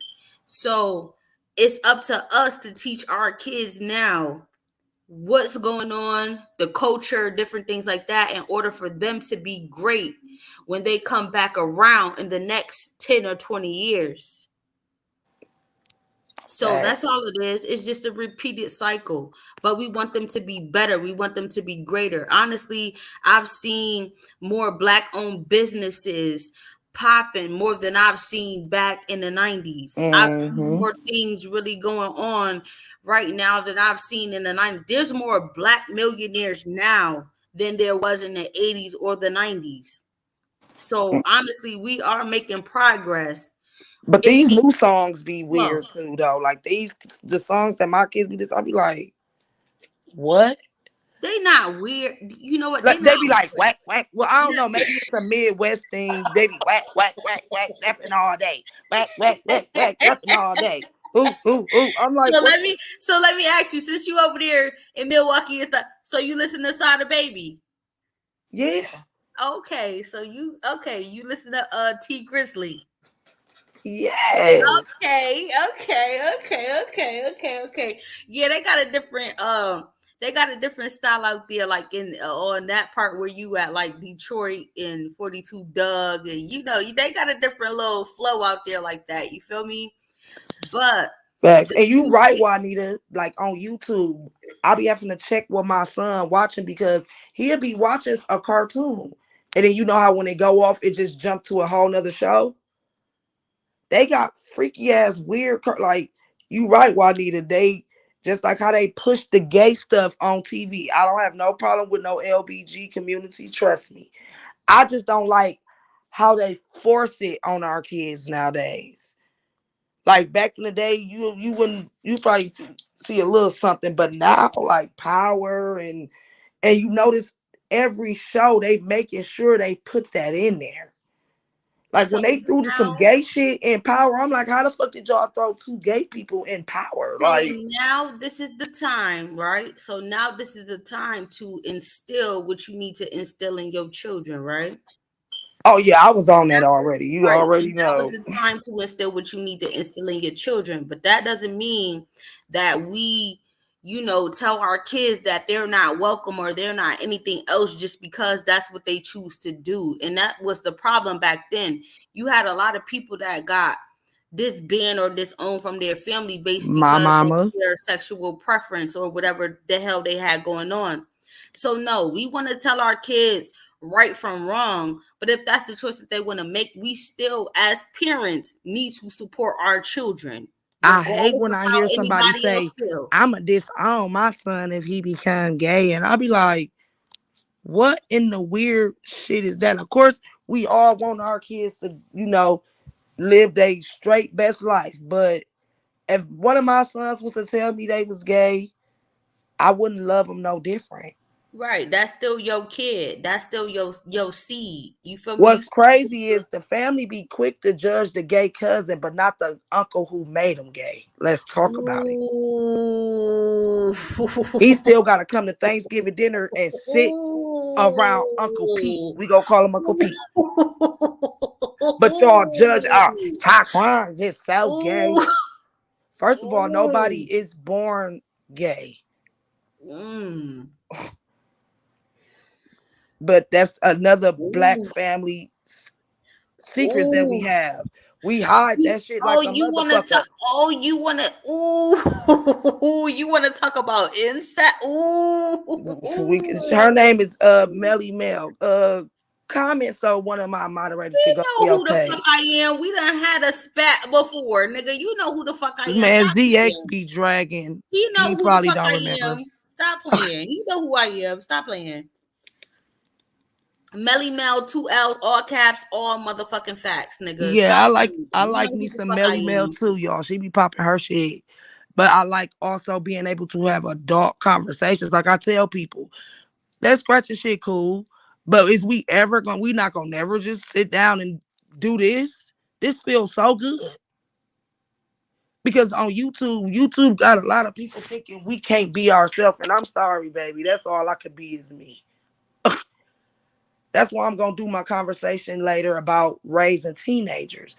So it's up to us to teach our kids now what's going on, the culture, different things like that, in order for them to be great when they come back around in the next 10 or 20 years. So that's Facts. all it is. It's just a repeated cycle. But we want them to be better. We want them to be greater. Honestly, I've seen more Black owned businesses popping more than I've seen back in the 90s. I've seen Mm-hmm. more things really going on right now than I've seen in the 90s. There's more black millionaires now than there was in the 80s or the 90s. So honestly, we are making progress. But It's these new just songs be slow. weird too, though. Like the songs that my kids be just, I be like, what? They not weird. You know what? They Like not they be like weird. whack whack. Well, I don't know. Maybe it's a Midwest thing. They be whack whack whack whack rapping all day. Whack whack whack whack rapping all day. Ooh. I'm like, So what? let me ask you, since you over there in Milwaukee and stuff, so you listen to Sada Baby. Yeah. Okay, so you listen to T Grizzly. Yes. Okay. Yeah, they got a different style out there, like in on that part where you at, like Detroit and 42 Doug, and they got a different little flow out there like that. You feel me? But Facts. the And you new right, kid, Juanita. Like on YouTube, I'll be having to check what my son watching because he'll be watching a cartoon. And then you know how when they go off, it just jump to a whole nother show. They got freaky ass weird like you right, Juanita. They just like how they push the gay stuff on TV. I don't have no problem with no LBG community, trust me. I just don't like how they force it on our kids nowadays. Like back in the day, you wouldn't, you probably see a little something, but now like Power and you notice every show they making sure they put that in there. Like so when they threw some now gay shit in Power, I'm like, how the fuck did y'all throw two gay people in Power? So Like, now this is the time, right? So now this is the time to instill what you need to instill in your children, right? oh yeah, I was on that already. You Right. So already now is know. the time to instill what you need to instill in your children. But that doesn't mean that we, tell our kids that they're not welcome or they're not anything else just because that's what they choose to do. And that was the problem back then. You had a lot of people that got disband or disowned from their family based My because of mama. their sexual preference or whatever the hell they had going on. So no, we want to tell our kids right from wrong, but if that's the choice that they want to make, we still as parents need to support our children I hate regardless when of I how hear somebody anybody else say, feel. I'ma disown my son if he become gay. And I'll be like, what in the weird shit is that? Of course, we all want our kids to, live their straight best life. But if one of my sons was to tell me they was gay, I wouldn't love them no different. Right, that's still your kid, that's still your seed, you feel me? What's crazy is the family be quick to judge the gay cousin, but not the uncle who made him gay. Let's talk about it. Ooh. He still got to come to Thanksgiving dinner and sit around Uncle Pete. Ooh. We gonna call him Uncle Pete. But y'all judge out Ooh. Taquan just so gay. Ooh. First of all, nobody Ooh. is born gay. Mm. But that's another black Ooh. family secrets that we Ooh. have. We hide that shit Oh, like a you want to motherfucker. talk? Oh, you want to? Ooh, you want to talk about inside? Her Ooh. name is Melly Mel. Comment so one of my moderators could You go to know your who the fuck page. I am. We done had a spat before, nigga. You know who the fuck I am. Man, Stop ZX playing. be dragging. You know He who the probably fuck don't I remember. am. Stop playing. You know who I am. Stop playing. Melly Mel, two L's, all caps, all motherfucking facts, nigga. Yeah, Stop I like playing. I You know like me who the some fuck I Melly Mel am. too, y'all. She be popping her shit. But I like also being able to have adult conversations. Like I tell people, that scratching shit cool. But is we not gonna never just sit down and do this? This feels so good. Because on YouTube got a lot of people thinking we can't be ourselves. And I'm sorry, baby. That's all I could be is me. That's why I'm gonna do my conversation later about raising teenagers.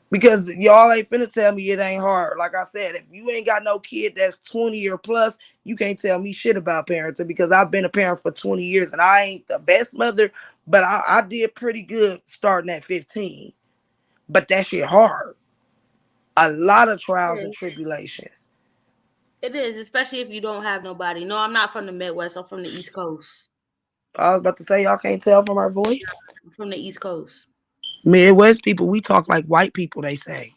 Because y'all ain't finna tell me it ain't hard. Like I said, if you ain't got no kid that's 20 or plus, you can't tell me shit about parenting because I've been a parent for 20 years and I ain't the best mother, but I did pretty good starting at 15. But that shit hard. A lot of trials and tribulations. It is, especially if you don't have nobody. No, I'm not from the Midwest. I'm from the East Coast. I was about to say, y'all can't tell from our voice. I'm from the East Coast. Midwest people, we talk like white people, they say.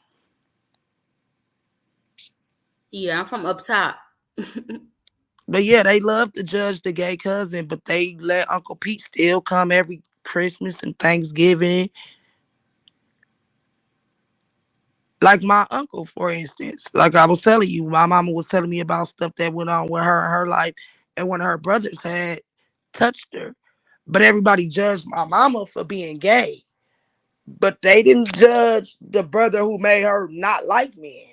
Yeah, I'm from up top. But yeah, they love to judge the gay cousin, but they let Uncle Pete still come every Christmas and Thanksgiving. Like my uncle, for instance. Like I was telling you, my mama was telling me about stuff that went on with her in her life, and one of her brothers had touched her. But everybody judged my mama for being gay. But they didn't judge the brother who made her not like men.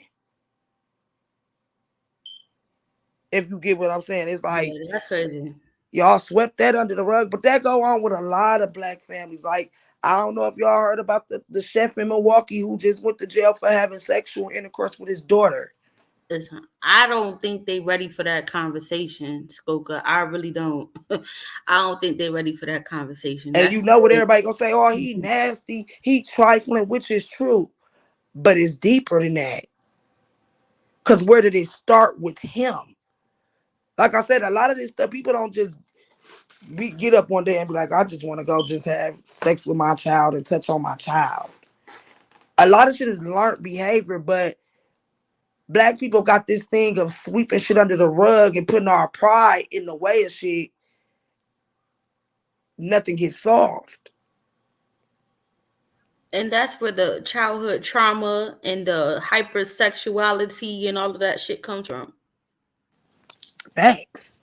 If you get what I'm saying, it's like Yeah, that's crazy. y'all swept that under the rug. But that go on with a lot of black families. Like I don't know if y'all heard about the chef in Milwaukee who just went to jail for having sexual intercourse with his daughter. Listen, I don't think they ready for that conversation, Skoka. I really don't. I don't think they ready for that conversation. And That's you know what everybody gonna say? Oh, he nasty, he trifling, which is true, but it's deeper than that. Cause where did it start with him? Like I said, a lot of this stuff people don't just get up one day and be like, I just want to go just have sex with my child and touch on my child. A lot of shit is learned behavior, but black people got this thing of sweeping shit under the rug and putting our pride in the way of shit. Nothing gets solved. and that's where the childhood trauma and the hypersexuality and all of that shit comes from. Facts.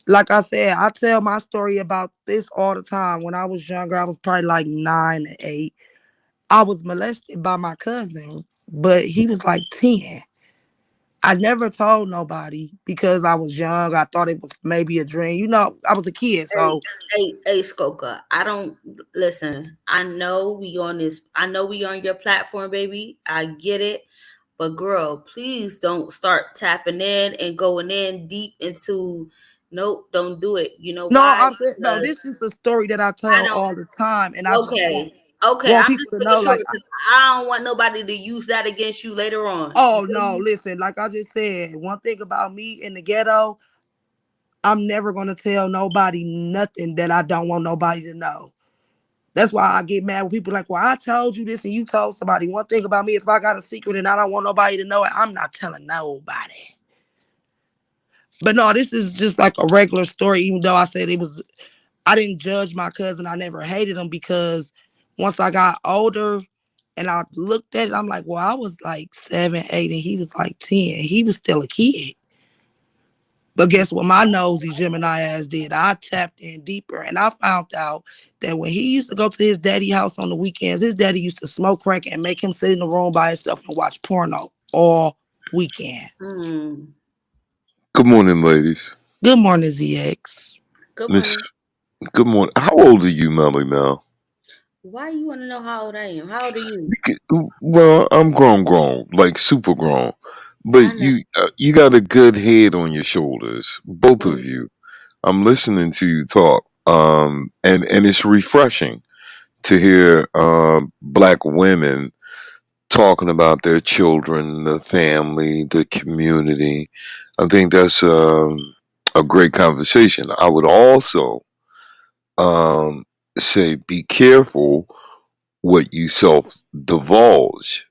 Like I said, I tell my story about this all the time. When I was younger, I was probably like 9 to 8. I was molested by my cousin, but he was like 10. I never told nobody because I was young. I thought it was maybe a dream. You know, I was a kid, Hey, so hey, Skoka. I don't listen. I know we on this. I know we on your platform, baby. I get it. But girl, please don't start tapping in and going in deep into. Nope, don't do it. You know no, why? I'm saying no. Because This is a story that I I tell don't. all the time, and I just want Okay, okay. want I'm people just to making know, sure like, because I don't want nobody to use that against you later on. You oh feel no, me? listen, like I just said, one thing about me in the ghetto, I'm never gonna tell nobody nothing that I don't want nobody to know. That's why I get mad when people like, well, I told you this and you told somebody. One thing about me, if I got a secret and I don't want nobody to know it, I'm not telling nobody. But no, this is just like a regular story, even though I said it was, I didn't judge my cousin. I never hated him because once I got older and I looked at it, I'm like, well, I was like 7, 8, and he was like 10. He was still a kid. But guess what my nosy Gemini ass did? I tapped in deeper and I found out that when he used to go to his daddy house on the weekends, his daddy used to smoke crack and make him sit in the room by himself and watch porno all weekend. Hmm. Good morning, ladies. Good morning, ZX. Good Miss, morning. good morning. How old are you, Melly Mel? Why you want to know how old I am? How old are you? Well, I'm grown, like super grown. I But know. you got a good head on your shoulders, both of Mm. you. I'm listening to you talk, and it's refreshing to hear black women talking about their children, the family, the community. I think that's a great conversation. I would also um, say be careful what you self divulge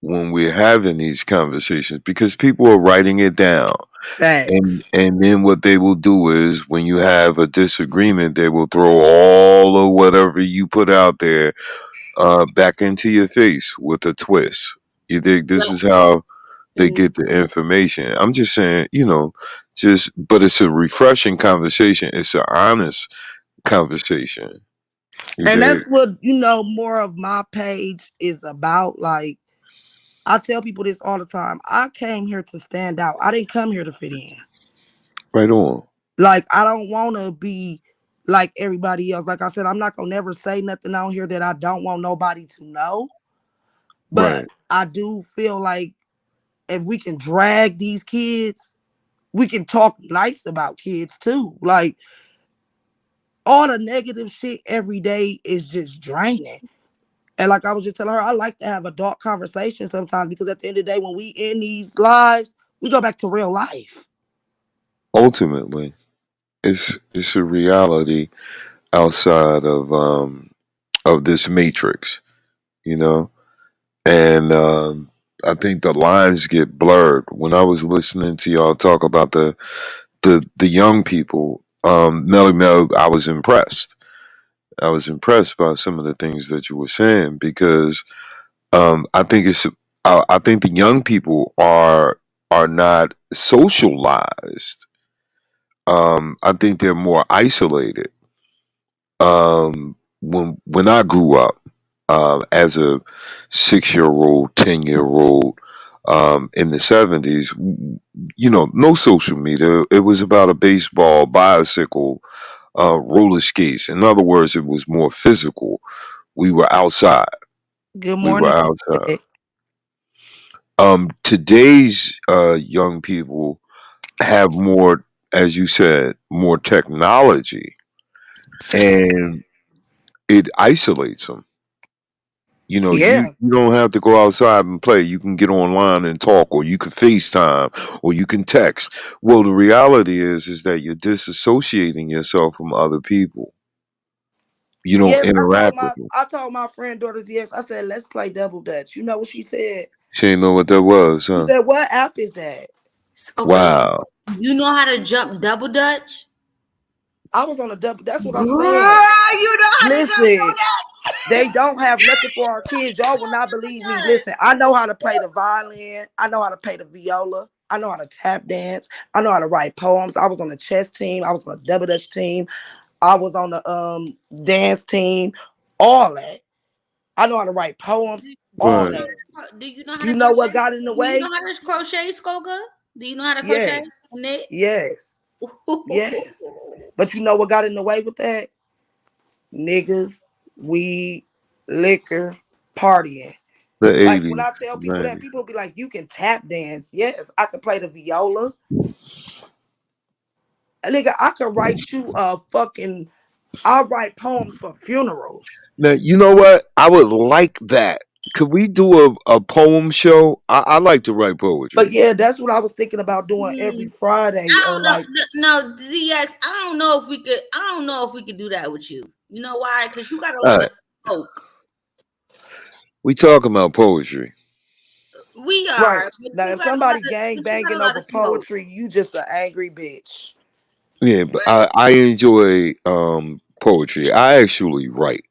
when we're having these conversations because people are writing it down. Facts. And then what they will do is when you have a disagreement, they will throw all of whatever you put out there back into your face with a twist. You think this is how they Mm. get the information? I'm just saying, but it's a refreshing conversation. It's an honest conversation. You And dig? that's what, more of my page is about. Like, I tell people this all the time. I came here to stand out. I didn't come here to fit in. Right on. Like, I don't want to be like everybody else. Like I said, I'm not going to never say nothing out here that I don't want nobody to know. But Right. I do feel like if we can drag these kids, we can talk nice about kids too. Like, all the negative shit every day is just draining. And like I was just telling her, I like to have adult conversations sometimes because at the end of the day, when we in these lives, we go back to real life. Ultimately, it's a reality outside of this matrix. you know, and I think the lines get blurred. When I was listening to y'all talk about the young people, Melly Mel, I was impressed. I was impressed by some of the things that you were saying because I think I think the young people are not socialized. I think they're more isolated. When I grew up as a 6 year old, 10 year old in the 70s, you know, no social media. It was about a baseball, bicycle, roller skates. In other words, it was more physical. We were outside. Good We were morning, outside. Tech. Today's young people have more, as you said, more technology, and it isolates them. You know, Yeah. you don't have to go outside and play. You can get online and talk, or you can FaceTime, or you can text. Well, the reality is that you're disassociating yourself from other people. You don't Yes, interact with them. I told my friend daughters yes. I said, let's play double dutch. You know what she said? She ain't know what that was, She huh? said, what app is that? Okay, Wow. you know how to jump double dutch? I was on a double. That's what I'm saying. Girl, you know how to jump Listen, double dutch? they don't have nothing for our kids. Y'all will not believe me. Listen, I know how to play the violin. I know how to play the viola. I know how to tap dance. I know how to write poems. I was on the chess team. I was on the double dutch team. I was on the dance team. All that. I know how to write poems. All Right. that. Do you know how You to know what crochet? got in the Do you way? know how to crochet, Skoga? Do you know how to crochet Yes. and knit? Yes. Yes. But you know what got in the way with that? Niggas, weed, liquor, partying. The Like when 80s, I tell people that, 90s. people be like, you can tap dance. Yes, I can play the viola. Nigga, I could write you a fucking, I write poems for funerals. Now, you know what? I would like that. Could we do a poem show? I like to write But poetry. yeah, that's what I was thinking about doing every Hmm. Friday. I don't know. Like, No, ZX. I don't know if we could. I don't know if we could do that with you. You know why? Because you got a All lot of right. smoke. We talking about poetry. We right. are, but Now, you if got a lot somebody of. gang But you got banging a lot over of smoke. poetry, you just an angry bitch. Yeah, but But I enjoy poetry. I actually write.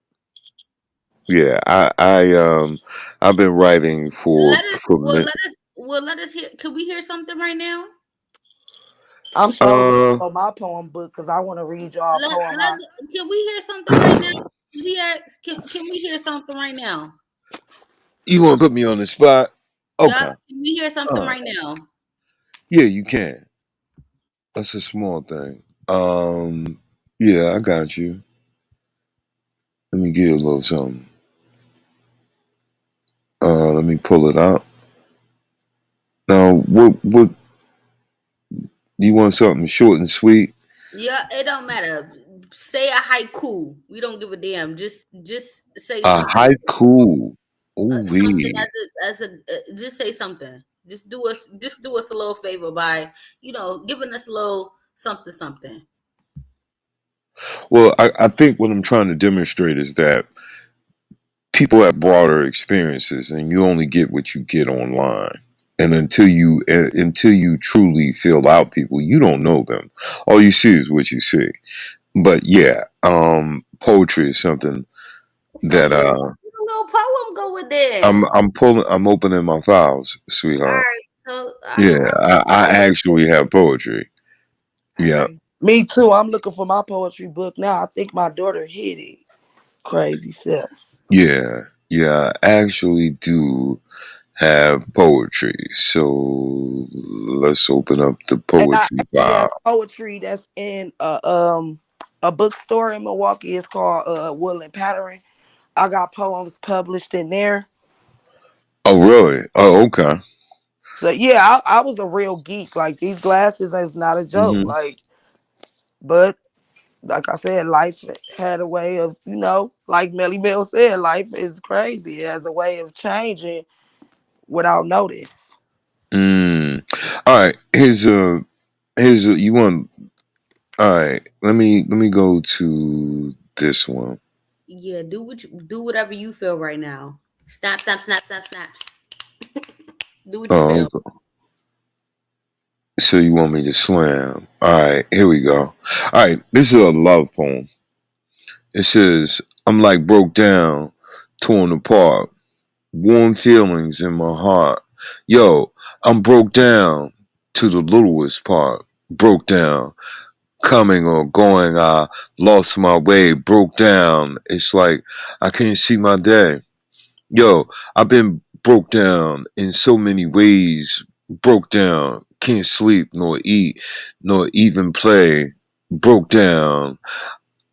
Yeah, I've been writing let us. for Well, let us. Well, let us hear. Could we hear something right now? I'm sure gonna uh pull my poem book because I want to read y'all a Let poem. let. Can we hear something right now? ZX. Can we hear something right now? you want to put me on the spot? Yup. Okay. Can we hear All something right. right now? Yeah, you can. That's a small thing. Yeah, I got you. Let me give you a little something. Let me pull it out. Now, what do you want? Something short and sweet? Yeah, it don't matter. Say a haiku. We don't give a damn. Just say A something. haiku. Ooh Something wee. as a just say something. Just do us a little favor by giving us a little something something. Well, I think what I'm trying to demonstrate is that people have broader experiences, and you only get what you get online. And until you truly feel out people, you don't know them. All you see is what you see. But yeah, poetry is something So that a little poem go with there. I'm opening my files, All sweetheart. right. So Yeah, I actually have poetry. all Yeah, right. Me too. I'm looking for my poetry book now. I think my daughter hit it. Crazy self. yeah, yeah. I actually do have poetry. So let's open up the And I poetry actually file. have poetry that's in a bookstore in Milwaukee. It's called Woodland Pattern. I got poems published in there. Oh, really? Oh, okay. So yeah, I was a real geek. Like these glasses is not a joke. Hmm. Like, but like I said, life had a way of, like Melly Mel said, life is crazy. It has a way of changing without notice. Mm. All right. Here's a you want. All right. Let me go to this one. Yeah, do whatever you feel right now. Snap, snap, snap, snap, snaps. Do what you Oh, feel. okay. So you want me to slam? All right, here we go. All right, this is a love poem. It says, "I'm like broke down, torn apart, warm feelings in my heart. Yo, I'm broke down to the littlest part. Broke down, coming or going. I lost my way. Broke down. It's like I can't see my day. Yo, I've been broke down in so many ways. Broke down. Can't sleep nor eat nor even play. Broke down.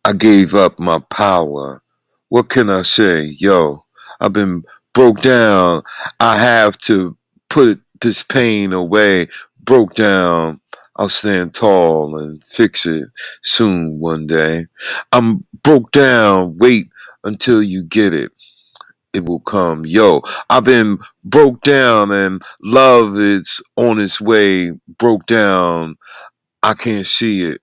I gave up my power. What can I say? Yo, I've been broke down. I have to put this pain away. Broke down. I'll stand tall and fix it soon one day. I'm broke down. Wait until you get it. It will come. Yo, I've been broke down and love is on its way. Broke down. I can't see it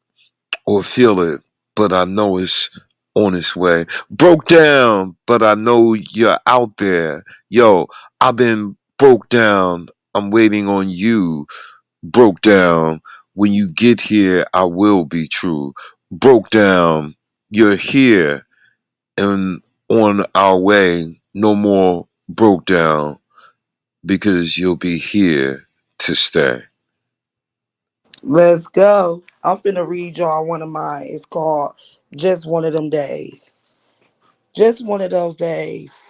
or feel it, but I know it's on its way. Broke down, but I know you're out there. Yo, I've been broke down. I'm waiting on you. Broke down. When you get here, I will be true. Broke down. You're here and on our way. No more broke down because you'll be here to stay. Let's go. I'm finna read y'all one of mine. It's called Just One of Them Days. Just one of those days.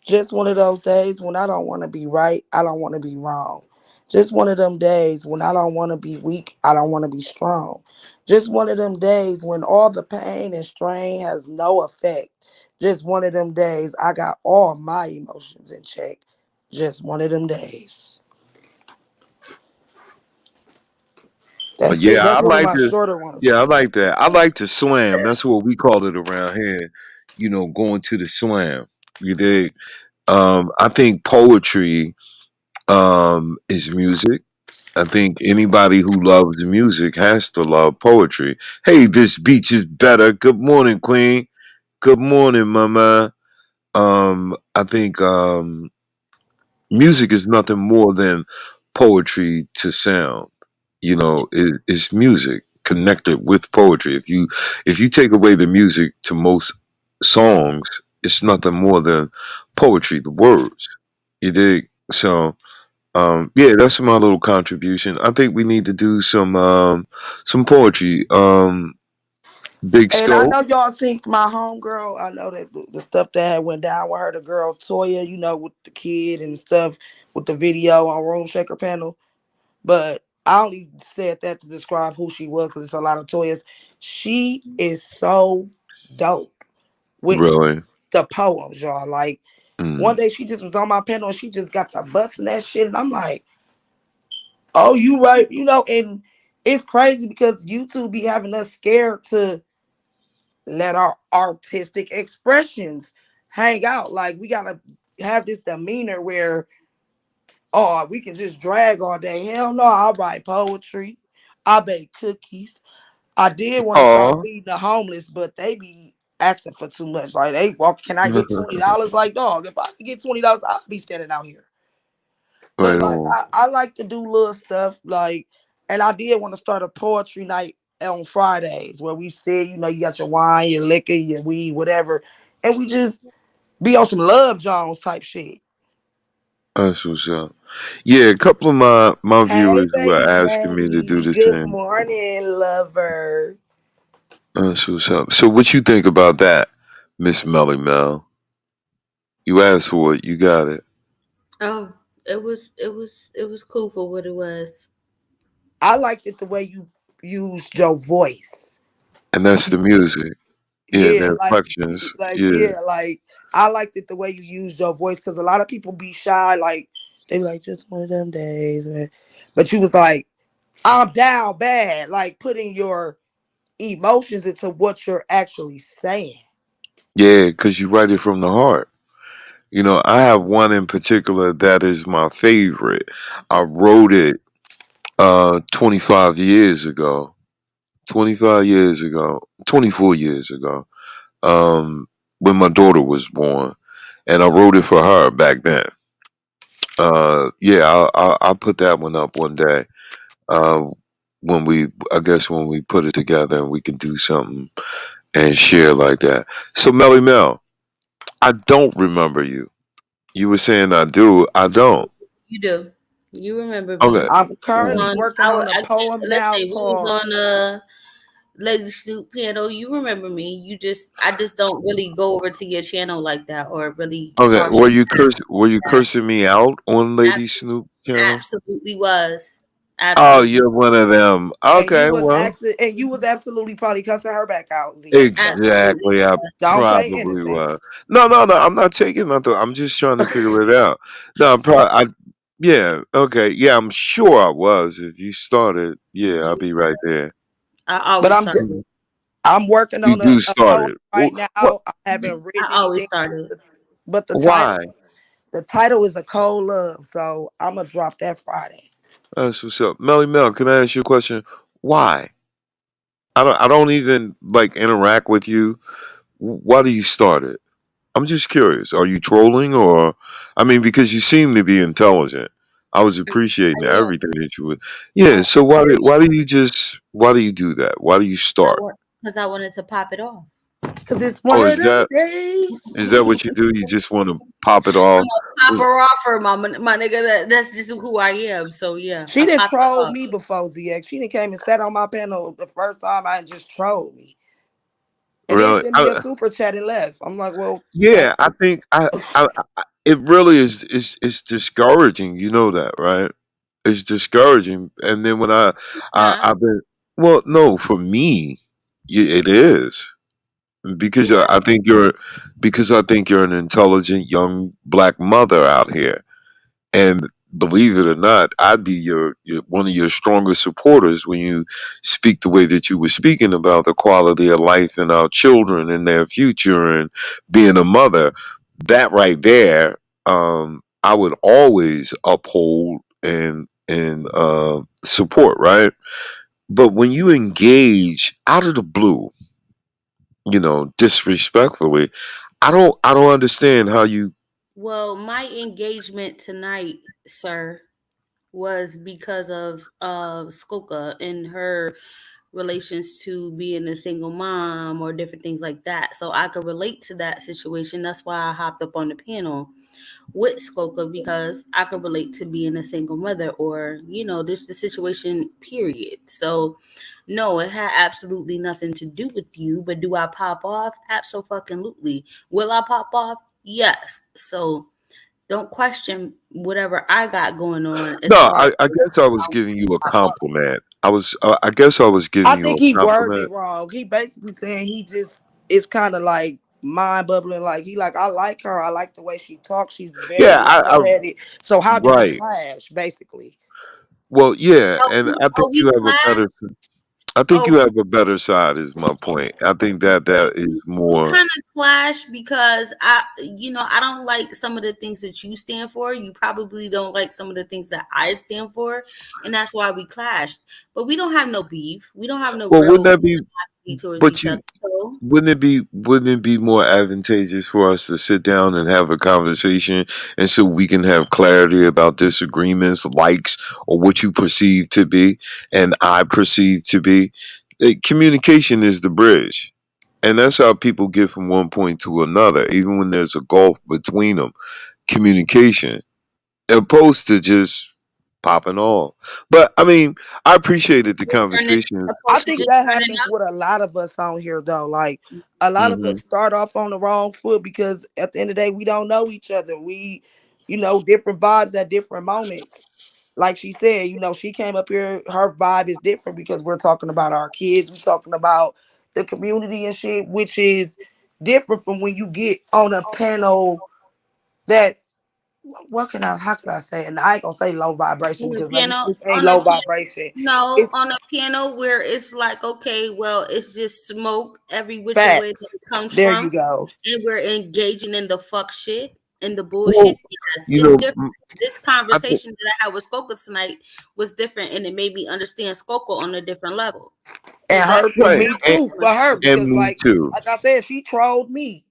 Just one of those days when I don't want to be right. I don't want to be wrong. Just one of them days when I don't want to be weak. I don't want to be strong. Just one of them days when all the pain and strain has no effect. Just one of them days I got all my emotions in check. Just one of them days. That's it. Yeah, That's I one of like my to. shorter ones. Yeah, I like that. I like to slam. That's what we call it around here. You know, going to the slam. You dig? I think poetry is music. I think anybody who loves music has to love poetry. Hey, this beach is better. Good morning, Queen. Good morning, Mama. I think music is nothing more than poetry to sound. You know, it's music connected with poetry. If you take away the music to most songs, it's nothing more than poetry, the words. You dig? So yeah, that's my little contribution. I think we need to do some poetry. Big And I Stove. know y'all seen my homegirl. I know that the stuff that had went down with her, the girl Toya, with the kid and stuff with the video on Room Shaker panel. But I only said that to describe who she was because it's a lot of Toyas. She is so dope with Really? the poems, y'all. Like one Mm. day she just was on my panel and she just got to busting that shit. And I'm like, oh, you right. And it's crazy because YouTube be having us scared to let our artistic expressions hang out. Like we gotta have this demeanor where, oh, we can just drag all day. Hell no, I write poetry. I bake cookies. I did want to start Aw. feeding the homeless, but they be asking for too much. Like they walk, can I get $20? Like, dog, if I could get $20, I'll be standing out here. But Right like on. I like to do little stuff like, and I did want to start a poetry night on Fridays where we sit, you got your wine, your liquor, your weed, whatever, and we just be on some Love Jones type shit. That's what's up. Yeah, a couple of my Hey, viewers were baby asking me to do daddy, the good same. morning, lover. That's what's up. So what you think about that, Miss Melly Mel? You asked for it, you got it. Oh, it was cool for what it was. I liked it the way you used your voice. And that's the music. Yeah, Yeah, the inflections. Yeah. like I liked it the way you used your voice because a lot of people be shy, like they be like just one of them days, man. But you was like, I'm down bad, like putting your emotions into what you're actually saying. Yeah, because you write it from the heart. You know, I have one in particular that is my favorite. I wrote it 25 years ago. 25 years ago. 24 years ago. When my daughter was born. and I wrote it for her back then. Yeah, I'll put that one up one day. Uh, when I guess when we put it together and we can do something and share like that. So Melly Mel, I don't remember you. You were saying I do. I don't. You do. You remember Okay. me. I'm We was currently on. working on a I poem now listen. We was called. on Lady Snoop panel. You remember me. I just don't really go over to your channel like that or really Okay. cross your Were you path. cursing me out on Lady Abs- Snoop channel? Absolutely was. Oh, Absolutely. you're one of them. Okay. Well, And you was absolutely probably cussing her back out, ZX. So Absolutely. exactly. I don't play probably innocence. was. No, no, no. I'm not taking nothing. I'm just trying to figure it out. No, I'm probably. Yeah. Okay. Yeah. I'm sure I was. If you started, yeah, I'll be right there. I But always start. Mhm. I'm working You on do a poem started. right What? now. I haven't I written always anything, started. but Why? the title is A Cold Love. So I'm gonna drop that Friday. That's what's up. Melly Mel, can I ask you a question? Why? I don't even like interact with you. Why do you start it? I'm just curious. Are you trolling or I mean because you seem to be intelligent. I was appreciating I am. everything that you would. Yeah, so why do you do that? Why do you start? Because I wanted to pop it off. Cause it's one Or of them days. is that what you do? You just want to pop it I'm off? a popper offer, my nigga. That's just who I am. So yeah, She I didn't pop it troll off. me before, ZX. She didn't came and sat on my panel the first time I just trolled me. And then Really? sent me a super chat and left. I'm like, well, Yeah, I think it really is discouraging. You know that, right? It's discouraging. And then when Nah, I've been well, no, for me, it is because yeah. I think you're an intelligent young black mother out here. And believe it or not, I'd be your one of your strongest supporters when you speak the way that you were speaking about the quality of life and our children and their future and being a mother. That right there, I would always uphold and support, right? But when you engage out of the blue, disrespectfully, I don't understand how you. Well, my engagement tonight, sir, was because of Skoka and her relations to being a single mom or different things like that. So I could relate to that situation. That's why I hopped up on the panel with Skoka because I could relate to being a single mother or, this the situation, period. So no, it had absolutely nothing to do with you. But do I pop off? Absolutely. Will I pop off? Yes. So don't question whatever I got going on as No, far as I guess I was giving you a compliment. I guess I was giving I you think a he worded compliment. it wrong. He basically saying he just is kind of like mind bubbling. Like he like I like her. I like the way she talks. She's very Yeah, level headed. So how do we right. clash? Basically, Well, yeah, and I think oh, we you have a clash. better. I think Oh, you have a better side. Is my point. I think that is we more. kind of clash because I don't like some of the things that you stand for. You probably don't like some of the things that I stand for, and that's why we clashed. But we don't have no beef. We don't have no Well, wouldn't real that be? animosity towards But each other. So wouldn't it be more advantageous for us to sit down and have a conversation, and so we can have clarity about disagreements, likes, or what you perceive to be, and I perceive to be. Communication is the bridge, and that's how people get from one point to another, even when there's a gulf between them. Communication, opposed to just popping off. But I mean, I appreciated the just turning conversation. I opposed to think just that turning happens up. with a lot of us on here though. Like a lot of Hmm. us start off on the wrong foot because at the end of the day we don't know each other. We, different vibes at different moments. Like she said, she came up here. Her vibe is different because we're talking about our kids. We're talking about the community and shit, which is different from when you get on a panel that's what can I how can I say? And I ain't gonna say low vibration On the because Lady piano, Snoop ain't on the low piano. vibration. No, It's on a piano where it's like, okay, well, it's just smoke every which way that facts. it comes There from, you go. and we're engaging in the fuck shit and the bullshit. Well, Yes, you it's know, different. This I think. conversation that I had with Skoka tonight was different, and it made me understand Skoka on a different level. So And that's her what for Right. me too, for her And because me too. like I said, she trolled me.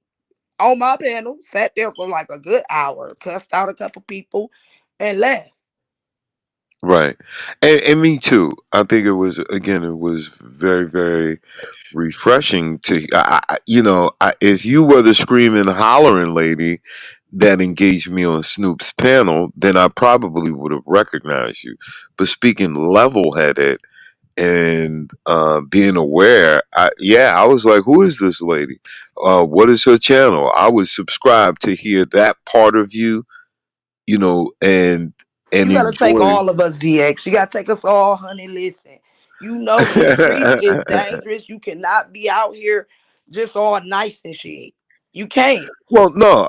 on my panel, sat there for like a good hour, cussed out a couple people, and left. Right. And me too. I think it was, again, it was very, very refreshing to, if you were the screaming, hollering lady that engaged me on Snoop's panel, then I probably would have recognized you. But speaking level headed and being aware, I was like, who is this lady? What is her channel? I would subscribe to hear that part of you, and You gotta take enjoy. all of us, ZX. You gotta take us all, honey. Listen, you know these streets is dangerous. You cannot be out here just all nice and shit. You can't. Well, no,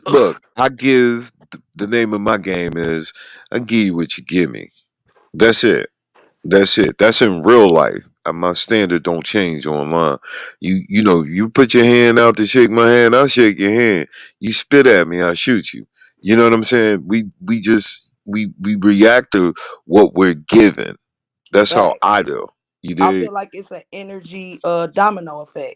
look, I give the name of my game is I give you what you give me. That's it. That's it. That's in real life. My standard don't change online. You put your hand out to shake my hand, I'll shake your hand. You spit at me, I'll shoot you. You know what I'm saying? We react to what we're given. That's how Facts. I do. You I dig? feel like it's an energy domino effect.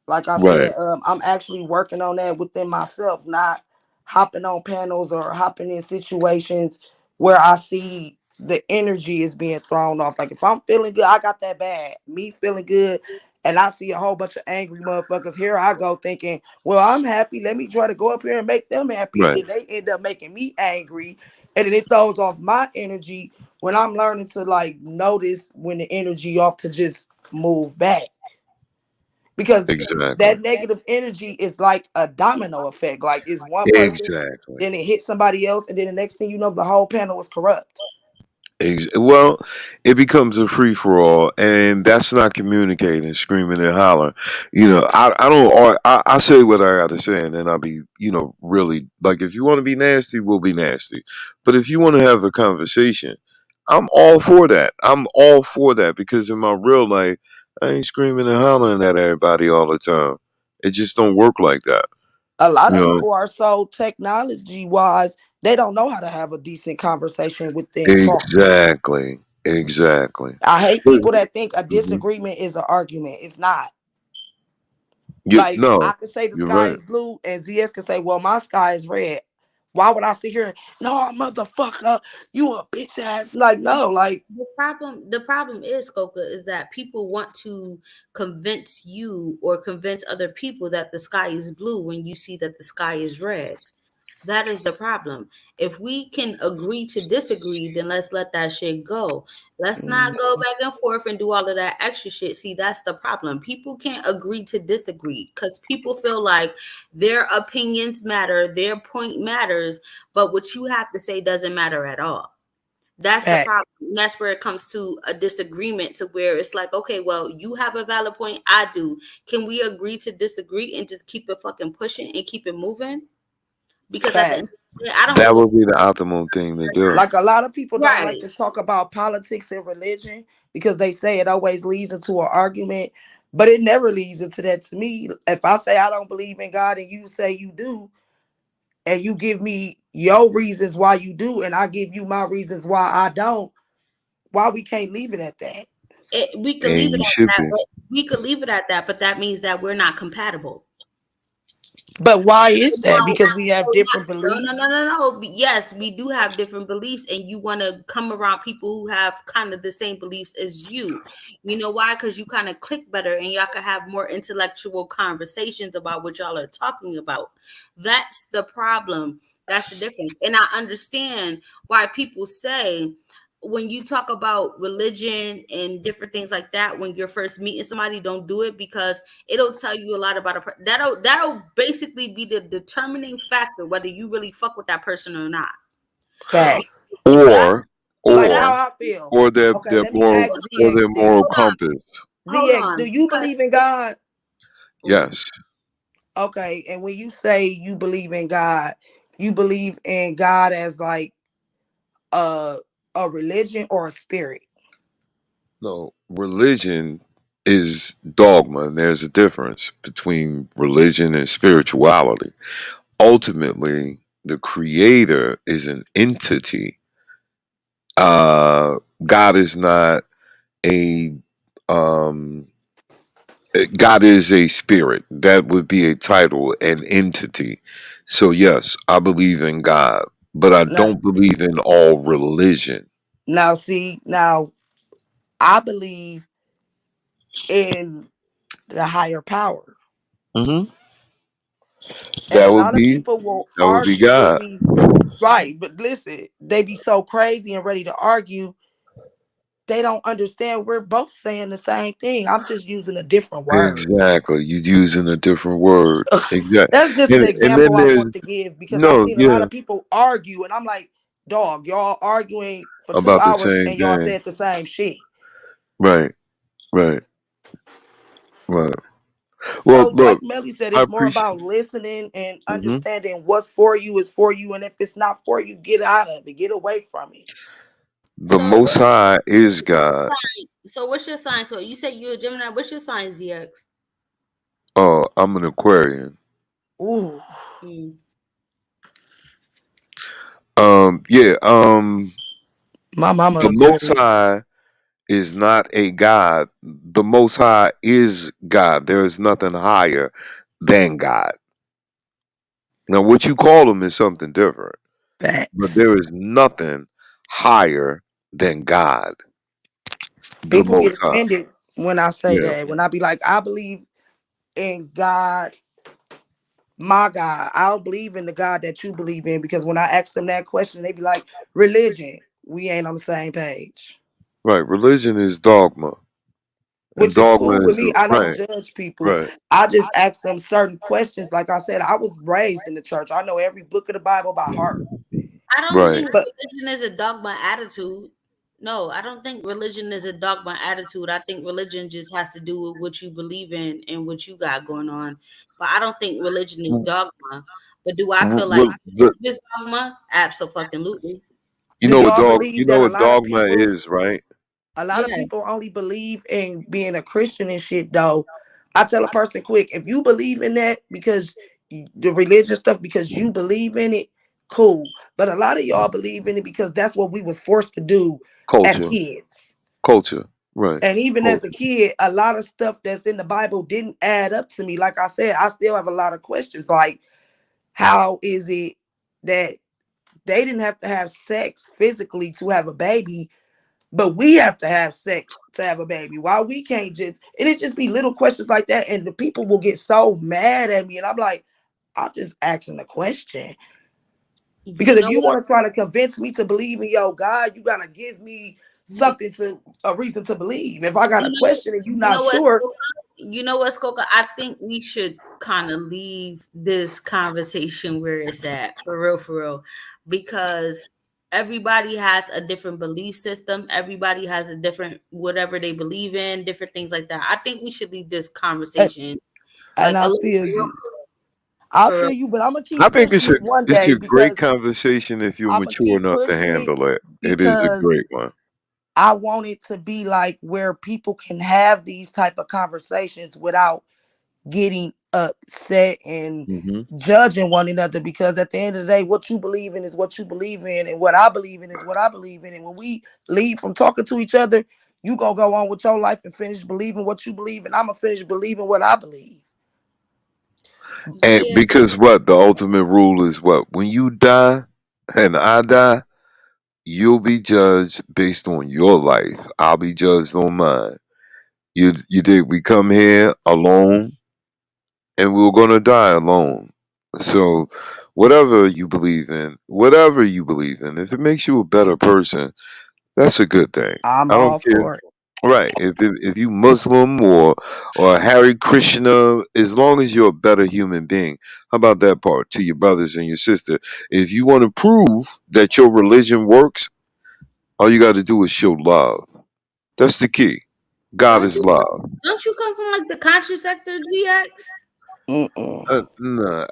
Like I Right. said, I'm actually working on that within myself, not hopping on panels or hopping in situations where I see the energy is being thrown off. Like if I'm feeling good, I got that bad. Me feeling good, and I see a whole bunch of angry motherfuckers. Here I go thinking, well, I'm happy. Let me try to go up here and make them happy. And Right. then they end up making me angry. And then it throws off my energy when I'm learning to like notice when the energy off to just move back, because Exactly. that negative energy is like a domino effect. Like it's one person, Exactly. then it hits somebody else, and then the next thing you know, the whole panel is corrupt. Well, it becomes a free for all, and that's not communicating, screaming and hollering. I don't. Or I say what I got to say, and then I'll be, really like, if you want to be nasty, we'll be nasty. But if you want to have a conversation, I'm all for that. I'm all for that because in my real life, I ain't screaming and hollering at everybody all the time. It just don't work like that. A lot You of know. people are so technology wise, they don't know how to have a decent conversation within talking. Exactly. Exactly. I hate But, people that think a mhm. disagreement is an argument. It's not. You Like I no, could say the you're sky right. is blue, and ZS could say, "Well, my sky is red." Why would I sit here? No, motherfucker, you a bitch ass. Like no, like The problem is, Coca, is that people want to convince you or convince other people that the sky is blue when you see that the sky is red. That is the problem. If we can agree to disagree, then let's let that shit go. Let's not go back and forth and do all of that extra shit. See, that's the problem. People can't agree to disagree because people feel like their opinions matter, their point matters, but what you have to say doesn't matter at all. That's the fact, problem. And that's where it comes to a disagreement to where it's like, okay, well, you have a valid point, I do. Can we agree to disagree and just keep it fucking pushing and keep it moving? Because at the end of facts. the day, I don't That give a would fuck. be the optimal thing to do. Like a lot of people don't like Right. to talk about politics and religion because they say it always leads into an argument, but it never leads into that to me. If I say I don't believe in God and you say you do, and you give me your reasons why you do, and I give you my reasons why I don't, why we can't leave it at that? We could leave And it you at should that, be. but that means that we're not compatible. But why is that? No, Because we have different no, no, beliefs. no, no, no. Yes, we do have different beliefs, and you want to come around people who have kind of the same beliefs as you. You know why? Because you kind of click better, and y'all can have more intellectual conversations about what y'all are talking about. That's the problem. That's the difference. And I understand why people say when you talk about religion and different things like that, when you're first meeting somebody, don't do it because it'll tell you a lot about that'll basically be the determining factor whether you really fuck with that person or not. Facts. If y'all Or if Like y'all how or I feel. or their Okay, their let me moral ask or ZX their this. moral hold on, compass. hold ZX, do on, you because believe in God? Yes. Okay, and when you say you believe in God, you believe in God as like a a religion or a spirit? No, religion is dogma, and there's a difference between religion and spirituality. Ultimately, the creator is an entity. God is not a um God is a spirit. That would be a title, an entity. So yes, I believe in God, but I Now, don't believe in all religion. now I believe in the higher power. Hmm. And That a would lot of be people will that would be argue with God. me, right? But listen, they be so crazy and ready to argue, they don't understand we're both saying the same thing. I'm just using a different word. Exactly. You're using a different word. Exactly. That's just an And then example I there's want to give because I've no, seen a lot yeah, of people argue, and I'm like, dog, y'all arguing for two about the hours same and y'all thing. said the same shit. Right. Right. Right. Well, So, like look, Melly said, I it's more appreciate. about listening and Hmm. understanding what's for you is for you, and if it's not for you, get out of it, get away from it. The So Most High is what's your God. sign? So what's your sign? So you say you're a Gemini. What's your sign, ZX? Oh, I'm an Aquarian. Ooh, Mm. Yeah. my mama The Most Aquarius. High is not a God. The Most High is God. There is nothing higher than God. Now, what you call him is something different, but Facts. there is nothing higher than God, the People get Most High. offended when I say Yeah, that. When I be like, I believe in God, my God. I don't believe in the God that you believe in because when I ask them that question, they be like, religion. We ain't on the same page, right. Religion is dogma, and which is dogma cool with is me. I don't right, judge people. right. I just ask them certain questions. Like I said, I was raised in the church. I know every book of the Bible by heart. I don't Right. think But religion is a dogma attitude. No, I don't think religion is a dogma attitude. I think religion just has to do with what you believe in and what you got going on. But I don't think religion is dogma. But do I feel like The, YouTube is dogma? Absolutely. you do know what y'all dog? believe You know that what dogma is, right? a lot of Yes. people only believe in being a Christian and shit though? I tell a person quick, if you believe in that because the religious stuff because you believe in it, cool. But a lot of y'all believe in it because that's what we was forced to do as Culture, kids. culture, right? And even as a Culture. kid, a lot of stuff that's in the Bible didn't add up to me. Like I said, I still have a lot of questions. Like, how is it that they didn't have to have sex physically to have a baby, but we have to have sex to have a baby? Why we can't just, and it just be little questions like that. And the people will get so mad at me. And I'm like, I'm just asking a question. Because You if know you what? want to try to convince me to believe in your God, you gotta give me something to a reason to believe. If I got You a know, question and you you not know what, sure, Skoka? You know what, Skoka? I think we should kind of leave this conversation where it's at, for real, because everybody has a different belief system. Everybody has a different whatever they believe in, different things like that. I think we should leave this and, conversation and like a I little feel for real, you. I for real. feel you, but I'm gonna I keep think pushing it one it's day a great because conversation if you're I'm gonna mature keep enough to pushing it handle it. It is a because great one. I want it to be like where people can have these type of conversations without getting upset and Hmm. judging one another. Because at the end of the day, what you believe in is what you believe in, and what I believe in is what I believe in. And when we leave from talking to each other, you gonna go on with your life and finish believing what you believe, and I'm gonna finish believing what I believe. And Yeah, because what the ultimate rule is what when you die and I die, you'll be judged based on your life. I'll be judged on mine. You did. We come here alone, and we're gonna die alone. So, whatever you believe in, if it makes you a better person, that's a good thing. I'm I don't all care. for it. Right. If you Muslim or Hare Krishna, as long as you're a better human being, how about that part to your brothers and your sister? If you want to prove that your religion works, all you got to do is show love. That's the key. God don't is you love. don't you come from like the conscious sector, GX? Mm-mm. No,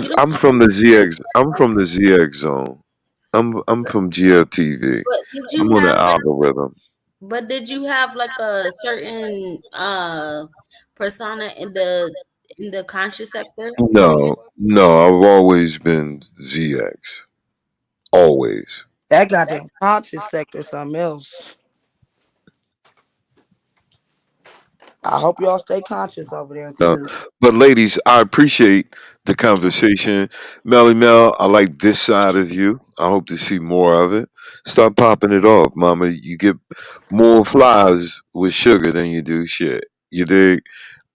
You don't, I'm from the ZX. I'm from the ZX zone. I'm from GLTV. but did I'm you on the have like algorithm. But did you have like a certain persona in the conscious sector growing up? No, I've always been ZX. Always. That goddamn conscious sector, something else. I hope y'all stay conscious over there Uh, too. but ladies, I appreciate the conversation. Melly Mel, I like this side of you. I hope to see more of it. Start popping it off, mama. You get more flies with sugar than you do shit. You dig?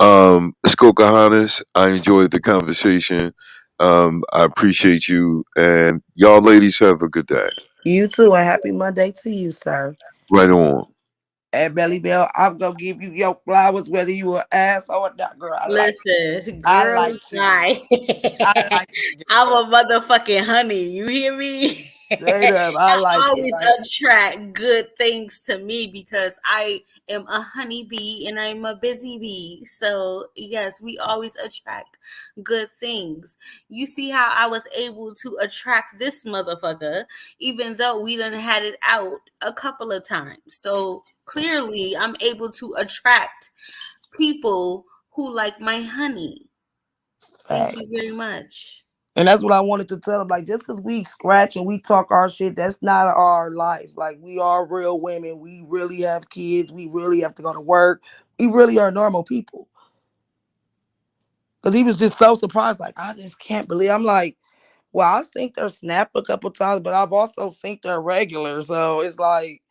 Skokahanas, I enjoyed the conversation. I appreciate you, and y'all ladies have a good day. You too, and happy Monday to you, sir. Right on. And Belly Bell, I'm gonna give you your flowers whether you an ass or not, girl. Listen, I girl, like you, girl. bye. I like you, I'm girl. a motherfucking honey. You hear me? Straight up, I I like it. always Like attract good things to me because I am a honey bee and I'm a busy bee. So, yes, we always attract good things. You see how I was able to attract this motherfucker, even though we done had it out a couple of times. So, clearly, I'm able to attract people who like my honey. Thank you very facts. much. And that's what I wanted to tell them. Like, just because we scratch and we talk our shit, that's not our life. Like, we are real women. We really have kids. We really have to go to work. We really are normal people. Because he was just so surprised. Like, I just can't believe. I'm like, well, I synced her snap a couple times, but I've also synced her regular. So it's like,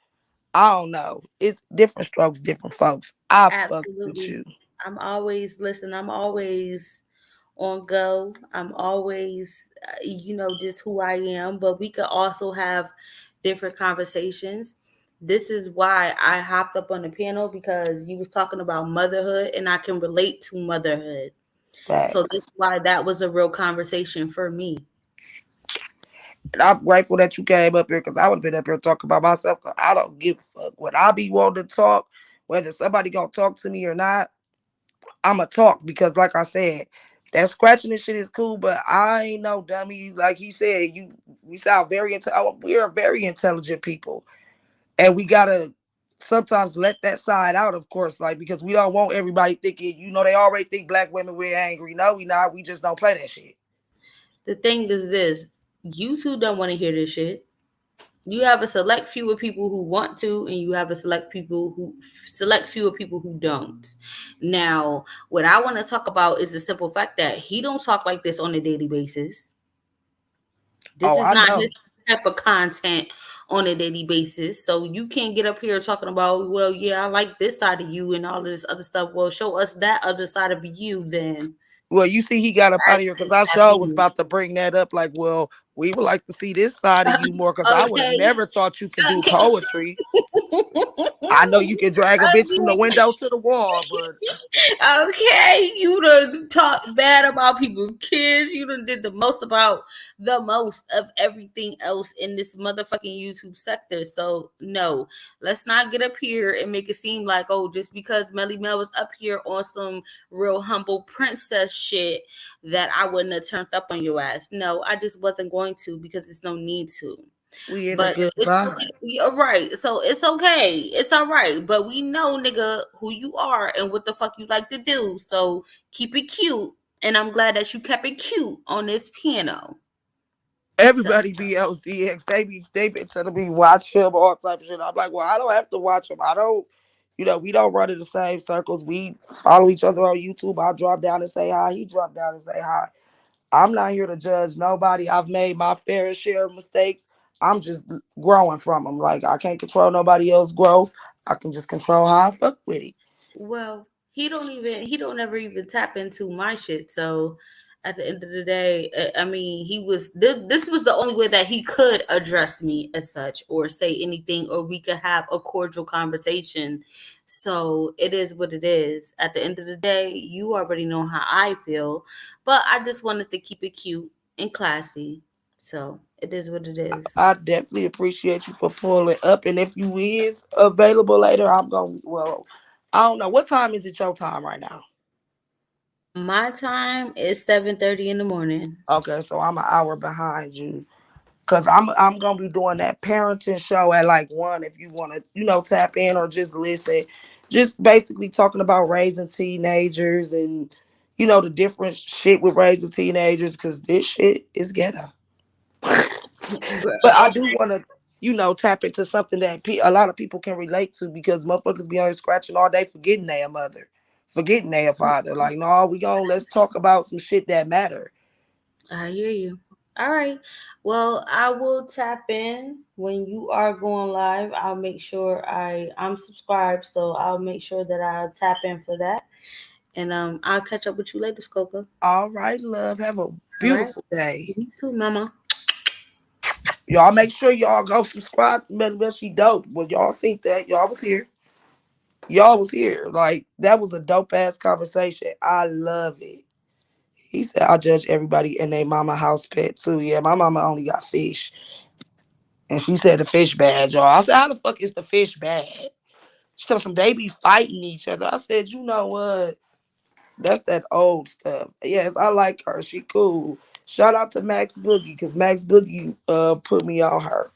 I don't know. It's different strokes, different folks. I fuck with Absolutely. you. I'm always, listen, I'm always on go. I'm always, just who I am, but we could also have different conversations. This is why I hopped up on the panel because you was talking about motherhood and I can relate to motherhood. So this Facts. is why that was a real conversation for me. And I'm grateful that you came up here because I would have been up here talking about myself because I don't give a fuck. When I be wanting to talk, whether somebody gonna talk to me or not, I'ma talk because like I said, that scratching and shit is cool, but I ain't no dummy. Like he said, we sound very we are very intelligent people. And we gotta sometimes let that side out, of course, like because we don't want everybody thinking, they already think black women we're angry. No, we not. We just don't play that shit. The thing is this, you two don't want to hear this shit. You have a select few of people who want to, and you have a select few of people who don't. Now, what I want to talk about is the simple fact that he don't talk like this on a daily basis. This Oh, is I not know. his type of content on a daily basis. So you can't get up here talking about, well, yeah, I like this side of you and all of this other stuff. Well, show us that other side of you then. Well, you see, he got up out of here because Actually I tap sure was in. about to bring that up. Like, well, we would like to see this side of you more because I would have Okay. never thought you could do Okay. poetry. I know you can drag a bitch from the Okay. window to the wall, but Okay, you done talked bad about people's kids. You done did the most of everything else in this motherfucking YouTube sector. So no, let's not get up here and make it seem like, oh, just because Melly Mel was up here on some real humble princess shit that I wouldn't have turned up on your ass. No, I just wasn't going to because there's no need to. we in a But good it's vibe. okay. You're right. So it's okay. It's all right. But we know, nigga, who you are and what the fuck you like to do. So keep it cute. And I'm glad that you kept it cute on this piano. So Everybody be LCX. They been telling me watch him, all type of shit. I'm like, well, I don't have to watch him. I don't, we don't run in the same circles. We follow each other on YouTube. I drop down and say hi. He drop down and say hi. I'm not here to judge nobody. I've made my fair share of mistakes. I'm just growing from them. Like I can't control nobody else's growth. I can just control how I fuck with it. well, he don't ever even tap into my shit. So at the end of the day, I mean, this was the only way that he could address me as such or say anything or we could have a cordial conversation. So it is what it is. At the end of the day, you already know how I feel, but I just wanted to keep it cute and classy. So it is what it is. I definitely appreciate you for pulling up. And if you is available later, I'm going. Well, I don't know what time is it your time right now. My time is 7:30 in the morning. Okay, so I'm an hour behind you. Cause I'm gonna be doing that parenting show at like 1 if you wanna, tap in or just listen. Just basically talking about raising teenagers and the different shit with raising teenagers because this shit is ghetto. But I do wanna, tap into something that a lot of people can relate to because motherfuckers be on here scratching all day forgetting their mother. forgetting their father. Like, no, let's talk about some shit that matter. I hear you. All right. Well, I will tap in when you are going live. I'll make sure I'm subscribed, so I'll make sure that I tap in for that. And I'll catch up with you later, Skoka. All right, love. Have a All right. beautiful day. You too, Mama. Y'all make sure y'all go subscribe to Better She Dope. When y'all seen that, y'all was here. Y'all was here. Like, that was a dope ass conversation. I love it. He said I judge everybody in their mama house pet too. Yeah, my mama only got fish. And she said the fish bad, y'all. I said, how the fuck is the fish bad? She told some they be fighting each other. I said, you know what? That's that old stuff. Yes, I like her. She cool. Shout out to Max Boogie, because Max Boogie put me on her.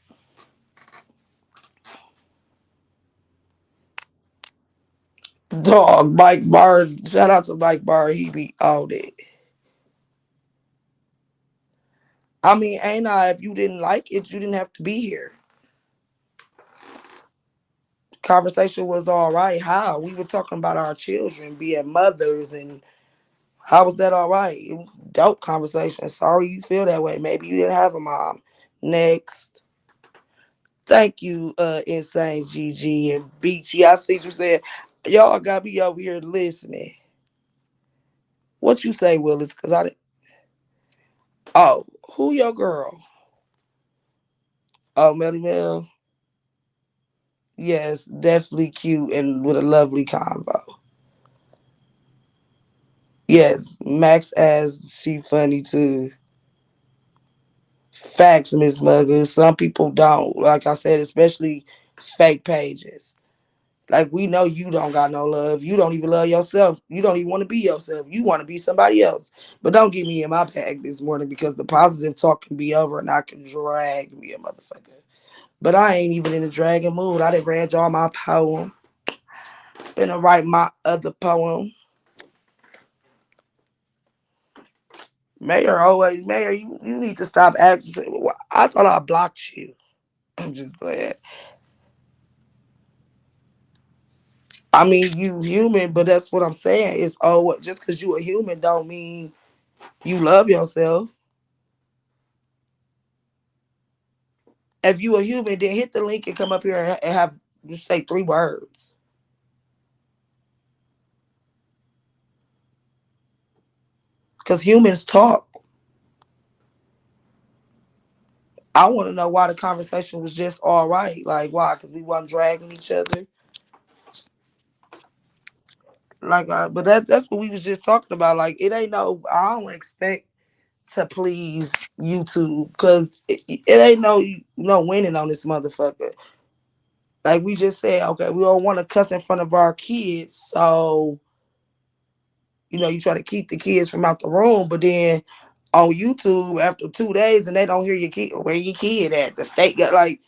Dog, Mike Barr. Shout out to Mike Barr. He be on it. I mean, ain't I? If you didn't like it, you didn't have to be here. Conversation was all right. How? We were talking about our children being mothers, and how was that all right? It was dope conversation. Sorry you feel that way. Maybe you didn't have a mom. Next. Thank you, Insane GG and Beachy. I see you said, y'all got me over here listening. What you say, Willis? Cause I didn't. Oh, who your girl? Oh, Melly Mel. Yes, definitely cute and with a lovely combo. Yes, Max as she funny too. Facts, Miss Mugger. Some people don't. Like I said, especially fake pages. Like, we know you don't got no love. You don't even love yourself. You don't even want to be yourself. You want to be somebody else. But don't get me in my bag this morning, because the positive talk can be over and I can drag me a motherfucker. But I ain't even in the dragging mood. I done read y'all my poem. Finna write my other poem. Mayor, you need to stop acting. I thought I blocked you. I'm just playing. I mean, you human, but that's what I'm saying. It's just because you a human don't mean you love yourself. If you a human, then hit the link and come up here and have just say 3 words. Because humans talk. I want to know why the conversation was just all right. Like, why? Because we wasn't dragging each other. Like, but that's what we was just talking about. Like, it ain't no. I don't expect to please YouTube, because it ain't no winning on this motherfucker. Like we just said, okay, we don't want to cuss in front of our kids, so you try to keep the kids from out the room. But then on YouTube, after 2 days, and they don't hear your kid, where your kid at? The state got like,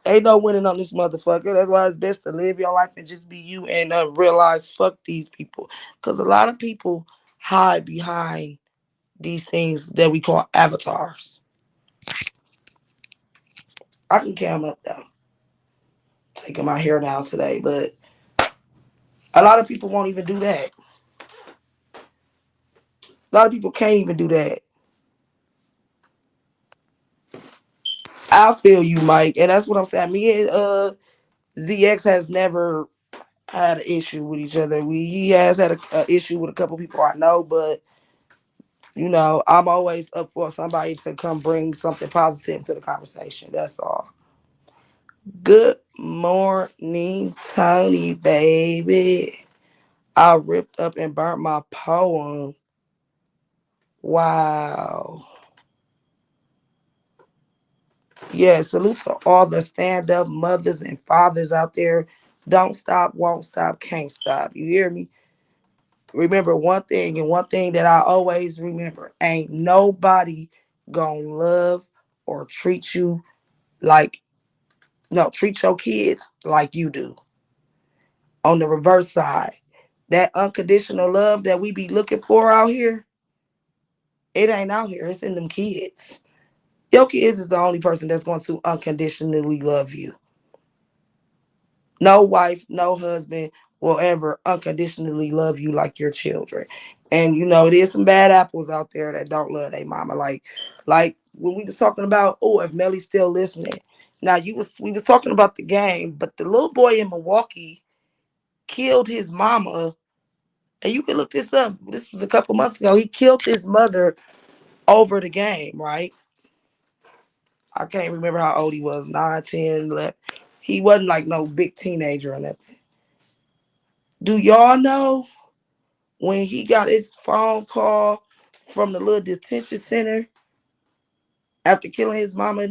ain't no winning on this motherfucker. That's why it's best to live your life and just be you, and realize fuck these people, because a lot of people hide behind these things that we call avatars. I can cam up though, taking my hair down today, but a lot of people won't even do that. A lot of people can't even do that. I feel you, Mike, and that's what I'm saying. Me and ZX has never had an issue with each other. He has had a issue with a couple people I know, but I'm always up for somebody to come bring something positive to the conversation. That's all. Good morning, Tony, baby. I ripped up and burnt my poem. Wow. Yeah, salute to all the stand-up mothers and fathers out there. Don't stop, won't stop, can't stop. You hear me? Remember one thing, and one thing that I always remember: ain't nobody gonna love or treat you like, no, treat your kids like you do. On the reverse side, that unconditional love that we be looking for out here, it ain't out here. It's in them kids. Your kids is the only person that's going to unconditionally love you. No wife, no husband will ever unconditionally love you like your children. And you know, there's some bad apples out there that don't love their mama. Like when we was talking about, oh, if Melly's still listening. Now we was talking about the game, but the little boy in Milwaukee killed his mama. And you can look this up. This was a couple months ago. He killed his mother over the game, right? I can't remember how old he was, 9, 10, 11. He wasn't like no big teenager or nothing. Do y'all know when he got his phone call from the little detention center after killing his mama?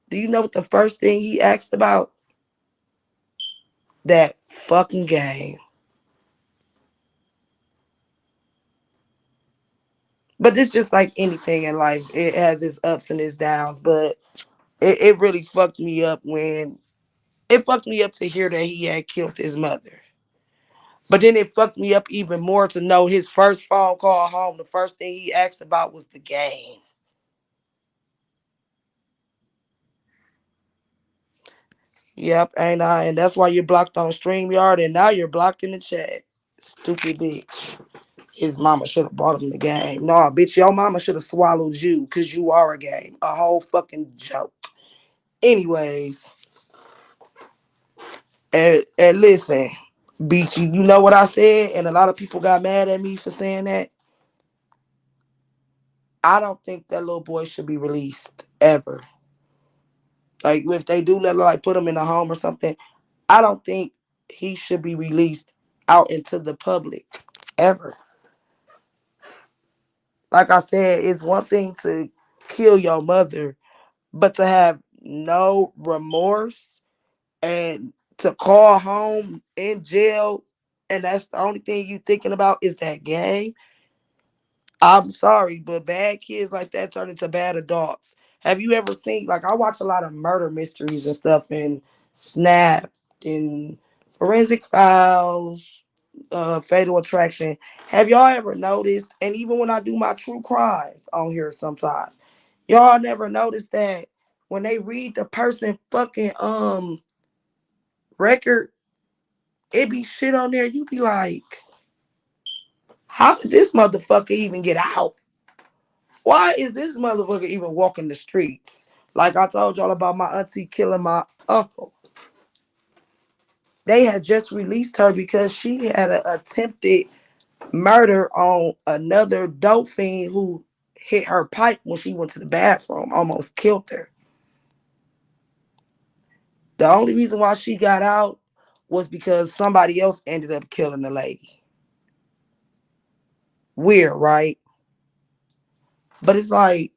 Do you know what the first thing he asked about? That fucking game. But it's just like anything in life. It has its ups and its downs. But it really fucked me up when it fucked me up to hear that he had killed his mother. But then it fucked me up even more to know his first phone call home, the first thing he asked about was the game. Yep, ain't I? And that's why you're blocked on StreamYard and now you're blocked in the chat. Stupid bitch. His mama should have bought him the game. Nah, bitch, your mama should have swallowed you because you are a game. A whole fucking joke. Anyways, and listen, Beach, you know what I said? And a lot of people got mad at me for saying that. I don't think that little boy should be released ever. Like if they do let like put him in a home or something, I don't think he should be released out into the public ever. Like I said, it's one thing to kill your mother, but to have no remorse and to call home in jail and that's the only thing you thinking about is that game. I'm sorry, but bad kids like that turn into bad adults. Have you ever seen, like, I watch a lot of murder mysteries and stuff, and Snap, and Forensic Files, Fatal Attraction. Have y'all ever noticed, and even when I do my true crimes on here sometimes, y'all never noticed that when they read the person fucking record, it be shit on there, you be like, how did this motherfucker even get out? Why is this motherfucker even walking the streets? Like I told y'all about my auntie killing my uncle. They had just released her because she had an attempted murder on another dope fiend who hit her pipe when she went to the bathroom, almost killed her. The only reason why she got out was because somebody else ended up killing the lady. Weird, right? But it's like,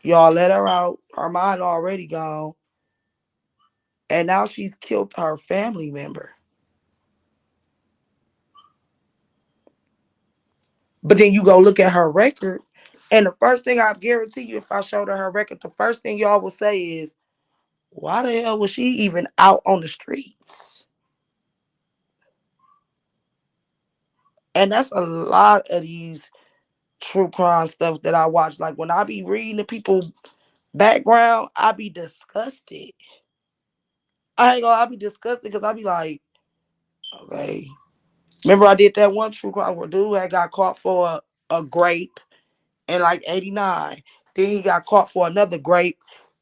y'all let her out, her mind already gone, and now she's killed her family member. But then you go look at her record, and the first thing I guarantee you, if I showed her record, the first thing y'all will say is, why the hell was she even out on the streets? And that's a lot of these true crime stuff that I watch. Like when I be reading the people background, I be disgusted. I be disgusted because I be like, okay. Remember I did that one true crime where dude had got caught for a grape in like 89. Then he got caught for another grape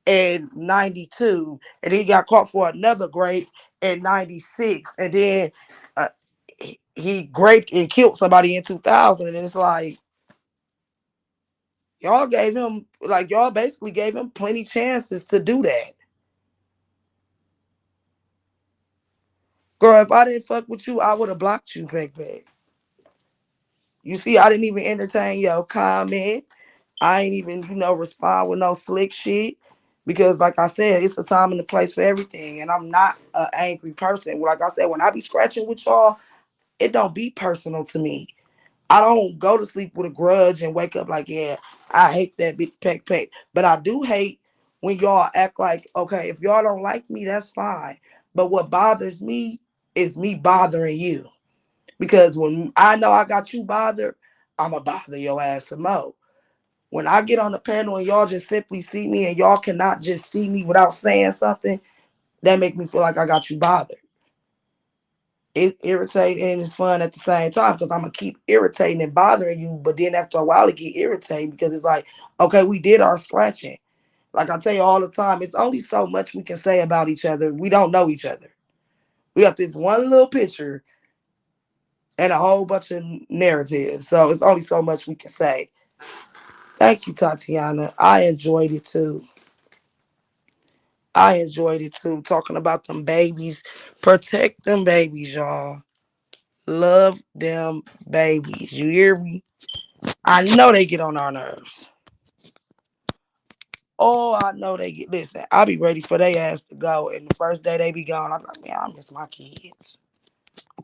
in 92. And then he got caught for another grape in 96. And then uh, he graped and killed somebody in 2000. And it's like, y'all gave him, like, y'all basically gave him plenty chances to do that. Girl, if I didn't fuck with you, I would have blocked you, back. You see, I didn't even entertain your comment. I ain't even, respond with no slick shit. Because like I said, it's a time and a place for everything. And I'm not an angry person. Like I said, when I be scratching with y'all, it don't be personal to me. I don't go to sleep with a grudge and wake up like, yeah, I hate that big peck peck. But I do hate when y'all act like, okay, if y'all don't like me, that's fine. But what bothers me is me bothering you. Because when I know I got you bothered, I'ma bother your ass some more. When I get on the panel and y'all just simply see me and y'all cannot just see me without saying something, That make me feel like I got you bothered. It irritating and it's fun at the same time because I'm gonna keep irritating and bothering you, but then after a while it get irritating because it's like, okay, we did our scratching. Like I tell you all the time, it's only so much we can say about each other. We don't know each other. We got this one little picture and a whole bunch of narratives. So it's only so much we can say. Thank you, Tatiana. I enjoyed it too. I enjoyed it too. Talking about them babies. Protect them babies, y'all. Love them babies. You hear me? I know they get on our nerves. Oh, I know they get. Listen, I'll be ready for their ass to go. And the first day they be gone, I'm like, man, I miss my kids.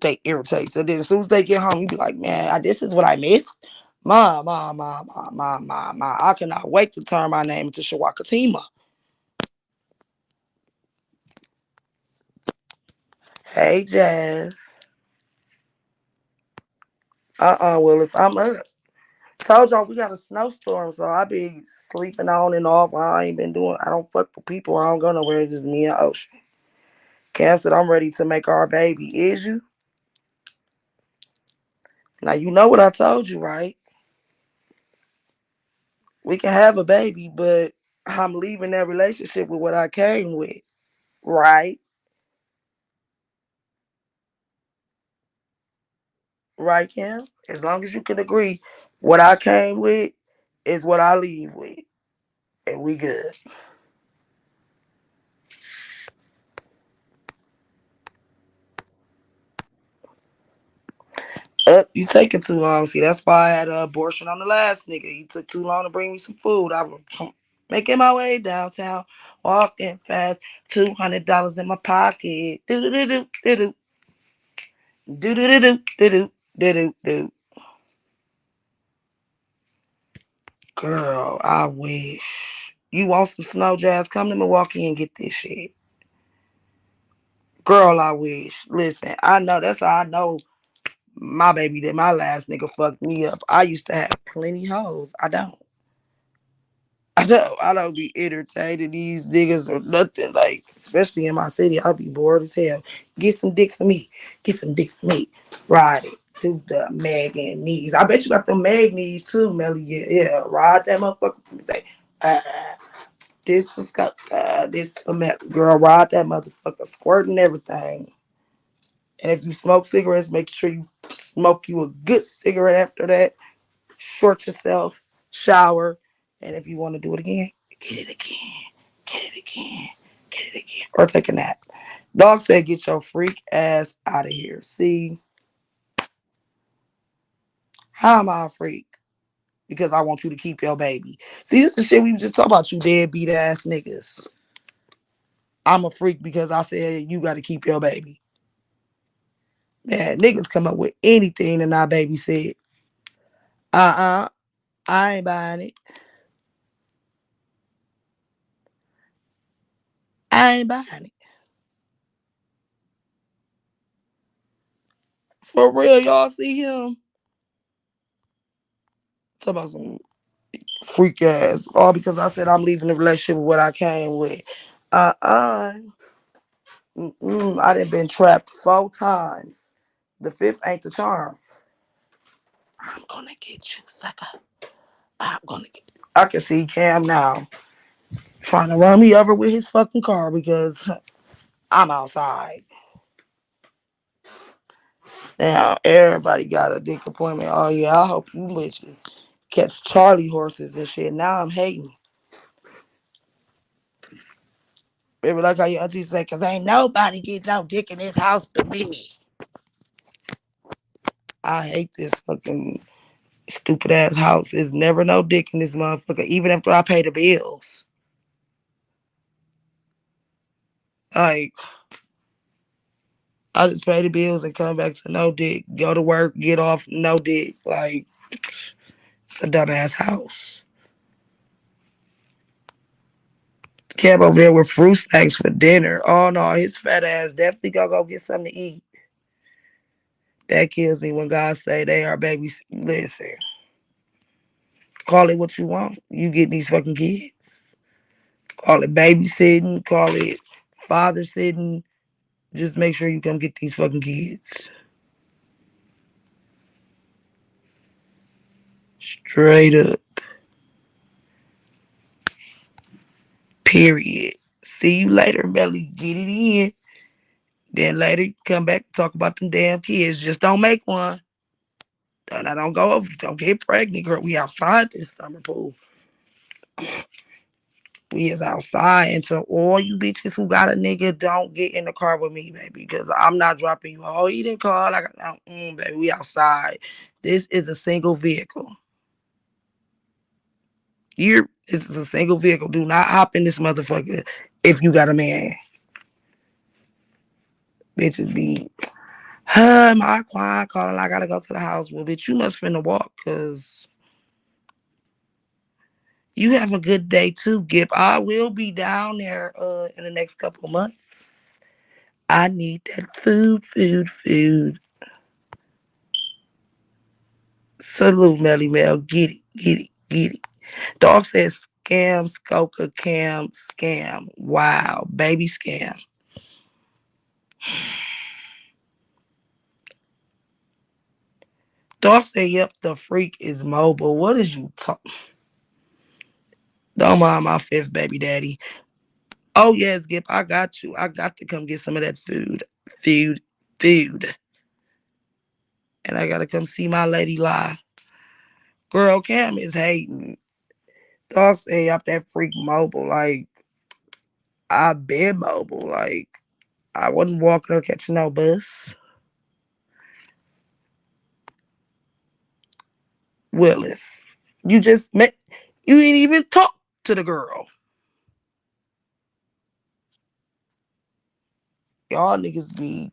They irritate. So then as soon as they get home, you be like, man, this is what I missed. Ma. I cannot wait to turn my name into Shawakatima. Hey, Jazz. Willis, I'm up. Told y'all we got a snowstorm, so I be sleeping on and off. I don't fuck with people. I don't go nowhere. It's just me and Ocean. Cam said I'm ready to make our baby. Is you? Now you know what I told you, right? We can have a baby, but I'm leaving that relationship with what I came with, right? Right, Cam? As long as you can agree, what I came with is what I leave with, and we good. Up, you taking too long. See, that's why I had an abortion on the last nigga. He took too long to bring me some food. I was making my way downtown, walking fast, $200 in my pocket. Do do do do do do do do do do do do do. Girl, I wish. You want some snow, Jazz? Come to Milwaukee and get this shit. Girl, I wish. Listen, I know that's how I know my baby that my last nigga fucked me up. I used to have plenty hoes. I don't. I don't be entertaining these niggas or nothing. Like, especially in my city, I'll be bored as hell. Get some dick for me. Get some dick for me. Ride it. Do the Megan knees. I bet you got the Meg knees too, Melly. Yeah. Ride that motherfucker. Say, uh, this for Scott. This for Melly. Girl, ride that motherfucker. Squirting everything. And if you smoke cigarettes, make sure you smoke you a good cigarette after that. Short yourself, shower, and if you want to do it again, get it again, get it again, get it again, or take a nap. Dog said, "Get your freak ass out of here." See, how am I a freak? Because I want you to keep your baby. See, this is the shit we just talk about. You deadbeat ass niggas. I'm a freak because I said you got to keep your baby. Man, niggas come up with anything and our baby said, I ain't buying it. I ain't buying it. For real, y'all see him? Talk about some freak ass. All because I said I'm leaving the relationship with what I came with. Uh uh. I done been trapped 4 times. The fifth ain't the charm. I'm gonna get you, sucker. I'm gonna get you. I can see Cam now trying to run me over with his fucking car because I'm outside. Now everybody got a dick appointment. Oh yeah, I hope you bitches catch Charlie horses and shit. Now I'm hating. Baby, like how your auntie say, cause ain't nobody get no dick in this house to me. I hate this fucking stupid ass house. There's never no dick in this motherfucker, even after I pay the bills. Like, I just pay the bills and come back to no dick. Go to work, get off, no dick. Like, it's a dumbass house. Cab over there with fruit snacks for dinner. Oh no, his fat ass definitely gonna go get something to eat. That kills me when God say they are babies. Listen, call it what you want. You get these fucking kids. Call it babysitting. Call it father sitting, just make sure you come get these fucking kids. Straight up. Period. See you later, Melly. Get it in. Then later, you come back and talk about them damn kids. Just don't make one. And I don't go over. Don't get pregnant, girl. We outside this summer pool. We is outside. And to all you bitches who got a nigga, don't get in the car with me, baby. Because I'm not dropping you. Oh, you didn't call. I got, baby. We outside. This is a single vehicle. This is a single vehicle. Do not hop in this motherfucker if you got a man. Bitches be, my client calling. I gotta go to the house. Well, bitch, you must finna walk because you have a good day too, Gip. I will be down there in the next couple months. I need that food. Salute, Melly Mel. Get it. Dog says scam, skoka, cam, scam. Wow, baby scam. Dog said, yep, the freak is mobile. What is you talking? Don't mind my fifth baby daddy. Oh, yes, Gip, I got you. I got to come get some of that food. Food. And I got to come see my lady live. Girl, Cam is hating. Dog say I'm that freak mobile. Like, I been mobile. Like, I wasn't walking or catching no bus. Willis, you just met, you ain't even talk to the girl. Y'all niggas be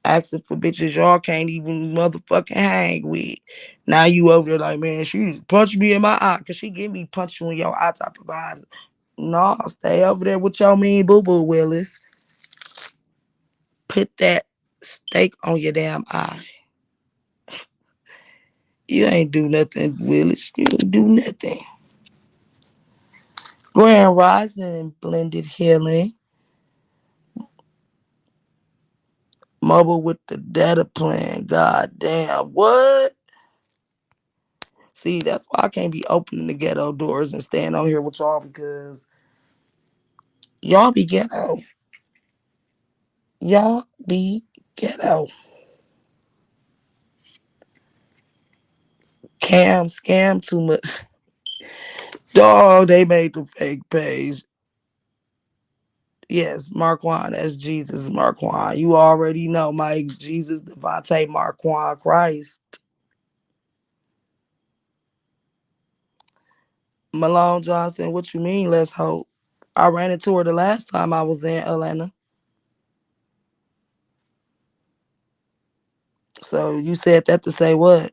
asking for bitches y'all can't even motherfucking hang with. Now you over there like, man, she punched me in my eye because she give me punch you in your eye type of vibe. No, stay over there with your mean boo-boo, Willis. Put that steak on your damn eye. You ain't do nothing, Willis. You ain't do nothing. Grand Rising, Blended Healing. Mobile with the data plan. God damn. What? See, that's why I can't be opening the ghetto doors and staying on here with y'all because y'all be ghetto. Y'all be ghetto. Cam scam too much. Dog, they made the fake page. Yes, Marquand, that's Jesus Marquand. You already know, Mike. Jesus Devontae Marquand Christ. Malone Johnson, what you mean, let's hope? I ran into her the last time I was in Atlanta. So you said that to say what?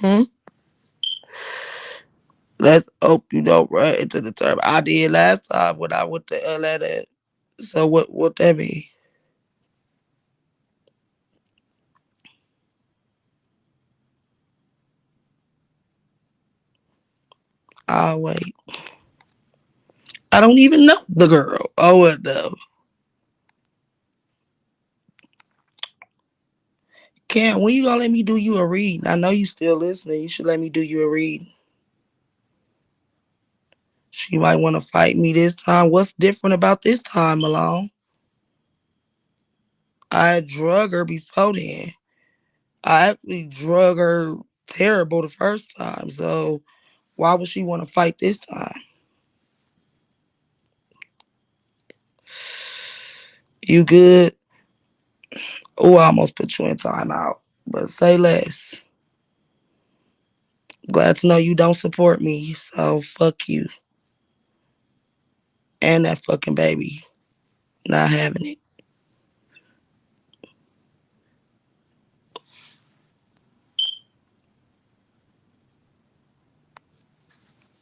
Hmm? Let's hope you don't run into the term. I did last time when I went to Atlanta. So what that mean? I'll wait. I don't even know the girl. Oh, what the? Cam, when you gonna let me do you a read? I know you still listening. You should let me do you a read. She might want to fight me this time. What's different about this time, Malone? I drug her before then. I actually drug her terrible the first time. So why would she want to fight this time? You good? Oh, I almost put you in timeout. But say less. Glad to know you don't support me. So fuck you. And that fucking baby. Not having it.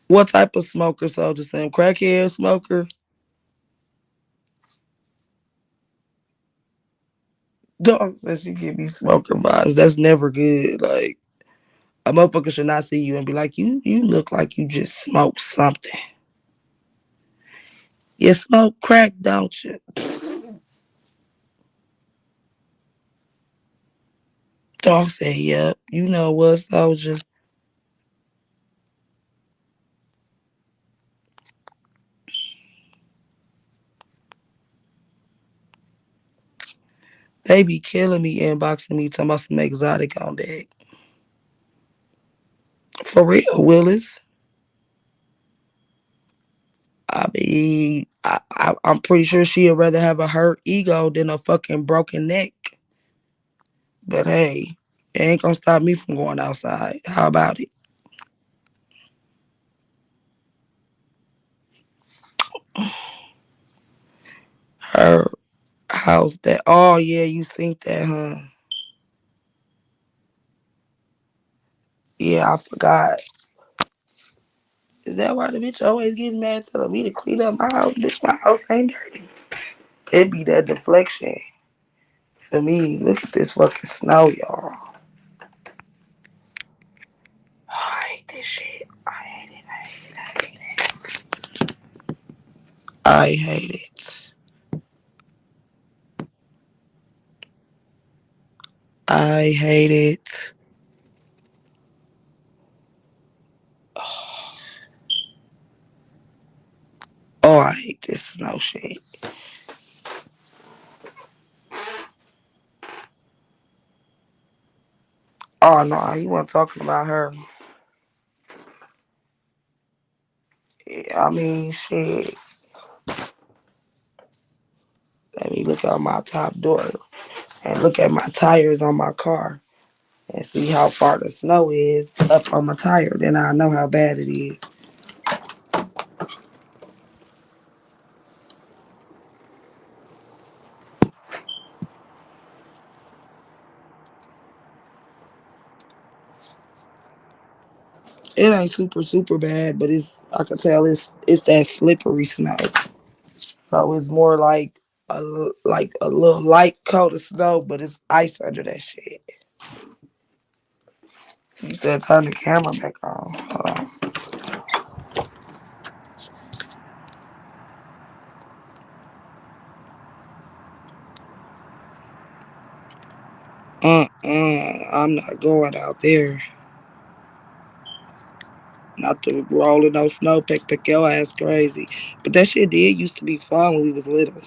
What type of smoker, Soldier Sam? Crackhead smoker? Dog says you give me smoker vibes. That's never good. Like, A motherfucker should not see you and be like, you look like you just smoked something. You smoke crack, don't you? Dog said, yep. You know what, soldier? They be killing me, inboxing me, talking about some exotic on deck. For real, Willis. I'm pretty sure she'd rather have a hurt ego than a fucking broken neck. But hey, it ain't gonna stop me from going outside. How about it? Her house that, oh yeah, you seen that, huh? Yeah, I forgot. Is that why the bitch always getting mad telling me to clean up my house? Bitch, my house ain't dirty. It be that deflection. For me, look at this fucking snow, y'all. I hate this shit. I hate it. I hate it. I hate it. I hate it. I hate it. Oh, I hate this snow shit. Oh no, he wasn't talking about her. I mean, shit. Let me look out my top door and look at my tires on my car and see how far the snow is up on my tire. Then I know how bad it is. It ain't super bad, but I can tell it's that slippery snow. So it's more like a little light coat of snow, but it's ice under that shit. You said turn the camera back on. Hold on. I'm not going out there. Not to roll in no snow, pick your ass crazy. But that shit did used to be fun when we was little.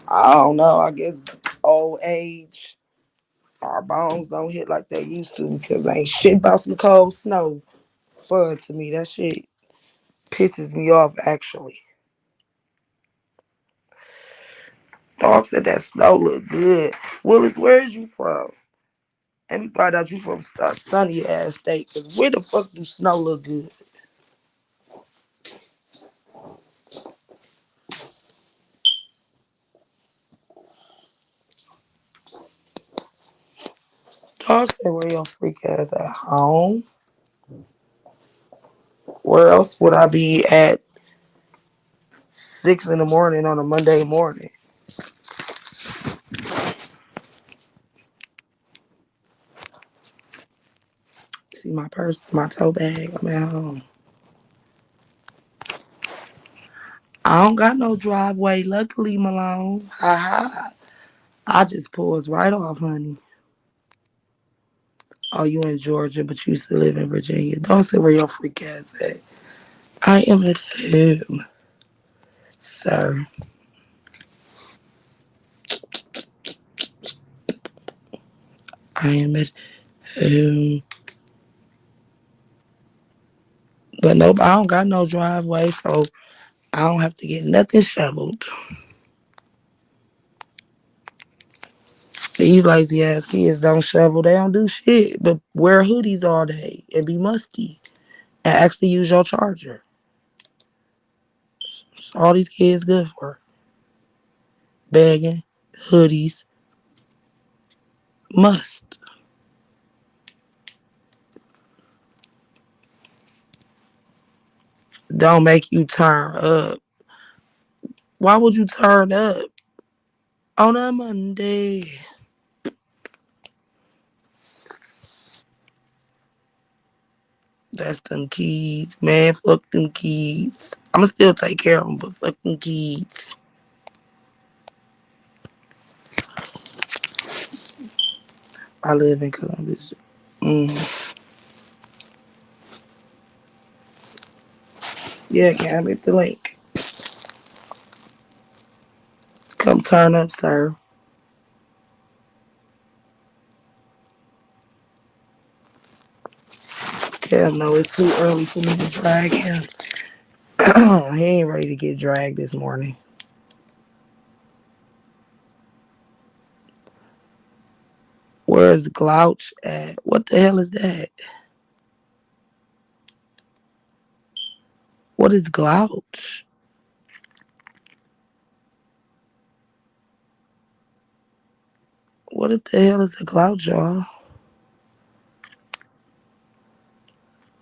I don't know. I guess old age, our bones don't hit like they used to because ain't shit about some cold snow fun to me. That shit pisses me off actually. Dog said that snow look good. Willis, where is you from? Let me find out you from a sunny ass state. Cause where the fuck do snow look good? Dog said where your freak ass at home? Where else would I be at 6 in the morning on a Monday morning? See my purse, my toe bag. I'm at home. I don't got no driveway. Luckily, Malone. Ha ha. I just pulls right off, honey. Oh, you in Georgia, but you used to live in Virginia. Don't say where your freak ass at. I am at home, sir. I am at home. But nope, I don't got no driveway, so I don't have to get nothing shoveled. These lazy ass kids don't shovel. They don't do shit but wear hoodies all day and be musty and actually use your charger. That's all these kids good for. Begging, hoodies, must. Don't make you turn up. Why would you turn up on a Monday? That's them kids, man. Fuck them kids. I'ma still take care of them, but fuck them kids. I live in Columbus. Mm. Yeah, Cam, hit the link. Come turn up, sir. Cam, no, it's too early for me to drag him. He ain't ready to get dragged this morning. Where's Glouch at? What the hell is that? What is Glouch? What the hell is a Glouch, y'all?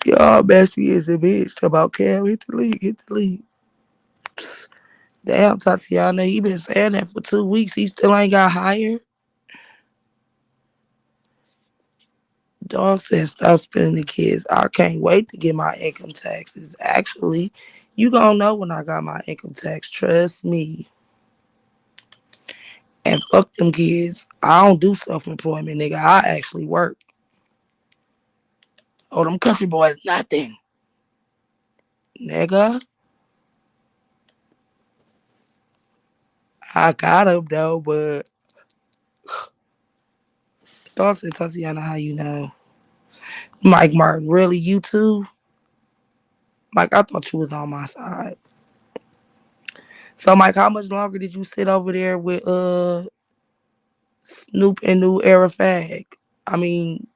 Y'all messy as a bitch. About Cam, hit the league, hit the league. Psst. Damn, Tatiana, he been saying that for 2 weeks. He still ain't got hired. Dog said stop spending the kids. I can't wait to get my income taxes. Actually, you gonna know when I got my income tax. Trust me. And fuck them kids. I don't do self-employment, nigga. I actually work. Oh, them country boys, nothing. Nigga, I got him though, but dog said Tatiana, how you know? Mike Martin, really? You too? Mike, I thought you was on my side. So, Mike, how much longer did you sit over there with Snoop and New Era Fag? I mean,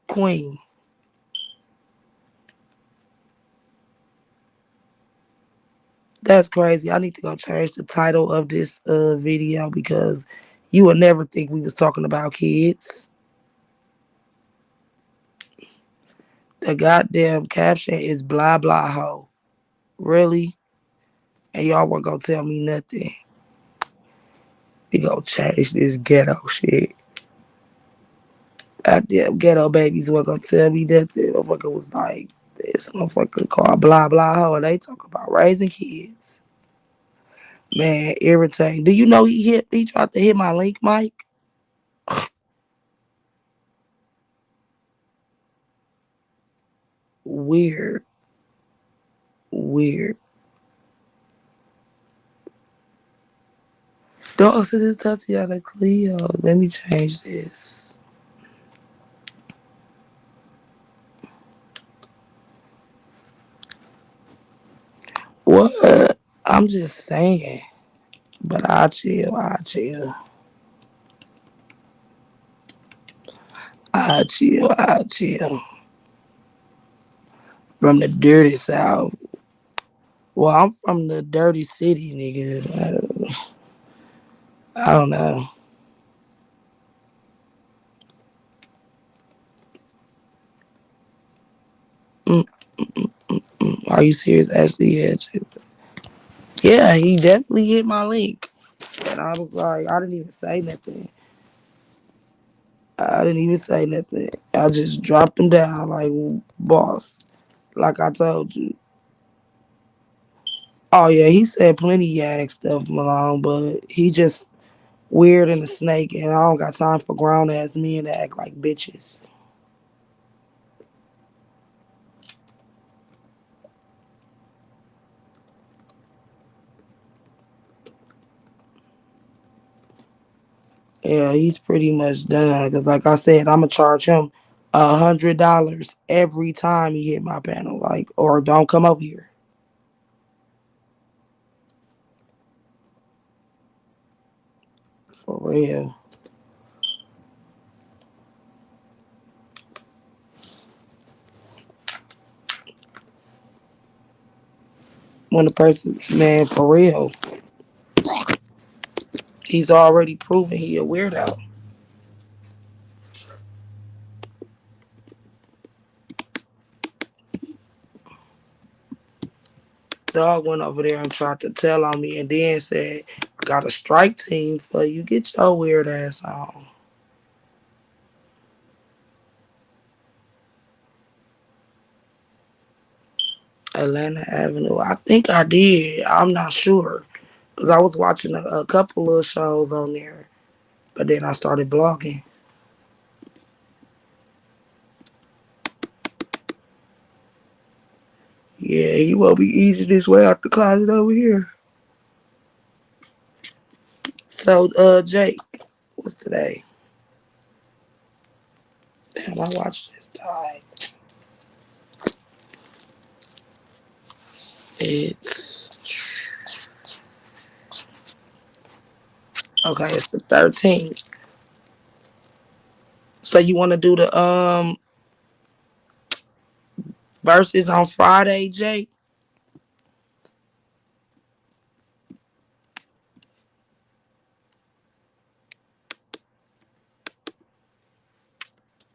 Queen. That's crazy. I need to go change the title of this video because you would never think we was talking about kids. The goddamn caption is blah blah hoe. Really? And y'all weren't gonna tell me nothing. We gonna change this ghetto shit. Goddamn ghetto babies weren't gonna tell me nothing. Motherfucker was like, this motherfucker called blah blah hoe and they talk about raising kids. Man, irritating. Do you know he tried to hit my link, Mike? Weird. Weird. Don't also this Tatiana Cleo. Let me change this. What? I'm just saying. But I chill. I chill. I chill. I chill. From the dirty south. Well, I'm from the dirty city, nigga. I don't know. Mm, are you serious? Actually, yeah. Yeah, he definitely hit my link. And I was like, I didn't even say nothing. I didn't even say nothing. I just dropped him down like boss. Like I told you. Oh yeah, he said plenty yak stuff, Malone, but he just weird and a snake, and I don't got time for grown ass men to act like bitches. Yeah, he's pretty much done. Cause like I said, I'ma charge him $100 every time he hit my panel, like, or don't come up here for real. When the person, man, for real, he's already proven he a weirdo. Dog went over there and tried to tell on me, and then said, "I got a strike team for you. Get your weird ass on." Atlanta Avenue. I think I did. I'm not sure. Because I was watching a couple of shows on there. But then I started blogging. Yeah, he won't be easing his way out the closet over here. So, Jake, what's today? Damn, I watched this time. It's okay. It's the 13th. So you want to do the verses on Friday, Jake?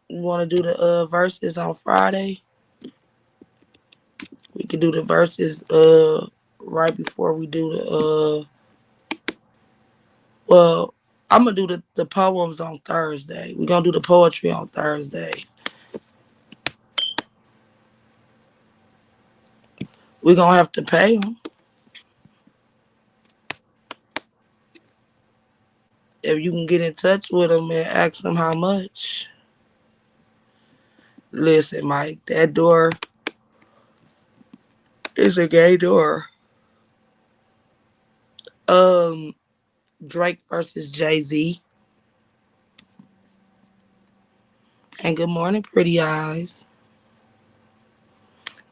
You want to do the verses on Friday? We could do the verses right before we do the well, I'm gonna do the poems on Thursday. We're gonna do the poetry on Thursday. We're gonna have to pay them. If you can get in touch with them and ask them how much. Listen, Mike, that door is a gay door. Um, Drake versus Jay-Z. And good morning, pretty eyes.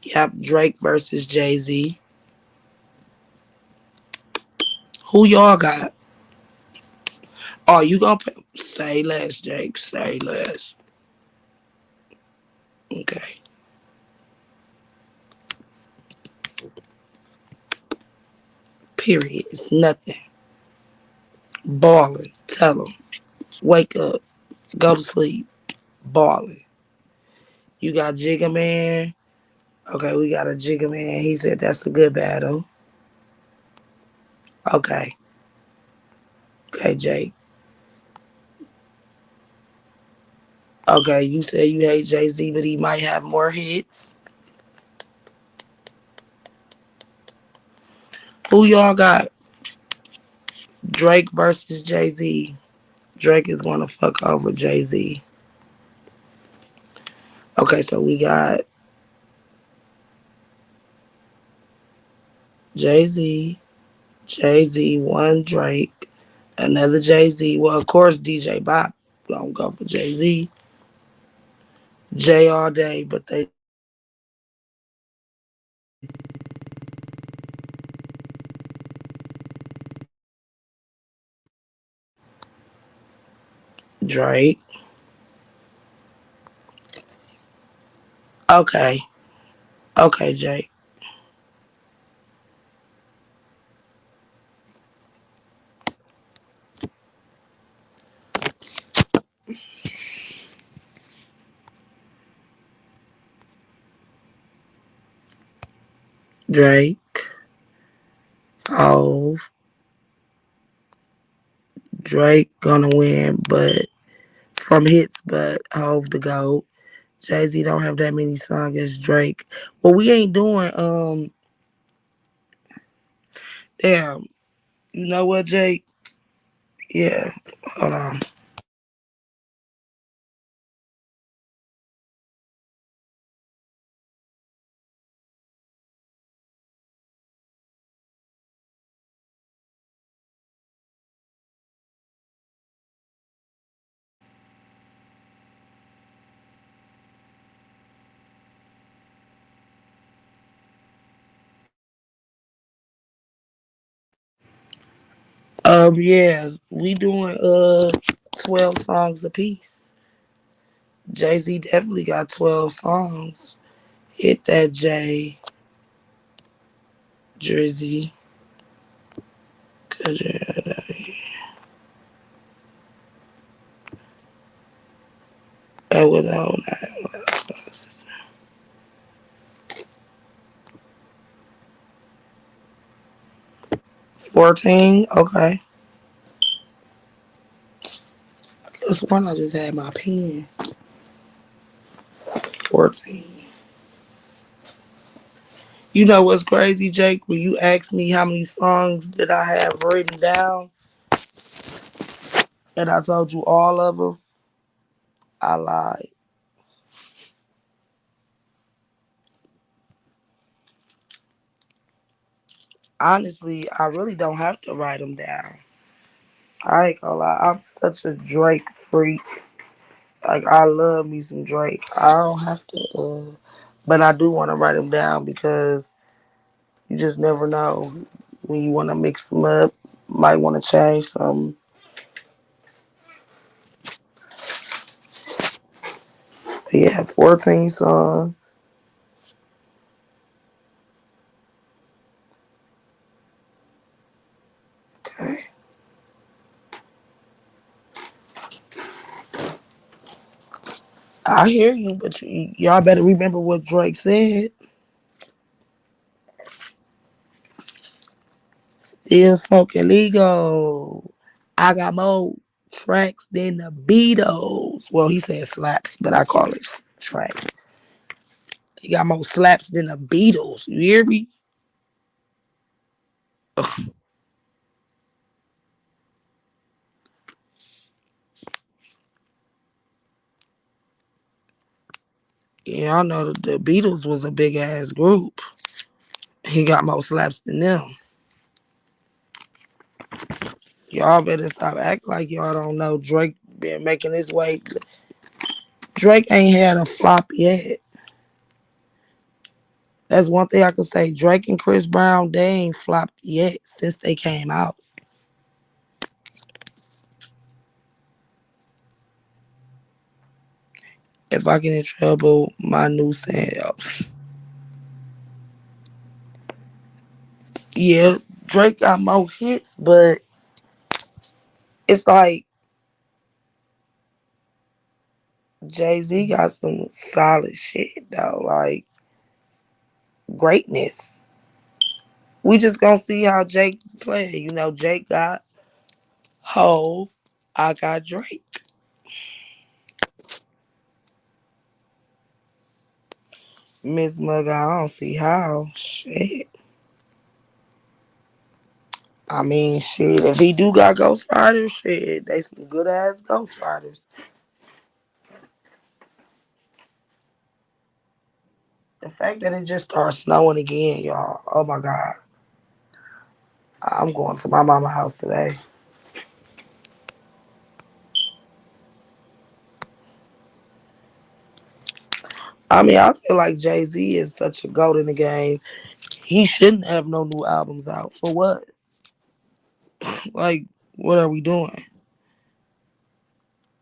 Yep, Drake versus Jay-Z. Who y'all got? Oh, you gonna say less, Jake? Say less. Okay. Period. It's nothing. Balling. Tell them. Wake up. Go to sleep. Balling. You got Jigga Man. Okay, we got a Jigga Man. He said that's a good battle. Okay. Okay, Jake. Okay, you said you hate Jay-Z, but he might have more hits. Who y'all got? Drake versus Jay-Z. Drake is gonna fuck over Jay-Z. Okay, so we got Jay-Z, Jay-Z, one Drake, another Jay-Z. Well, of course, DJ Bop gonna go for Jay-Z. Jay all day, but they Drake. Okay, okay, Jake. Drake, Hove. Drake gonna win, but from hits, but Hove the GOAT. Jay-Z don't have that many songs as Drake. Well, we ain't doing damn. You know what, Jake? Yeah. Hold on. Yeah, we doing 12 songs apiece. Jay-Z definitely got 12 songs. Hit that Jay Drizzy. And with all that. 14, okay. This one I just had my pen. 14. You know what's crazy, Jake? When you asked me how many songs did I have written down, and I told you all of them, I lied. Honestly, I really don't have to write them down. I ain't gonna lie. I'm such a Drake freak. Like, I love me some Drake. I don't have to, but I do want to write them down because you just never know when you want to mix them up. Might want to change something. But yeah, 14 songs. Okay. I hear you, but y'all better remember what Drake said. Still smoking legal. I got more tracks than the Beatles. Well, he said slaps, but I call it tracks. He got more slaps than the Beatles. You hear me? Yeah, I know the Beatles was a big ass group. He got more slaps than them. Y'all better stop acting like y'all don't know Drake been making his way. Drake ain't had a flop yet. That's one thing I could say. Drake and Chris Brown, they ain't flopped yet since they came out. If I get in trouble, my new saying helps. Yeah, Drake got more hits, but it's like Jay-Z got some solid shit though, like greatness. We just gonna see how Jake play. You know, Jake got Hove, I got Drake. Miss Mugga, I don't see how. Shit. I mean, shit. If he do got Ghost Riders, shit, they some good ass Ghost Riders. The fact that it just started snowing again, y'all. Oh my god. I'm going to my mama house today. I mean, I feel like Jay Z is such a goat in the game. He shouldn't have no new albums out. For what? Like, what are we doing?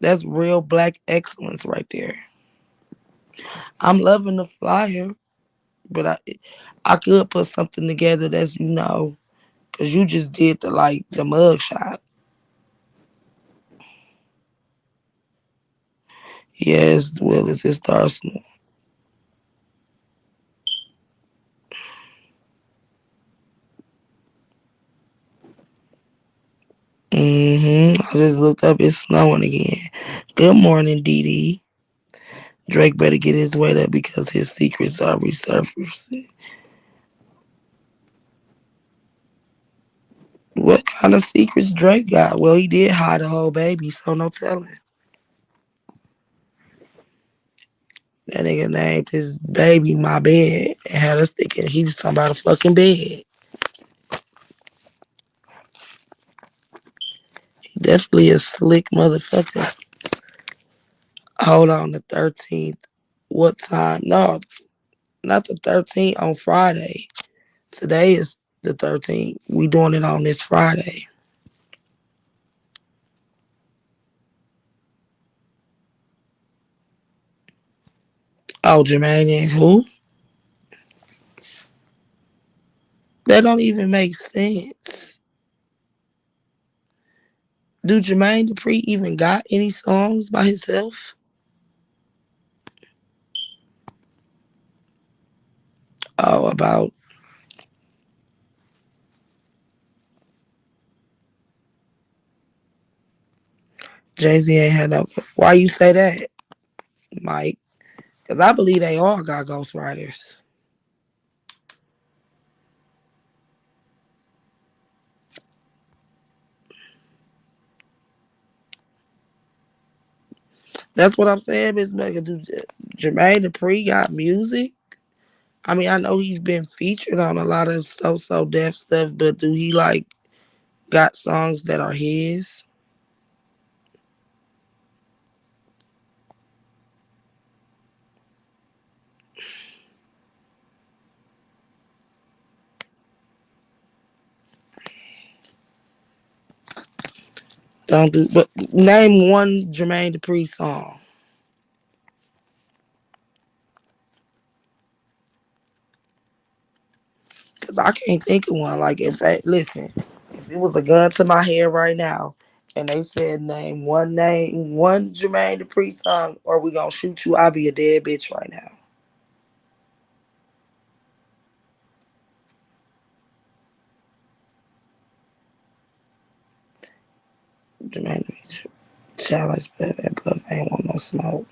That's real black excellence right there. I'm loving the flyer, but I could put something together that's, because you just did the mug shot. Yes, Willis, it's Arsenal. I just looked up. It's snowing again. Good morning, Dee Dee. Drake better get his weight up because his secrets are resurfacing. What kind of secrets Drake got? Well, he did hide a whole baby, so no telling. That nigga named his baby My Bed and had us thinking he was talking about a fucking bed. He definitely a slick motherfucker. Hold on, the 13th. What time? No, not the 13th, on Friday. Today is the 13th. We doing it on this Friday. Oh, Jermaine and who? That don't even make sense. Do Jermaine Dupri even got any songs by himself? Oh, about Jay-Z ain't had no. Why you say that, Mike? Because I believe they all got ghostwriters. That's what I'm saying, Miss Mega. Do Jermaine Dupri got music? I mean, I know he's been featured on a lot of so deaf stuff, but do he like got songs that are his? Don't do, but name one Jermaine Dupri song. Cause I can't think of one. Like listen, if it was a gun to my head right now, and they said name one Jermaine Dupri song, or we gonna shoot you, I'll be a dead bitch right now. Jermaine Dupri, challenge, but that bluff ain't want no smoke.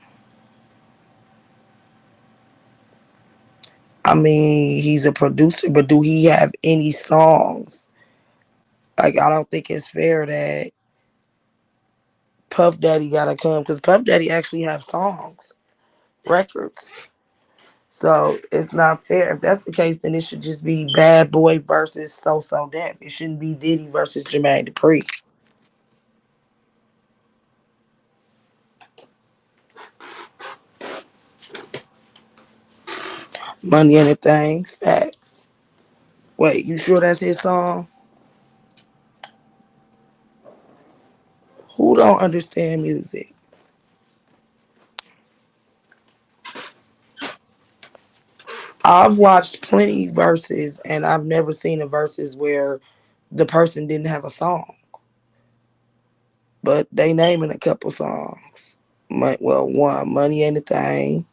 I mean, he's a producer, but do he have any songs? Like, I don't think it's fair that Puff Daddy gotta come because Puff Daddy actually have songs, records. So it's not fair. If that's the case, then it should just be Bad Boy versus So Def. It shouldn't be Diddy versus Jermaine Dupri. Money and a Thing, facts. Wait, you sure that's his song? Who don't understand music? I've watched plenty verses, and I've never seen a verses where the person didn't have a song, but they naming a couple songs. Well, one, Money Ain't a Thing.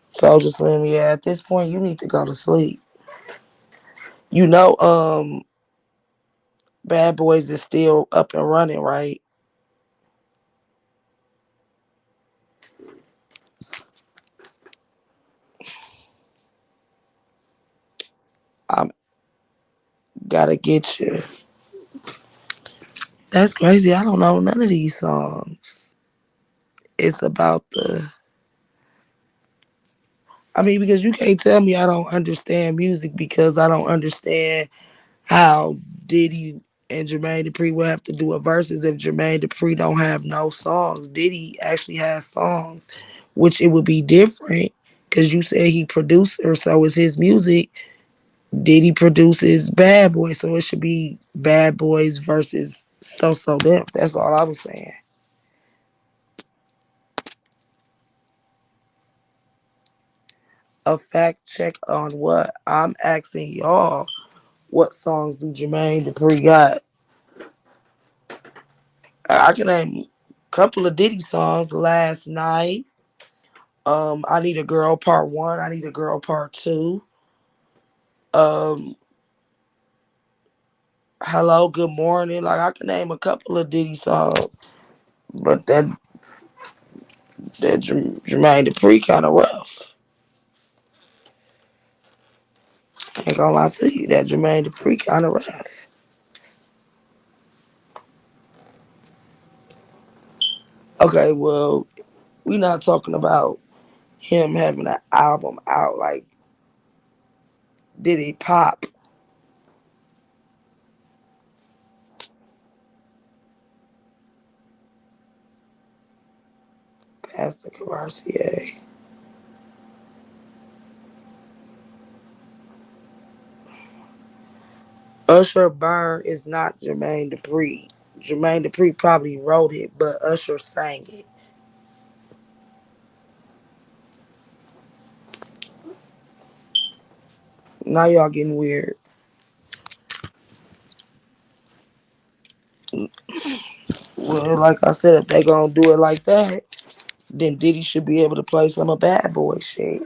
Soldier Slim, yeah, at this point, you need to go to sleep. You know, Bad Boys is still up and running, right? I'm gotta get you. That's crazy. I don't know none of these songs. It's about the. I mean, because you can't tell me I don't understand music because I don't understand how Diddy and Jermaine Dupri will have to do a verses if Jermaine Dupri don't have no songs. Diddy actually has songs, which it would be different because you said he producer, so it's his music. Diddy produces Bad Boys, so it should be Bad Boys versus So Def. That's all I was saying. A fact check on what? I'm asking y'all, what songs do Jermaine Dupri got? I can name a couple of Diddy songs. Last Night. I Need a Girl Part 1. I Need a Girl Part 2. Um, Hello, Good Morning. Like, I can name a couple of Diddy songs, but that Jermaine Dupri kind of rough. Ain't gonna lie to you, that Jermaine Dupri kind of rough. Okay, well, we not talking about him having an album out. Like, did he pop? Pastor Cavassier. Usher Burn is not Jermaine Dupri. Jermaine Dupri probably wrote it, but Usher sang it. Now y'all getting weird. Well, like I said, if they gonna do it like that, then Diddy should be able to play some of Bad Boy shit.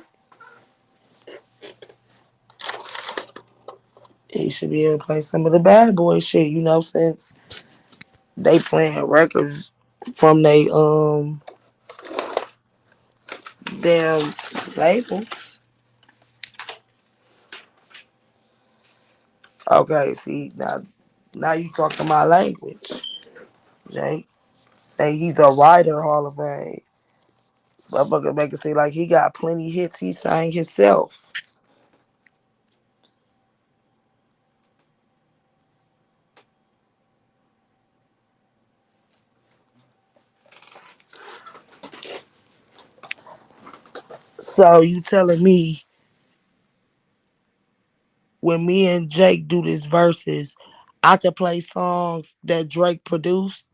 He should be able to play some of the Bad Boy shit, since they playing records from they damn label. Okay, see now you talking my language. Jay. Say he's a writer Hall of Fame. Motherfucker make it seem like he got plenty hits he sang himself. So you telling me when me and Jake do this verses, I could play songs that Drake produced?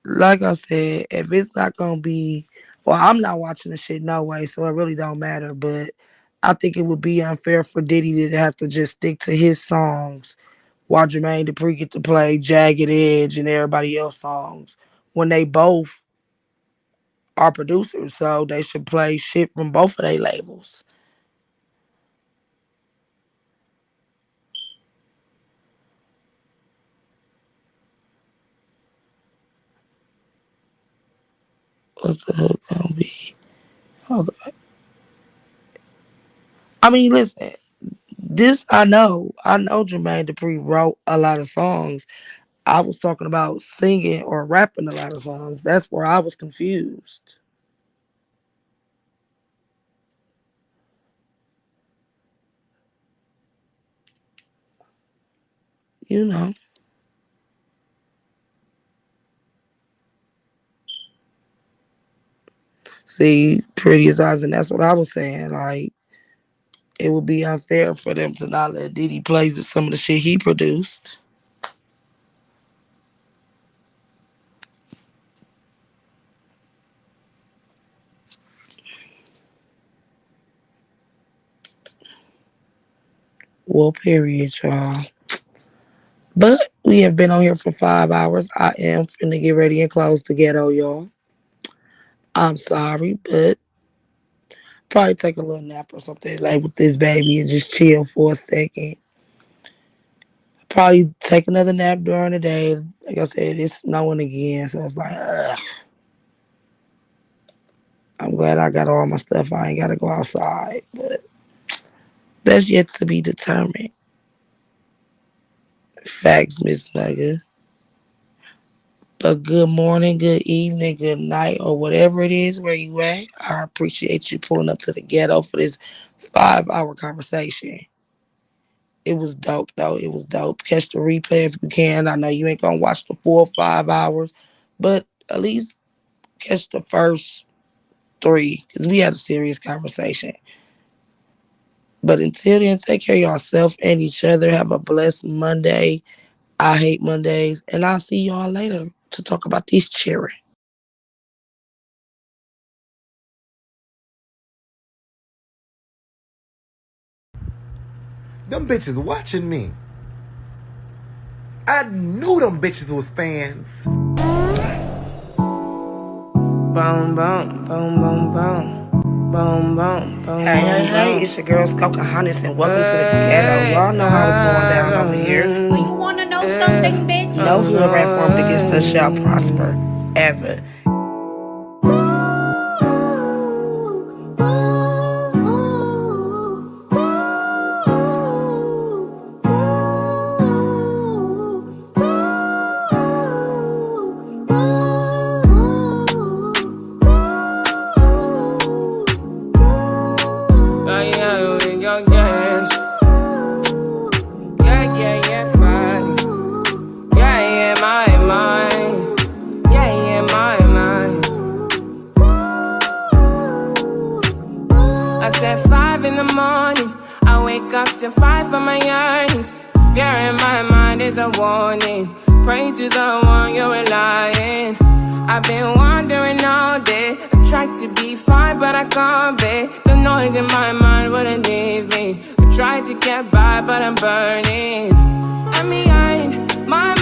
Like I said, if it's not gonna be, well, I'm not watching the shit no way, so it really don't matter. But I think it would be unfair for Diddy to have to just stick to his songs while Jermaine Dupri get to play Jagged Edge and everybody else songs when they both are producers. So they should play shit from both of their labels. What's the hook gonna be? Okay. I mean, listen, this I know. I know Jermaine Dupri wrote a lot of songs. I was talking about singing or rapping a lot of songs. That's where I was confused. You know. See, Pretty as Eyes, and that's what I was saying. Like, it would be unfair for them to not let Diddy play some of the shit he produced. Well, period, y'all. But we have been on here for 5 hours. I am finna get ready and close the ghetto, y'all. I'm sorry, but probably take a little nap or something like with this baby and just chill for a second. Probably take another nap during the day. Like I said, it's snowing again, so it's like, ugh. I'm glad I got all my stuff. I ain't gotta go outside, but that's yet to be determined. Facts, Miss Nugget. But good morning, good evening, good night, or whatever it is where you at. I appreciate you pulling up to the ghetto for this 5-hour conversation. It was dope, though. It was dope. Catch the replay if you can. I know you ain't gonna watch the full 5 hours, but at least catch the first 3 because we had a serious conversation. But until then, take care of yourself and each other. Have a blessed Monday. I hate Mondays, and I'll see y'all later to talk about these children. Them bitches watching me. I knew them bitches was fans. Boom, boom, boom, boom, boom. Boom, boom, boom. Hey, it's your girl Pocahontas, and welcome to the ghetto. Y'all know how it's going down over here. Do you wanna know something, bitch? No hood rat formed against us shall prosper, ever. To fight for my yearnings. Fear in my mind is a warning. Pray to the one you're relying. I've been wandering all day. I tried to be fine, but I can't be. The noise in my mind wouldn't leave me. I tried to get by, but I'm burning. I'm behind my